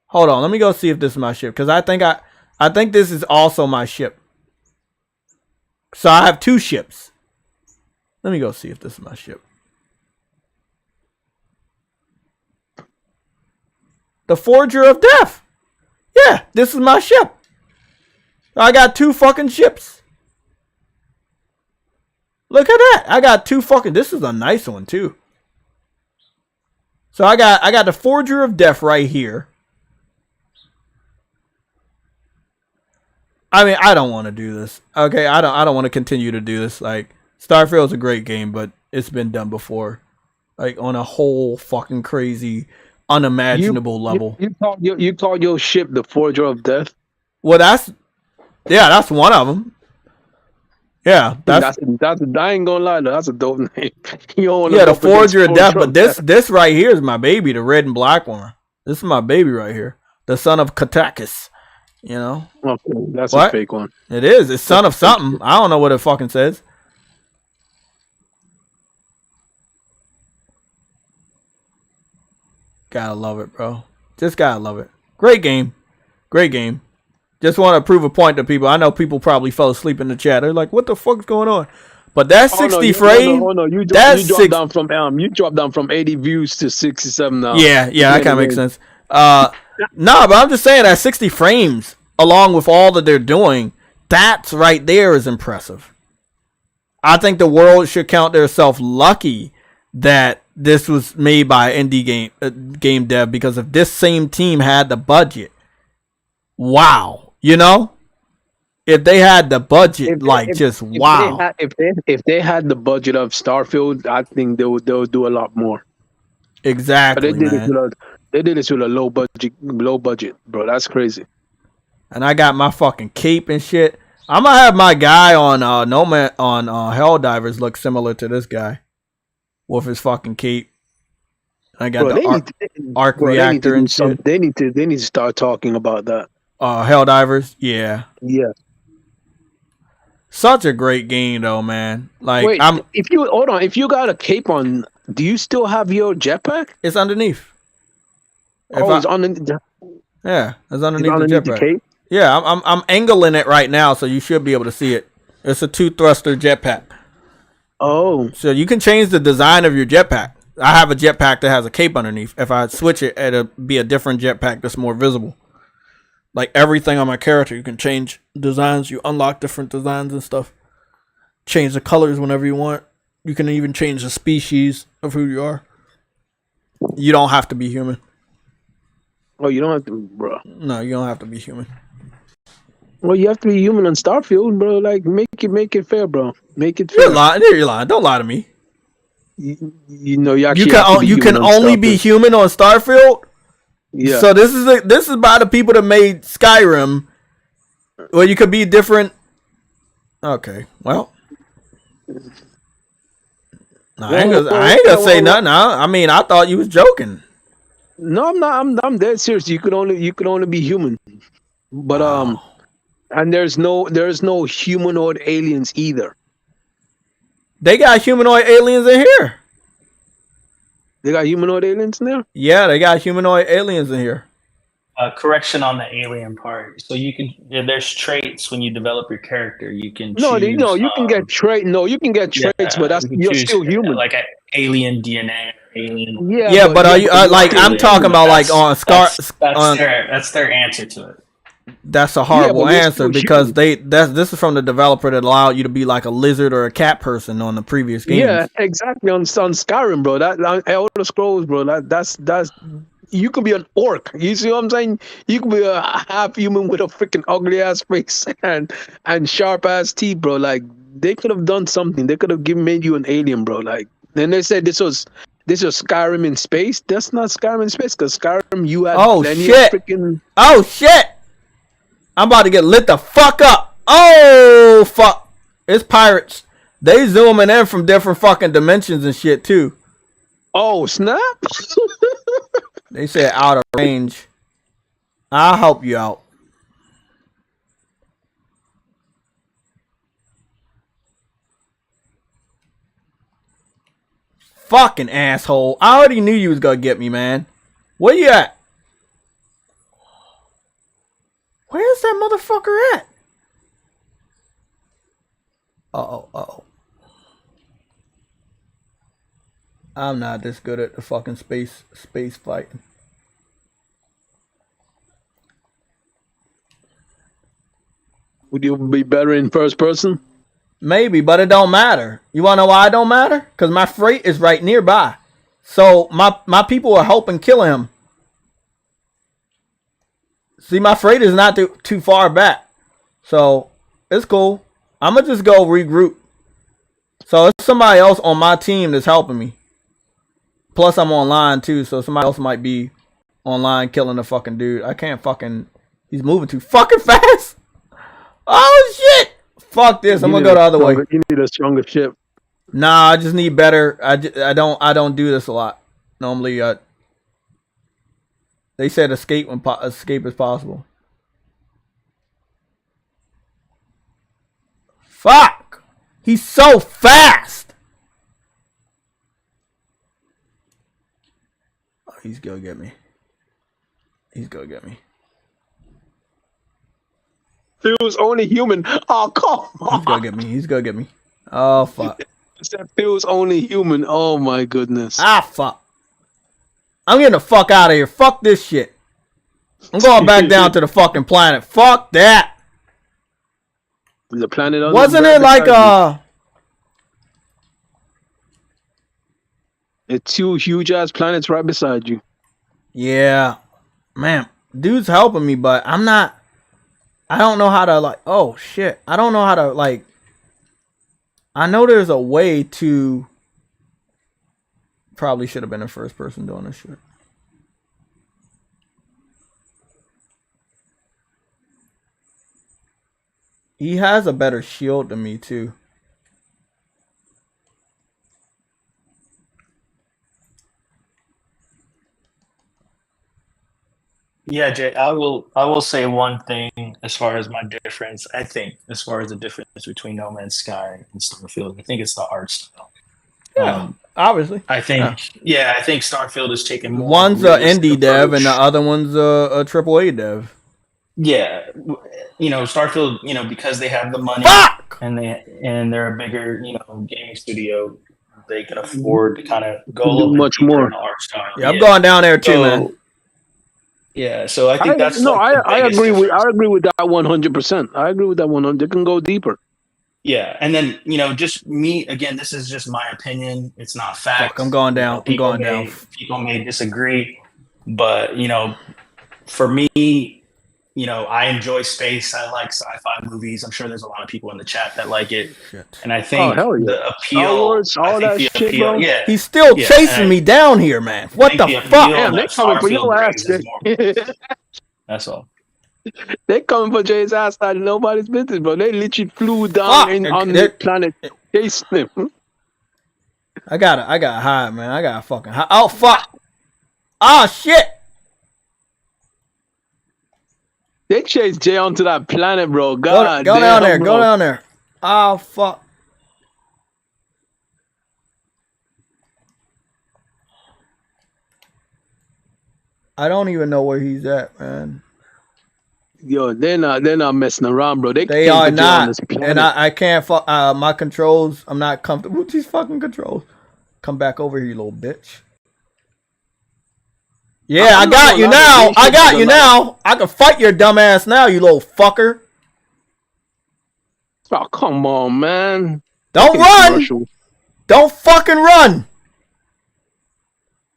Hold on, let me go see if this is my ship, because I think this is also my ship. So I have two ships. Let me go see if this is my ship. The Forger of Death. Yeah, this is my ship. I got two fucking ships. Look at that. I got two fucking... This is a nice one, too. So I got the Forger of Death right here. I mean, I don't want to do this. Okay, I don't want to continue to do this. Like, Starfield's a great game, but it's been done before. Like, on a whole fucking crazy, unimaginable level. You call your ship the Forger of Death? Well, that's one of them. Yeah, that's I ain't gonna lie, that's a dope name. The Forger of Death, but this right here is my baby, the red and black one. This is my baby right here, the son of Katakis. Okay, that's a fake one. It is. It's son of something. I don't know what it fucking says. Gotta love it, bro. Just gotta love it. Great game. Great game. Just want to prove a point to people. I know people probably fell asleep in the chat. They're like, what the fuck's going on? But that's 60 frames. You dropped down from 80 views to 67 now. Yeah, that kind of makes sense. No, but I'm just saying that 60 frames, along with all that they're doing, that's right there is impressive. I think the world should count themselves lucky that this was made by indie game dev, because if this same team had the budget, wow, you know, if they had the budget, wow. If they had the budget of Starfield, I think they'll do a lot more. Exactly, But man. they did this with a low budget, bro. That's crazy. And I got my fucking cape and shit. I'm gonna have my guy on Helldivers look similar to this guy with his fucking cape. I got the arc reactor and shit. They need to start talking about that. Helldivers, yeah. Yeah. Such a great game though, man. Like, wait, if you got a cape on, do you still have your jetpack? It's underneath. It's underneath. Yeah, it's underneath the jetpack. The cape? Yeah, I'm angling it right now, so you should be able to see it. It's a 2-thruster jetpack. Oh. So you can change the design of your jetpack. I have a jetpack that has a cape underneath. If I switch it, it'll be a different jetpack that's more visible. Like everything on my character, you can change designs. You unlock different designs and stuff. Change the colors whenever you want. You can even change the species of who you are. You don't have to be human. Oh, you don't have to, bro. No, you don't have to be human. Well, you have to be human on Starfield, bro. Like, make it fair, bro. Make it fair. You're lying. Don't lie to me. You know, you can only be human on Starfield. Yeah. So this is by the people that made Skyrim, where you could be different. Okay, well, I ain't gonna say nothing. I mean, I thought you was joking. No, I'm not. I'm dead serious. You could only be human, but and there's no humanoid aliens either. They got humanoid aliens in here. They got humanoid aliens in there? Yeah, they got humanoid aliens in here. Correction on the alien part. So you can there's traits when you develop your character. You can choose, you can get traits. No, you can get traits, but you're still human. Like an alien DNA. Alien. Yeah, but are you like I'm talking about like on Scar? That's their answer to it. That's a horrible answer because this is from the developer that allowed you to be like a lizard or a cat person on the previous games. Yeah, exactly on Skyrim, bro. That Elder Scrolls, bro. That's you could be an orc. You see what I'm saying? You could be a half human with a freaking ugly ass face and sharp ass teeth, bro. Like they could have done something. They could have made you an alien, bro. Like then they said this was Skyrim in space. That's not Skyrim in space because Skyrim you had Oh shit! I'm about to get lit the fuck up. Oh fuck! It's pirates. They zooming in from different fucking dimensions and shit too. Oh snap! They said out of range. I'll help you out. Fucking asshole. I already knew you was gonna get me, man. Where you at? Where's that motherfucker at? Uh-oh. I'm not this good at the fucking space fighting. Would you be better in first person? Maybe, but it don't matter. You wanna know why it don't matter? Because my freight is right nearby. So my people are helping kill him. See, my freight is not too far back. So it's cool. I'm gonna just go regroup. So it's somebody else on my team that's helping me. Plus I'm online too, so somebody else might be online killing the fucking dude. I can't fucking... He's moving too fucking fast. Oh shit! Fuck this. I'm gonna go the other way. You need a stronger ship. Nah, I just need better. I don't do this a lot. Normally, they said escape is possible. Fuck! He's so fast. Oh, he's gonna get me. He's gonna get me. Phil's only human. Oh, come on. He's gonna get me. He's gonna get me. Oh, fuck. That Phil's only human. Oh, my goodness. Ah, fuck. I'm getting the fuck out of here. Fuck this shit. I'm going back down to the fucking planet. Fuck that. The planet on Wasn't it like It's two huge ass planets right beside you. Yeah, man, dude's helping me, but I don't know how to like. Oh shit, I don't know how to like. I know there's a way to. Probably should have been the first person doing this shit. He has a better shield than me too. Yeah, Jay, I will say one thing as far as my difference. I think as far as the difference between No Man's Sky and Starfield, I think it's the art style. Yeah, obviously. I think I think Starfield is taking more. One's an indie dev and the other one's a AAA dev. Yeah, Starfield, because they have the money and they're a bigger, gaming studio, they can afford to kind of go a little bit much deeper more in the art style. Yeah, I'm going down there too, man. Yeah, so I think that's I agree with that 100%. I agree with that 100%. They can go deeper. Yeah, and then just me again. This is just my opinion. It's not fact. Fuck, I'm going down. People may disagree, but for me, I enjoy space. I like sci-fi movies. I'm sure there's a lot of people in the chat that like it, and I think the appeal. All that shit, bro. Yeah, he's still chasing me down here, man. What the fuck? Damn, they coming for your ass. That's all. They coming for Jay's ass like nobody's business, bro. They literally flew down on the planet chasing him. I got hide, man. I got fucking hide. Oh fuck! Oh shit! They chased Jay onto that planet, bro. God, go down there. Go down there. Oh fuck! I don't even know where he's at, man. Yo, they're not messing around, bro. They are not, and I can't. My controls. I'm not comfortable with these fucking controls. Come back over here, you little bitch. Yeah, I got you now. I got you now. I can fight your dumb ass now, you little fucker. Oh, come on, man. Don't run. Don't fucking run.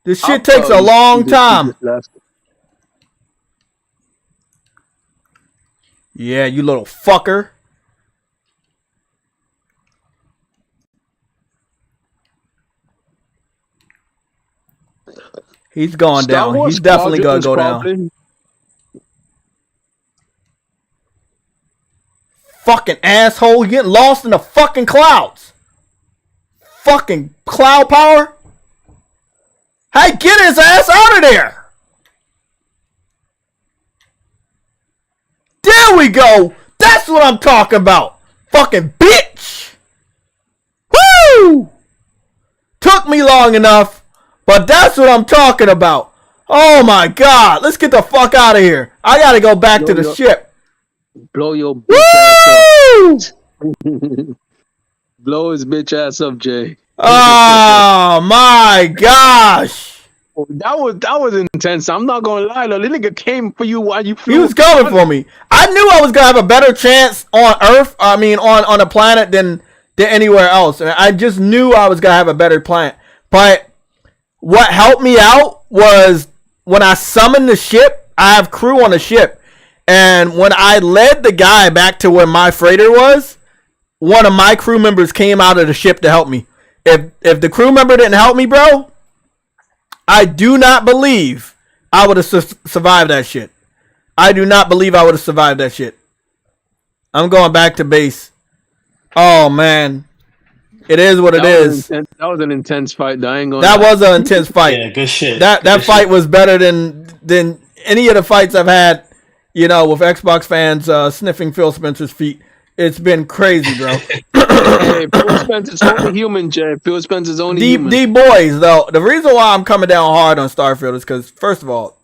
This shit takes a long time. Yeah, you little fucker. He's going down. He's definitely going to go down. Fucking asshole. You getting lost in the fucking clouds. Fucking cloud power. Hey, get his ass out of there. There we go. That's what I'm talking about. Fucking bitch. Woo! Took me long enough, but that's what I'm talking about. Oh my god. Let's get the fuck out of here. I gotta go back to the ship. Blow your bitch ass up. Blow his bitch ass up, Jay. Oh my gosh. That was intense. I'm not gonna lie, though. The nigga came for you while you flew. He was coming for me. I knew I was gonna have a better chance on Earth. I mean, on a planet than anywhere else. And I just knew I was gonna have a better planet. But what helped me out was when I summoned the ship. I have crew on the ship, and when I led the guy back to where my freighter was, one of my crew members came out of the ship to help me. If the crew member didn't help me, bro, I do not believe I would have survived that shit. I do not believe I would have survived that shit. I'm going back to base. Oh, man. It is what it is. That was an intense fight. That was an intense fight. Yeah, good shit. That fight was better than any of the fights I've had, with Xbox fans sniffing Phil Spencer's feet. It's been crazy, bro. Hey, Phil Spencer's only human, Jay. Phil Spencer's only human. The boys, though, the reason why I'm coming down hard on Starfield is because, first of all,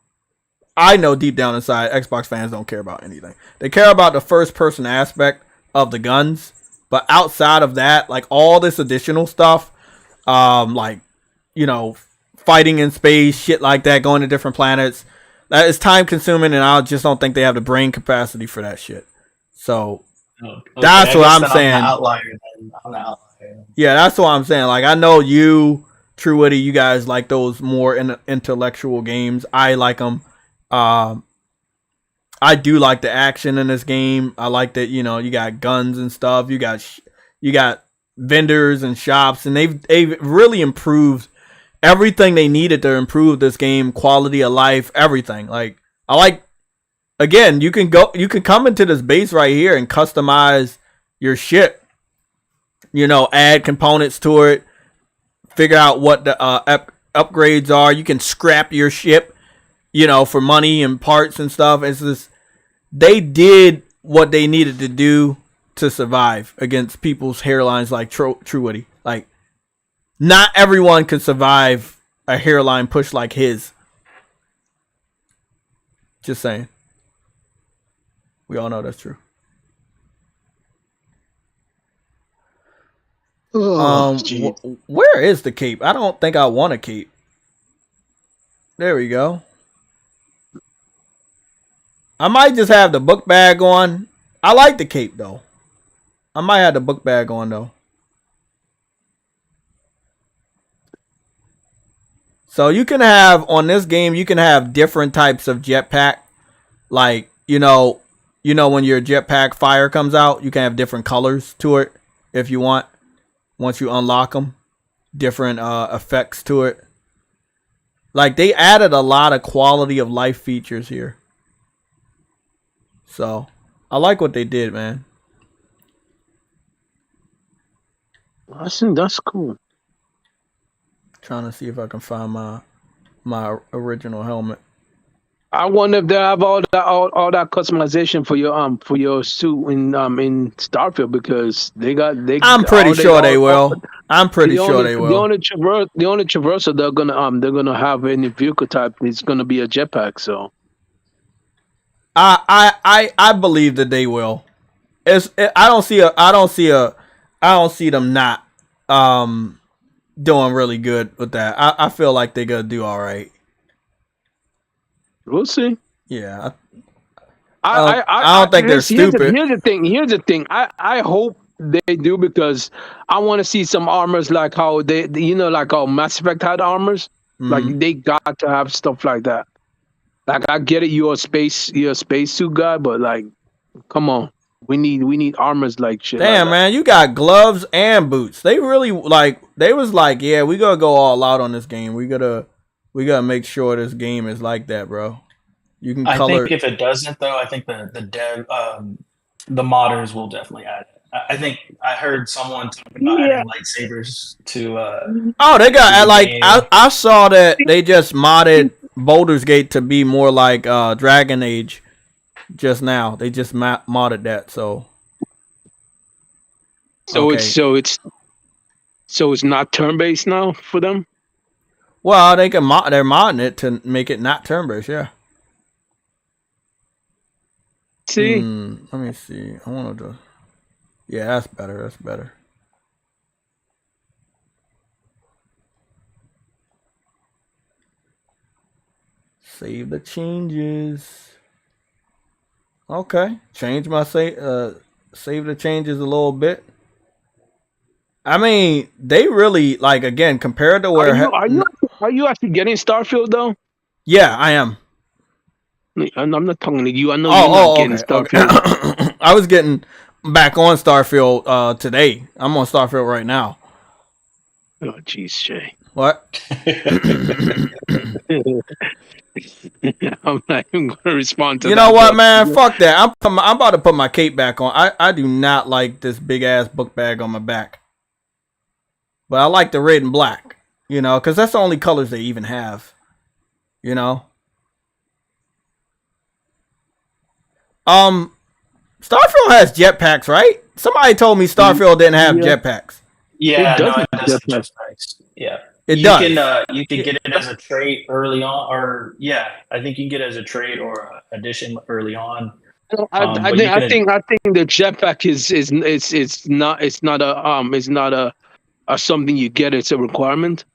I know deep down inside, Xbox fans don't care about anything. They care about the first-person aspect of the guns, but outside of that, like, all this additional stuff, fighting in space, shit like that, going to different planets, That is time consuming, and I just don't think they have the brain capacity for that shit. So that's what I'm saying. I'm the outlier. Then. I'm the outlier. Yeah, that's what I'm saying. Like, I know you, True Witty, you guys like those more intellectual games. I like them. I do like the action in this game. I like that, you know, you got guns and stuff. You got vendors and shops, and they've really improved everything they needed to improve this game, quality of life, everything. Like, I like, again, you can come into this base right here and customize your shit. You know, add components to it, figure out what the upgrades are. You can scrap your ship, you know, for money and parts and stuff. It's just, they did what they needed to do to survive against people's hairlines like True Witty. Like, not everyone could survive a hairline push like his. Just saying. We all know that's true. Where is the cape? I don't think I want a cape. There we go. I might just have the book bag on. I like the cape though. I might have the book bag on though. So you can have, on this game, you can have different types of jetpack. Like, you know when your jetpack fire comes out, you can have different colors to it if you want. Once you unlock them, different effects to it. Like, they added a lot of quality of life features here. So, I like what they did, man. I think that's cool. Trying to see if I can find my original helmet. I wonder if they have all that customization for your suit in Starfield, because I'm pretty sure they will. I'm pretty sure they will. The only traversal they're gonna have any vehicle type is gonna be a jetpack. So I believe that they will. I don't see them not doing really good with that. I feel like they're gonna do all right. We'll see. Yeah. I don't think they're stupid. Here's the thing. I hope they do, because I want to see some armors like how they like how Mass Effect had armors. Mm-hmm. Like, they got to have stuff like that. Like, I get it, you're a spacesuit guy, but like, come on. We need armors like shit. Damn, like man, you got gloves and boots. They really they was like, yeah, we gotta go all out on this game. We gotta make sure this game is like that, bro. You can color. I think if it doesn't, though, I think the modders will definitely add it. I think I heard someone talking about adding lightsabers to. They got I saw that they just modded Baldur's Gate to be more like Dragon Age. Just now, they just modded that. So it's not turn-based now for them. Well, they can they're modding it to make it not turn-based. Yeah. See, let me see. I wanted to. Yeah, that's better. That's better. Save the changes. Okay, change my save the changes a little bit. I mean, they really again compared to where. Are you actually getting Starfield though? Yeah, I am. I'm not talking to you. I know you're not getting Starfield. Okay. I was getting back on Starfield today. I'm on Starfield right now. Oh, jeez, Shay. What? I'm not even going to respond to that. You know what, man? Fuck that. I'm about to put my cape back on. I do not like this big ass book bag on my back. But I like the red and black, because that's the only colors they even have, Starfield has jetpacks, right? Somebody told me Starfield didn't have jetpacks. Yeah, it does jetpacks. Yeah. You does. You can get it as a trait early on, or I think you can get it as a trait or addition early on. I think the jetpack is not a something you get. It's a requirement.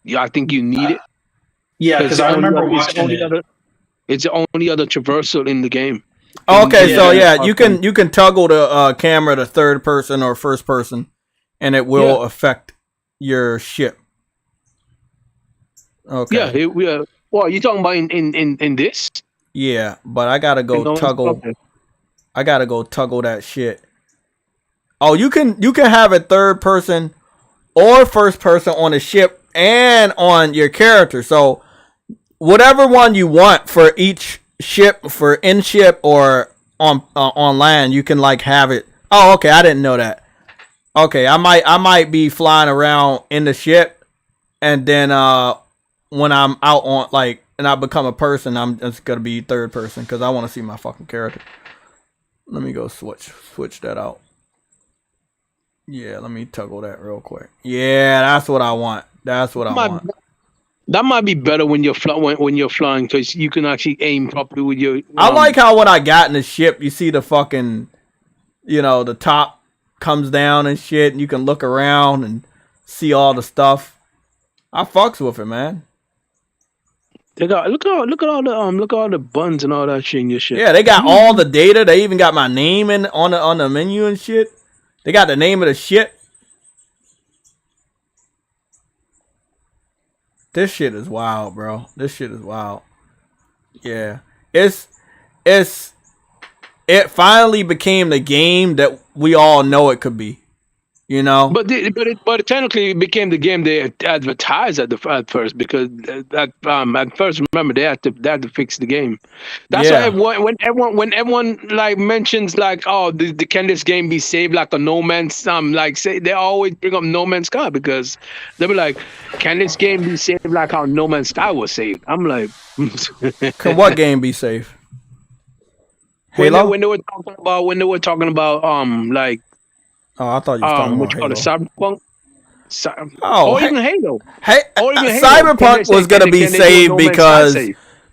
Yeah, I think you need it. Yeah, because I remember it's watching only it. other, it's the only other traversal in the game. Okay, so yeah, you can toggle the camera to third person or first person, and it will affect your ship. Okay. Yeah, well, you talking about in this? Yeah, but I gotta go toggle. I gotta go toggle that shit. Oh, you can have it third person or first person on the ship and on your character. So whatever one you want for each ship, for in ship or on land, you can like have it. Oh, okay, I didn't know that. Okay, I might be flying around in the ship, and then when I'm out on like and I become a person, I'm just gonna be third person because I want to see my fucking character. Let me go switch that out. Yeah, let me toggle that real quick. Yeah, that's what I want. That's what I want. That might be better when you're flying because you can actually aim properly with your. I like how when I got in the ship, you see the fucking, the top comes down and shit, and you can look around and see all the stuff. I fucks with it, man. They got look at all the buttons and all that shit in your shit. Yeah, they got all the data. They even got my name on the menu and shit. They got the name of the shit. This shit is wild, bro. This shit is wild. Yeah. It finally became the game that we all know it could be. But it technically became the game they advertised at first because at first, remember, they had to fix the game. That's why when everyone like mentions like, oh, can this game be saved like a No Man's say they always bring up No Man's Sky because they be like, can this game be saved like how No Man's Sky was saved? I'm like, can what game be saved? Halo? When they were talking about like. Oh, I thought you were talking about Halo. Cyberpunk. Even Halo. Cyberpunk was gonna be saved because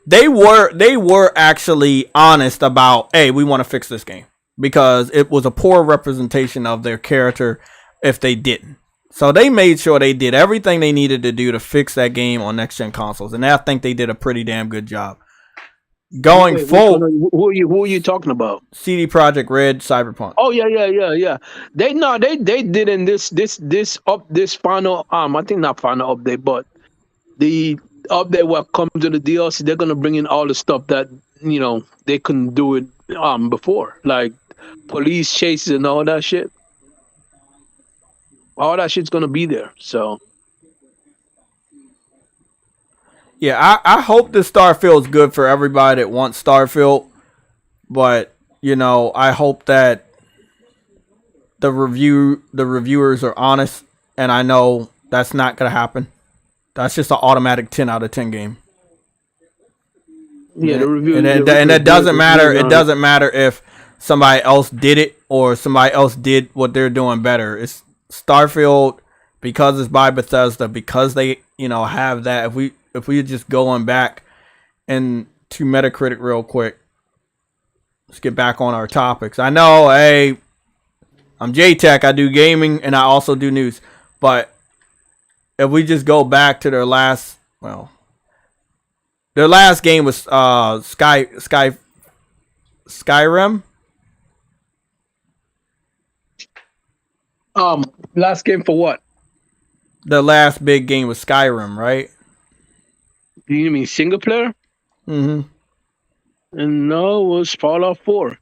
they were actually honest about, hey, we want to fix this game because it was a poor representation of their character if they didn't. So they made sure they did everything they needed to do to fix that game on next gen consoles, and I think they did a pretty damn good job. Going forward, who are you talking about? CD Projekt Red, Cyberpunk. Oh yeah. They did in this final I think not final update, but the update what comes to the DLC, they're gonna bring in all the stuff that they couldn't do it before, like police chases and all that shit. All that shit's gonna be there. So. Yeah, I hope this Starfield's good for everybody that wants Starfield, but I hope that the reviewers are honest, and I know that's not gonna happen. That's just an automatic 10 out of 10 game. Yeah, the review, and it doesn't matter. It doesn't matter if somebody else did it or somebody else did what they're doing better. It's Starfield because it's by Bethesda, because they have that. If we just going back and to Metacritic real quick, let's get back on our topics. I know, hey, I'm JTech. I do gaming and I also do news. But if we just go back to their last game was Skyrim. Last game for what? The last big game was Skyrim, right? You mean single player? Mm-hmm. And no, it was Fallout 4.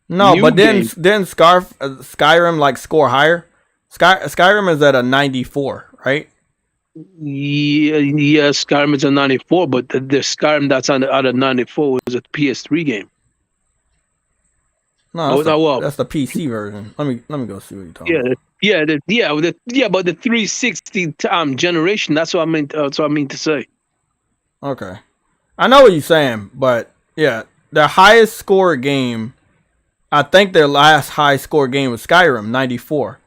No, but then Skyrim like score higher. Skyrim is at a 94, right? Yeah, Skyrim is a 94, but the Skyrim that's out of 94 was a PS3 game. No, that's the PC version. Let me go see what you're talking about. But the 360 generation. That's what I meant. That's what I mean to say. Okay, I know what you're saying, but yeah, their highest score game, I think their last high score game was Skyrim, 94.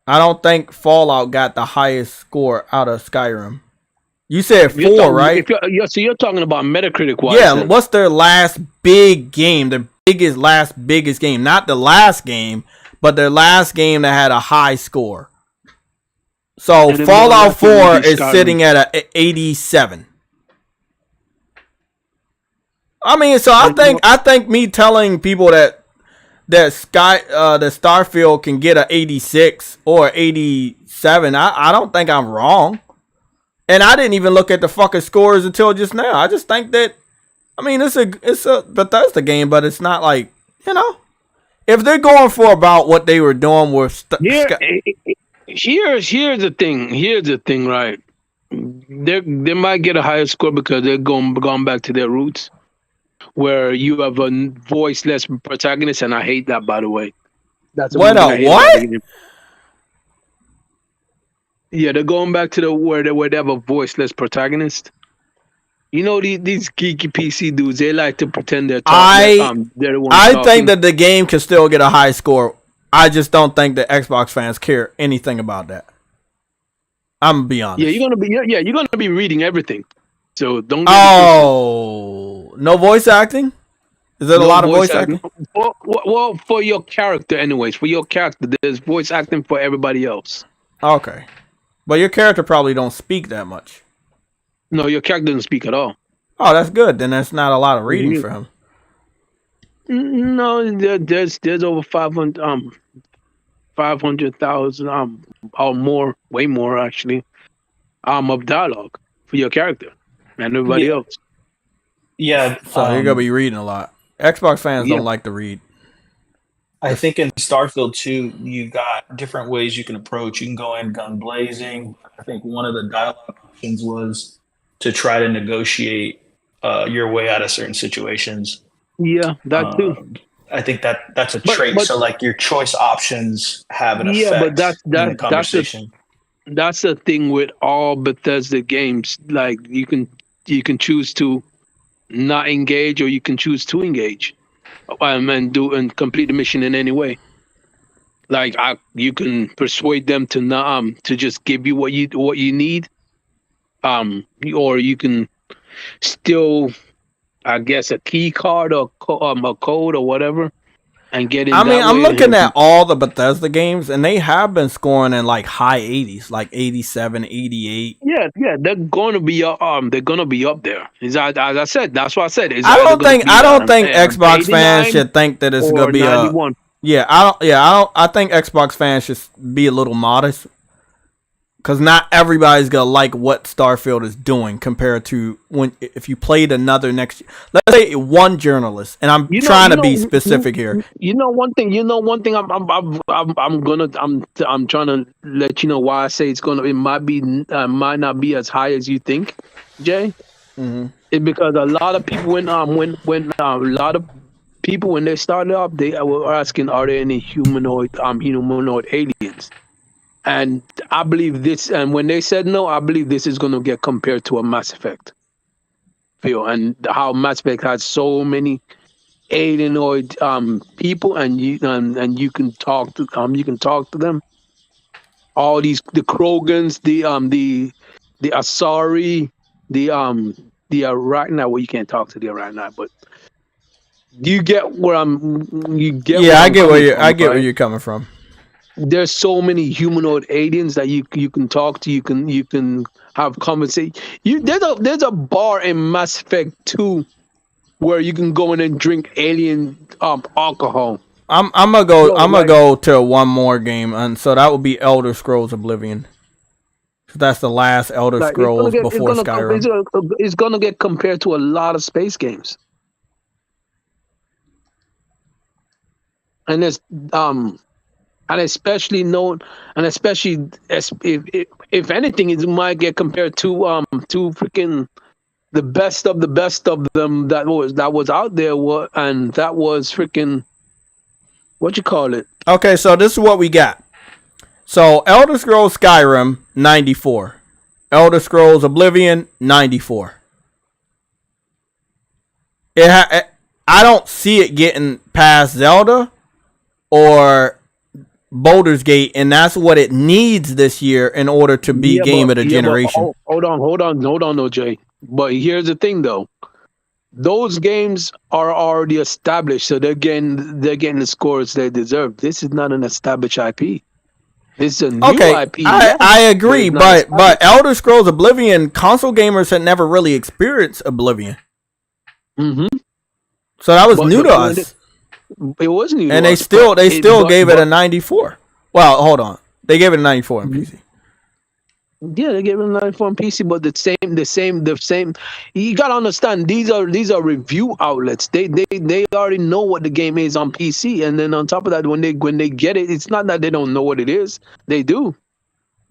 I don't think Fallout got the highest score out of Skyrim. You said 4, right? So you're talking about Metacritic wise. Yeah, what's their last big game? Their biggest game, not the last game, but their last game that had a high score. So And then Fallout after we 4 do is Skyrim. sitting at a 87. I mean, so I think me telling people that Starfield can get a 86 or 87, I don't think I'm wrong. And I didn't even look at the fucking scores until just now. I just think that, I mean, it's a Bethesda game, but it's not like, you know, if they're going for about what they were doing with Here's the thing. Here's the thing, right? They might get a higher score because they're gone back to their roots, where you have a voiceless protagonist, and I hate that, by the way. That's what a what? Yeah, they're going back to where they have a voiceless protagonist. You know, these geeky PC dudes, they like to pretend they're talking. They're the ones I think that the game can still get a high score. I just don't think that Xbox fans care anything about that. I'm gonna be honest. Yeah, you're gonna be reading everything. So don't. No voice acting. Is there a lot of voice acting? Well, for your character, anyways. For your character, there's voice acting for everybody else. Okay, but your character probably don't speak that much. No, your character doesn't speak at all. Oh, that's good. Then that's not a lot of reading for him. No, there's over 500,000 or more, way more actually, of dialogue for your character and everybody else. Yeah, so you're gonna be reading a lot. Xbox fans don't like to read. I think in Starfield 2, you got different ways you can approach. You can go in gun blazing. I think one of the dialogue options was to try to negotiate your way out of certain situations. Yeah, that too. I think that's a trait. But, so like your choice options have an effect. Yeah, but in the conversation. That's the thing with all Bethesda games. Like you can choose to not engage, or you can choose to engage, and complete the mission in any way. Like you can persuade them to not to just give you what you need, or you can still, I guess, a key card or a code or whatever, and get in. I mean, I'm looking at all the Bethesda games, and they have been scoring in like high 80s, like 87, 88. Yeah, they're gonna be up there. As I said, that's what I said. I don't think Xbox fans should think that it's gonna be 91. I think Xbox fans should be a little modest. Because not everybody's going to like what Starfield is doing compared to if you played another let's say one journalist, and I'm trying to be specific here. You know one thing. I'm trying to let you know why I say it might not be as high as you think, Jay. Mm-hmm. It's because a lot of people when they started up, they were asking, are there any humanoid aliens? And I believe this, and when they said no, I believe this is going to get compared to a Mass Effect. And how Mass Effect has so many alienoid people, and you can talk to them. All the Krogans, the Asari, the Arachni. Well, you can't talk to the Arachni, but you get where you get. Yeah, I get where you're coming from. There's so many humanoid aliens that you can talk to. You can have conversation. There's a bar in Mass Effect 2 where you can go in and drink alien alcohol. I'm gonna go to one more game, and so that would be Elder Scrolls Oblivion. That's the last Elder Scrolls before Skyrim. It's gonna get compared to a lot of space games, and it's and especially if anything, it might get compared to freaking the best of them that was out there. And that was freaking, what you call it? Okay, so this is what we got. So Elder Scrolls Skyrim 94, Elder Scrolls Oblivion 94. I don't see it getting past Zelda or Baldur's Gate, and that's what it needs this year in order to be game of the generation. Hold on, no, Jay. But here's the thing, though. Those games are already established, so they're getting the scores they deserve. This is not an established IP. This is a new Okay, IP. I agree, But it's not but Elder Scrolls Oblivion, console gamers had never really experienced Oblivion. Mm-hmm. So that was But new the to point us. It was new, And to they us, still but gave it but- a 94. Well, hold on. They gave it a 94 on PC. Yeah, they gave it a 94 on PC, but the same. You gotta understand, these are review outlets. They already know what the game is on PC, and then on top of that, when they get it, it's not that they don't know what it is. They do.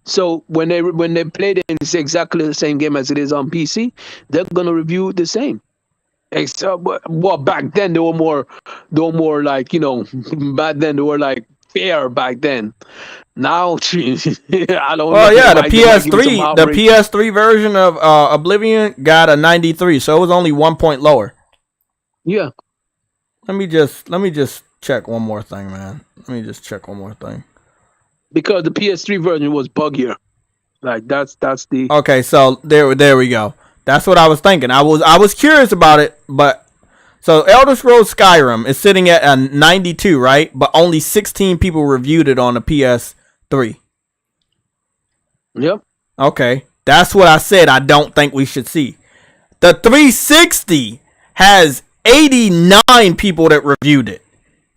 So when they play it, and it's exactly the same game as it is on PC, they're gonna review it the same. Except, well, back then they were more like, you know, back then they were like fair back then. Now, I don't Well, know. yeah, the They might give me some PS3, the outrage. PS3 version of Oblivion got a 93, so it was only 1 point lower. Yeah. Let me just check one more thing, man. Let me just check one more thing. Because the PS3 version was buggier. Like that's the Okay, so there we go. That's what I was thinking. I was curious about it, but so Elder Scrolls Skyrim is sitting at a 92, right? But only 16 people reviewed it on the PS3. Yep. Okay, that's what I said. I don't think we should see. The 360 has 89 people that reviewed it.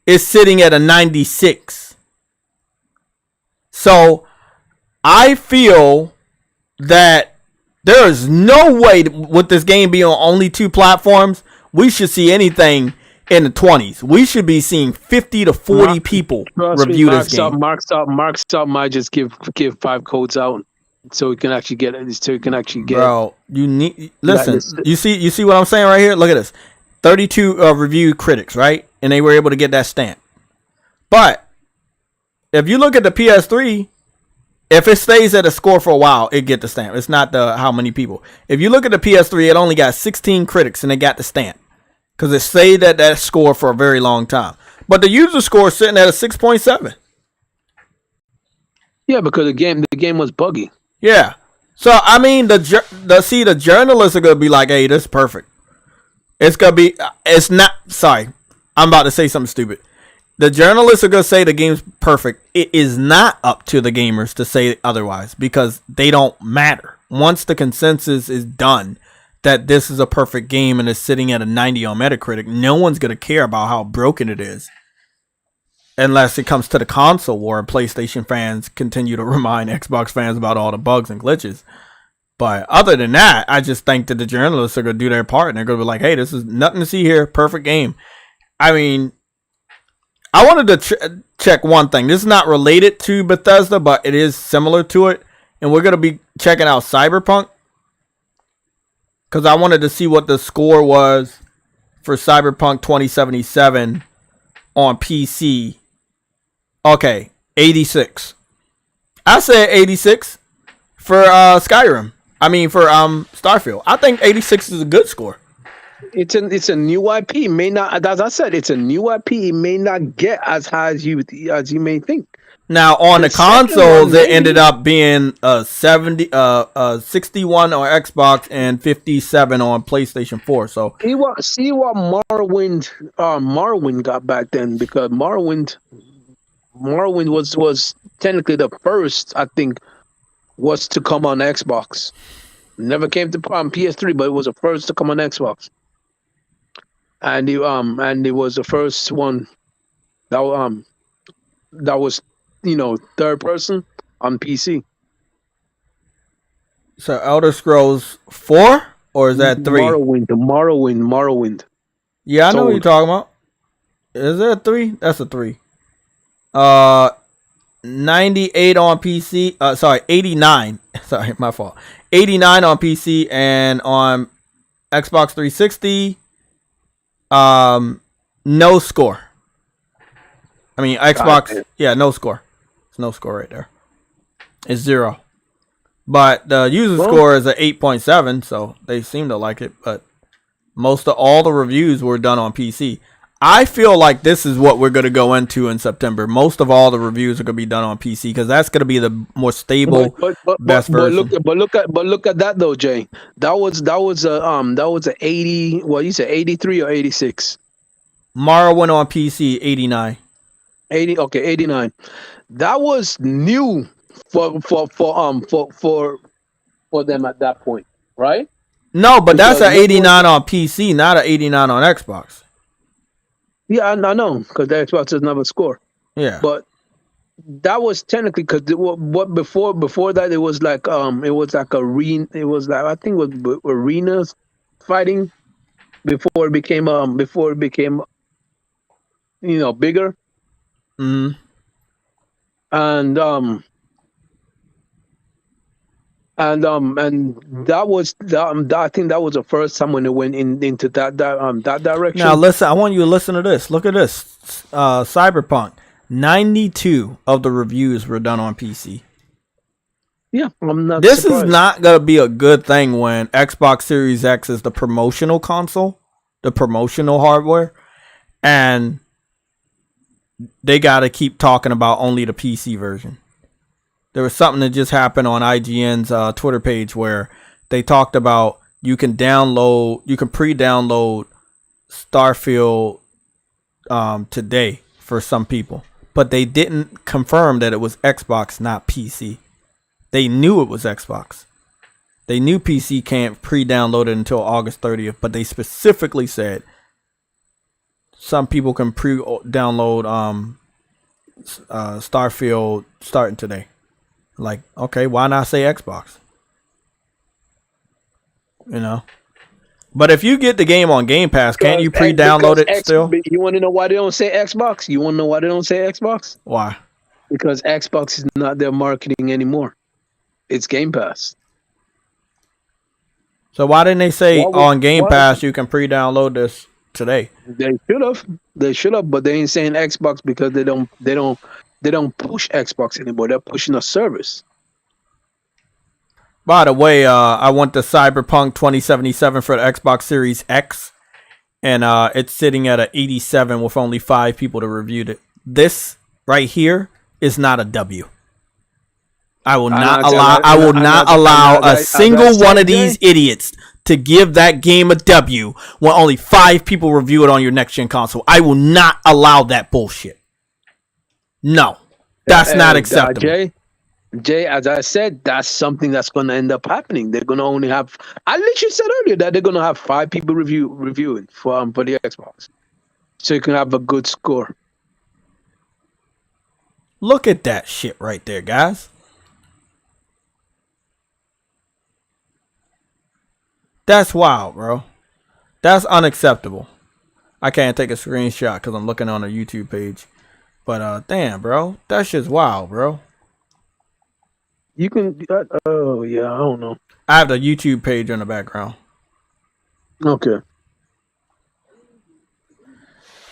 It's sitting at a 96. So I feel that there is no way with this game being on only 2 platforms, we should see anything in the 20s. We should be seeing 50 to 40 people review this game. Mark Stop might just give 5 codes out so we can actually get it. So we can actually get. Bro, you need listen. You see what I'm saying right here? Look at this. 32 review critics, right? And they were able to get that stamp. But if you look at the PS3, if it stays at a score for a while, it get the stamp. It's not the how many people. If you look at the PS3, it only got 16 critics and they got the stamp because it stayed at that score for a very long time. But the user score is sitting at a 6.7. Yeah, because the game was buggy. Yeah. So I mean, the journalists are gonna be like, "Hey, this is perfect." It's gonna be. It's not. Sorry, I'm about to say something stupid. The journalists are going to say the game's perfect. It is not up to the gamers to say otherwise because they don't matter. Once the consensus is done that this is a perfect game and is sitting at a 90 on Metacritic, no one's going to care about how broken it is. Unless it comes to the console war and PlayStation fans continue to remind Xbox fans about all the bugs and glitches. But other than that, I just think that the journalists are going to do their part and they're going to be like, hey, this is nothing to see here. Perfect game. I mean, I wanted to check one thing. This is not related to Bethesda, but it is similar to it. And we're going to be checking out Cyberpunk. Because I wanted to see what the score was for Cyberpunk 2077 on PC. Okay, 86. I said 86 for Skyrim. I mean for Starfield. I think 86 is a good score. It's a new IP. It may not, as I said, it's a new IP. It may not get as high as you may think. Now on the consoles, it ended up being 61 on Xbox and 57 on PlayStation 4. So see what Morrowind got back then, because Morrowind was technically the first, I think, was to come on Xbox. Never came to PS3, but it was the first to come on Xbox. And it was the first one that was, you know, third person on PC. So Elder Scrolls 4 or is that 3? Morrowind. Yeah, I know what you're talking about. Is that a 3? That's a 3. 98 on PC. Sorry, 89. Sorry, my fault. 89 on PC and on Xbox 360. No score. I mean Xbox. Yeah, no score. It's no score right there. It's 0. But the user score is a 8.7, so they seem to like it. But most of all the reviews were done on PC. I feel like this is what we're going to go into in September. Most of all the reviews are going to be done on PC because that's going to be the more stable, best version. But look at that though, Jay. That was a 80. What you said, 83 or 86? Morrowind on PC 89. 89. That was new for them at that point, right? No, but that's Because an 89 on PC, not an 89 on Xbox. Yeah, I know, because the Xbox doesn't have a score. Yeah. But that was technically because what before that it was like arena. It was like I think it was arenas fighting before it became bigger. Mm-hmm. And that was I think that was the first time when it went into that direction. Now listen, I want you to listen to this. Look at this. Cyberpunk. 92 of the reviews were done on PC. Yeah, I'm not. This surprised. is not gonna be a good thing when Xbox Series X is the promotional console, the promotional hardware, and they gotta keep talking about only the PC version. There was something that just happened on IGN's Twitter page where they talked about you can pre-download Starfield today for some people, but they didn't confirm that it was Xbox, not PC. They knew it was Xbox. They knew PC can't pre-download it until August 30th, but they specifically said some people can pre-download Starfield starting today. Like, okay, why not say Xbox? You know? But if you get the game on Game Pass, can't you pre-download it still? You want to know why they don't say Xbox? You want to know why they don't say Xbox? Why? Because Xbox is not their marketing anymore. It's Game Pass. So why didn't they say on Game Pass you can pre-download this today? They should have. They should have, but they ain't saying Xbox because they don't push Xbox anymore. They're pushing a service. By the way, I went to Cyberpunk 2077 for the Xbox Series X, and it's sitting at an 87 with only 5 people that reviewed it. This right here is not a W. I will not allow a single one of these idiots to give that game a W when only 5 people review it on your next gen console. I will not allow that bullshit. No, that's not acceptable. Jay, as I said, that's something that's going to end up happening. They're going to only have. I literally said earlier that they're going to have 5 people reviewing for the Xbox, so you can have a good score. Look at that shit right there, guys. That's wild, bro. That's unacceptable. I can't take a screenshot because I'm looking on a YouTube page. But damn, bro, that shit's wild, bro. You can. Oh yeah, I don't know. I have the YouTube page in the background. Okay.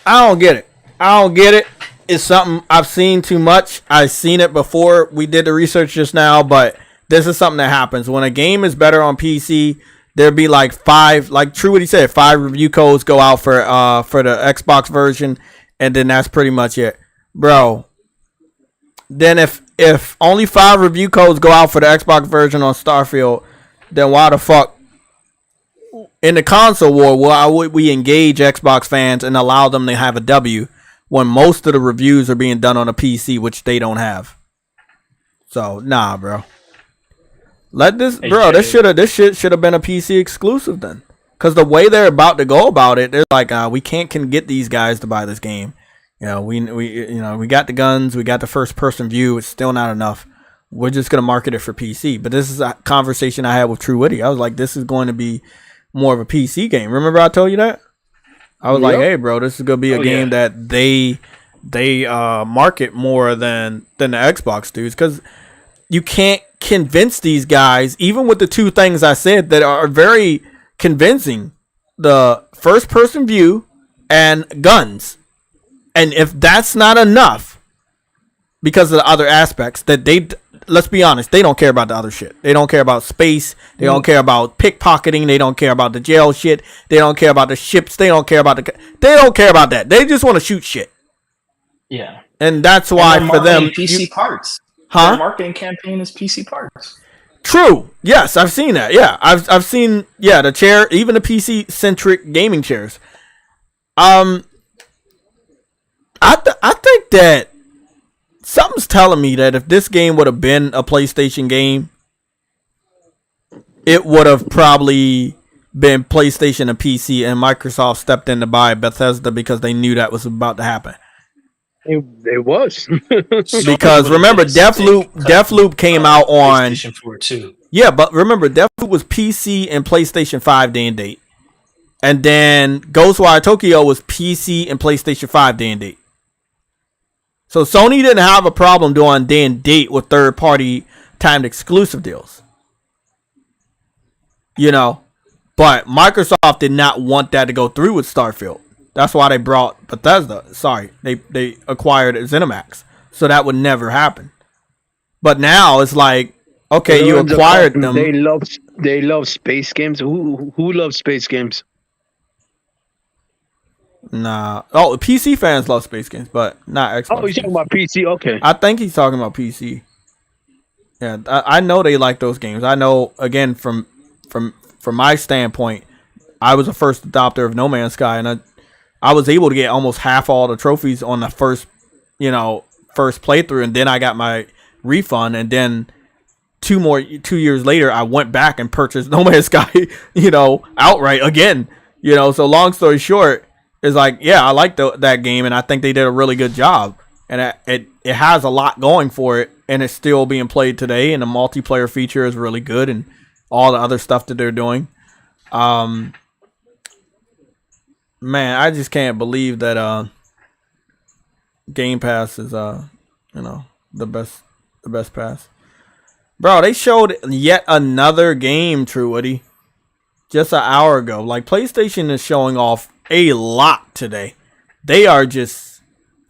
I don't get it. It's something I've seen too much. I've seen it before we did the research just now, but this is something that happens when a game is better on PC. There'd be like 5, like True what he said, 5 review codes go out for the Xbox version, and then that's pretty much it. Bro, then if only 5 review codes go out for the Xbox version on Starfield, then why the fuck in the console war, why would we engage Xbox fans and allow them to have a W when most of the reviews are being done on a PC, which they don't have? So nah, bro. Let this, bro. This shit should have been a PC exclusive then, because the way they're about to go about it, they're like, we can get these guys to buy this game. You know, we got the guns, we got the first person view. It's still not enough. We're just gonna market it for PC. But this is a conversation I had with True Witty. I was like, this is going to be more of a PC game. Remember I told you that? I was like, hey, bro, this is gonna be a game that they market more than the Xbox dudes, because you can't convince these guys, even with the 2 things I said that are very convincing, the first person view and guns. And if that's not enough because of the other aspects that let's be honest, they don't care about the other shit. They don't care about space. They don't care about pickpocketing. They don't care about the jail shit. They don't care about the ships. They don't care about that. They just want to shoot shit. Yeah. And that's why for them, PC parts. Huh? Their marketing campaign is PC parts. True. Yes, I've seen that. Yeah, I've seen the chair, even the PC centric gaming chairs. I think think that something's telling me that if this game would have been a PlayStation game, it would have probably been PlayStation and PC, and Microsoft stepped in to buy Bethesda because they knew that was about to happen. It was. Because remember, Deathloop came out on PlayStation 4 too. Yeah, but remember, Deathloop was PC and PlayStation 5 day and date. And then Ghostwire Tokyo was PC and PlayStation 5 day and date. So Sony didn't have a problem doing day and date with third-party timed exclusive deals. You know, but Microsoft did not want that to go through with Starfield. That's why they brought Bethesda. Sorry, they acquired ZeniMax. So that would never happen. But now it's like, okay, you acquired them. They love space games. Who loves space games? Nah. Oh, PC fans love space games, but not Xbox. Oh, he's talking about PC. Okay. I think he's talking about PC. Yeah, I know they like those games. I know, again, from my standpoint, I was a first adopter of No Man's Sky, and I was able to get almost half all the trophies on the first playthrough, and then I got my refund, and then 2 years later, I went back and purchased No Man's Sky, outright again. So long story short, is like, yeah, I like that game, and I think they did a really good job, and it has a lot going for it, and it's still being played today, and the multiplayer feature is really good, and all the other stuff that they're doing. Man, I just can't believe that Game Pass is the best pass. Bro, they showed yet another game, True Woody, just an hour ago. Like, PlayStation is showing off a lot today. They are just,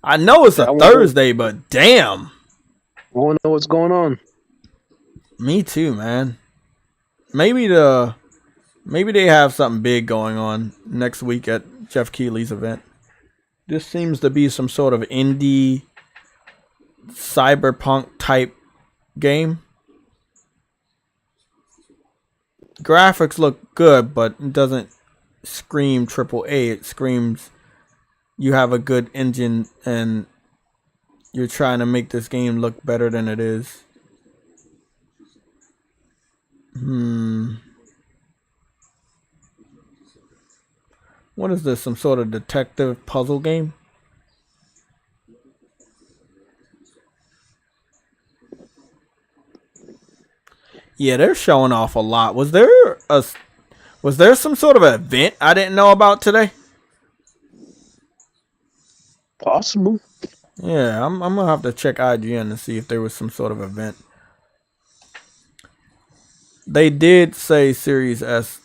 I know it's a Thursday, but damn. I want to know what's going on. Me too, man. Maybe they have something big going on next week at Jeff Keighley's event. This seems to be some sort of indie cyberpunk type game. Graphics look good, but it doesn't scream AAA. It screams you have a good engine and you're trying to make this game look better than it is. What is this? Some sort of detective puzzle game? Yeah, they're showing off a lot. Was there some sort of event I didn't know about today? Possible. Yeah, I'm gonna have to check IGN to see if there was some sort of event. They did say Series S.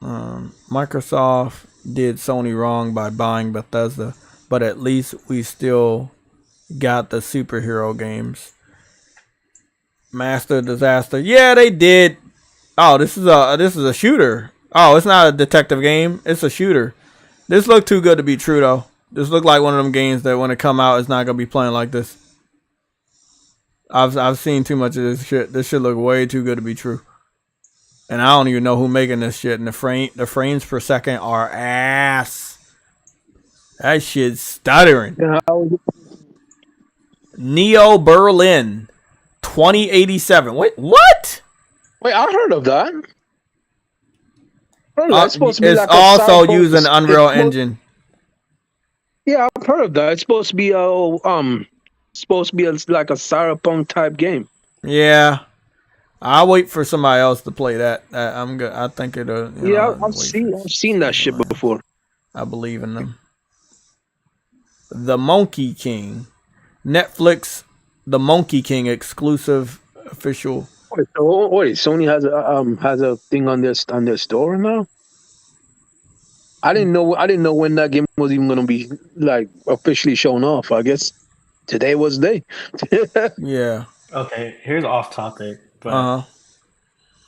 Microsoft did Sony wrong by buying Bethesda, but at least we still got the superhero games. Master Disaster. Yeah, they did. Oh, this is a shooter. Oh, it's not a detective game. It's a shooter. This looked too good to be true, though. This looked like one of them games that when it come out, it's not gonna be playing like this. I've seen too much of this shit. This shit look way too good to be true. And I don't even know who making this shit. And the frames per second are ass. That shit's stuttering. Neo Berlin 2087. Wait, what? Wait, I heard of that. It's supposed to be it's like also using Unreal Engine. Yeah, I've heard of that. It's supposed to be like a cyberpunk type game. Yeah, I'll wait for somebody else to play that. I'm good. I think it'll. I've seen that shit before. I believe in them. The Monkey King, Netflix. The Monkey King exclusive official. Wait, Sony has a thing on their store now. I didn't know when that game was even gonna be like officially shown off. I guess today was the day. Yeah. Okay, here's off topic, but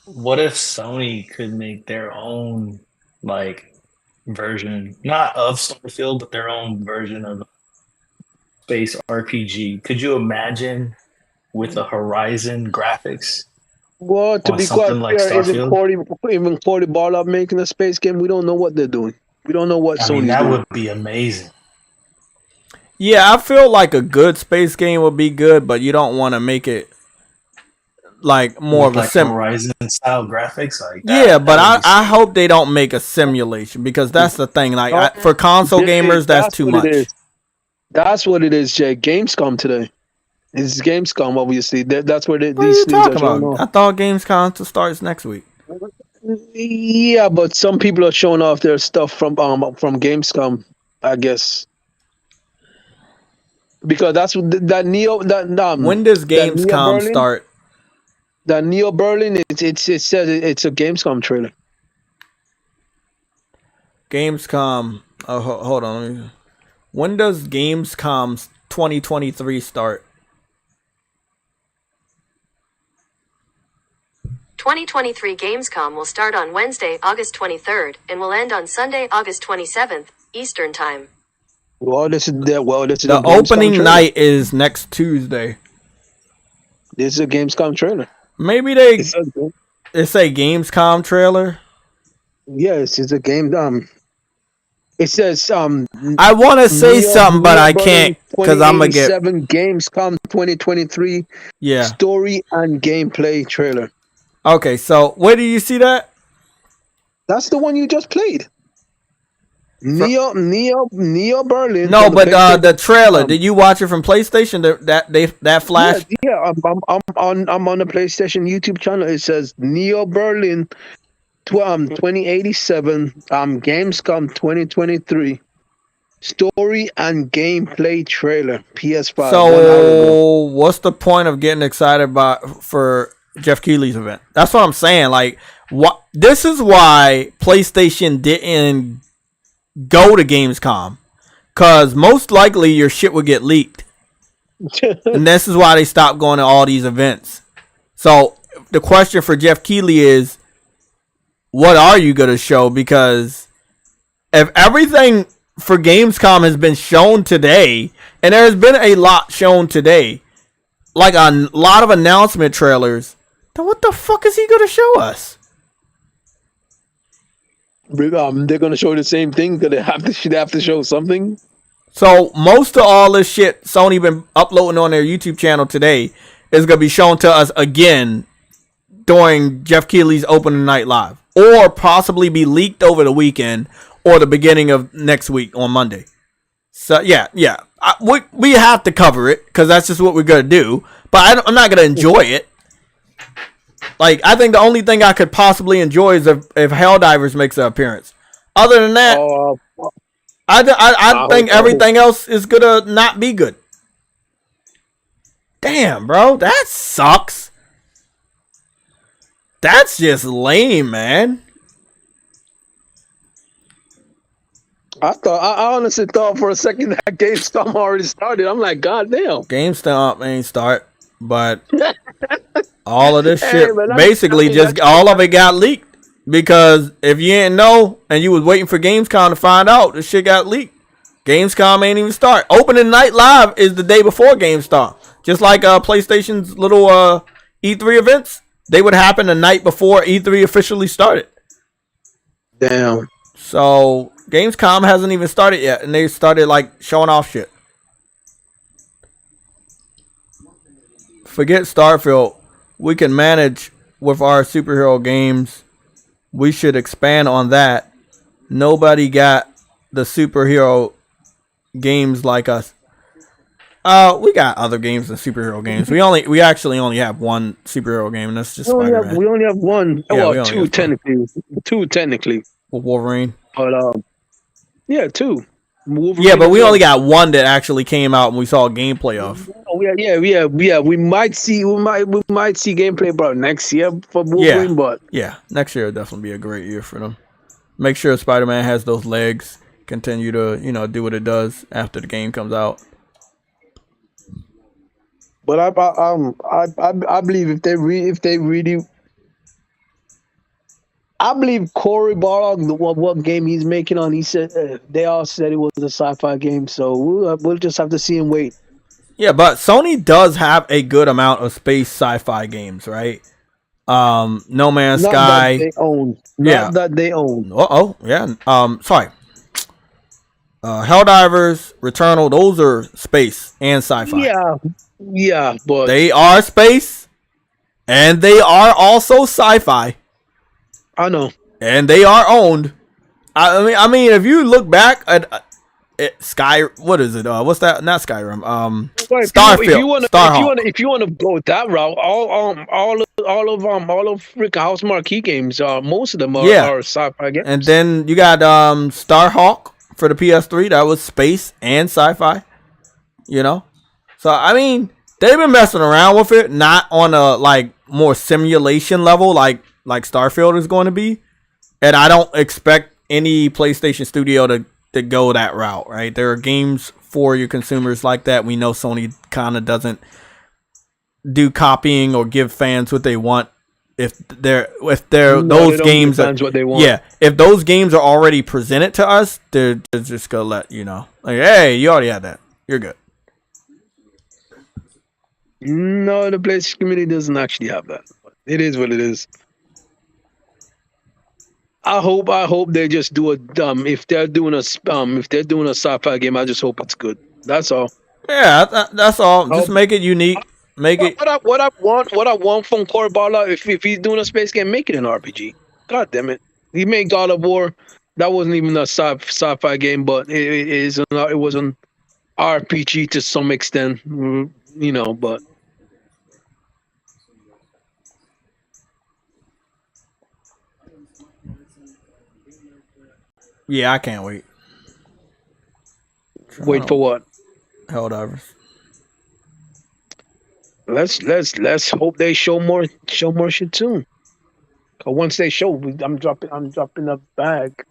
what if Sony could make their own like version, not of Starfield, but their own version of space RPG? Could you imagine with the Horizon graphics? Well, to be quite fair, even Cordy Barlog making a space game, we don't know what they're doing. We don't know what Sony's doing. That would be amazing. Yeah, I feel like a good space game would be good, but you don't want to make it like more of a Horizon style graphics. Like that, yeah, but I hope they don't make a simulation because that's the thing. Like for console gamers, that's too much. That's what it is, Jay. Gamescom today. It's Gamescom, obviously. That's where What are you talking about? I thought Gamescom starts next week. Yeah, but some people are showing off their stuff from Gamescom, I guess. Because that's that Neo that when does Gamescom start? That Neo Berlin, it says it's a Gamescom trailer. Gamescom. Oh, hold on. When does Gamescom 2023 start? 2023 Gamescom will start on Wednesday, August 23rd, and will end on Sunday, August 27th, Eastern Time. The opening night is next Tuesday. This is a Gamescom trailer. Maybe it's a Gamescom trailer. Yes, it's a game. It says I want to say something, but I can't because I'm gonna get Gamescom 2023. Yeah. Story and gameplay trailer. Okay, so where do you see that? That's the one you just played. Neo Berlin. No, but the trailer. Did you watch it from PlayStation? That flash. Yeah, I'm on the PlayStation YouTube channel. It says Neo Berlin, 2087. Gamescom 2023. Story and gameplay trailer. PS5. So what's the point of getting excited for Jeff Keighley's event? That's what I'm saying. Like, what? This is why PlayStation didn't go to Gamescom, because most likely your shit would get leaked. And this is why they stopped going to all these events. So the question for Jeff Keighley is, what are you going to show? Because if everything for Gamescom has been shown today, and there's been a lot shown today, like a lot of announcement trailers, then what the fuck is he going to show us? They're gonna show the same thing because they have to show something. So most of all this shit Sony been uploading on their YouTube channel today is gonna be shown to us again during Jeff Keighley's opening night live, or possibly be leaked over the weekend or the beginning of next week on Monday. So yeah, we have to cover it because that's just what we're gonna do. But I'm not gonna enjoy it. Like, I think the only thing I could possibly enjoy is if Helldivers makes an appearance. Other than that, I think everything else is gonna not be good. Damn, bro, that sucks. That's just lame, man. I honestly thought for a second that GameStop already started. I'm like, God damn. GameStop ain't start, but all of this shit, basically, just all of it got leaked. Because if you didn't know and you was waiting for Gamescom to find out, this shit got leaked. Gamescom ain't even start. Opening night live is the day before Gamescom. Just like PlayStation's little E3 events, they would happen the night before E3 officially started. Damn. So Gamescom hasn't even started yet, and they started like showing off shit. Forget Starfield. We can manage with our superhero games. We should expand on that. Nobody got the superhero games like us. We got other games than superhero games. We actually only have one superhero game, and that's just Spider-Man. We only have one. Yeah, well, two technically. Two technically. With Wolverine. But yeah, two. Wolverine, yeah, but we only got one that actually came out and we saw gameplay of. Oh, yeah. We might see gameplay about next year for Wolverine, but next year will definitely be a great year for them. Make sure Spider-Man has those legs, continue to do what it does after the game comes out. But I believe if they really. I believe Cory Barlog, what game he's making on, he said they all said it was a sci-fi game, so we'll just have to see and wait. Yeah, but Sony does have a good amount of space sci-fi games, right? No Man's Sky. That they own. Yeah. Not that they own. Yeah. Sorry. Helldivers, Returnal, those are space and sci-fi. Yeah, but they are space, and they are also sci-fi. I know, and they are owned. I mean, if you look back at what is it? What's that? Not Skyrim. Starfield. If you want to go that route, all of freaking House Marquee games, most of them are sci-fi games. And then you got Starhawk for the PS3. That was space and sci-fi. You know, so I mean, they've been messing around with it, not on a like more simulation level, like Starfield is going to be. And I don't expect any PlayStation studio to go that route, right? There are games for your consumers like that. We know Sony kind of doesn't do copying or give fans what they want. If those games are, what they want. Yeah, if those games are already presented to us, they're just gonna let you know, like, hey, you already had that, you're good. No, the PlayStation community doesn't actually have that. It is what it is. I hope they just do a if they're doing a sci-fi game, I just hope it's good. That's all. Yeah, that's all. Just make it unique. What I want from Corbala, if he's doing a space game, make it an RPG. God damn it. He made God of War. That wasn't even a sci-fi game, but it was an RPG to some extent, you know, but yeah, I can't wait. Wait for what? Helldivers. Let's hope they show more shit soon. Once they show, I'm dropping a bag.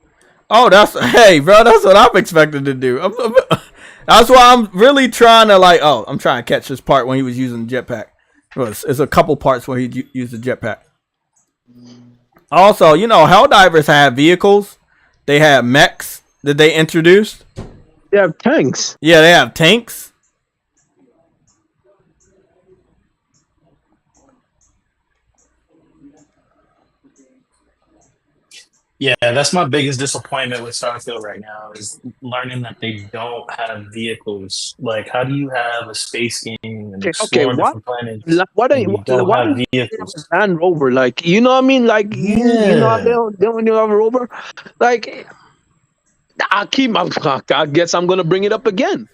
Oh, hey, bro, that's what I'm expecting to do. That's why I'm really trying to I'm trying to catch this part when he was using the jetpack. It's a couple parts where he used the jetpack. Also, you know, Helldivers have vehicles. They have mechs that they introduced. They have tanks. Yeah, they have tanks. Yeah, that's my biggest disappointment with Starfield right now is learning that they don't have vehicles. Like, how do you have a space game and explore different planets? Why don't have vehicles? Land Rover, like, you know what I mean? Like, you know, they don't have a rover. Like, I guess I'm gonna bring it up again.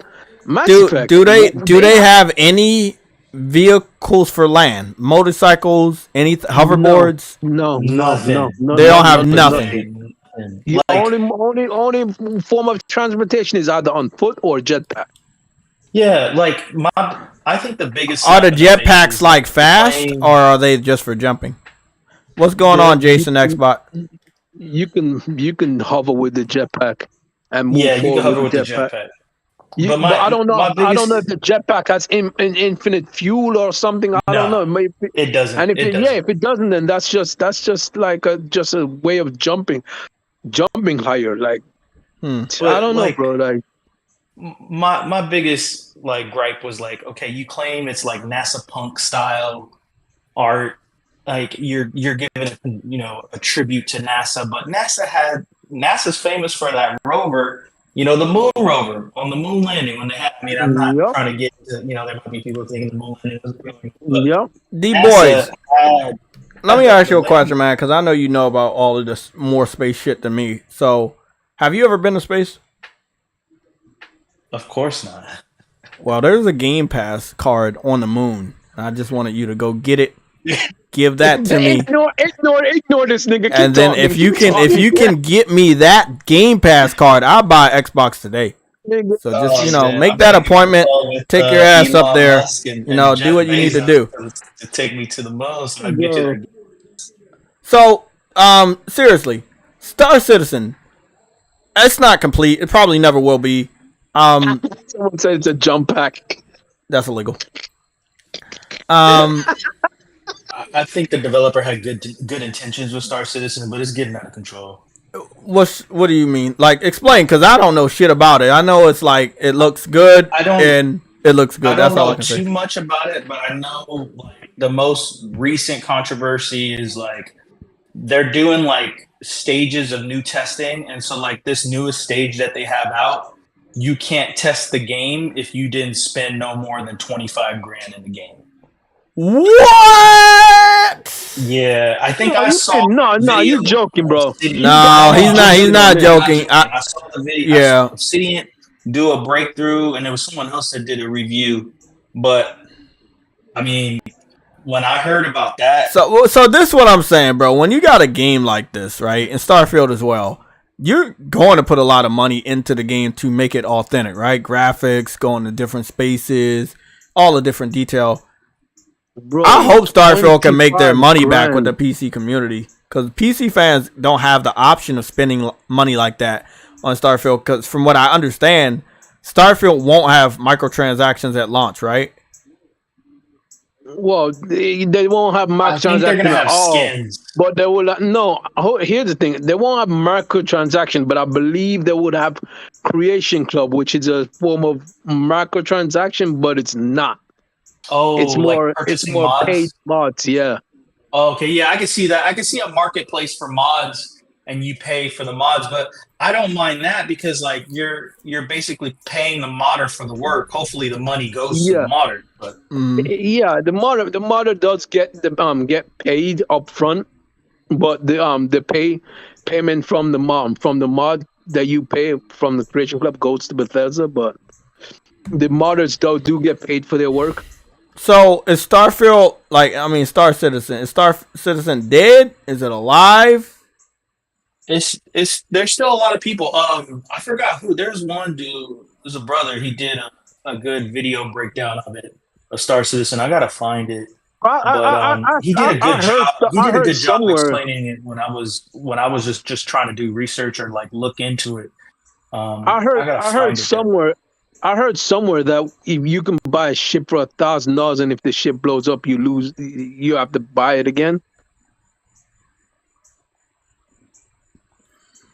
Mass Effect. Do they have any vehicles for land? Motorcycles, any hoverboards? No. They don't have nothing. The only form of transportation is either on foot or jetpack. Yeah, like I think the biggest are the jetpacks like fast or are they just for jumping? What's going on, Jason Xbot? You can hover with the jetpack and move you forward can hover with the jetpack. But I don't know. I don't know if the jetpack has an infinite fuel or something. I don't know. Maybe it doesn't. And if it doesn't, then that's just like a way of jumping higher. Like I don't know, bro. Like my biggest gripe was okay, you claim it's like NASA punk style art, like you're giving it, a tribute to NASA, but NASA's famous for that rover. The moon rover on the moon landing when they had. I mean, I'm not trying to get to, there might be people thinking the moon landing was really cool. D-Boys, let me ask you a question, man, because I know you know about all of this more space shit than me. So, have you ever been to space? Of course not. Well, there's a Game Pass card on the moon. I just wanted you to go get it. Give that to me. Ignore this nigga. And then if you can get me that Game Pass card, I'll buy Xbox today. So just make that appointment. Take your ass up there. Do what you need to do to take me to the moon. So I get you. So seriously, Star Citizen. It's not complete. It probably never will be. Someone said it's a jump pack. That's illegal. I think the developer had good intentions with Star Citizen, but it's getting out of control. What do you mean? Like, explain, because I don't know shit about it. I know it's like it looks good and it looks good. That's all I can say. I don't know too much about it, but I know the most recent controversy is they're doing stages of new testing, and so this newest stage that they have out, you can't test the game if you didn't spend no more than 25 grand in the game. What? Yeah, I think I saw. No, you joking, bro. No, he's not joking. I saw the video. Yeah. I saw Obsidian do a breakthrough, and there was someone else that did a review. But I mean, when I heard about that, so this is what I'm saying, bro. When you got a game like this, right, and Starfield as well, you're going to put a lot of money into the game to make it authentic, right? Graphics, going to different spaces, all the different detail. Bro, I hope Starfield can make their money back with the PC community, because PC fans don't have the option of spending money like that on Starfield, because from what I understand, Starfield won't have microtransactions at launch, right? Well, they won't have microtransactions at all. Skins. But they will no. Here's the thing: they won't have microtransactions, but I believe they would have Creation Club, which is a form of microtransaction, but it's not. Oh, it's more mods? paid mods. Yeah. Oh, okay, yeah, I can see that. I can see a marketplace for mods, and you pay for the mods, but I don't mind that because like you're basically paying the modder for the work. Hopefully, the money goes to the modder. But yeah, the modder does get paid up front, but the payment from the mod that you pay from the Creation Club goes to Bethesda, but the modders do get paid for their work. So is Starfield Star Citizen? Is Star Citizen dead? Is it alive? It's there's still a lot of people. I forgot who. There's one dude. There's a brother. He did a good video breakdown of it. A Star Citizen. I gotta find it. He did a good job. He did a good job explaining it when I was just trying to do research or like look into it. I heard somewhere that if you can buy a ship for $1,000, and if the ship blows up, you have to buy it again.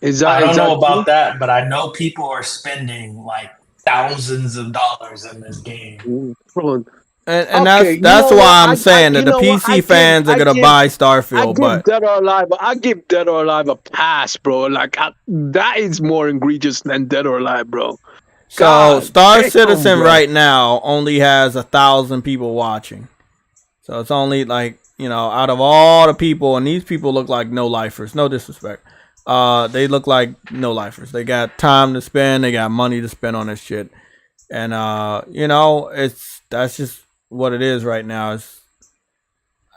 I don't know about that, but I know people are spending like thousands of dollars in this game. And that's why I'm saying that the PC fans are gonna buy Starfield. But I give Dead or Alive a pass, bro. Like that is more egregious than Dead or Alive, bro. So Star Citizen right now only has 1,000 people watching. So it's only like, out of all the people, and these people look like no lifers. No disrespect. They look like no lifers. They got time to spend. They got money to spend on this shit. And that's just what it is right now.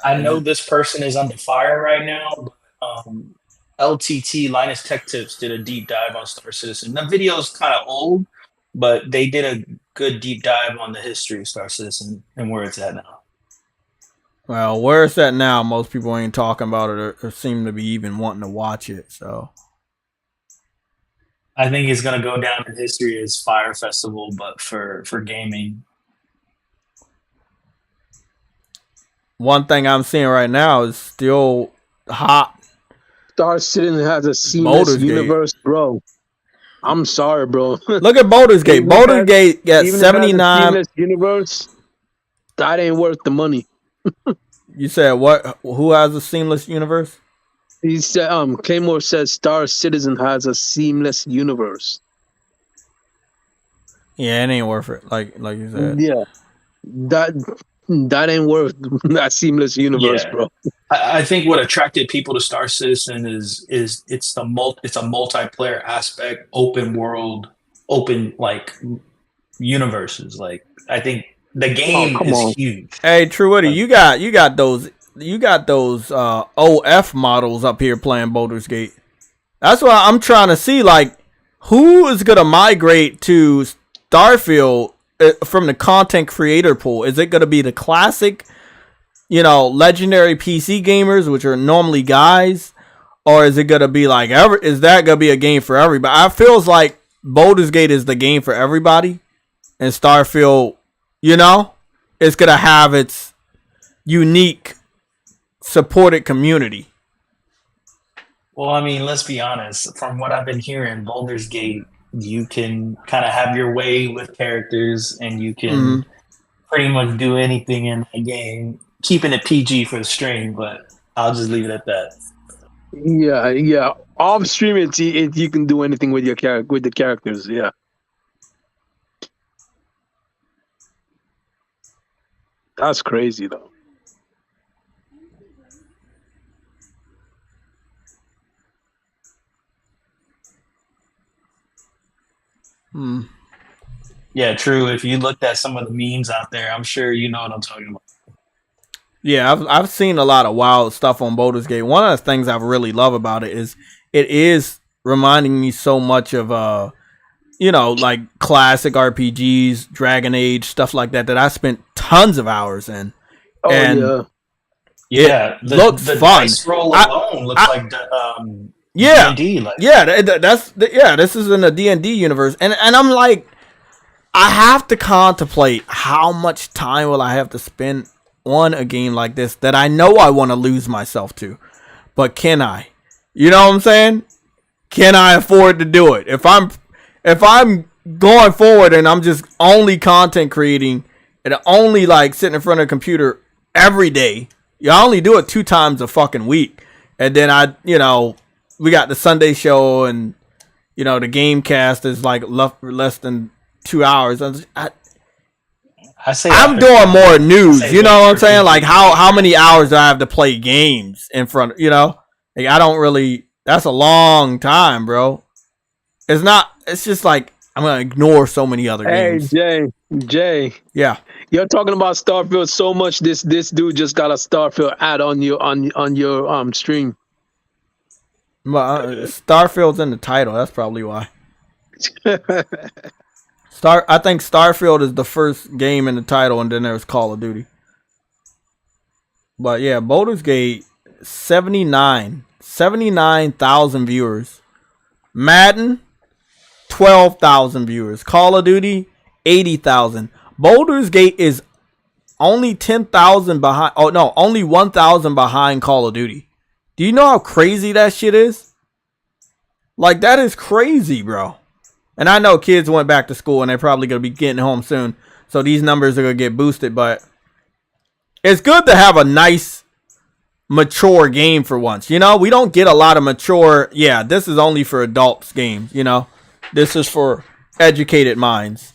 I know this person is under fire right now. LTT Linus Tech Tips did a deep dive on Star Citizen. The video is kind of old, but they did a good deep dive on the history of Star Citizen and where it's at now. Well, where it's at now, most people ain't talking about it or seem to be even wanting to watch it. So I think it's gonna go down in history as Fire Festival, but for gaming. One thing I'm seeing right now is still hot. Star Citizen has a seamless universe, bro. I'm sorry, bro. Look at Baldur's Gate. Baldur's Gate got 79. Seamless universe. That ain't worth the money. You said what? Who has a seamless universe? He said, Claymore says Star Citizen has a seamless universe. Yeah, it ain't worth it. Like you said. Yeah, that ain't worth that seamless universe, bro. I think what attracted people to Star Citizen is it's a multiplayer aspect, open world, open like universes. Like I think the game is huge. Hey, Truity, you got those OF models up here playing Baldur's Gate. That's why I'm trying to see like who is gonna migrate to Starfield from the content creator pool. Is it gonna be the classic, legendary PC gamers, which are normally guys, or is it gonna be like is that gonna be a game for everybody? I feels like Baldur's Gate is the game for everybody, and Starfield, it's gonna have its unique supported community. Well, I mean, let's be honest. From what I've been hearing, Baldur's Gate, you can kind of have your way with characters, and you can pretty much do anything in the game, keeping it PG for the stream. But I'll just leave it at that. Yeah. Off stream, you can do anything with the characters. Yeah. That's crazy though. Yeah, true. If you looked at some of the memes out there, I'm sure you know what I'm talking about. Yeah, I've seen a lot of wild stuff on Baldur's Gate. One of the things I really love about it is reminding me so much of like classic RPGs, Dragon Age, stuff like that I spent tons of hours in. Oh and yeah, it looks fun. Dice roll alone looks like yeah, D&D, like. This is in the D&D universe, and I'm like, I have to contemplate how much time will I have to spend on a game like this that I know I want to lose myself to, but can I? You know what I'm saying? Can I afford to do it? If I'm going forward and I'm just only content creating and only like sitting in front of a computer every day, you only do it 2 times a fucking week, and then we got the Sunday show, and the game cast is like less than 2 hours. I'm doing more news. You know what I'm saying? Like how many hours do I have to play games in front of, like I don't really, that's a long time, bro. It's just like I'm going to ignore so many other games. Hey, Jay. Yeah. You're talking about Starfield so much. This dude just got a Starfield ad on your stream. Well, Starfield's in the title. That's probably why. I think Starfield is the first game in the title, and then there's Call of Duty. But yeah, Baldur's Gate, 79,000 viewers. Madden, 12,000 viewers. Call of Duty, 80,000. Baldur's Gate is only 10,000 behind. Oh no, only 1,000 behind Call of Duty. Do you know how crazy that shit is? Like, that is crazy, bro. And I know kids went back to school and they're probably going to be getting home soon, so these numbers are going to get boosted, but it's good to have a nice, mature game for once. We don't get a lot of mature, this is only for adults games, This is for educated minds.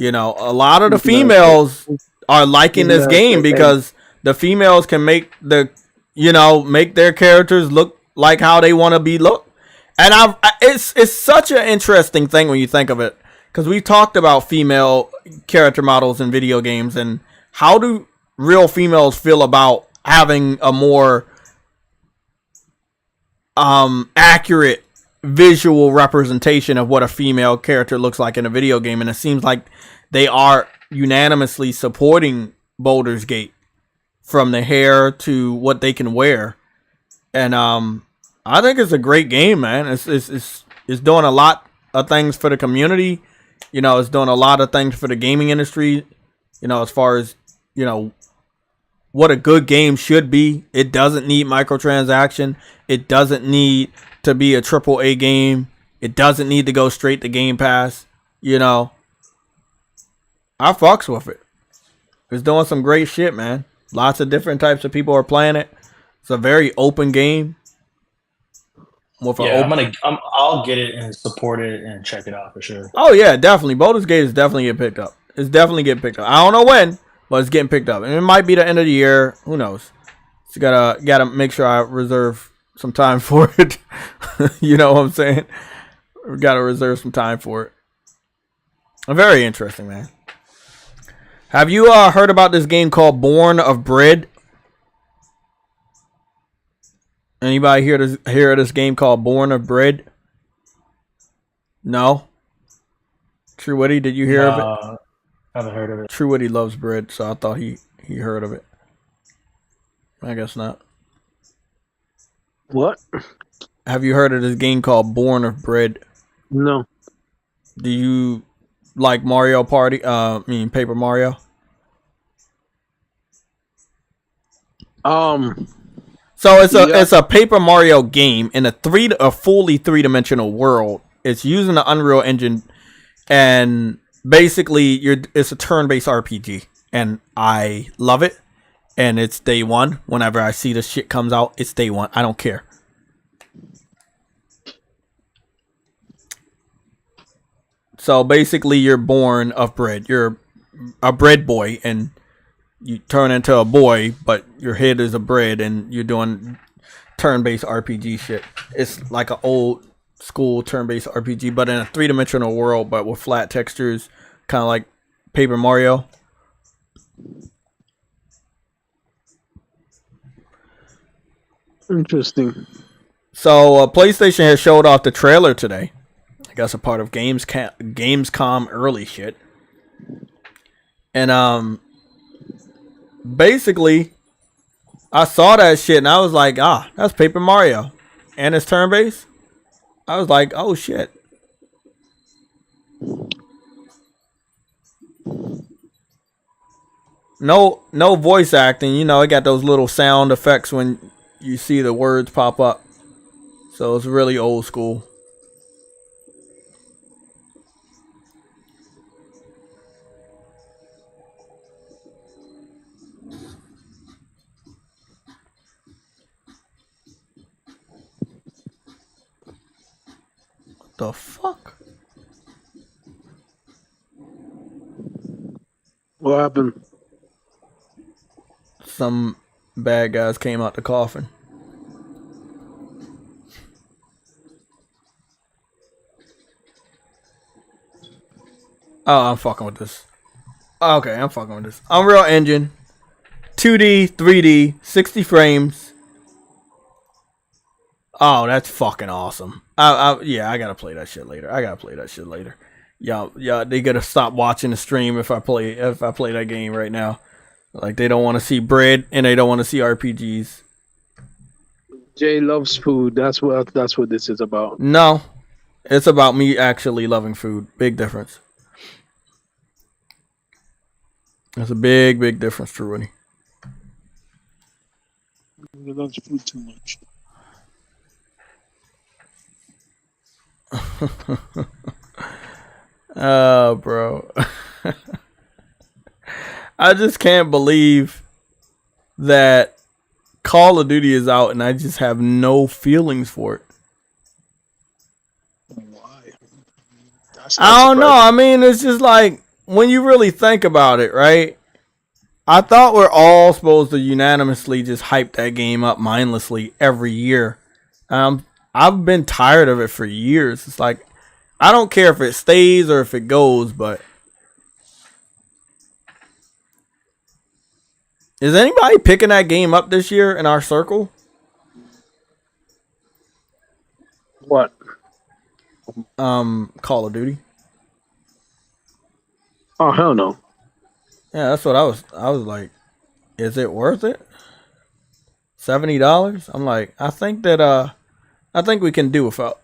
A lot of the females are liking this game because the females can make make their characters look like how they want to be looked. And it's such an interesting thing when you think of it, because we've talked about female character models in video games, and how do real females feel about having a more accurate visual representation of what a female character looks like in a video game. And it seems like they are unanimously supporting Baldur's Gate, from the hair to what they can wear. And I think it's a great game, man. It's doing a lot of things for the community. It's doing a lot of things for the gaming industry. As far as, what a good game should be. It doesn't need microtransaction. It doesn't need to be a AAA game. It doesn't need to go straight to Game Pass. I fucks with it. It's doing some great shit, man. Lots of different types of people are playing it. It's a very open game. I'll get it and support it and check it out for sure. Oh yeah, definitely. Baldur's Gate is definitely getting picked up. It's definitely getting picked up. I don't know when, but it's getting picked up, and it might be the end of the year. Who knows? So gotta make sure I reserve some time for it. You know what I'm saying? We gotta reserve some time for it. Very interesting, man. Have you heard about this game called Born of Bread? Anybody hear of this game called Born of Bread? No? True Witty, did you hear of it? I haven't heard of it. True Witty loves bread, so I thought he heard of it. I guess not. What? Have you heard of this game called Born of Bread? No. Do you like Mario Party? Paper Mario? So it's a Paper Mario game in a fully three-dimensional world. It's using the Unreal Engine, and basically it's a turn-based RPG, and I love it. And it's day one. Whenever I see this shit comes out, it's day one. I don't care. So basically, you're born of bread. You're a bread boy, and you turn into a boy, but your head is a bread, and you're doing turn-based RPG shit. It's like an old school turn-based RPG, but in a three-dimensional world, but with flat textures, kind of like Paper Mario. Interesting. So PlayStation has showed off the trailer today. I guess a part of Gamescom early shit. And basically, I saw that shit and I was like, that's Paper Mario. And it's turn-based. I was like, oh shit. No voice acting. You know, it got those little sound effects when you see the words pop up. So it's really old school. What the fuck? What happened? Some bad guys came out the coffin. Oh, I'm fucking with this. Okay, I'm fucking with this. Unreal Engine. 2D, 3D, 60 frames. Oh, that's fucking awesome. Yeah, I gotta play that shit later. Yeah, they gotta stop watching the stream if I play that game right now. Like, they don't want to see bread and they don't want to see RPGs. Jay loves food. That's what this is about. No, it's about me actually loving food. Big difference. That's a big difference, Truity. He loves food too much. Oh, bro. I just can't believe that Call of Duty is out and I just have no feelings for it. Why? I don't know. I mean, it's just like, when you really think about it, right? I thought we're all supposed to unanimously just hype that game up mindlessly every year. I've been tired of it for years. It's like, I don't care if it stays or if it goes, but is anybody picking that game up this year in our circle? What? Call of Duty. Oh, hell no. Yeah, that's what I was like, is it worth it? $70? I'm like, I think we can do without.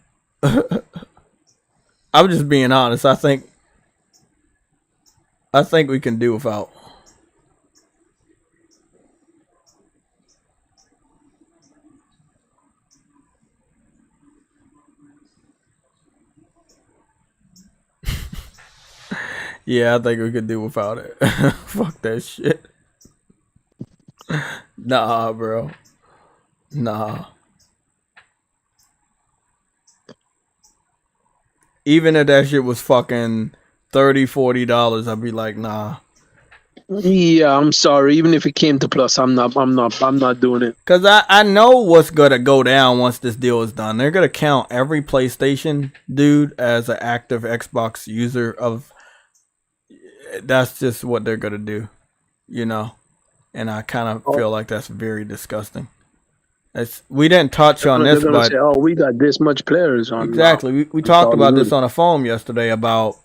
I'm just being honest. I think we can do without. Yeah, I think we could do without it. Fuck that shit. Nah, bro. Nah. Even if that shit was fucking $30-$40, I'd be like, nah. Yeah, I'm sorry. Even if it came to plus, I'm not doing it. Cause I know what's gonna go down once this deal is done. They're gonna count every PlayStation dude as an active Xbox user of. That's just what they're gonna do, you know. And I kind of feel like that's very disgusting. We didn't touch on this, but say, we got this much players on. Exactly. We talked about this on a phone yesterday about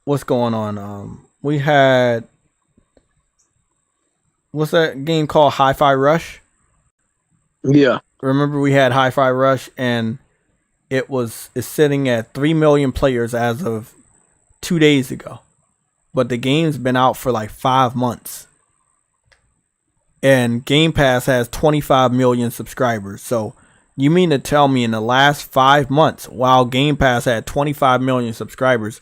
what's going on. We had, what's that game called? Hi-Fi Rush? Yeah. Remember we had Hi-Fi Rush and it's sitting at 3 million players as of 2 days ago. But the game's been out for like 5 months. And Game Pass has 25 million subscribers. So you mean to tell me in the last 5 months, while Game Pass had 25 million subscribers,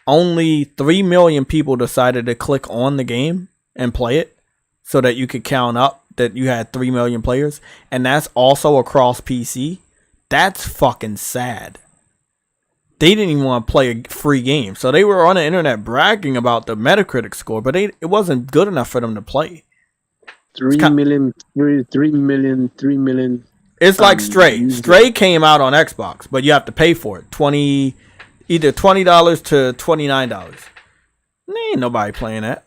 only 3 million people decided to click on the game and play it so that you could count up that you had 3 million players? And that's also across PC? That's fucking sad. they didn't even want to play a free game. So they were on the internet bragging about the Metacritic score, but it wasn't good enough for them to play. 3 million. It's like Stray. Stray came out on Xbox, but you have to pay for it. Either $20 to $29. Ain't nobody playing that.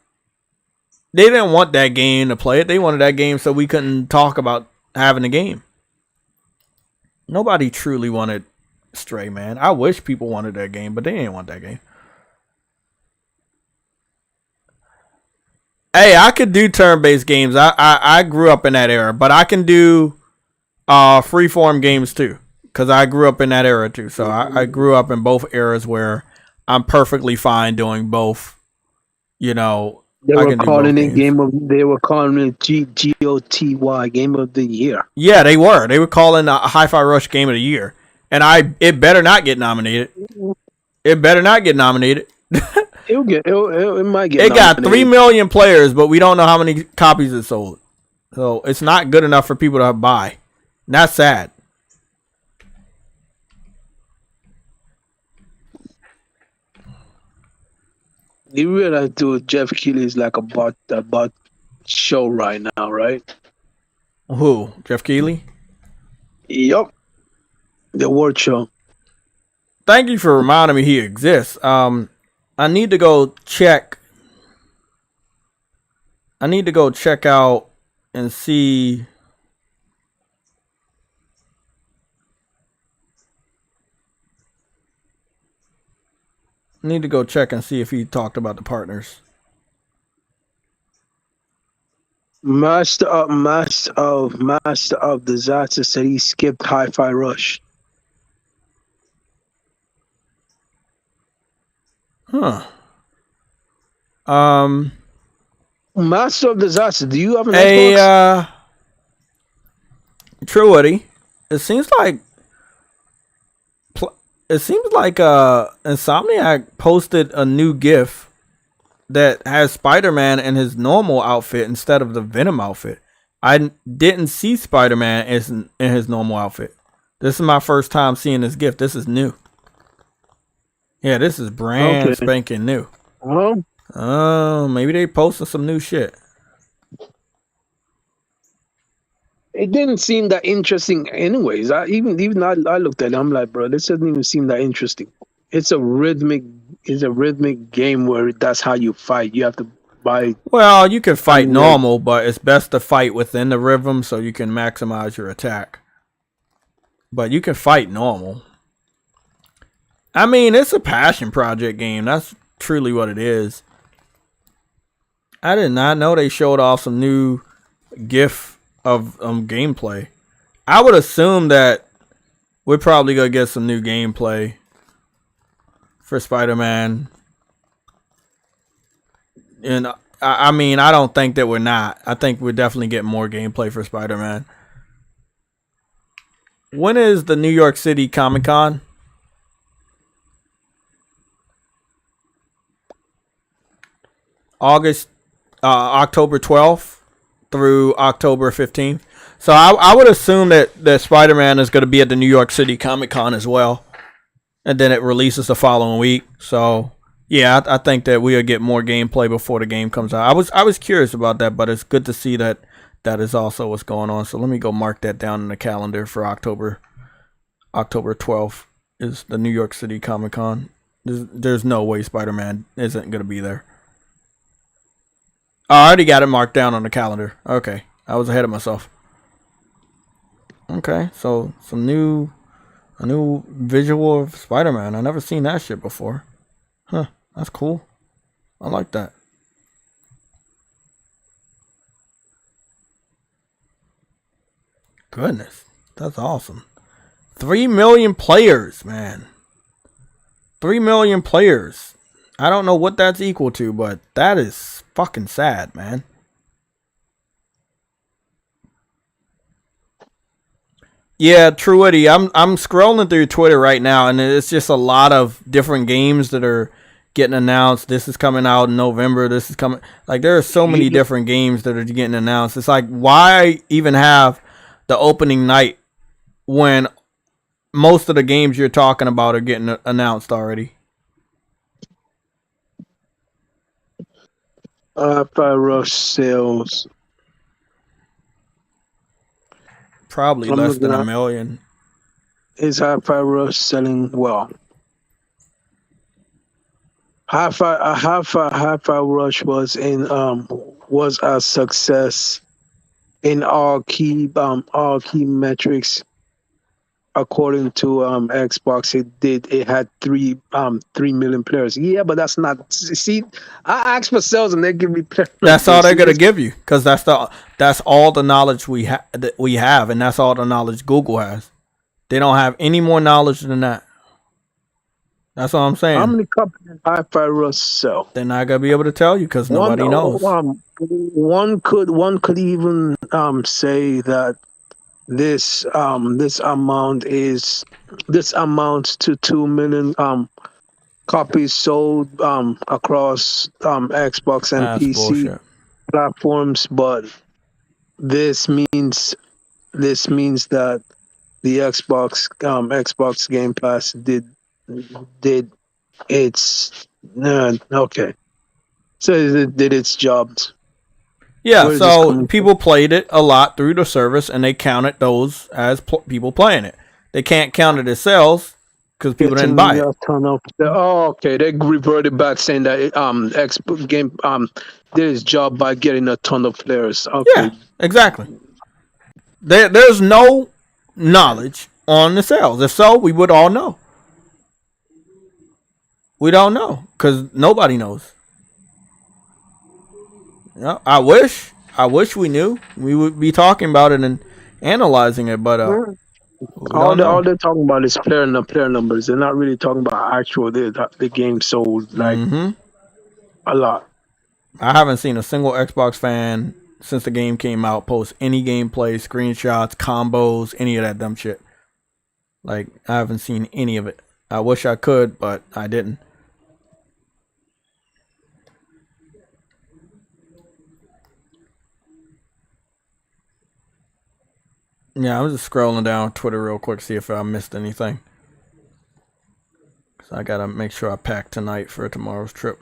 They didn't want that game to play it. They wanted that game so we couldn't talk about having the game. Nobody truly wanted Stray, man. I wish people wanted that game, but they didn't want that game. Hey, I could do turn-based games. I grew up in that era, but I can do freeform games too, because I grew up in that era too. So I grew up in both eras where I'm perfectly fine doing both. You know, they were calling it GOTY Game of the Year. Yeah, they were. They were calling a Hi-Fi Rush Game of the Year, and it better not get nominated. It better not get nominated. It might get. It nominated. got 3 million players, but we don't know how many copies it sold. So it's not good enough for people to buy. And that's sad. You realize, dude, Jeff Keighley is like a bot show right now, right? Who? Jeff Keighley? Yup. The award show. Thank you for reminding me he exists. I need to go check. I need to go check out and see. I need to go check and see if he talked about the partners. Master of Disaster said he skipped Hi-Fi Rush. Huh. Master of Disaster, do you have an Xbox? True Woody. It seems like Insomniac posted a new GIF that has Spider-Man in his normal outfit instead of the Venom outfit. I didn't see Spider-Man in his normal outfit. This is my first time seeing this GIF. This is new. Yeah, this is brand spanking new. Oh, maybe they posted some new shit. It didn't seem that interesting anyways. I looked at it, I'm like, bro, this doesn't even seem that interesting. It's a rhythmic game where that's how you fight. You have to buy. Well, you can fight normal, but it's best to fight within the rhythm so you can maximize your attack. But you can fight normal. I mean, it's a passion project game. That's truly what it is. I did not know they showed off some new GIF of gameplay. I would assume that we're probably gonna get some new gameplay for Spider-Man. And I mean, I don't think that we're not. I think we're definitely getting more gameplay for Spider-Man. When is the New York City Comic-Con? October 12th through October 15th. So I would assume that Spider-Man is going to be at the New York City Comic-Con as well. And then it releases the following week. So, yeah, I think that we'll get more gameplay before the game comes out. I was curious about that, but it's good to see that is also what's going on. So let me go mark that down in the calendar for October 12th is the New York City Comic-Con. There's no way Spider-Man isn't going to be there. I already got it marked down on the calendar. Okay. I was ahead of myself. Okay. So a new visual of Spider-Man. I never seen that shit before. Huh. That's cool. I like that. Goodness. That's awesome. 3 million players, man. 3 million players. I don't know what that's equal to, but that is fucking sad, man. Yeah, True Eddie, I'm scrolling through Twitter right now, and it's just a lot of different games that are getting announced. This is coming out in November. This is coming. Like, there are so many different games that are getting announced. It's like, why even have the opening night when most of the games you're talking about are getting announced already. Hi-Fi Rush sales. Probably I'm less than looking a at- million. Is Hi-Fi Rush selling well? Hi-Fi Rush was a success in all key metrics. According to Xbox, it had 3 million players. Yeah, but that's not. See, I asked for sales and they give me players. That's all they're gonna give you, because that's all the knowledge we have, and that's all the knowledge Google has. They don't have any more knowledge than that. That's all I'm saying. How many copies did Hi-Fi Rush sell? They're not gonna be able to tell you because nobody knows. One could even say that this amounts to 2 million copies sold across Xbox and That's PC bullshit. platforms, but this means that the Xbox Game Pass did its okay. So it did its job. Yeah, Where is this so coming people played it a lot through the service, and they counted those as people playing it. They can't count it as sales because people didn't buy it. Oh, okay. They reverted back saying that Xbox Game did its job by getting a ton of players. Okay. Yeah, exactly. There's no knowledge on the sales. If so, we would all know. We don't know because nobody knows. Yeah, I wish we knew. We would be talking about it and analyzing it, but all they're talking about is player numbers. They're not really talking about actual the game sold like a lot. I haven't seen a single Xbox fan since the game came out post any gameplay, screenshots, combos, any of that dumb shit. Like, I haven't seen any of it. I wish I could, but I didn't. Yeah, I was just scrolling down Twitter real quick to see if I missed anything. Because I gotta make sure I pack tonight for tomorrow's trip.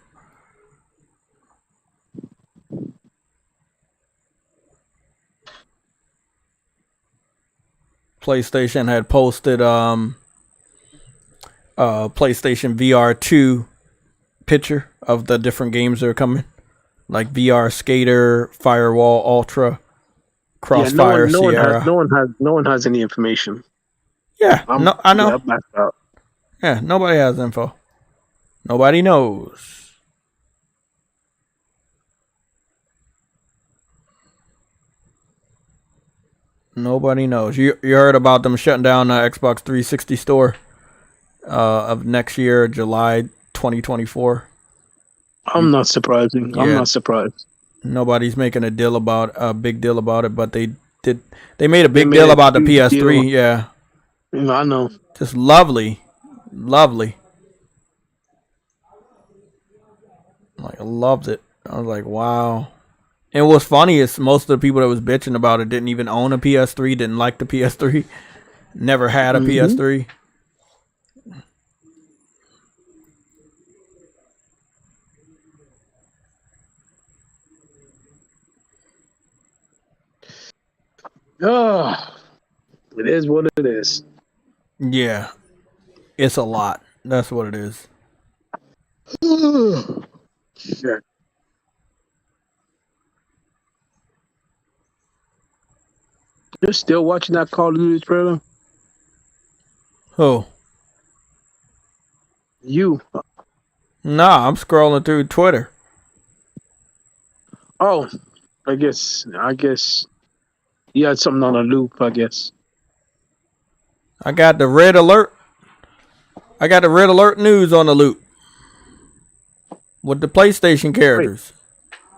PlayStation had posted PlayStation VR 2 picture of the different games that are coming. Like VR Skater, Firewall Ultra, Crossfire Sierra. No one has any information. Yeah, I know. Yeah, I'm backed out. Yeah, nobody has info. Nobody knows. Nobody knows. You heard about them shutting down the Xbox 360 store of next year, July 2024. I'm not surprising. I'm Yeah. not surprised. Nobody's making a big deal about it, but they made a big deal about the PS3. deal. Yeah, I know. just lovely. Like, I loved it. I was like, wow. And what's funny is most of the people that was bitching about it didn't even own a PS3, didn't like the PS3, never had a PS3. Oh, it is what it is. Yeah, it's a lot. That's what it is. Shit. You're still watching that Call of Duty trailer? Who? You. Nah, I'm scrolling through Twitter. Oh, I guess you had something on a loop, I guess. I got the red alert. I got the red alert news on the loop with the PlayStation characters.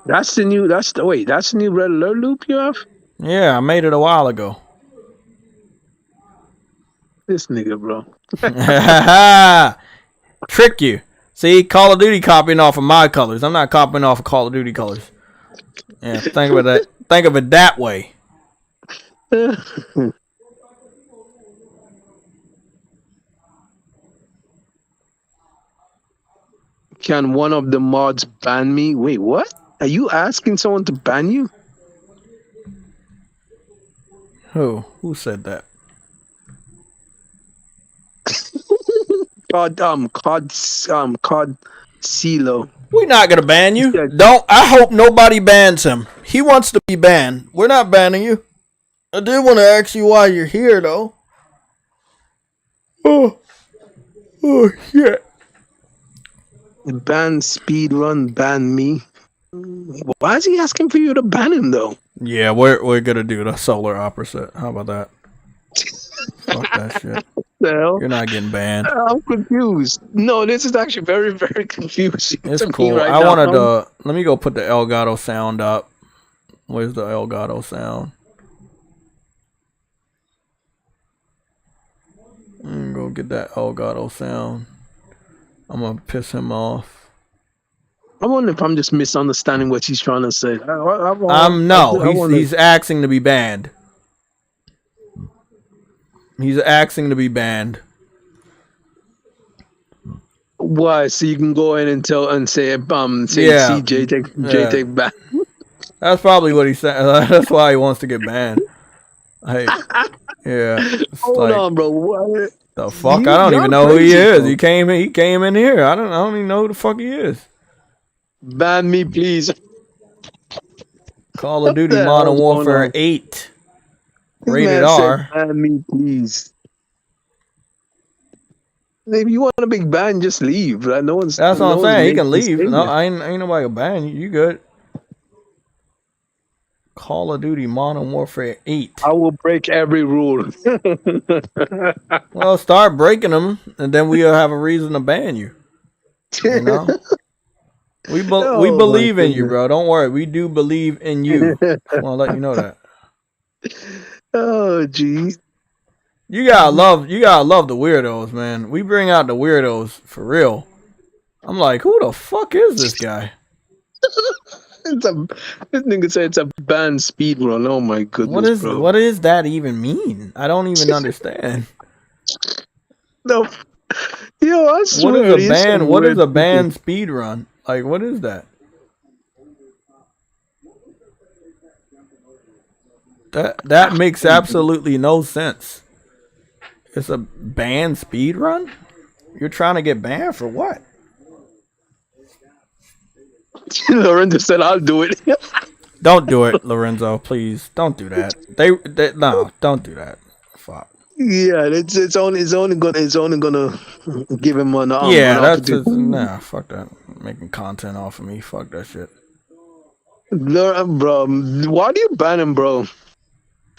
That's the new red alert loop you have? Yeah, I made it a while ago. This nigga, bro. Trick you. See, Call of Duty copying off of my colors. I'm not copying off of Call of Duty colors. Yeah, think of it that way. Can one of the mods ban me? Wait, what? Are you asking someone to ban you? Who said that? Cod CeeLo. We're not gonna ban you. Don't. I hope nobody bans him. He wants to be banned. We're not banning you. I did want to ask you why you're here, though. Oh shit. Ban speedrun, ban me. Why is he asking for you to ban him though? Yeah, we're gonna do the solar opposite. How about that? Fuck that shit. You're not getting banned. I'm confused. No, this is actually very, very confusing. It's cool. Right I now. wanted to. Let me go put the Elgato sound up. Where's the Elgato sound? I'm gonna go get that Elgato sound. I'm gonna piss him off. I wonder if I'm just misunderstanding what he's trying to say. No, he's asking to be banned. He's asking to be banned. Why? So you can go in and tell and say yeah. see JayTech ban. That's probably what he said. That's why he wants to get banned. Hey, yeah. Hold on, bro. What? The fuck? I don't even know who he is. He came in here. I don't even know who the fuck he is. Ban me, please. Call of Duty Modern Warfare 8. Rated R. Ban me, please. If you want a big ban, just leave. Right? No one's. That's what I'm saying. He can leave. No, I ain't nobody gonna ban you. You good? Call of Duty Modern Warfare 8. I will break every rule. Well, start breaking them, and then we'll have a reason to ban you. You know? We believe in you, bro. Don't worry. We do believe in you. I want to let you know that. Oh, geez. You gotta love the weirdos, man. We bring out the weirdos for real. I'm like, who the fuck is this guy? This nigga said it's a ban speedrun. Oh my goodness, what does that even mean? I don't even understand. No, yo, I swear. What is a ban speedrun? Like, what is that? That makes absolutely no sense. It's a ban speedrun? You're trying to get banned for what? Lorenzo said, "I'll do it." Don't do it, Lorenzo. Please, don't do that. No, don't do that. Fuck. Yeah, it's only gonna give him an yeah, that's just, nah. Fuck that. Making content off of me. Fuck that shit. Bro, why do you ban him, bro?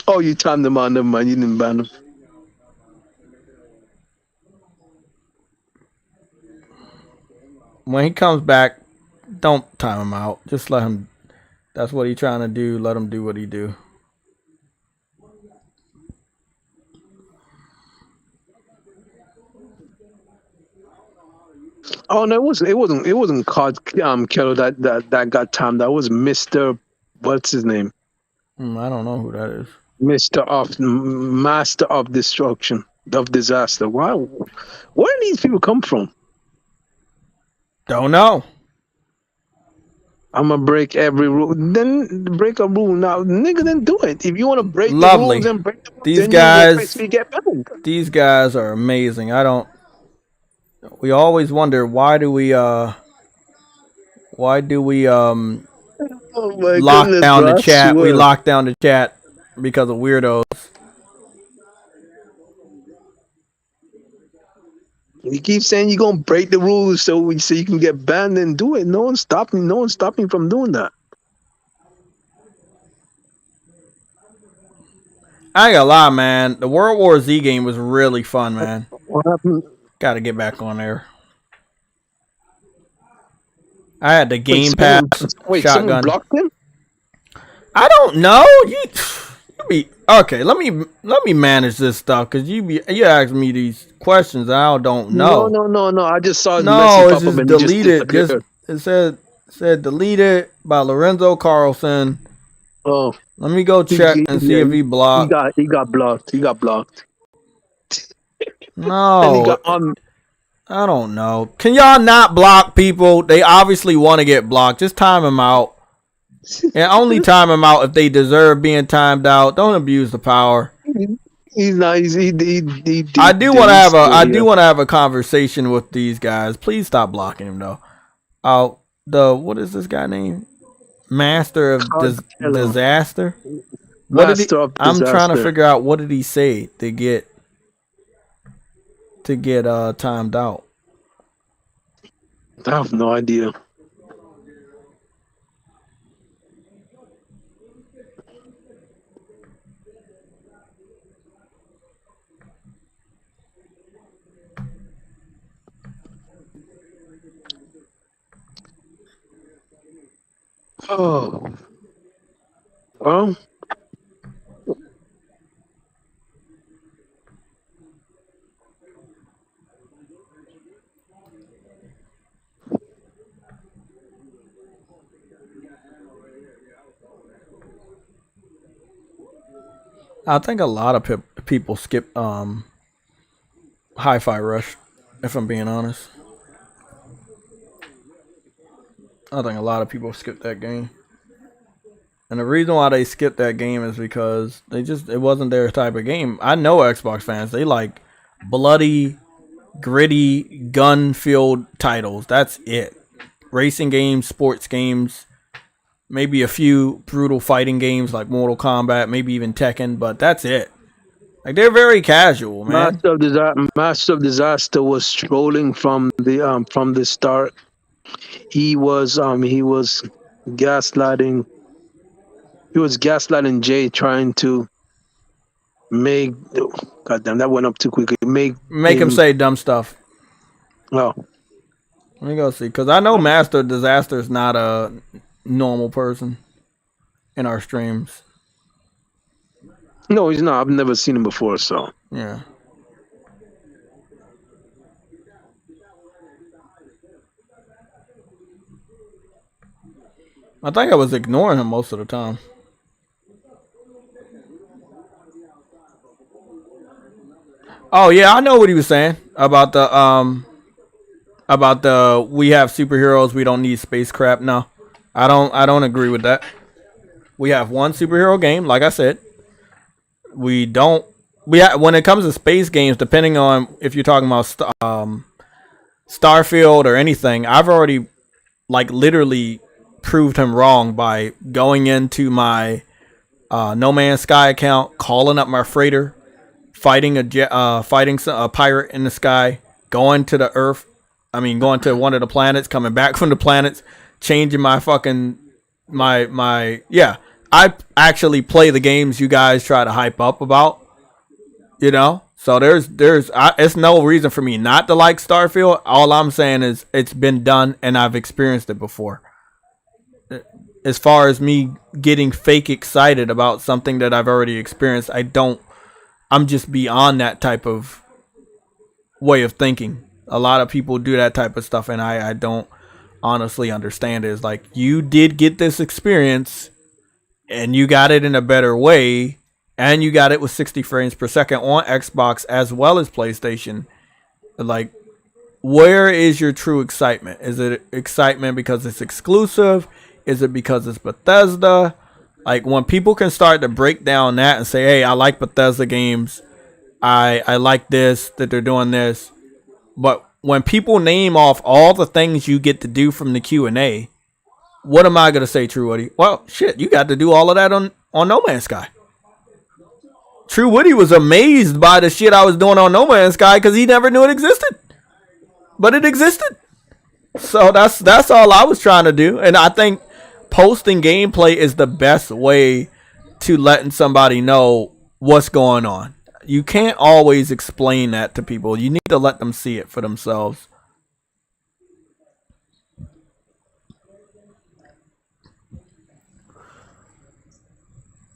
Oh, you timed him on. Never mind. You didn't ban him. When he comes back, don't time him out. Just let him. That's what he's trying to do. Let him do what he do. Oh no, it wasn't called Kello that got timed. That was Mr. What's his name? I don't know who that is. Master of Destruction, of Disaster. Why? Where do these people come from? Don't know. I'm gonna break every rule. Then break a rule now, nigga. Then do it. If you want to break the rules and break the rules, these guys are amazing. We always wonder why do we lock down the chat? We lock down the chat because of weirdos. You keep saying you're gonna break the rules so you can get banned and do it. No one's stopping from doing that. I ain't gonna lie, man. The World War Z game was really fun, man. What happened? Gotta get back on there. I had the Game Pass Wait, shotgun. someone blocked him? I don't know. You be okay. Let me manage this stuff because you ask me these questions. I don't know. No. I just saw it's just deleted. It said deleted by Lorenzo Carlson. Oh, let me go check and see if he blocked. He got blocked. He got blocked. No, and he got I don't know. Can y'all not block people? They obviously want to get blocked. Just time them out. And only time them out if they deserve being timed out. Don't abuse the power. He's not. I do want to have a conversation with these guys. Please stop blocking him though. What is this guy named? Master of Disaster. I'm trying to figure out what did he say to get timed out. I have no idea. Oh, well, I think a lot of people skip Hi-Fi Rush, if I'm being honest. I think a lot of people skip that game. And the reason why they skip that game is because it wasn't their type of game. I know Xbox fans, they like bloody, gritty, gun-filled titles. That's it. Racing games, sports games, maybe a few brutal fighting games like Mortal Kombat, maybe even Tekken, but that's it. Like, they're very casual, man. Master of Disaster was trolling from the start. He was gaslighting. He was gaslighting Jay, trying to make. Goddamn, that went up too quickly. Make him say dumb stuff. Oh, let me go see, because I know Master of Disaster is not a normal person in our streams. No, he's not. I've never seen him before, so yeah. I think I was ignoring him most of the time. Oh yeah, I know what he was saying about the we have superheroes, we don't need space crap. No, I don't agree with that. We have one superhero game, like I said. When it comes to space games, depending on if you're talking about Starfield or anything, I've already literally proved him wrong by going into my No Man's Sky account, calling up my freighter, fighting a pirate in the sky, going to the Earth. I mean, going to one of the planets, coming back from the planets, changing my fucking yeah. I actually play the games you guys try to hype up about, So it's no reason for me not to like Starfield. All I'm saying is it's been done and I've experienced it before. As far as me getting fake excited about something that I've already experienced, I'm just beyond that type of way of thinking. A lot of people do that type of stuff and I don't honestly understand it. It's like, you did get this experience and you got it in a better way, and you got it with 60 frames per second on Xbox as well as PlayStation. Like, where is your true excitement? Is it excitement because it's exclusive? Is it because it's Bethesda? Like, when people can start to break down that and say, hey, I like Bethesda games. I like this, that they're doing this. But when people name off all the things you get to do from the Q&A, what am I going to say, True Woody? Well, shit, you got to do all of that on No Man's Sky. True Woody was amazed by the shit I was doing on No Man's Sky because he never knew it existed. But it existed. So that's all I was trying to do. And I think posting gameplay is the best way to letting somebody know what's going on. You can't always explain that to people. You need to let them see it for themselves.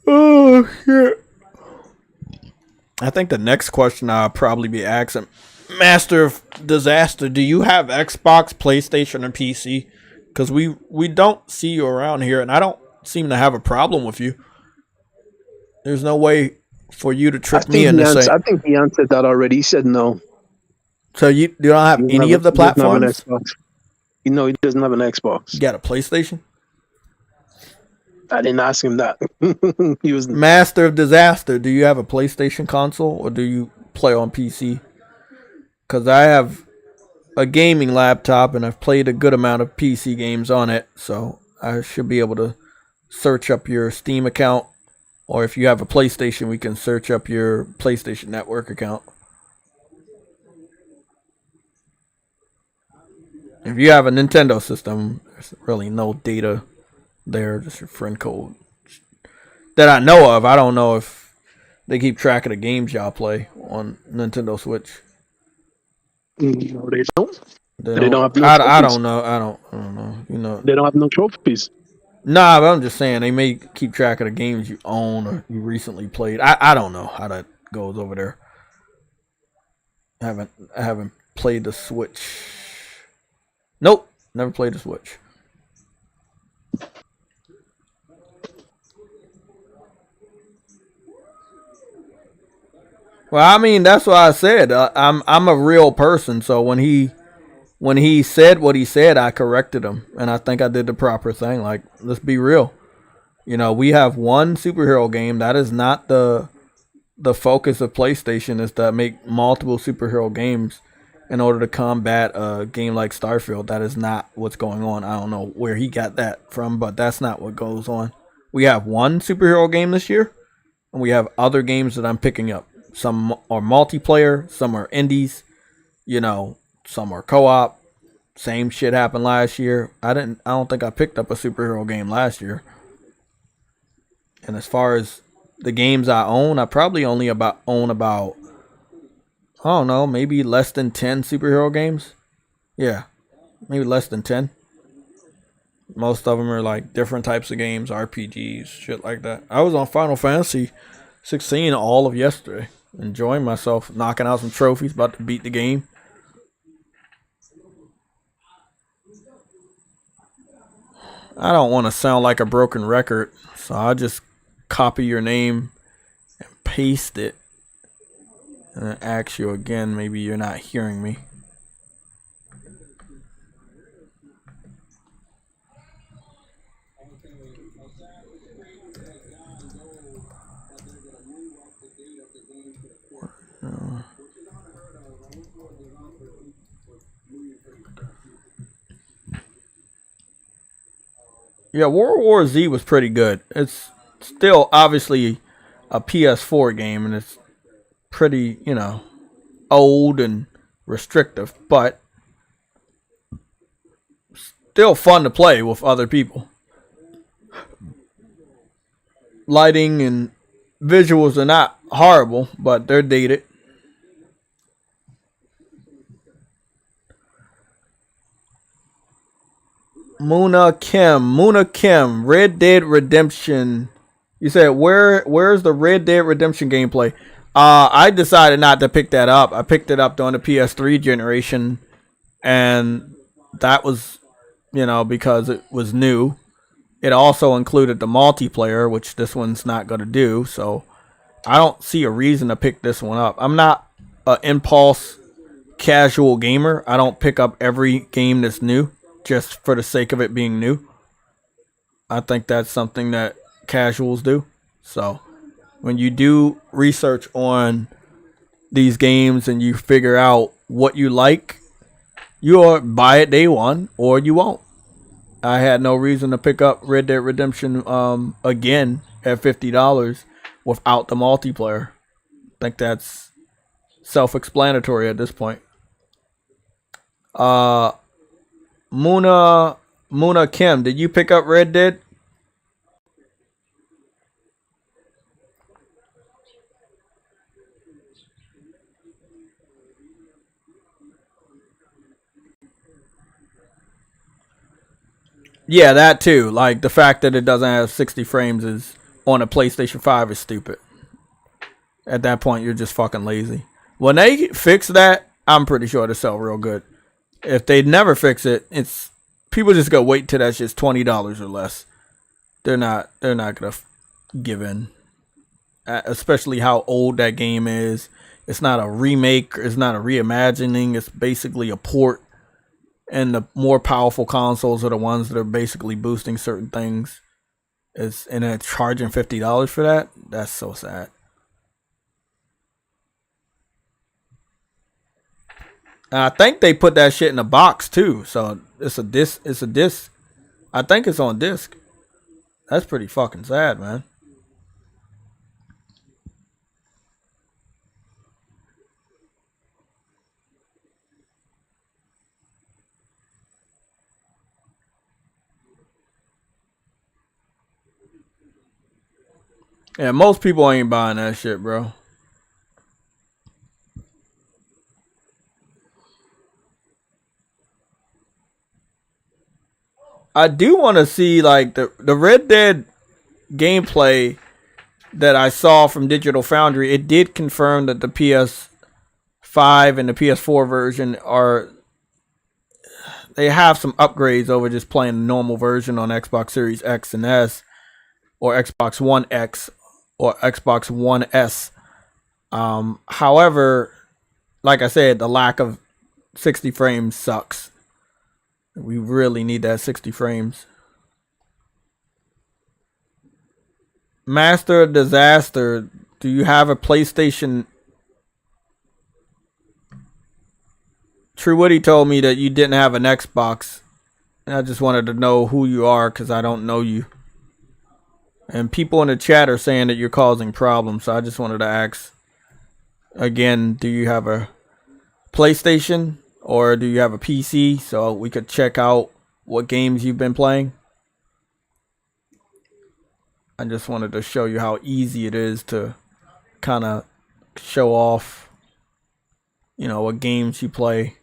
Oh, shit. I think the next question I'll probably be asking, Master of Disaster, do you have Xbox, PlayStation, or PC? Because we don't see you around here, and I don't seem to have a problem with you. There's no way for you to trick me into saying... I think he answered that already. He said no. So you don't have any of the He doesn't have an platforms? Xbox. You know, he doesn't have an Xbox. You got a PlayStation? I didn't ask him that. He was Master of Disaster. Do you have a PlayStation console or do you play on PC? Because I have a gaming laptop and I've played a good amount of PC games on it, so I should be able to search up your Steam account, or if you have a PlayStation, we can search up your PlayStation Network account. If you have a Nintendo system, there's really no data there, just your friend code. That I know of. I don't know if they keep track of the games y'all play on Nintendo Switch. No, they don't. They don't have no I trophies. don't know. I don't know. You know. They don't have no trophies. Nah, but I'm just saying they may keep track of the games you own or you recently played. I don't know how that goes over there. I haven't played the Switch. Nope, never played the Switch. Well, I mean, that's what I said. I'm a real person, so when he said what he said, I corrected him, and I think I did the proper thing. Like, let's be real. You know, we have one superhero game. That is not the focus of PlayStation, is to make multiple superhero games in order to combat a game like Starfield. That is not what's going on. I don't know where he got that from, but that's not what goes on. We have one superhero game this year, and we have other games that I'm picking up. Some are multiplayer, some are indies, you know, some are co-op. Same shit happened last year. I don't think I picked up a superhero game last year. And as far as the games I own, I probably only own about I don't know, maybe less than 10 superhero games. Yeah, maybe less than 10. Most of them are like different types of games, RPGs, shit like that. I was on Final Fantasy 16 all of yesterday, enjoying myself, knocking out some trophies, about to beat the game. I don't want to sound like a broken record, so I'll just copy your name and paste it and then ask you again. Maybe you're not hearing me. Yeah, World War Z was pretty good. It's still obviously a PS4 game, and it's pretty, you know, old and restrictive, but still fun to play with other people. Lighting and visuals are not horrible, but they're dated. Muna Kim, Red Dead Redemption. You said where's the Red Dead Redemption gameplay? I decided not to pick that up. I picked it up during the PS3 generation, and that was, you know, because it was new. It also included the multiplayer, which this one's not going to do, so I don't see a reason to pick this one up. I'm not an impulse casual gamer. I don't pick up every game that's new just for the sake of it being new. I think that's something that casuals do. So when you do research on these games and you figure out what you like, you'll buy it day one or you won't. I had no reason to pick up Red Dead Redemption again at $50 without the multiplayer. I think that's self-explanatory at this point. Muna Kim, did you pick up Red Dead? Yeah, that too. Like, the fact that it doesn't have 60 frames is on a PlayStation 5 is stupid. At that point, you're just fucking lazy. When they fix that, I'm pretty sure it'll sell real good. If they never fix it, it's people just gonna wait till that's just $20 or less. They're not gonna give in. Especially how old that game is. It's not a remake. It's not a reimagining. It's basically a port. And the more powerful consoles are the ones that are basically boosting certain things. And then charging $50 for that? That's so sad. And I think they put that shit in a box too. So it's a disc. It's a disc. I think it's on disc. That's pretty fucking sad, man. Yeah, most people ain't buying that shit, bro. I do want to see like the Red Dead gameplay that I saw from Digital Foundry. It did confirm that the PS5 and the PS4 version they have some upgrades over just playing the normal version on Xbox Series X and S or Xbox One X or Xbox One S. However, like I said, the lack of 60 frames sucks. We really need that 60 frames. Master of Disaster, do you have a PlayStation? True Woody told me that you didn't have an Xbox. And I just wanted to know who you are because I don't know you. And people in the chat are saying that you're causing problems. So I just wanted to ask again, do you have a PlayStation? Or do you have a PC so we could check out what games you've been playing? I just wanted to show you how easy it is to kind of show off, you know, what games you play.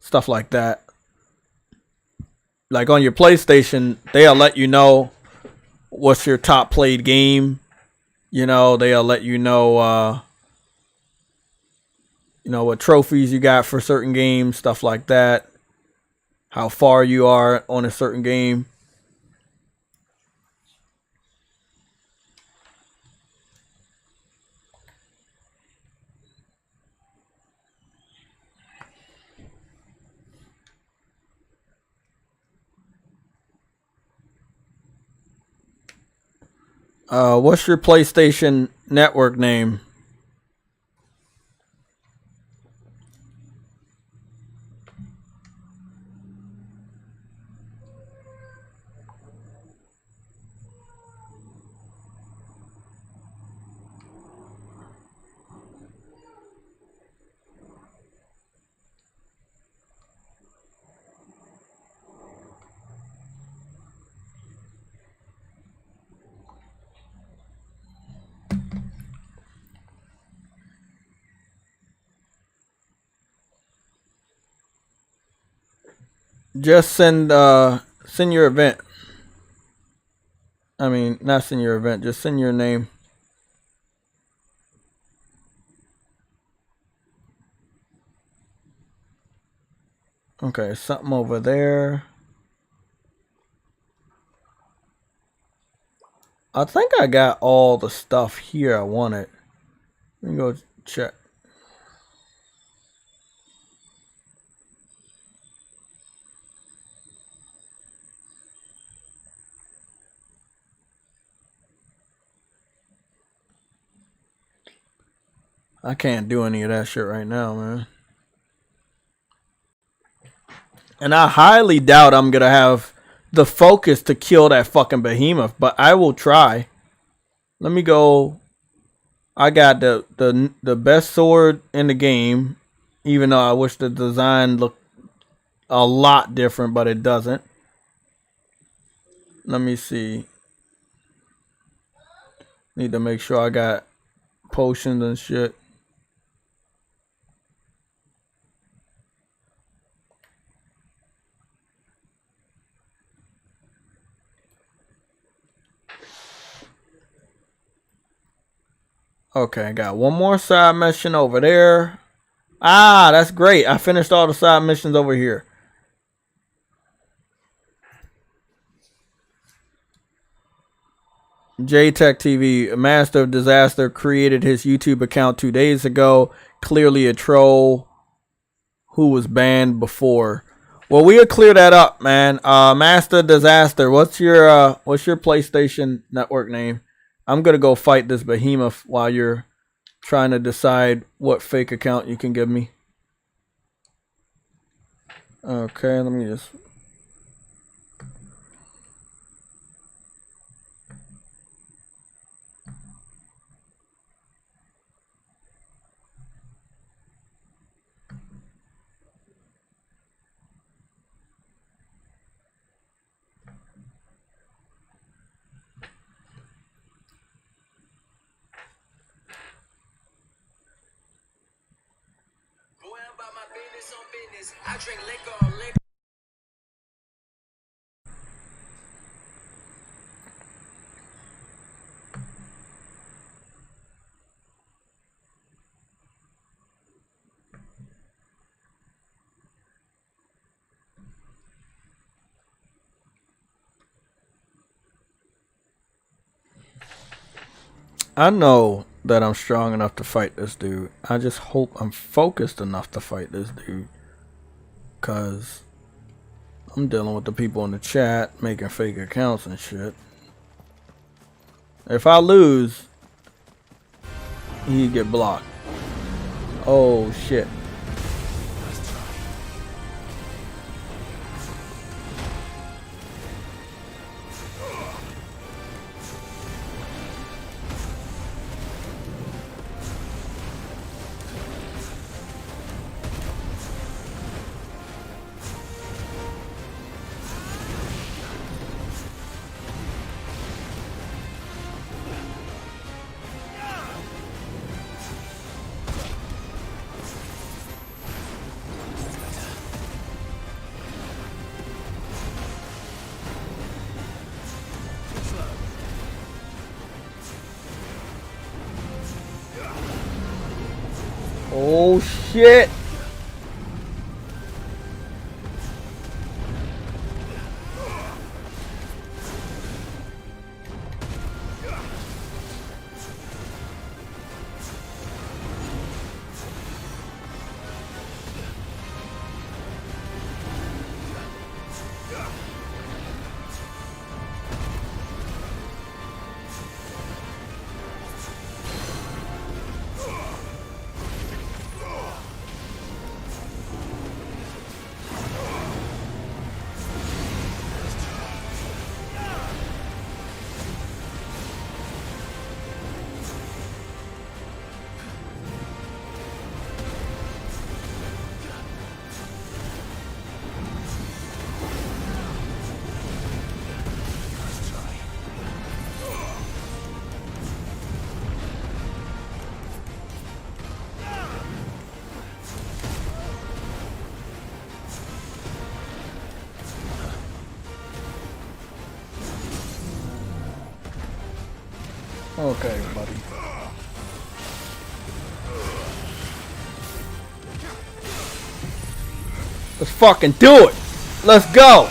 Stuff like that. Like on your PlayStation, they'll let you know what's your top played game. You know, they'll let you know, what trophies you got for certain games, stuff like that. How far you are on a certain game. What's your PlayStation Network name? Just send your event. I mean, not send your event, just send your name. Okay, something over there. I think I got all the stuff here I wanted. Let me go check. I can't do any of that shit right now, man. And I highly doubt I'm going to have the focus to kill that fucking behemoth, but I will try. Let me go. I got the best sword in the game, even though I wish the design looked a lot different, but it doesn't. Let me see. Need to make sure I got potions and shit. Okay, I got one more side mission over there. Ah, that's great. I finished all the side missions over here. JayTechTV, a master of disaster, created his YouTube account 2 days ago. Clearly a troll who was banned before. Well, we'll clear that up, man. Master Disaster, what's your PlayStation Network name? I'm gonna go fight this behemoth while you're trying to decide what fake account you can give me. Okay, let me just. I drink liquor. I know that I'm strong enough to fight this dude. I just hope I'm focused enough to fight this dude. Cause I'm dealing with the people in the chat making fake accounts and shit. If I lose, he get blocked. Oh shit. Oh shit. Okay, buddy. Let's fucking do it. Let's go.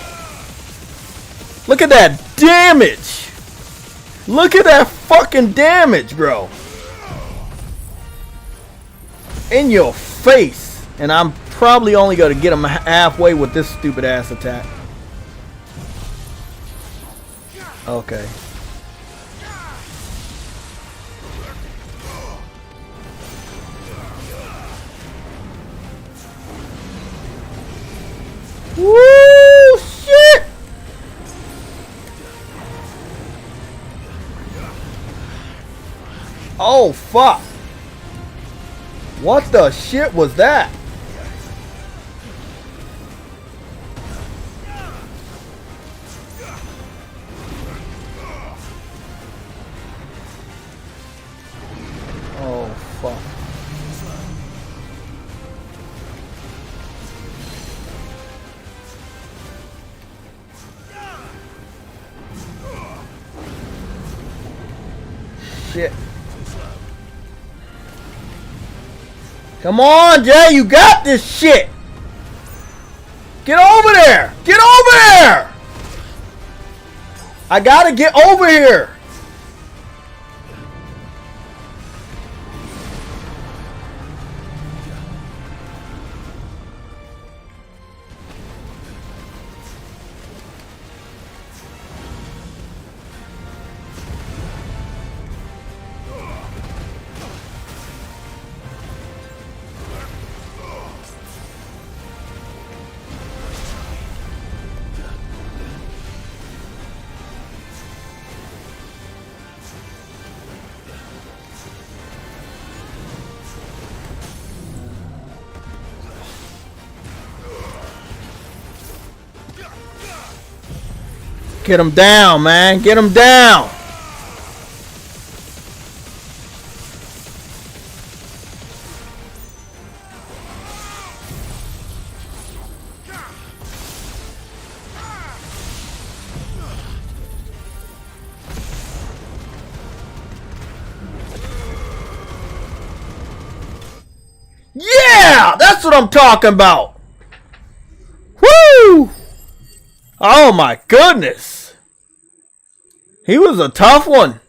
Look at that damage. Look at that fucking damage, bro. In your face. And I'm probably only going to get him halfway with this stupid ass attack. Okay. Woo! Shit! Oh, fuck. What the shit was that? Oh, fuck. Shit. Come on, Jay, you got this shit. Get over there. Get over there. I gotta get over here. Get him down, man. Get him down. Yeah, that's what I'm talking about. Woo! Oh my goodness. He was a tough one.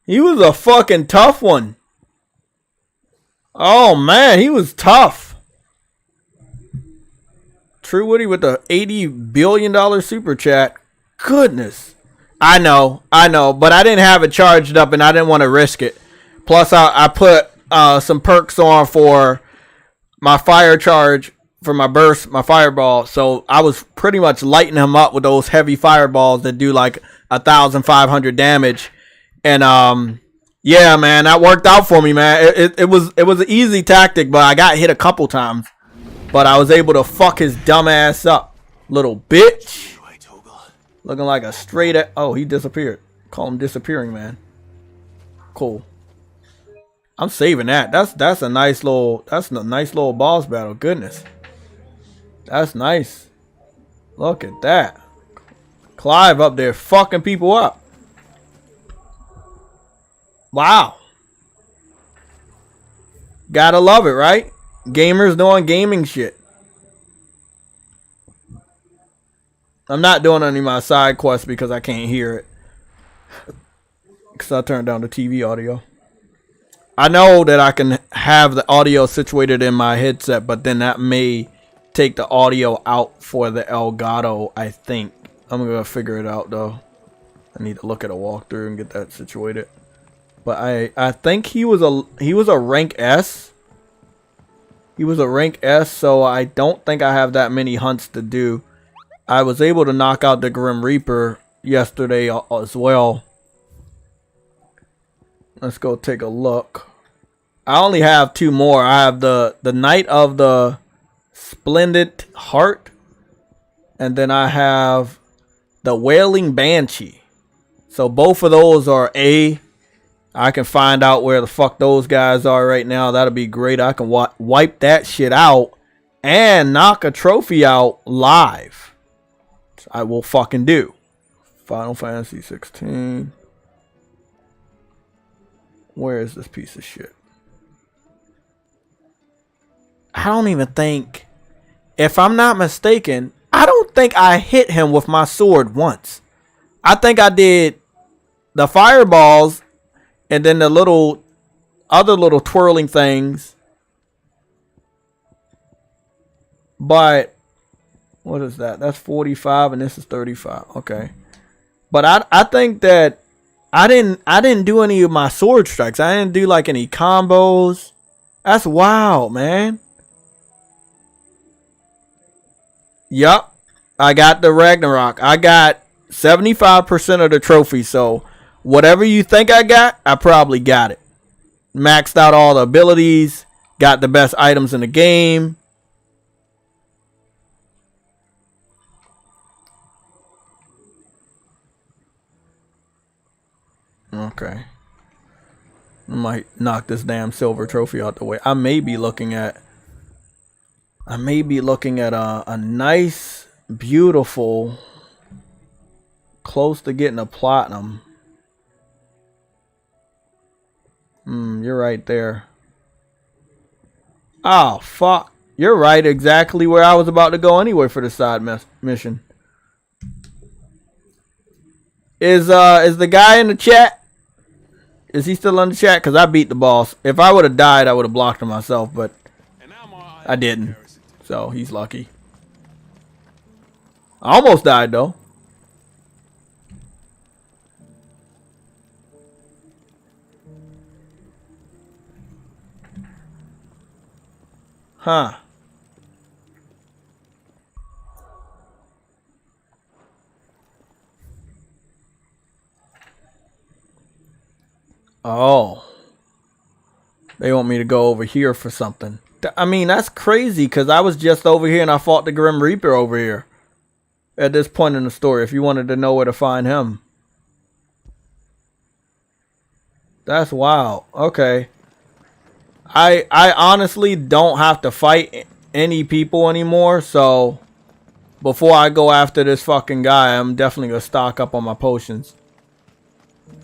He was a fucking tough one. Oh man, he was tough. True Woody with the $80 billion super chat. Goodness. I know, but I didn't have it charged up and I didn't want to risk it. Plus I put some perks on for my fire charge, for my burst, my fireball. So I was pretty much lighting him up with those heavy fireballs that do like 1,500 damage. And yeah, man, that worked out for me, man. It was an easy tactic, but I got hit a couple times. But I was able to fuck his dumb ass up, little bitch. Looking like a straight. Oh, he disappeared. Call him disappearing, man. Cool. I'm saving that. That's a nice little boss battle. Goodness. That's nice. Look at that. Clive up there fucking people up. Wow. Gotta love it, right? Gamers doing gaming shit. I'm not doing any of my side quests because I can't hear it. Because I turned down the TV audio. I know that I can have the audio situated in my headset, but then that may take the audio out for the Elgato, I think. I'm going to figure it out, though. I need to look at a walkthrough and get that situated. But I think he was a rank S. He was a rank S, so I don't think I have that many hunts to do. I was able to knock out the Grim Reaper yesterday as well. Let's go take a look. I only have two more. I have the Knight of the Splendid Heart. And then I have the Wailing Banshee. So both of those are A. I can find out where the fuck those guys are right now. That'll be great. I can wipe that shit out and knock a trophy out live. I will fucking do. Final Fantasy 16. Where is this piece of shit? I don't even think, if I'm not mistaken, I don't think I hit him with my sword once. I think I did the fireballs and then the other little twirling things. But what is that? That's 45 and this is 35. Okay. But I think that I didn't do any of my sword strikes. I didn't do like any combos. That's wild, man. Yup. I got the Ragnarok. I got 75% of the trophy. So whatever you think I got, I probably got it. Maxed out all the abilities. Got the best items in the game. Okay. I might knock this damn silver trophy out the way. I may be looking at a nice, beautiful, close to getting a platinum. You're right there. Oh, fuck. You're right, exactly where I was about to go anyway for the side mission. Is the guy in the chat? Is he still in the chat? Because I beat the boss. If I would have died, I would have blocked him myself, but I didn't. So he's lucky. I almost died, though. Huh. Oh. They want me to go over here for something. I mean, that's crazy because I was just over here and I fought the Grim Reaper over here. at this point in the story if you wanted to know where to find him. That's wild. Okay. I honestly don't have to fight any people anymore, so before I go after this fucking guy, I'm definitely gonna stock up on my potions.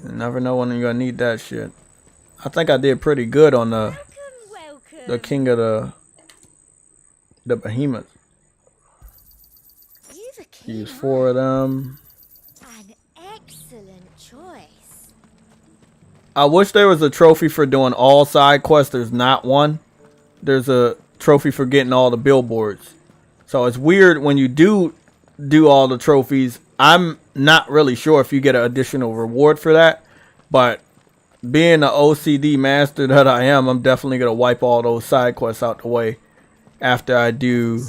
You never know when you're gonna need that shit. I think I did pretty good on the king of the behemoths. Use 4 of them. An excellent choice. I wish there was a trophy for doing all side quests. There's not one. There's a trophy for getting all the billboards. So it's weird when you do all the trophies. I'm not really sure if you get an additional reward for that. But being the OCD master that I am, I'm definitely going to wipe all those side quests out the way after I do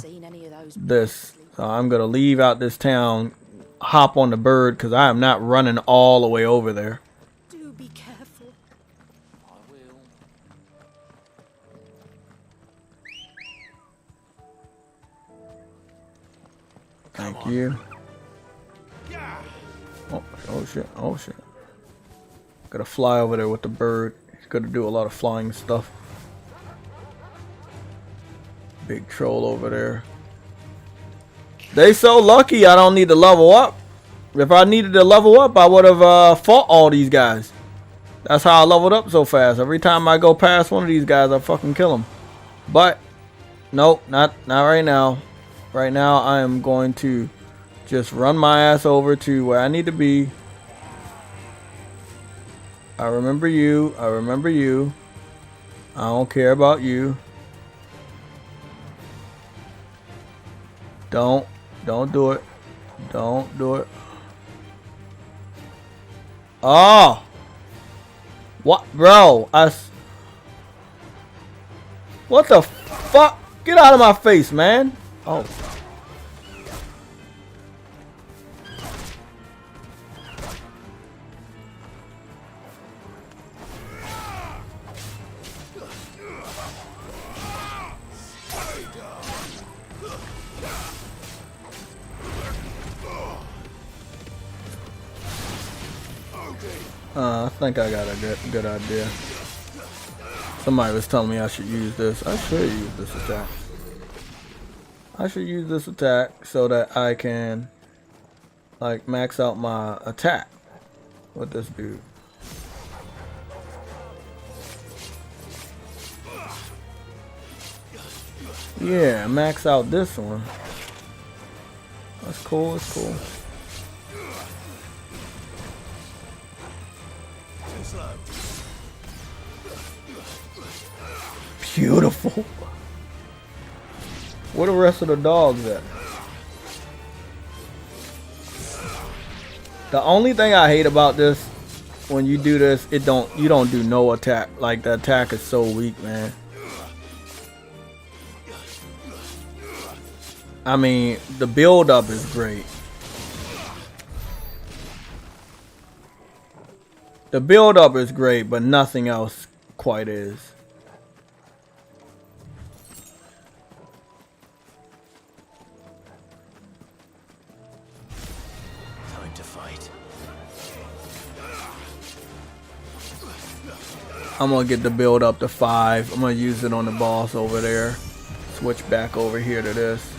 this. So I'm going to leave out this town, hop on the bird, because I am not running all the way over there. Do be careful. I will. Thank you. Oh shit, oh shit. Gotta fly over there with the bird. He's gonna do a lot of flying stuff. Big troll over there. They so lucky I don't need to level up. If I needed to level up, I would have fought all these guys. That's how I leveled up so fast. Every time I go past one of these guys, I fucking kill them. But nope, not right now. Right now, I am going to just run my ass over to where I need to be. I remember you. I remember you. I don't care about you. Don't do it. Don't do it. Oh! What, bro? What the fuck? Get out of my face, man. Oh. I think I got a good idea. Somebody was telling me I should use this. I should use this attack. I should use this attack so that I can like max out my attack with this dude. Yeah, max out this one. That's cool, that's cool. Beautiful. Where the rest of the dogs at? The only thing I hate about this, when you do this, you don't do no attack. Like the attack is so weak, man. I mean, the build up is great. The build up is great, but nothing else quite is. Time to fight. I'm gonna get the build up to 5. I'm gonna use it on the boss over there. Switch back over here to this.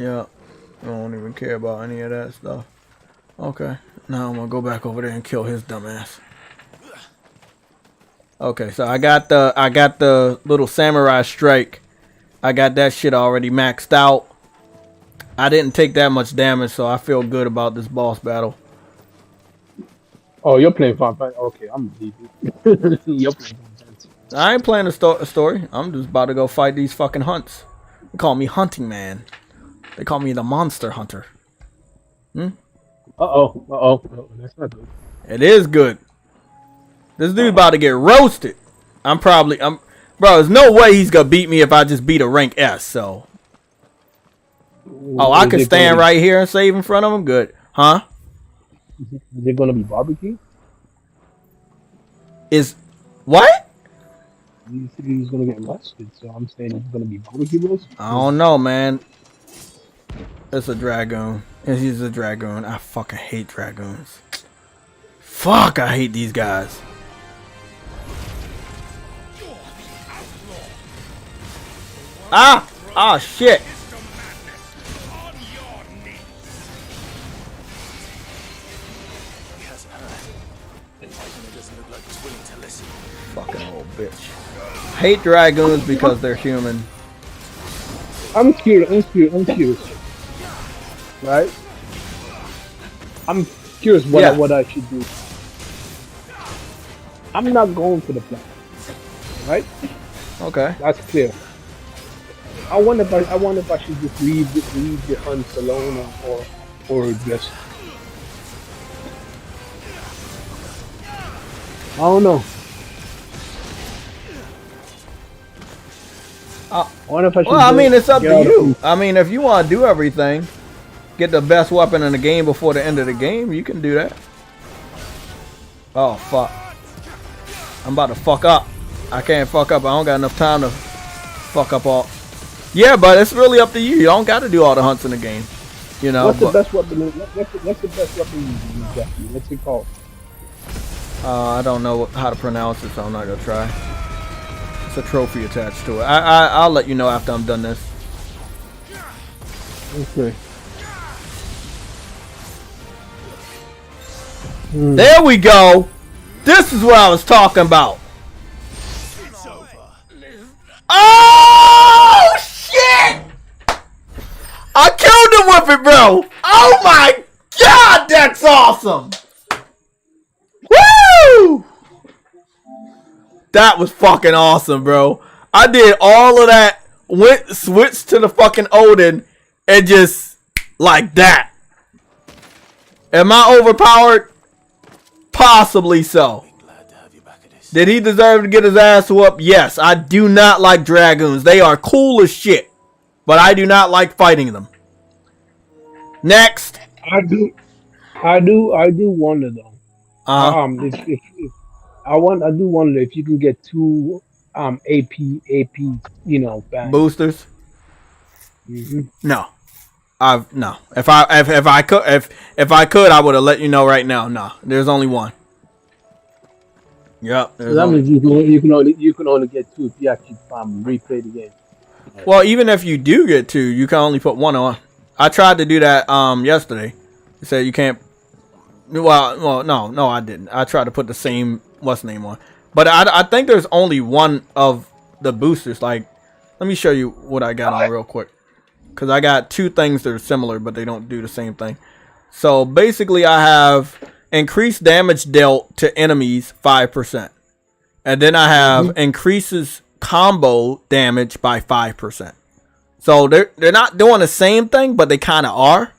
Yeah, I don't even care about any of that stuff. Okay, now I'm gonna go back over there and kill his dumbass. Okay, so I got the little samurai strike. I got that shit already maxed out. I didn't take that much damage, so I feel good about this boss battle. Oh, you're playing Final Fantasy. Okay, I'm DB. You're playing Final Fantasy. I ain't playing a story. I'm just about to go fight these fucking hunts. They call me Hunting Man. They call me the Monster Hunter. Uh-oh. That's not good. It is good. This dude about to get roasted. Bro, there's no way he's gonna beat me if I just beat a rank S, so. Oh, I can stand right here and save in front of him? Good. Huh? Is it going to be barbecue? Is what? You said he was going to get roasted, so I'm saying it's going to be barbecue roast. I don't know, man. It's a dragoon. He's a dragoon. I fucking hate dragoons. Fuck, I hate these guys. Ah! Ah, shit. Fucking old bitch. Hate dragoons because they're human. I'm curious. Right? I'm curious what I should do. I'm not going for the plan. Right? Okay. That's clear. I wonder if I should just leave the hunts alone or just I don't know. I wonder if I should well, I mean, it's up to you. I mean, if you want to do everything, get the best weapon in the game before the end of the game, you can do that. Oh, fuck. I'm about to fuck up. I can't fuck up. I don't got enough time to fuck up all. Yeah, but it's really up to you. You don't got to do all the hunts in the game. You know. What's the best weapon? What's the best weapon you use, Jackie? What's it called? I don't know how to pronounce it, so I'm not gonna try. It's a trophy attached to it. I'll let you know after I'm done this. Okay. There we go. This is what I was talking about. Oh shit! I killed him with it, bro. Oh my god, that's awesome. Woo! That was fucking awesome, bro. I did all of that, switched to the fucking Odin, and just like that. Am I overpowered? Possibly so. Did he deserve to get his ass whooped? Yes. I do not like dragoons. They are cool as shit, but I do not like fighting them. Next. I do wonder though. If I do wonder if you can get two AP bang. Boosters. No. No. If I could, I would have let you know right now. No, there's only one. Yep. So that means you can only get two if you actually replay the game. Well, even if you do get two, you can only put one on. I tried to do that yesterday. It said you can't. Well, no, I didn't. I tried to put the same what's name on, but I think there's only one of the boosters. Like, let me show you what I got on real quick, because I got two things that are similar, but they don't do the same thing. So basically, I have increased damage dealt to enemies 5%, and then I have increases combo damage by 5%. So they're not doing the same thing, but they kind of are,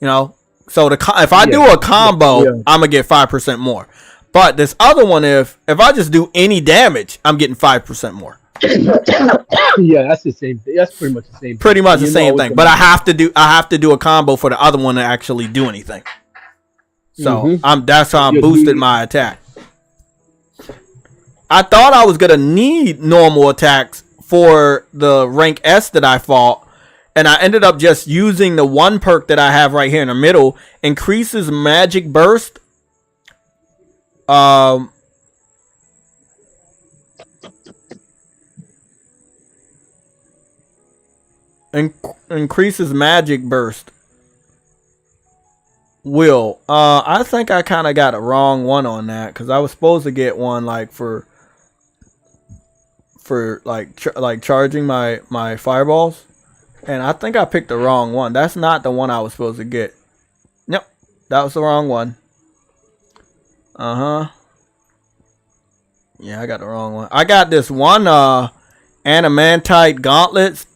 you know. So if I do a combo, I'm gonna get 5% more. But this other one, if I just do any damage, I'm getting 5% more. Yeah, that's the same thing. That's pretty much the same. Pretty much the same thing. But I have to do a combo for the other one to actually do anything. So that's how I boosted my attack. I thought I was gonna need normal attacks for the rank S that I fought, and I ended up just using the one perk that I have right here in the middle. Increases magic burst. Increases magic burst. I think I kind of got a wrong one on that, because I was supposed to get one like for like charging my fireballs, and I think I picked the wrong one. That's not the one I was supposed to get. Nope, that was the wrong one. Yeah, I got the wrong one. I got this one adamantite gauntlets.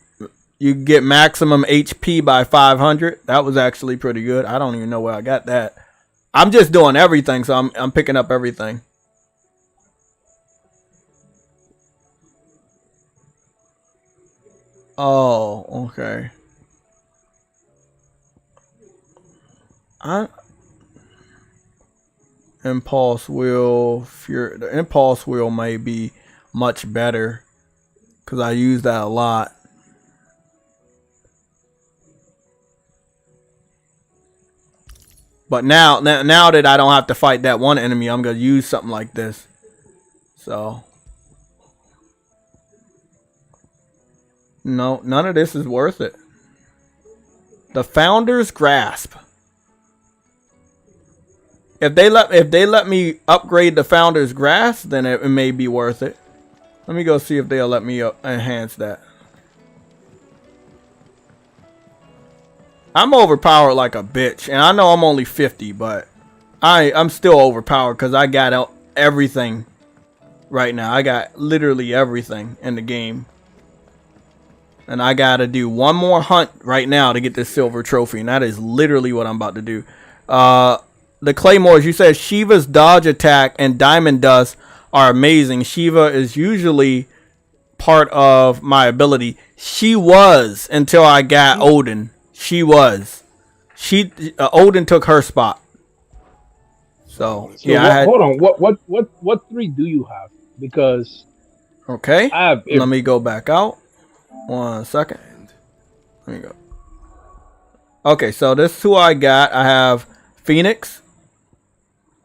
You get maximum HP by 500. That was actually pretty good. I don't even know where I got that. I'm just doing everything, so I'm picking up everything. Oh, okay. Impulse wheel, the impulse wheel may be much better because I use that a lot. But now that I don't have to fight that one enemy, I'm gonna use something like this. So no, none of this is worth it. The Founder's Grasp. If they let me upgrade the Founder's Grasp, then it may be worth it. Let me go see if they'll let me enhance that. I'm overpowered like a bitch, and I know I'm only 50, but I'm still overpowered because I got everything right now. I got literally everything in the game. And I gotta do one more hunt right now to get this silver trophy, and that is literally what I'm about to do. The Claymores, you said Shiva's dodge attack and Diamond Dust are amazing. Shiva is usually part of my ability. She was until I got Odin. She was. Odin took her spot. So yeah. Hold on. What 3 do you have? Because okay, let me go back out. 1 second. Let me go. Okay, so this is who I got. I have Phoenix.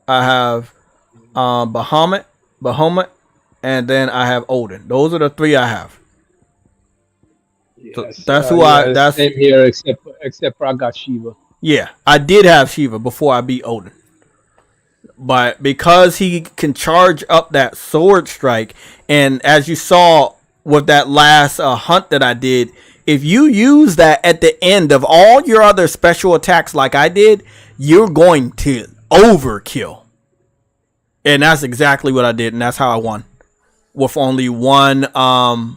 I have Bahamut, and then I have Odin. Those are the 3 I have. Yes, so that's who that's same here, except for I got Shiva. Yeah, I did have Shiva before I beat Odin. But because he can charge up that sword strike, and as you saw with that last hunt that I did, if you use that at the end of all your other special attacks like I did, you're going to overkill. And that's exactly what I did, and that's how I won. With only one I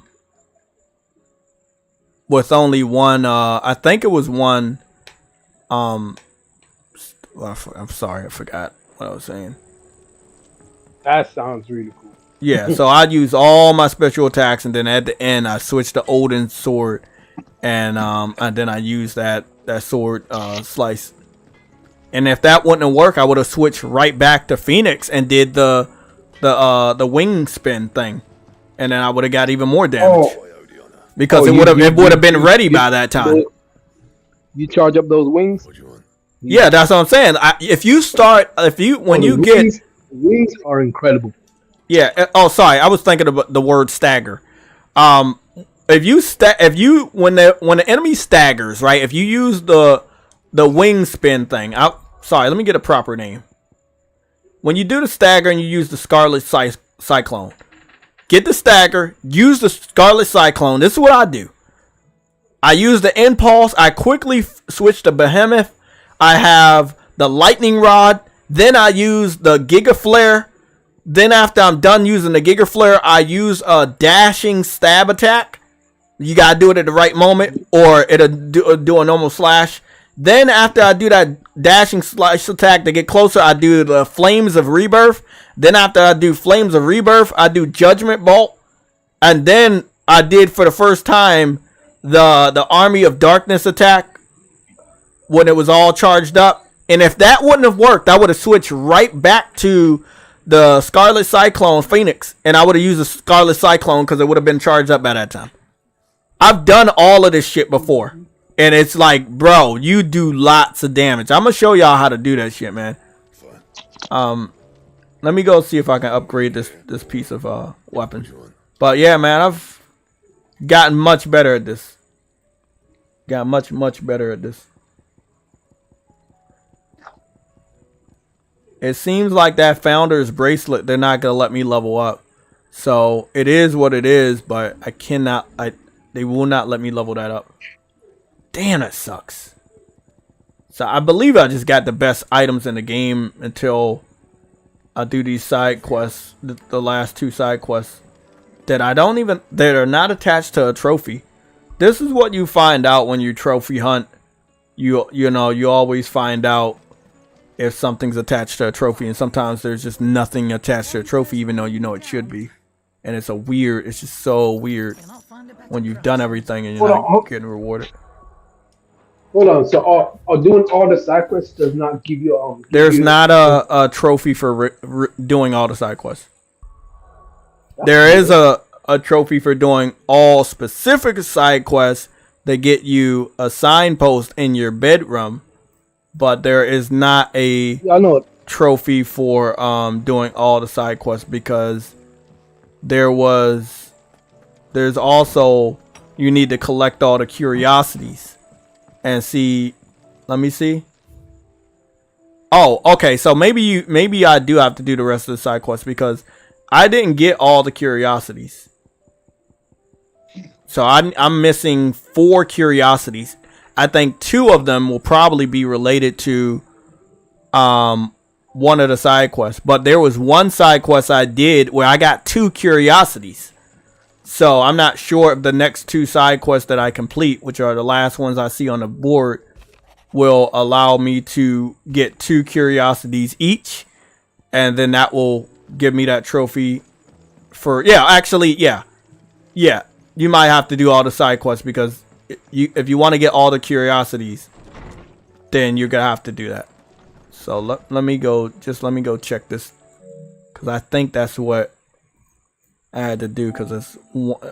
think it was one I'm sorry, I forgot what I was saying. That sounds really cool. Yeah, so I'd use all my special attacks, and then at the end I switched to Odin's sword, and then I used that sword slice. And if that wouldn't have worked, I would have switched right back to Phoenix and did the wing spin thing, and then I would have got even more damage because it would have been ready by that time. You charge up those wings? Yeah, that's what I'm saying. Wings are incredible. Yeah. Oh, sorry. I was thinking about the word stagger. When the enemy staggers, right? If you use the wing spin thing, sorry. Let me get a proper name. When you do the stagger and you use the Scarlet Cyclone, get the stagger. Use the Scarlet Cyclone. This is what I do. I use the impulse. I quickly switch to Behemoth. I have the lightning rod. Then I use the Giga Flare. Then after I'm done using the Giga Flare, I use a dashing stab attack. You gotta do it at the right moment, or it'll do a normal slash. Then after I do that dashing slash attack to get closer, I do the Flames of Rebirth. Then after I do Flames of Rebirth, I do Judgment Bolt. And then I did for the first time the Army of Darkness attack when it was all charged up. And if that wouldn't have worked, I would have switched right back to the Scarlet Cyclone Phoenix, and I would have used the Scarlet Cyclone because it would have been charged up by that time. I've done all of this shit before, and it's like, bro, you do lots of damage. I'm gonna show y'all how to do that shit, man. Let me go see if I can upgrade this piece of weapon. But yeah, man, I've gotten much better at this. Got much better at this. It seems like that Founder's bracelet, they're not going to let me level up. So it is what it is, but I cannot, they will not let me level that up. Damn, that sucks. So I believe I just got the best items in the game until I do these side quests, the last 2 side quests that that are not attached to a trophy. This is what you find out when you trophy hunt. You always find out if something's attached to a trophy, and sometimes there's just nothing attached to a trophy, even though you know it should be. And it's just so weird when you've done everything and you're not getting rewarded. Hold on. So, doing all the side quests does not give you There's not a trophy for doing all the side quests. There is a trophy for doing all specific side quests that get you a signpost in your bedroom, but there is not a trophy for doing all the side quests because there's also you need to collect all the curiosities and see. Let me see. Oh, okay. So maybe I do have to do the rest of the side quests because I didn't get all the curiosities. So I'm missing 4 curiosities. I think 2 of them will probably be related to one of the side quests. But there was one side quest I did where I got 2 curiosities. So I'm not sure if the next 2 side quests that I complete, which are the last ones I see on the board, will allow me to get 2 curiosities each. And then that will give me that trophy for... Yeah, actually, yeah. Yeah. You might have to do all the side quests because if you want to get all the curiosities, then you're gonna have to do that. So let me go check this because I think that's what I had to do because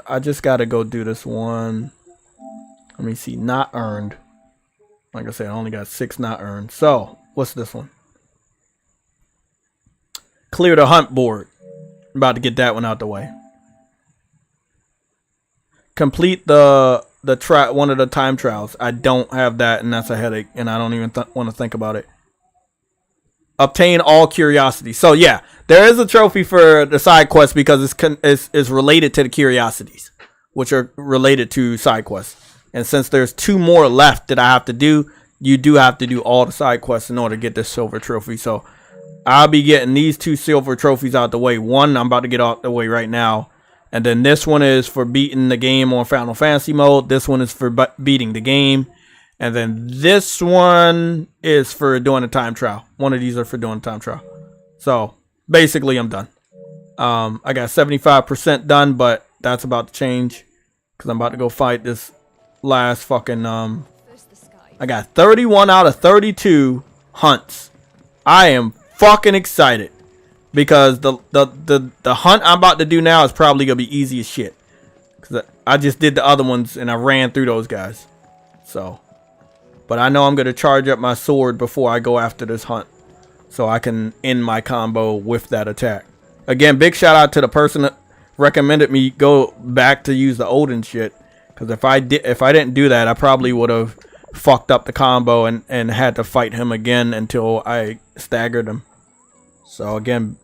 I just gotta go do this one. Let me see, not earned. Like I said, I only got 6 not earned. So what's this one? Clear the hunt board. I'm about to get that one out the way. Complete one of the time trials. I don't have that, and that's a headache, and I don't even want to think about it. Obtain all curiosities. So yeah, there is a trophy for the side quest because it's related to the curiosities, which are related to side quests. And since there's 2 more left that I have to do, you do have to do all the side quests in order to get this silver trophy. So I'll be getting these 2 silver trophies out the way. One I'm about to get out the way right now. And then this one is for beating the game on Final Fantasy mode. This one is for beating the game. And then this one is for doing a time trial. One of these are for doing a time trial. So basically I'm done. I got 75% done, but that's about to change. Because I'm about to go fight this last fucking... I got 31 out of 32 hunts. I am fucking excited. Because the hunt I'm about to do now is probably going to be easy as shit. Because I just did the other ones and I ran through those guys. So. But I know I'm going to charge up my sword before I go after this hunt. So I can end my combo with that attack. Again, big shout out to the person that recommended me go back to use the Odin shit. Because if I didn't do that, I probably would have fucked up the combo and had to fight him again until I staggered him. So again,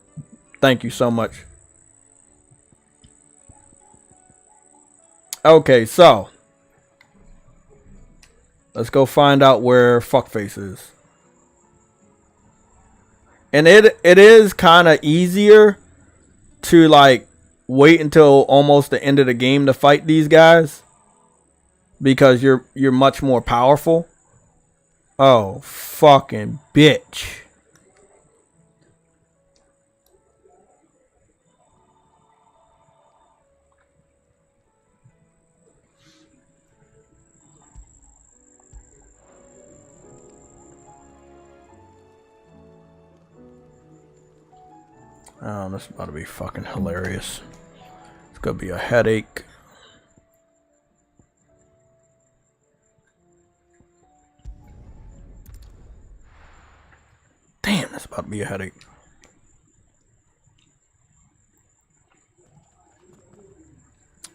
thank you so much. Okay, so let's go find out where Fuckface is. And it is kind of easier to like wait until almost the end of the game to fight these guys because you're much more powerful. Oh, fucking bitch. Oh, this is about to be fucking hilarious. It's gonna be a headache. Damn, that's about to be a headache.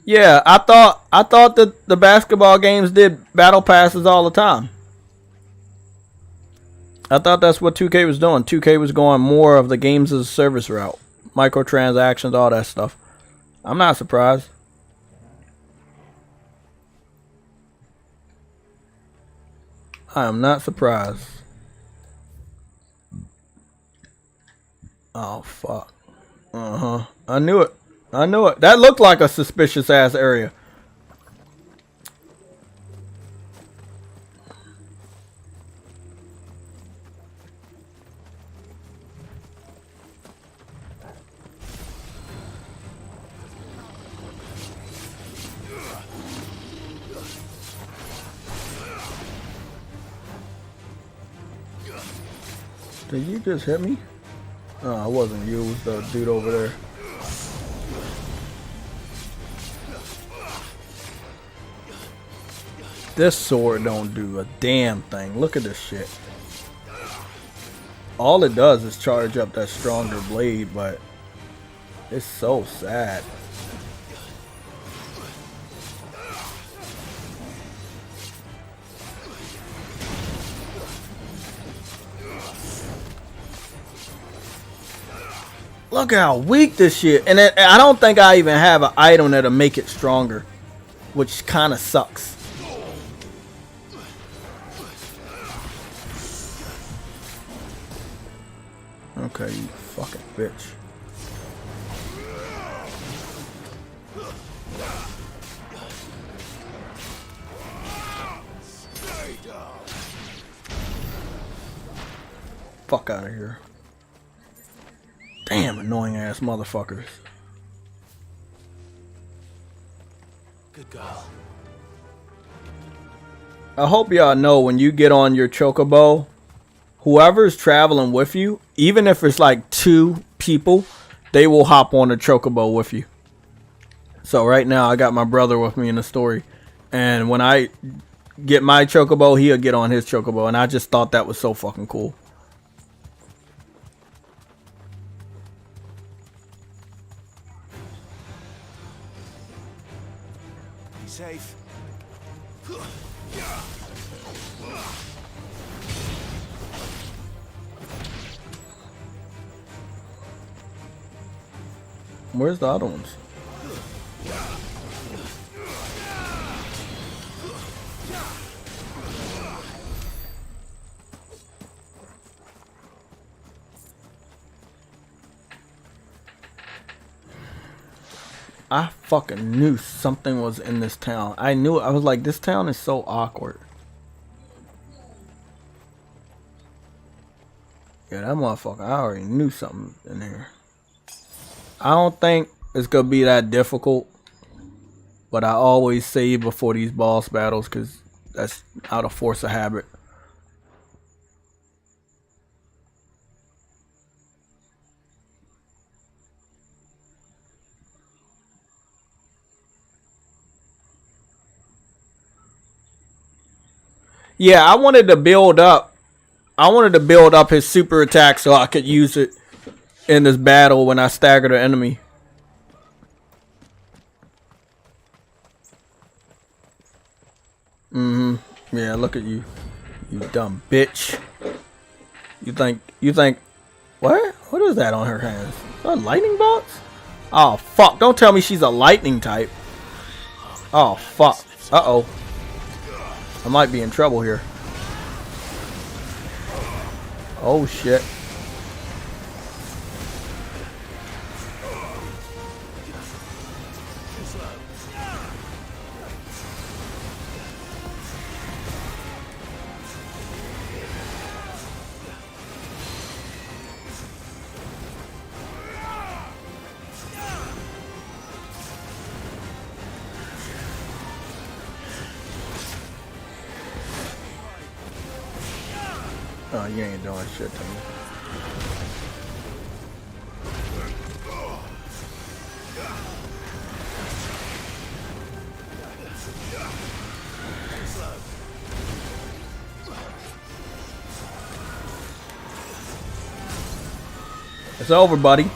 Yeah, I thought that the basketball games did battle passes all the time. I thought that's what 2K was doing. 2K was going more of the games as a service route. Microtransactions, all that stuff. I'm not surprised. I am not surprised. Oh, fuck. Uh-huh. I knew it. I knew it. That looked like a suspicious ass area. Did you just hit me? Oh, it wasn't you. It was the dude over there. This sword don't do a damn thing. Look at this shit. All it does is charge up that stronger blade, but it's so sad. Look how weak this shit. And I don't think I even have an item that'll make it stronger, which kind of sucks. Okay, you fucking bitch. Fuck out of here. Damn annoying ass motherfuckers. Good girl. I hope y'all know when you get on your chocobo, whoever's traveling with you, even if it's like 2 people, they will hop on the chocobo with you. So right now I got my brother with me in the story, and when I get my chocobo, he'll get on his chocobo, and I just thought that was so fucking cool. Be safe. Where's the other ones? I fucking knew something was in this town. I knew it. I was like, this town is so awkward. Yeah, that motherfucker, I already knew something in here. I don't think it's gonna be that difficult, but I always save before these boss battles because that's out of force of habit. Yeah, I wanted to build up his super attack so I could use it in this battle when I stagger the enemy. Yeah, look at you. You dumb bitch. You think what is that on her hands? A lightning bolts? Oh fuck, don't tell me she's a lightning type. Oh fuck. Uh-oh. I might be in trouble here. Oh shit. Oh, you ain't doing shit to me. It's over, buddy.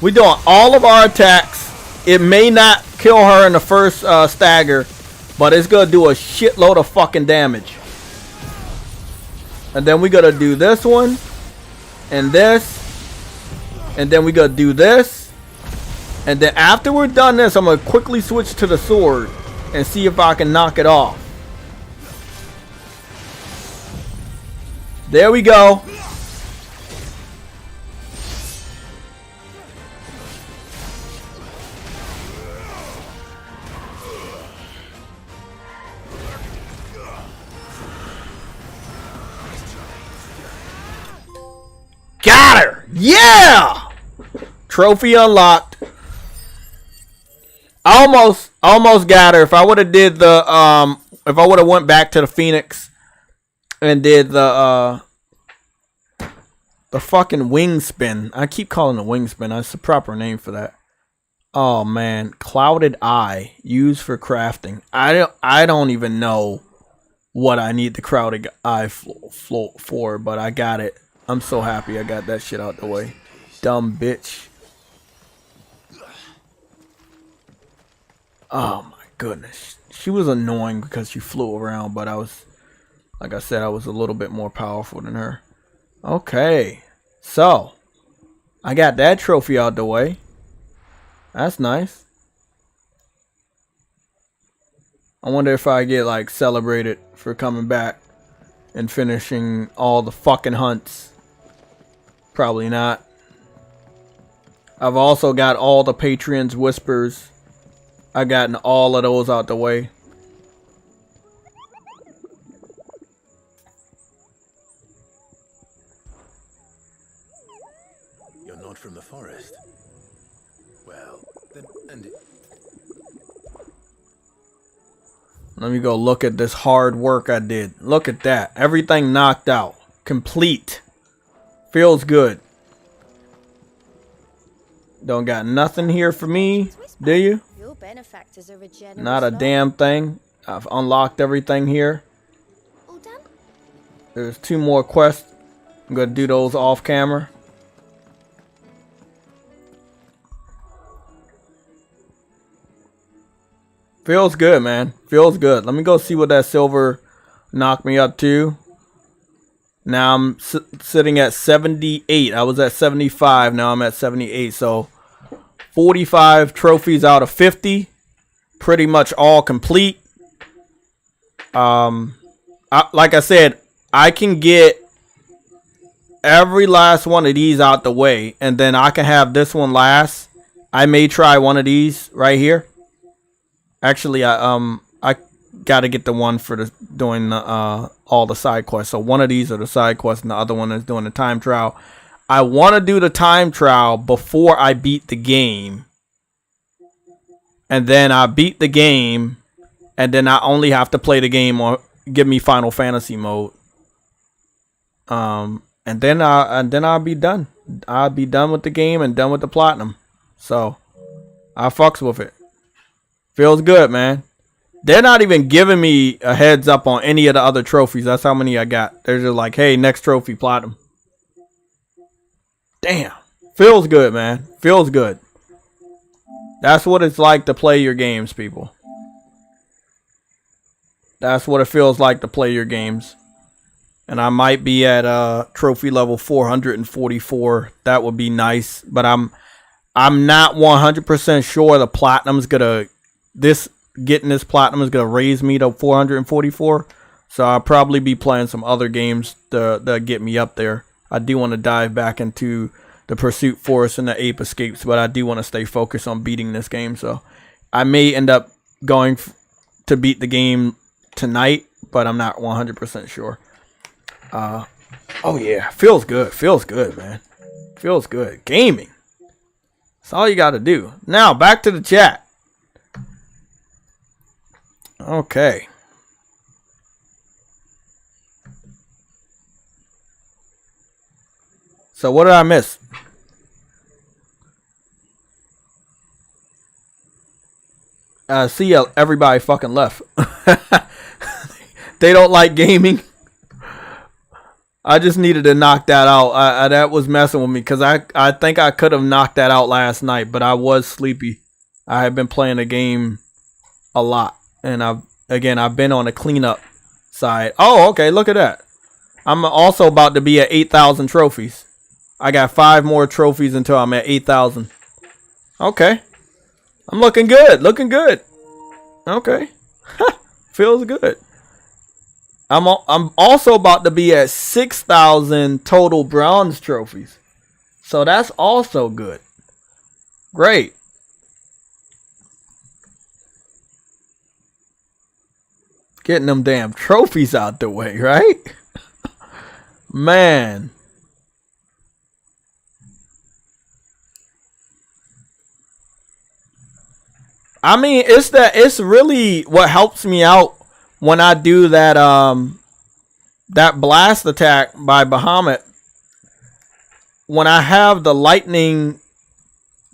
We're doing all of our attacks. It may not kill her in the first stagger, but it's gonna do a shitload of fucking damage. And then we gotta do this one, and this, and then we gotta do this, and then after we're done this, I'm gonna quickly switch to the sword and see if I can knock it off. There we go. Got her! Yeah! Trophy unlocked. Almost got her. If I would have did the if I would have went back to the Phoenix and did the fucking wing spin. I keep calling it wing spin. That's the proper name for that. Oh man, clouded eye used for crafting. I don't even know what I need the clouded eye for, but I got it. I'm so happy I got that shit out the way. Dumb bitch. Oh my goodness. She was annoying because she flew around, but I was, like I said, I was a little bit more powerful than her. Okay. So, I got that trophy out the way. That's nice. I wonder if I get like celebrated for coming back and finishing all the fucking hunts. Probably not. I've also got all the Patreon's whispers. I've gotten all of those out the way. You're not from the forest. Well, then, and let me go look at this hard work I did. Look at that. Everything knocked out. Complete. Feels good. Don't got nothing here for me, do you? Your benefactors are regenerate. Not a damn thing. I've unlocked everything here. All done? There's 2 more quests. I'm gonna do those off camera. Feels good, man. Feels good. Let me go see what that silver knocked me up to. Now I'm sitting at 78. I was at 75. Now I'm at 78. So 45 trophies out of 50. Pretty much all complete. Like I said, I can get every last one of these out the way, and then I can have this one last. I may try one of these right here. Actually, I gotta get the one for doing all the side quests. So one of these are the side quests, and the other one is doing the time trial. I want to do the time trial before I beat the game, and then I beat the game, and then I only have to play the game or give me Final Fantasy mode. And then I'll be done. I'll be done with the game and done with the platinum. So I fucks with it. Feels good, man. They're not even giving me a heads up on any of the other trophies. That's how many I got. They're just like, hey, next trophy, platinum. Damn. Feels good, man. Feels good. That's what it's like to play your games, people. That's what it feels like to play your games. And I might be at trophy level 444. That would be nice. But I'm not 100% sure the platinum's gonna... Getting this platinum is gonna raise me to 444, so I'll probably be playing some other games that get me up there. I do want to dive back into the Pursuit Forest and the Ape Escapes, but I do want to stay focused on beating this game. So I may end up going to beat the game tonight, but I'm not 100% sure. Oh yeah, feels good, man. Feels good. Gaming. That's all you got to do. Now back to the chat. Okay. So what did I miss? See, everybody fucking left. They don't like gaming. I just needed to knock that out. That was messing with me because I think I could have knocked that out last night, but I was sleepy. I had been playing the game a lot. And I've been on the cleanup side. Oh, okay, look at that. I'm also about to be at 8,000 trophies. I got 5 more trophies until I'm at 8,000. Okay. I'm looking good. Looking good. Okay. Feels good. I'm also about to be at 6,000 total bronze trophies. So that's also good. Great. Getting them damn trophies out the way, right? Man. I mean, it's really what helps me out when I do that that blast attack by Bahamut, when I have the lightning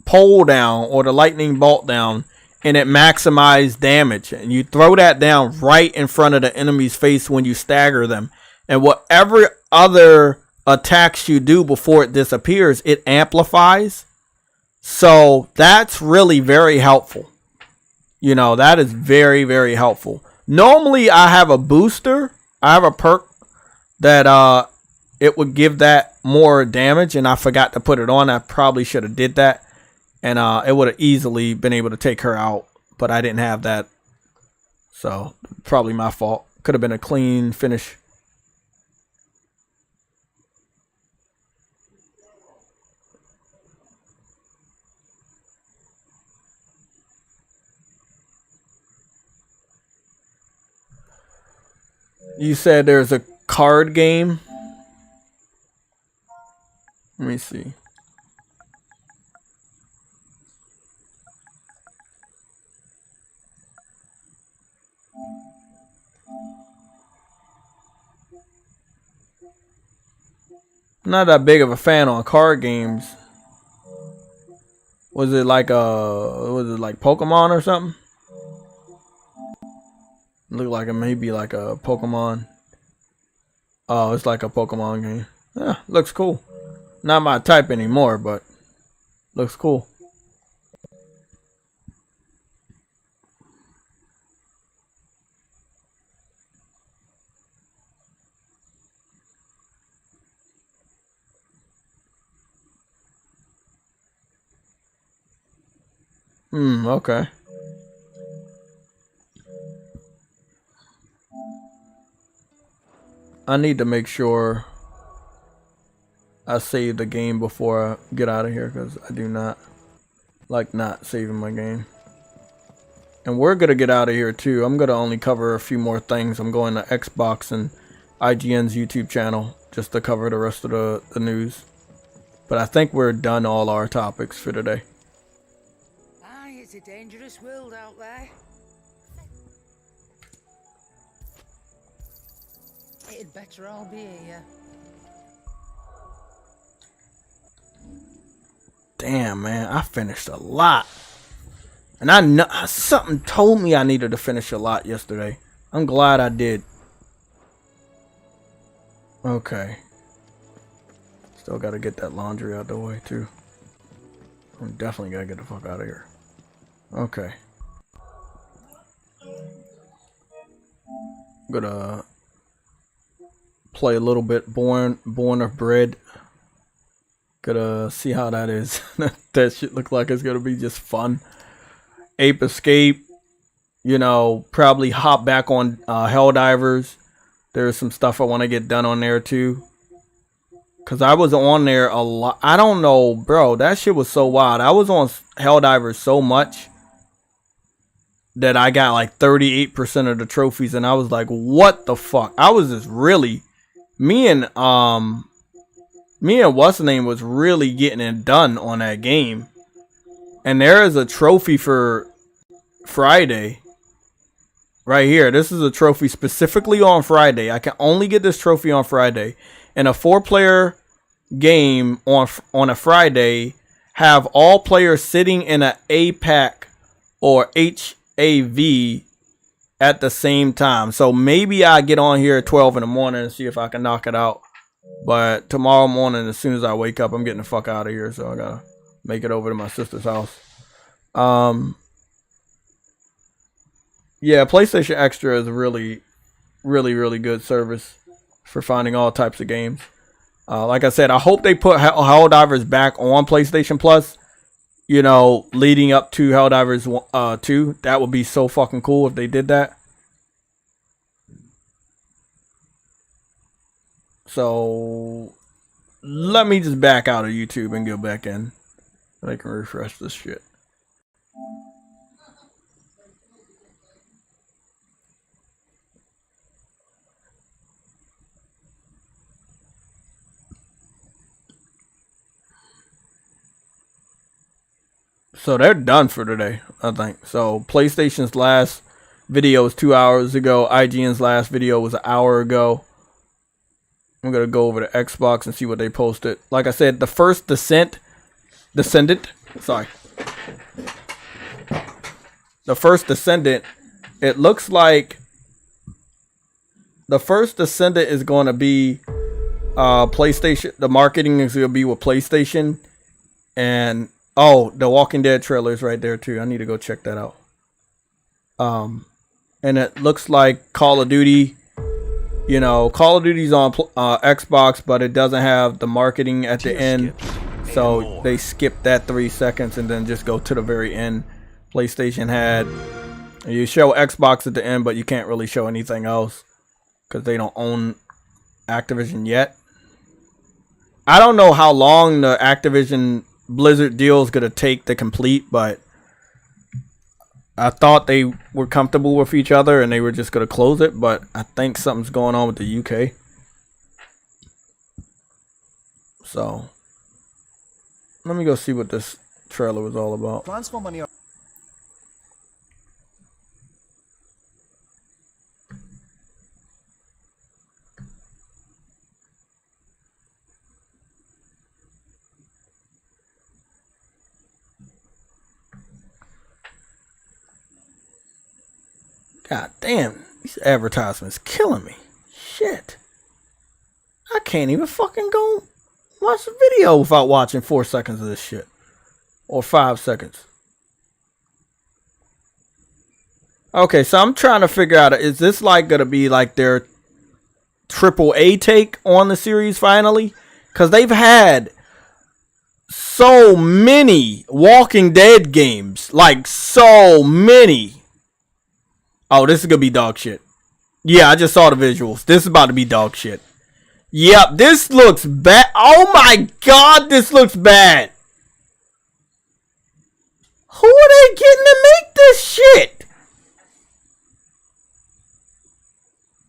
pole down or the lightning bolt down and it maximizes damage, and you throw that down right in front of the enemy's face when you stagger them, and whatever other attacks you do before it disappears, it amplifies. So that's really very helpful. You know, that is very, very helpful. Normally I have a booster. I have a perk that it would give that more damage, and I forgot to put it on. I probably should have did that, and it would have easily been able to take her out, but I didn't have that. So probably my fault. Could have been a clean finish. You said there's a card game. Let me see. Not that big of a fan on card games. Was it like Pokemon or something? Look like it may be like a Pokemon. Oh, it's like a Pokemon game. Yeah, looks cool. Not my type anymore, but looks cool. Okay. I need to make sure I save the game before I get out of here, because I do not like not saving my game. And we're going to get out of here too. I'm going to only cover a few more things. I'm going to Xbox and IGN's YouTube channel just to cover the rest of the news. But I think we're done all our topics for today. Aye, it's a dangerous world out there. It'd better all be here. Damn, man, I finished a lot. And I know something told me I needed to finish a lot yesterday. I'm glad I did. Okay. Still got to get that laundry out the way too. I'm definitely got to get the fuck out of here. Okay. I'm gonna play a little bit Born of Bread. Gonna see how that is. That shit look like it's gonna be just fun. Ape Escape. You know, probably hop back on Helldivers. There's some stuff I want to get done on there too. Cause I was on there a lot. I don't know, bro. That shit was so wild. I was on Helldivers so much that I got like 38% of the trophies, and I was like, what the fuck? I was just really me and what's the name was really getting it done on that game. And there is a trophy for Friday right here. This is a trophy specifically on Friday. I can only get this trophy on Friday. In a 4-player game on a Friday, have all players sitting in an APAC or HAV at the same time. So maybe I get on here at 12 in the morning and see if I can knock it out. But tomorrow morning, as soon as I wake up, I'm getting the fuck out of here. So I gotta make it over to my sister's house. Yeah, PlayStation Extra is a really, really, really good service for finding all types of games. Like I said, I hope they put Helldivers back on PlayStation Plus. You know, leading up to Helldivers 2. That would be so fucking cool if they did that. So let me just back out of YouTube and go back in. I can refresh this shit. So they're done for today, I think. So PlayStation's last video was 2 hours ago. IGN's last video was an hour ago. I'm gonna go over to Xbox and see what they posted. Like I said, the first Descendant. Sorry. The first Descendant. It looks like the first Descendant is going to be PlayStation. The marketing is going to be with PlayStation. And oh, the Walking Dead trailer is right there too. I need to go check that out. And it looks like Call of Duty. You know, Call of Duty's on Xbox, but it doesn't have the marketing at the end. So they skip that 3 seconds and then just go to the very end. PlayStation had, you show Xbox at the end, but you can't really show anything else because they don't own Activision yet. I don't know how long the Activision Blizzard deal is going to take to complete, but I thought they were comfortable with each other and they were just going to close it, but I think something's going on with the UK. So, let me go see what this trailer was all about. Transfer money. God damn, these advertisements killing me. Shit. I can't even fucking go watch the video without watching 4 seconds of this shit. Or 5 seconds. Okay, so I'm trying to figure out, is this like gonna be like their AAA take on the series finally? Because they've had so many Walking Dead games. Like, so many. Oh, this is gonna be dog shit. Yeah, I just saw the visuals. This is about to be dog shit. Yep, this looks bad. Oh my god, this looks bad. Who are they getting to make this shit?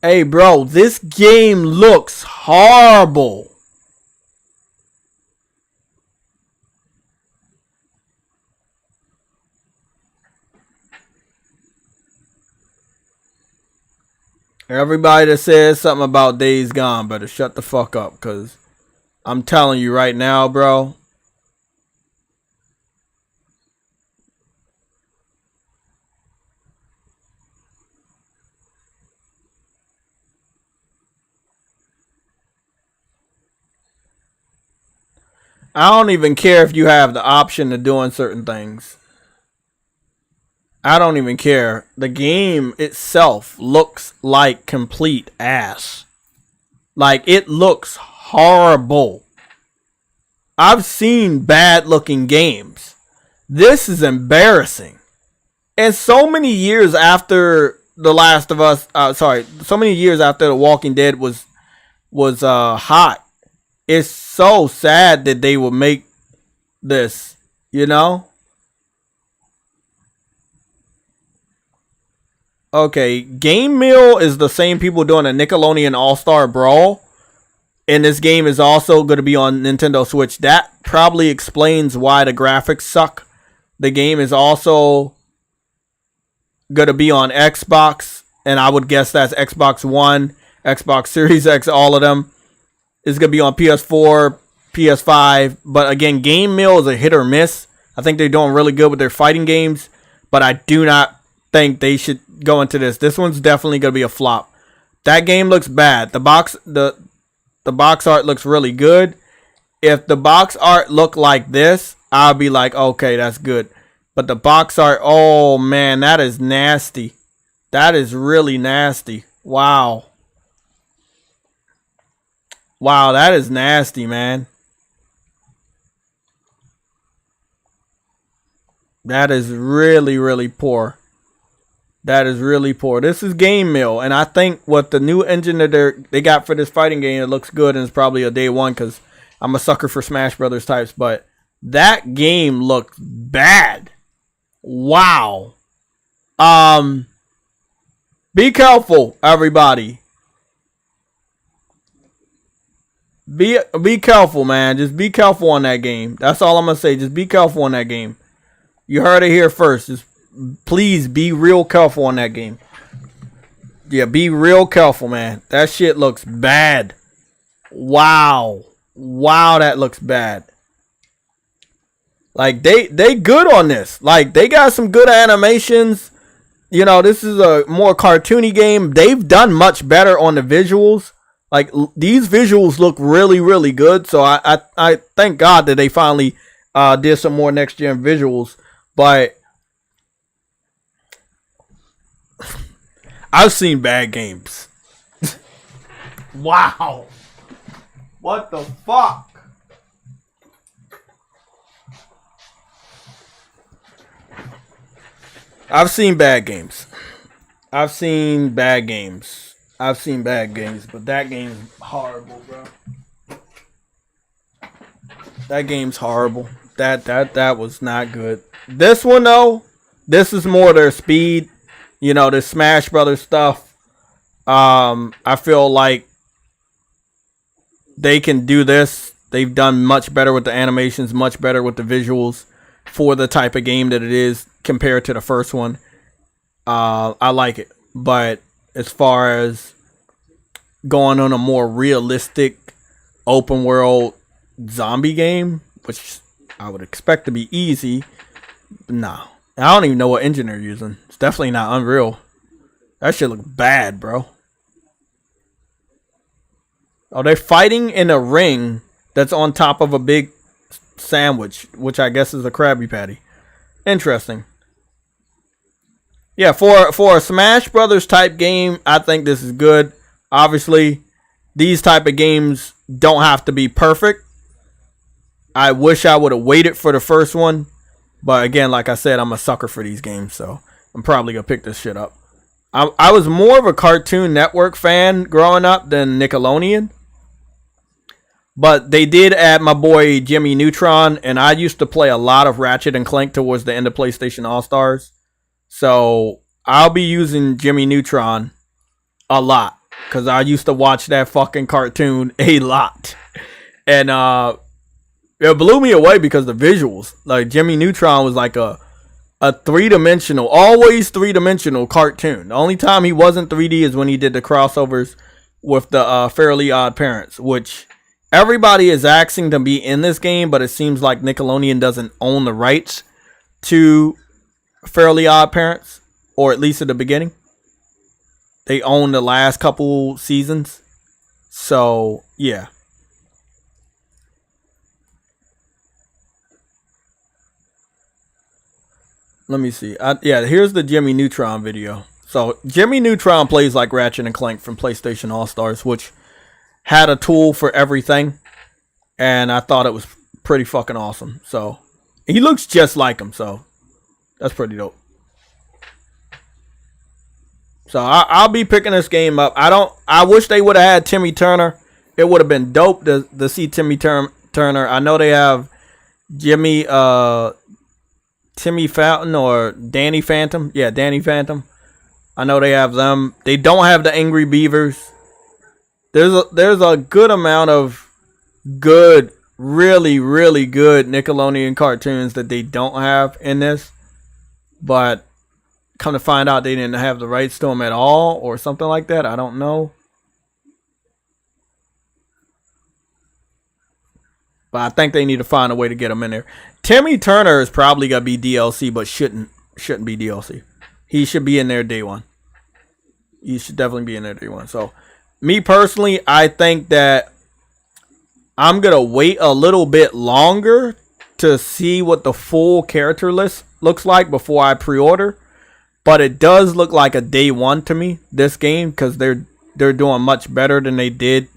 Hey, bro, this game looks horrible. Everybody that says something about Days Gone better shut the fuck up, because I'm telling you right now, bro. I don't even care if you have the option of doing certain things. I don't even care. The game itself looks like complete ass. Like, it looks horrible. I've seen bad looking games. This is embarrassing. And so many years after The Last of Us, so many years after The Walking Dead was hot. It's so sad that they would make this, you know? Okay, Game Mill is the same people doing a Nickelodeon All-Star Brawl. And this game is also going to be on Nintendo Switch. That probably explains why the graphics suck. The game is also going to be on Xbox. And I would guess that's Xbox One, Xbox Series X, all of them. It's going to be on PS4, PS5. But again, Game Mill is a hit or miss. I think they're doing really good with their fighting games. But I do not think they should go into this. This one's definitely going to be a flop. That game looks bad. The box art looks really good. If the box art looked like this, I'll be like, okay, that's good. But the box art, oh man, that is nasty. That is really nasty. Wow. Wow, that is nasty, man. That is really, really poor. That is really poor. This is Game Mill, and I think what the new engine that they got for this fighting game, it looks good, and it's probably a day one because I'm a sucker for Smash Brothers types. But that game looked bad. Wow. Be careful, everybody. Be careful, man. Just be careful on that game. That's all I'm gonna say. Just be careful on that game. You heard it here first. Just please be real careful on that game. Yeah, be real careful, man. That shit looks bad. Wow. Wow, that looks bad. Like, they good on this. Like, they got some good animations. You know, this is a more cartoony game. They've done much better on the visuals. Like, these visuals look really, really good. So I thank God that they finally did some more next-gen visuals. But I've seen bad games. Wow. What the fuck? I've seen bad games. I've seen bad games. I've seen bad games, but that game's horrible, bro. That game's horrible. That was not good. This one though, this is more their speed. You know, the Smash Brothers stuff. I feel like they can do this. They've done much better with the animations, much better with the visuals for the type of game that it is compared to the first one. I like it. But as far as going on a more realistic open world zombie game, which I would expect to be easy, no. I don't even know what engine they're using. It's definitely not Unreal. That shit look bad, bro. Oh, they're fighting in a ring that's on top of a big sandwich, which I guess is a Krabby Patty. Interesting. Yeah, for a Smash Brothers type game, I think this is good. Obviously, these type of games don't have to be perfect. I wish I would have waited for the first one. But again, like I said, I'm a sucker for these games, so I'm probably going to pick this shit up. I was more of a Cartoon Network fan growing up than Nickelodeon. But they did add my boy Jimmy Neutron, and I used to play a lot of Ratchet and Clank towards the end of PlayStation All-Stars. So I'll be using Jimmy Neutron a lot, because I used to watch that fucking cartoon a lot. And it blew me away because the visuals. Like, Jimmy Neutron was like a three-dimensional, always three-dimensional cartoon. The only time he wasn't 3D is when he did the crossovers with the Fairly Odd Parents, which everybody is asking to be in this game, but it seems like Nickelodeon doesn't own the rights to Fairly Odd Parents, or at least at the beginning. They own the last couple seasons. So, yeah. Let me see. Yeah, here's the Jimmy Neutron video. So, Jimmy Neutron plays like Ratchet and Clank from PlayStation All-Stars, which had a tool for everything. And I thought it was pretty fucking awesome. So, he looks just like him, so that's pretty dope. So, I'll be picking this game up. I wish they would have had Timmy Turner. It would have been dope to see Timmy Turner. I know they have Timmy Fountain or Danny Phantom. Yeah, Danny Phantom. I know they have them. They don't have the Angry Beavers. There's a good amount of good, really, really good Nickelodeon cartoons that they don't have in this. But come to find out they didn't have the rights to them at all or something like that. I don't know. But I think they need to find a way to get them in there. Timmy Turner is probably going to be DLC, but shouldn't be DLC. He should be in there day one. He should definitely be in there day one. So, me personally, I think that I'm going to wait a little bit longer to see what the full character list looks like before I pre-order. But it does look like a day one to me, this game, because they're doing much better than they did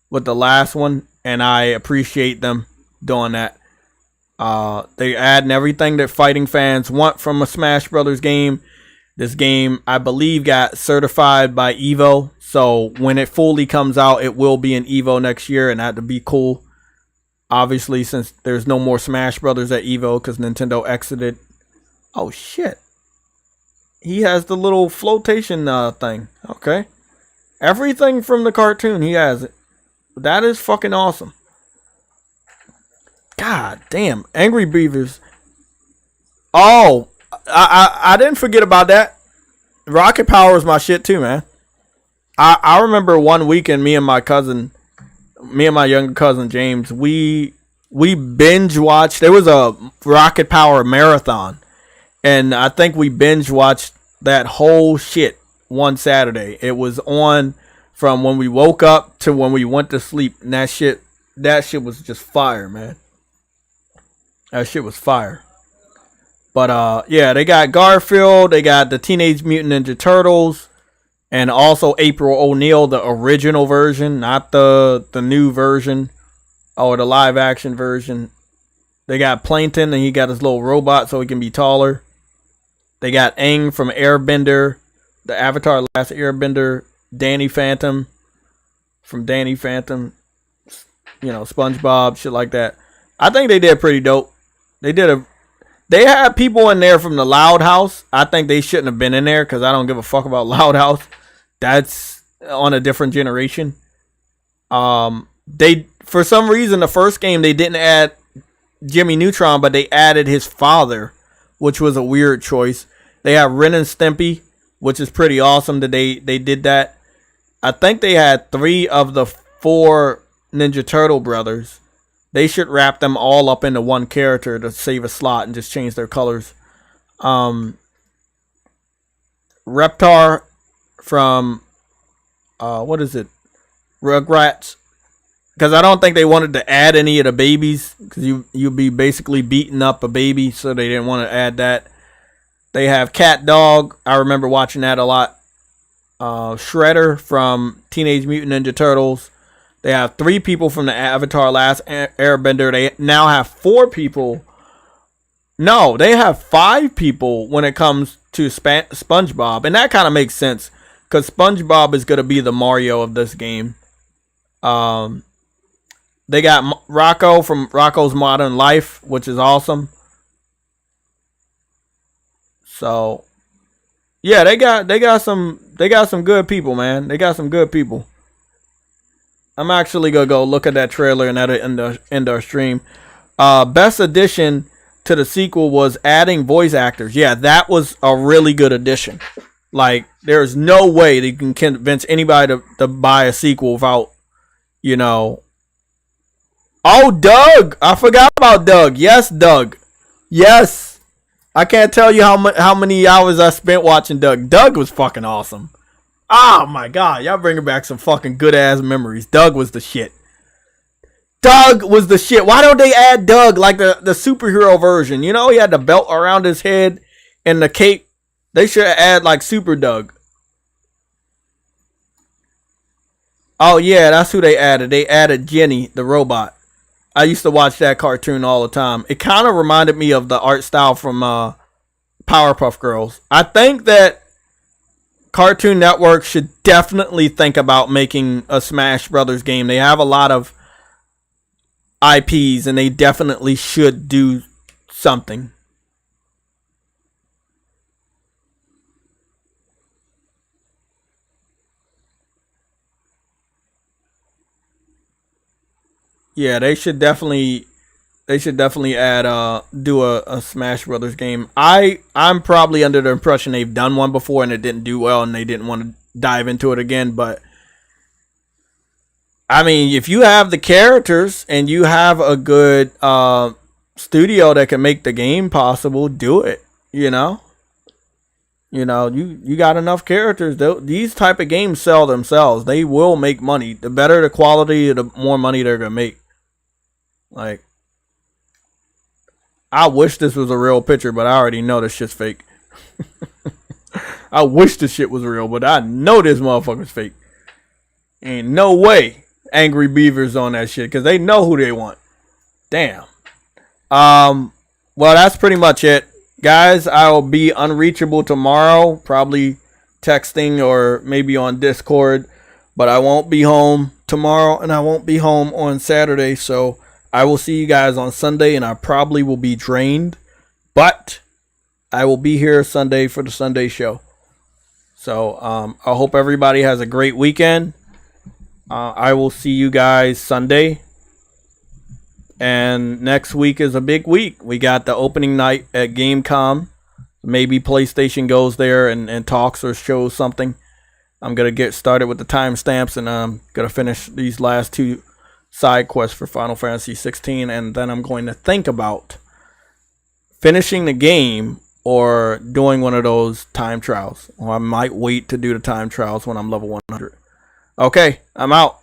with the last one. And I appreciate them doing that. They're adding everything that fighting fans want from a Smash Brothers game. This game, I believe, got certified by Evo. So when it fully comes out, it will be in Evo next year. And that would be cool. Obviously, since there's no more Smash Brothers at Evo because Nintendo exited. Oh, shit. He has the little flotation thing. Okay. Everything from the cartoon, he has it. That is fucking awesome. God damn. Angry Beavers. Oh, I didn't forget about that. Rocket Power is my shit too, man. I remember one weekend, me and my younger cousin James, we binge watched. There was a Rocket Power marathon, and I think we binge watched that whole shit one Saturday. It was on from when we woke up to when we went to sleep, and that shit was just fire, man. That shit was fire. But yeah, they got Garfield, they got the Teenage Mutant Ninja Turtles, and also April O'Neil, the original version, not the new version or the live action version. They got Plankton, and he got his little robot so he can be taller. They got Aang from Airbender, the Avatar Last Airbender, Danny Phantom from Danny Phantom, SpongeBob, shit like that. I think they did pretty dope. They had people in there from the Loud House. I think they shouldn't have been in there because I don't give a fuck about Loud House. That's on a different generation. They, for some reason, the first game they didn't add Jimmy Neutron, but they added his father, which was a weird choice. They have Ren and Stimpy, which is pretty awesome that they did that. I think they had 3 of the 4 Ninja Turtle brothers. They should wrap them all up into one character to save a slot and just change their colors. Reptar from what is it? Rugrats. Because I don't think they wanted to add any of the babies, because you'd be basically beating up a baby, so they didn't want to add that. They have Cat Dog. I remember watching that a lot. Shredder from Teenage Mutant Ninja Turtles. They have 3 people from the Avatar Last Airbender. They now have 4 people. No, they have 5 people when it comes to SpongeBob. And that kind of makes sense, because SpongeBob is going to be the Mario of this game. They got Rocco from Rocco's Modern Life, which is awesome. So, yeah, they got some good people, man. They got some good people. I'm actually gonna go look at that trailer and end our stream. Best addition to the sequel was adding voice actors. Yeah, that was a really good addition. Like, there's no way they can convince anybody to buy a sequel without, Oh, Doug! I forgot about Doug. Yes, Doug. Yes. I can't tell you how many hours I spent watching Doug. Doug was fucking awesome. Oh my god, y'all bringing back some fucking good ass memories. Doug was the shit. Doug was the shit. Why don't they add Doug like the superhero version? He had the belt around his head and the cape. They should add like Super Doug. Oh yeah, that's who they added. They added Jenny, the robot. I used to watch that cartoon all the time. It kind of reminded me of the art style from Powerpuff Girls. I think that Cartoon Network should definitely think about making a Smash Brothers game. They have a lot of IPs, and they definitely should do something. Yeah, they should definitely add do a Smash Brothers game. I'm probably under the impression they've done one before and it didn't do well and they didn't want to dive into it again, but I mean, if you have the characters and you have a good studio that can make the game possible, do it. You got enough characters. These type of games sell themselves. They will make money. The better the quality, the more money they're gonna make. Like, I wish this was a real picture, but I already know this shit's fake. I wish this shit was real, but I know this motherfucker's fake. Ain't no way Angry Beaver's on that shit, because they know who they want. Damn. Well, that's pretty much it. Guys, I will be unreachable tomorrow, probably texting or maybe on Discord, but I won't be home tomorrow and I won't be home on Saturday, so I will see you guys on Sunday, and I probably will be drained, but I will be here Sunday for the Sunday show. So I hope everybody has a great weekend. I will see you guys Sunday. And next week is a big week. We got the opening night at Gamecom. Maybe PlayStation goes there and talks or shows something. I'm going to get started with the timestamps, and I'm going to finish these last 2 side quests for Final Fantasy 16, and then I'm going to think about finishing the game or doing one of those time trials. Or I might wait to do the time trials when I'm level 100. Okay, I'm out.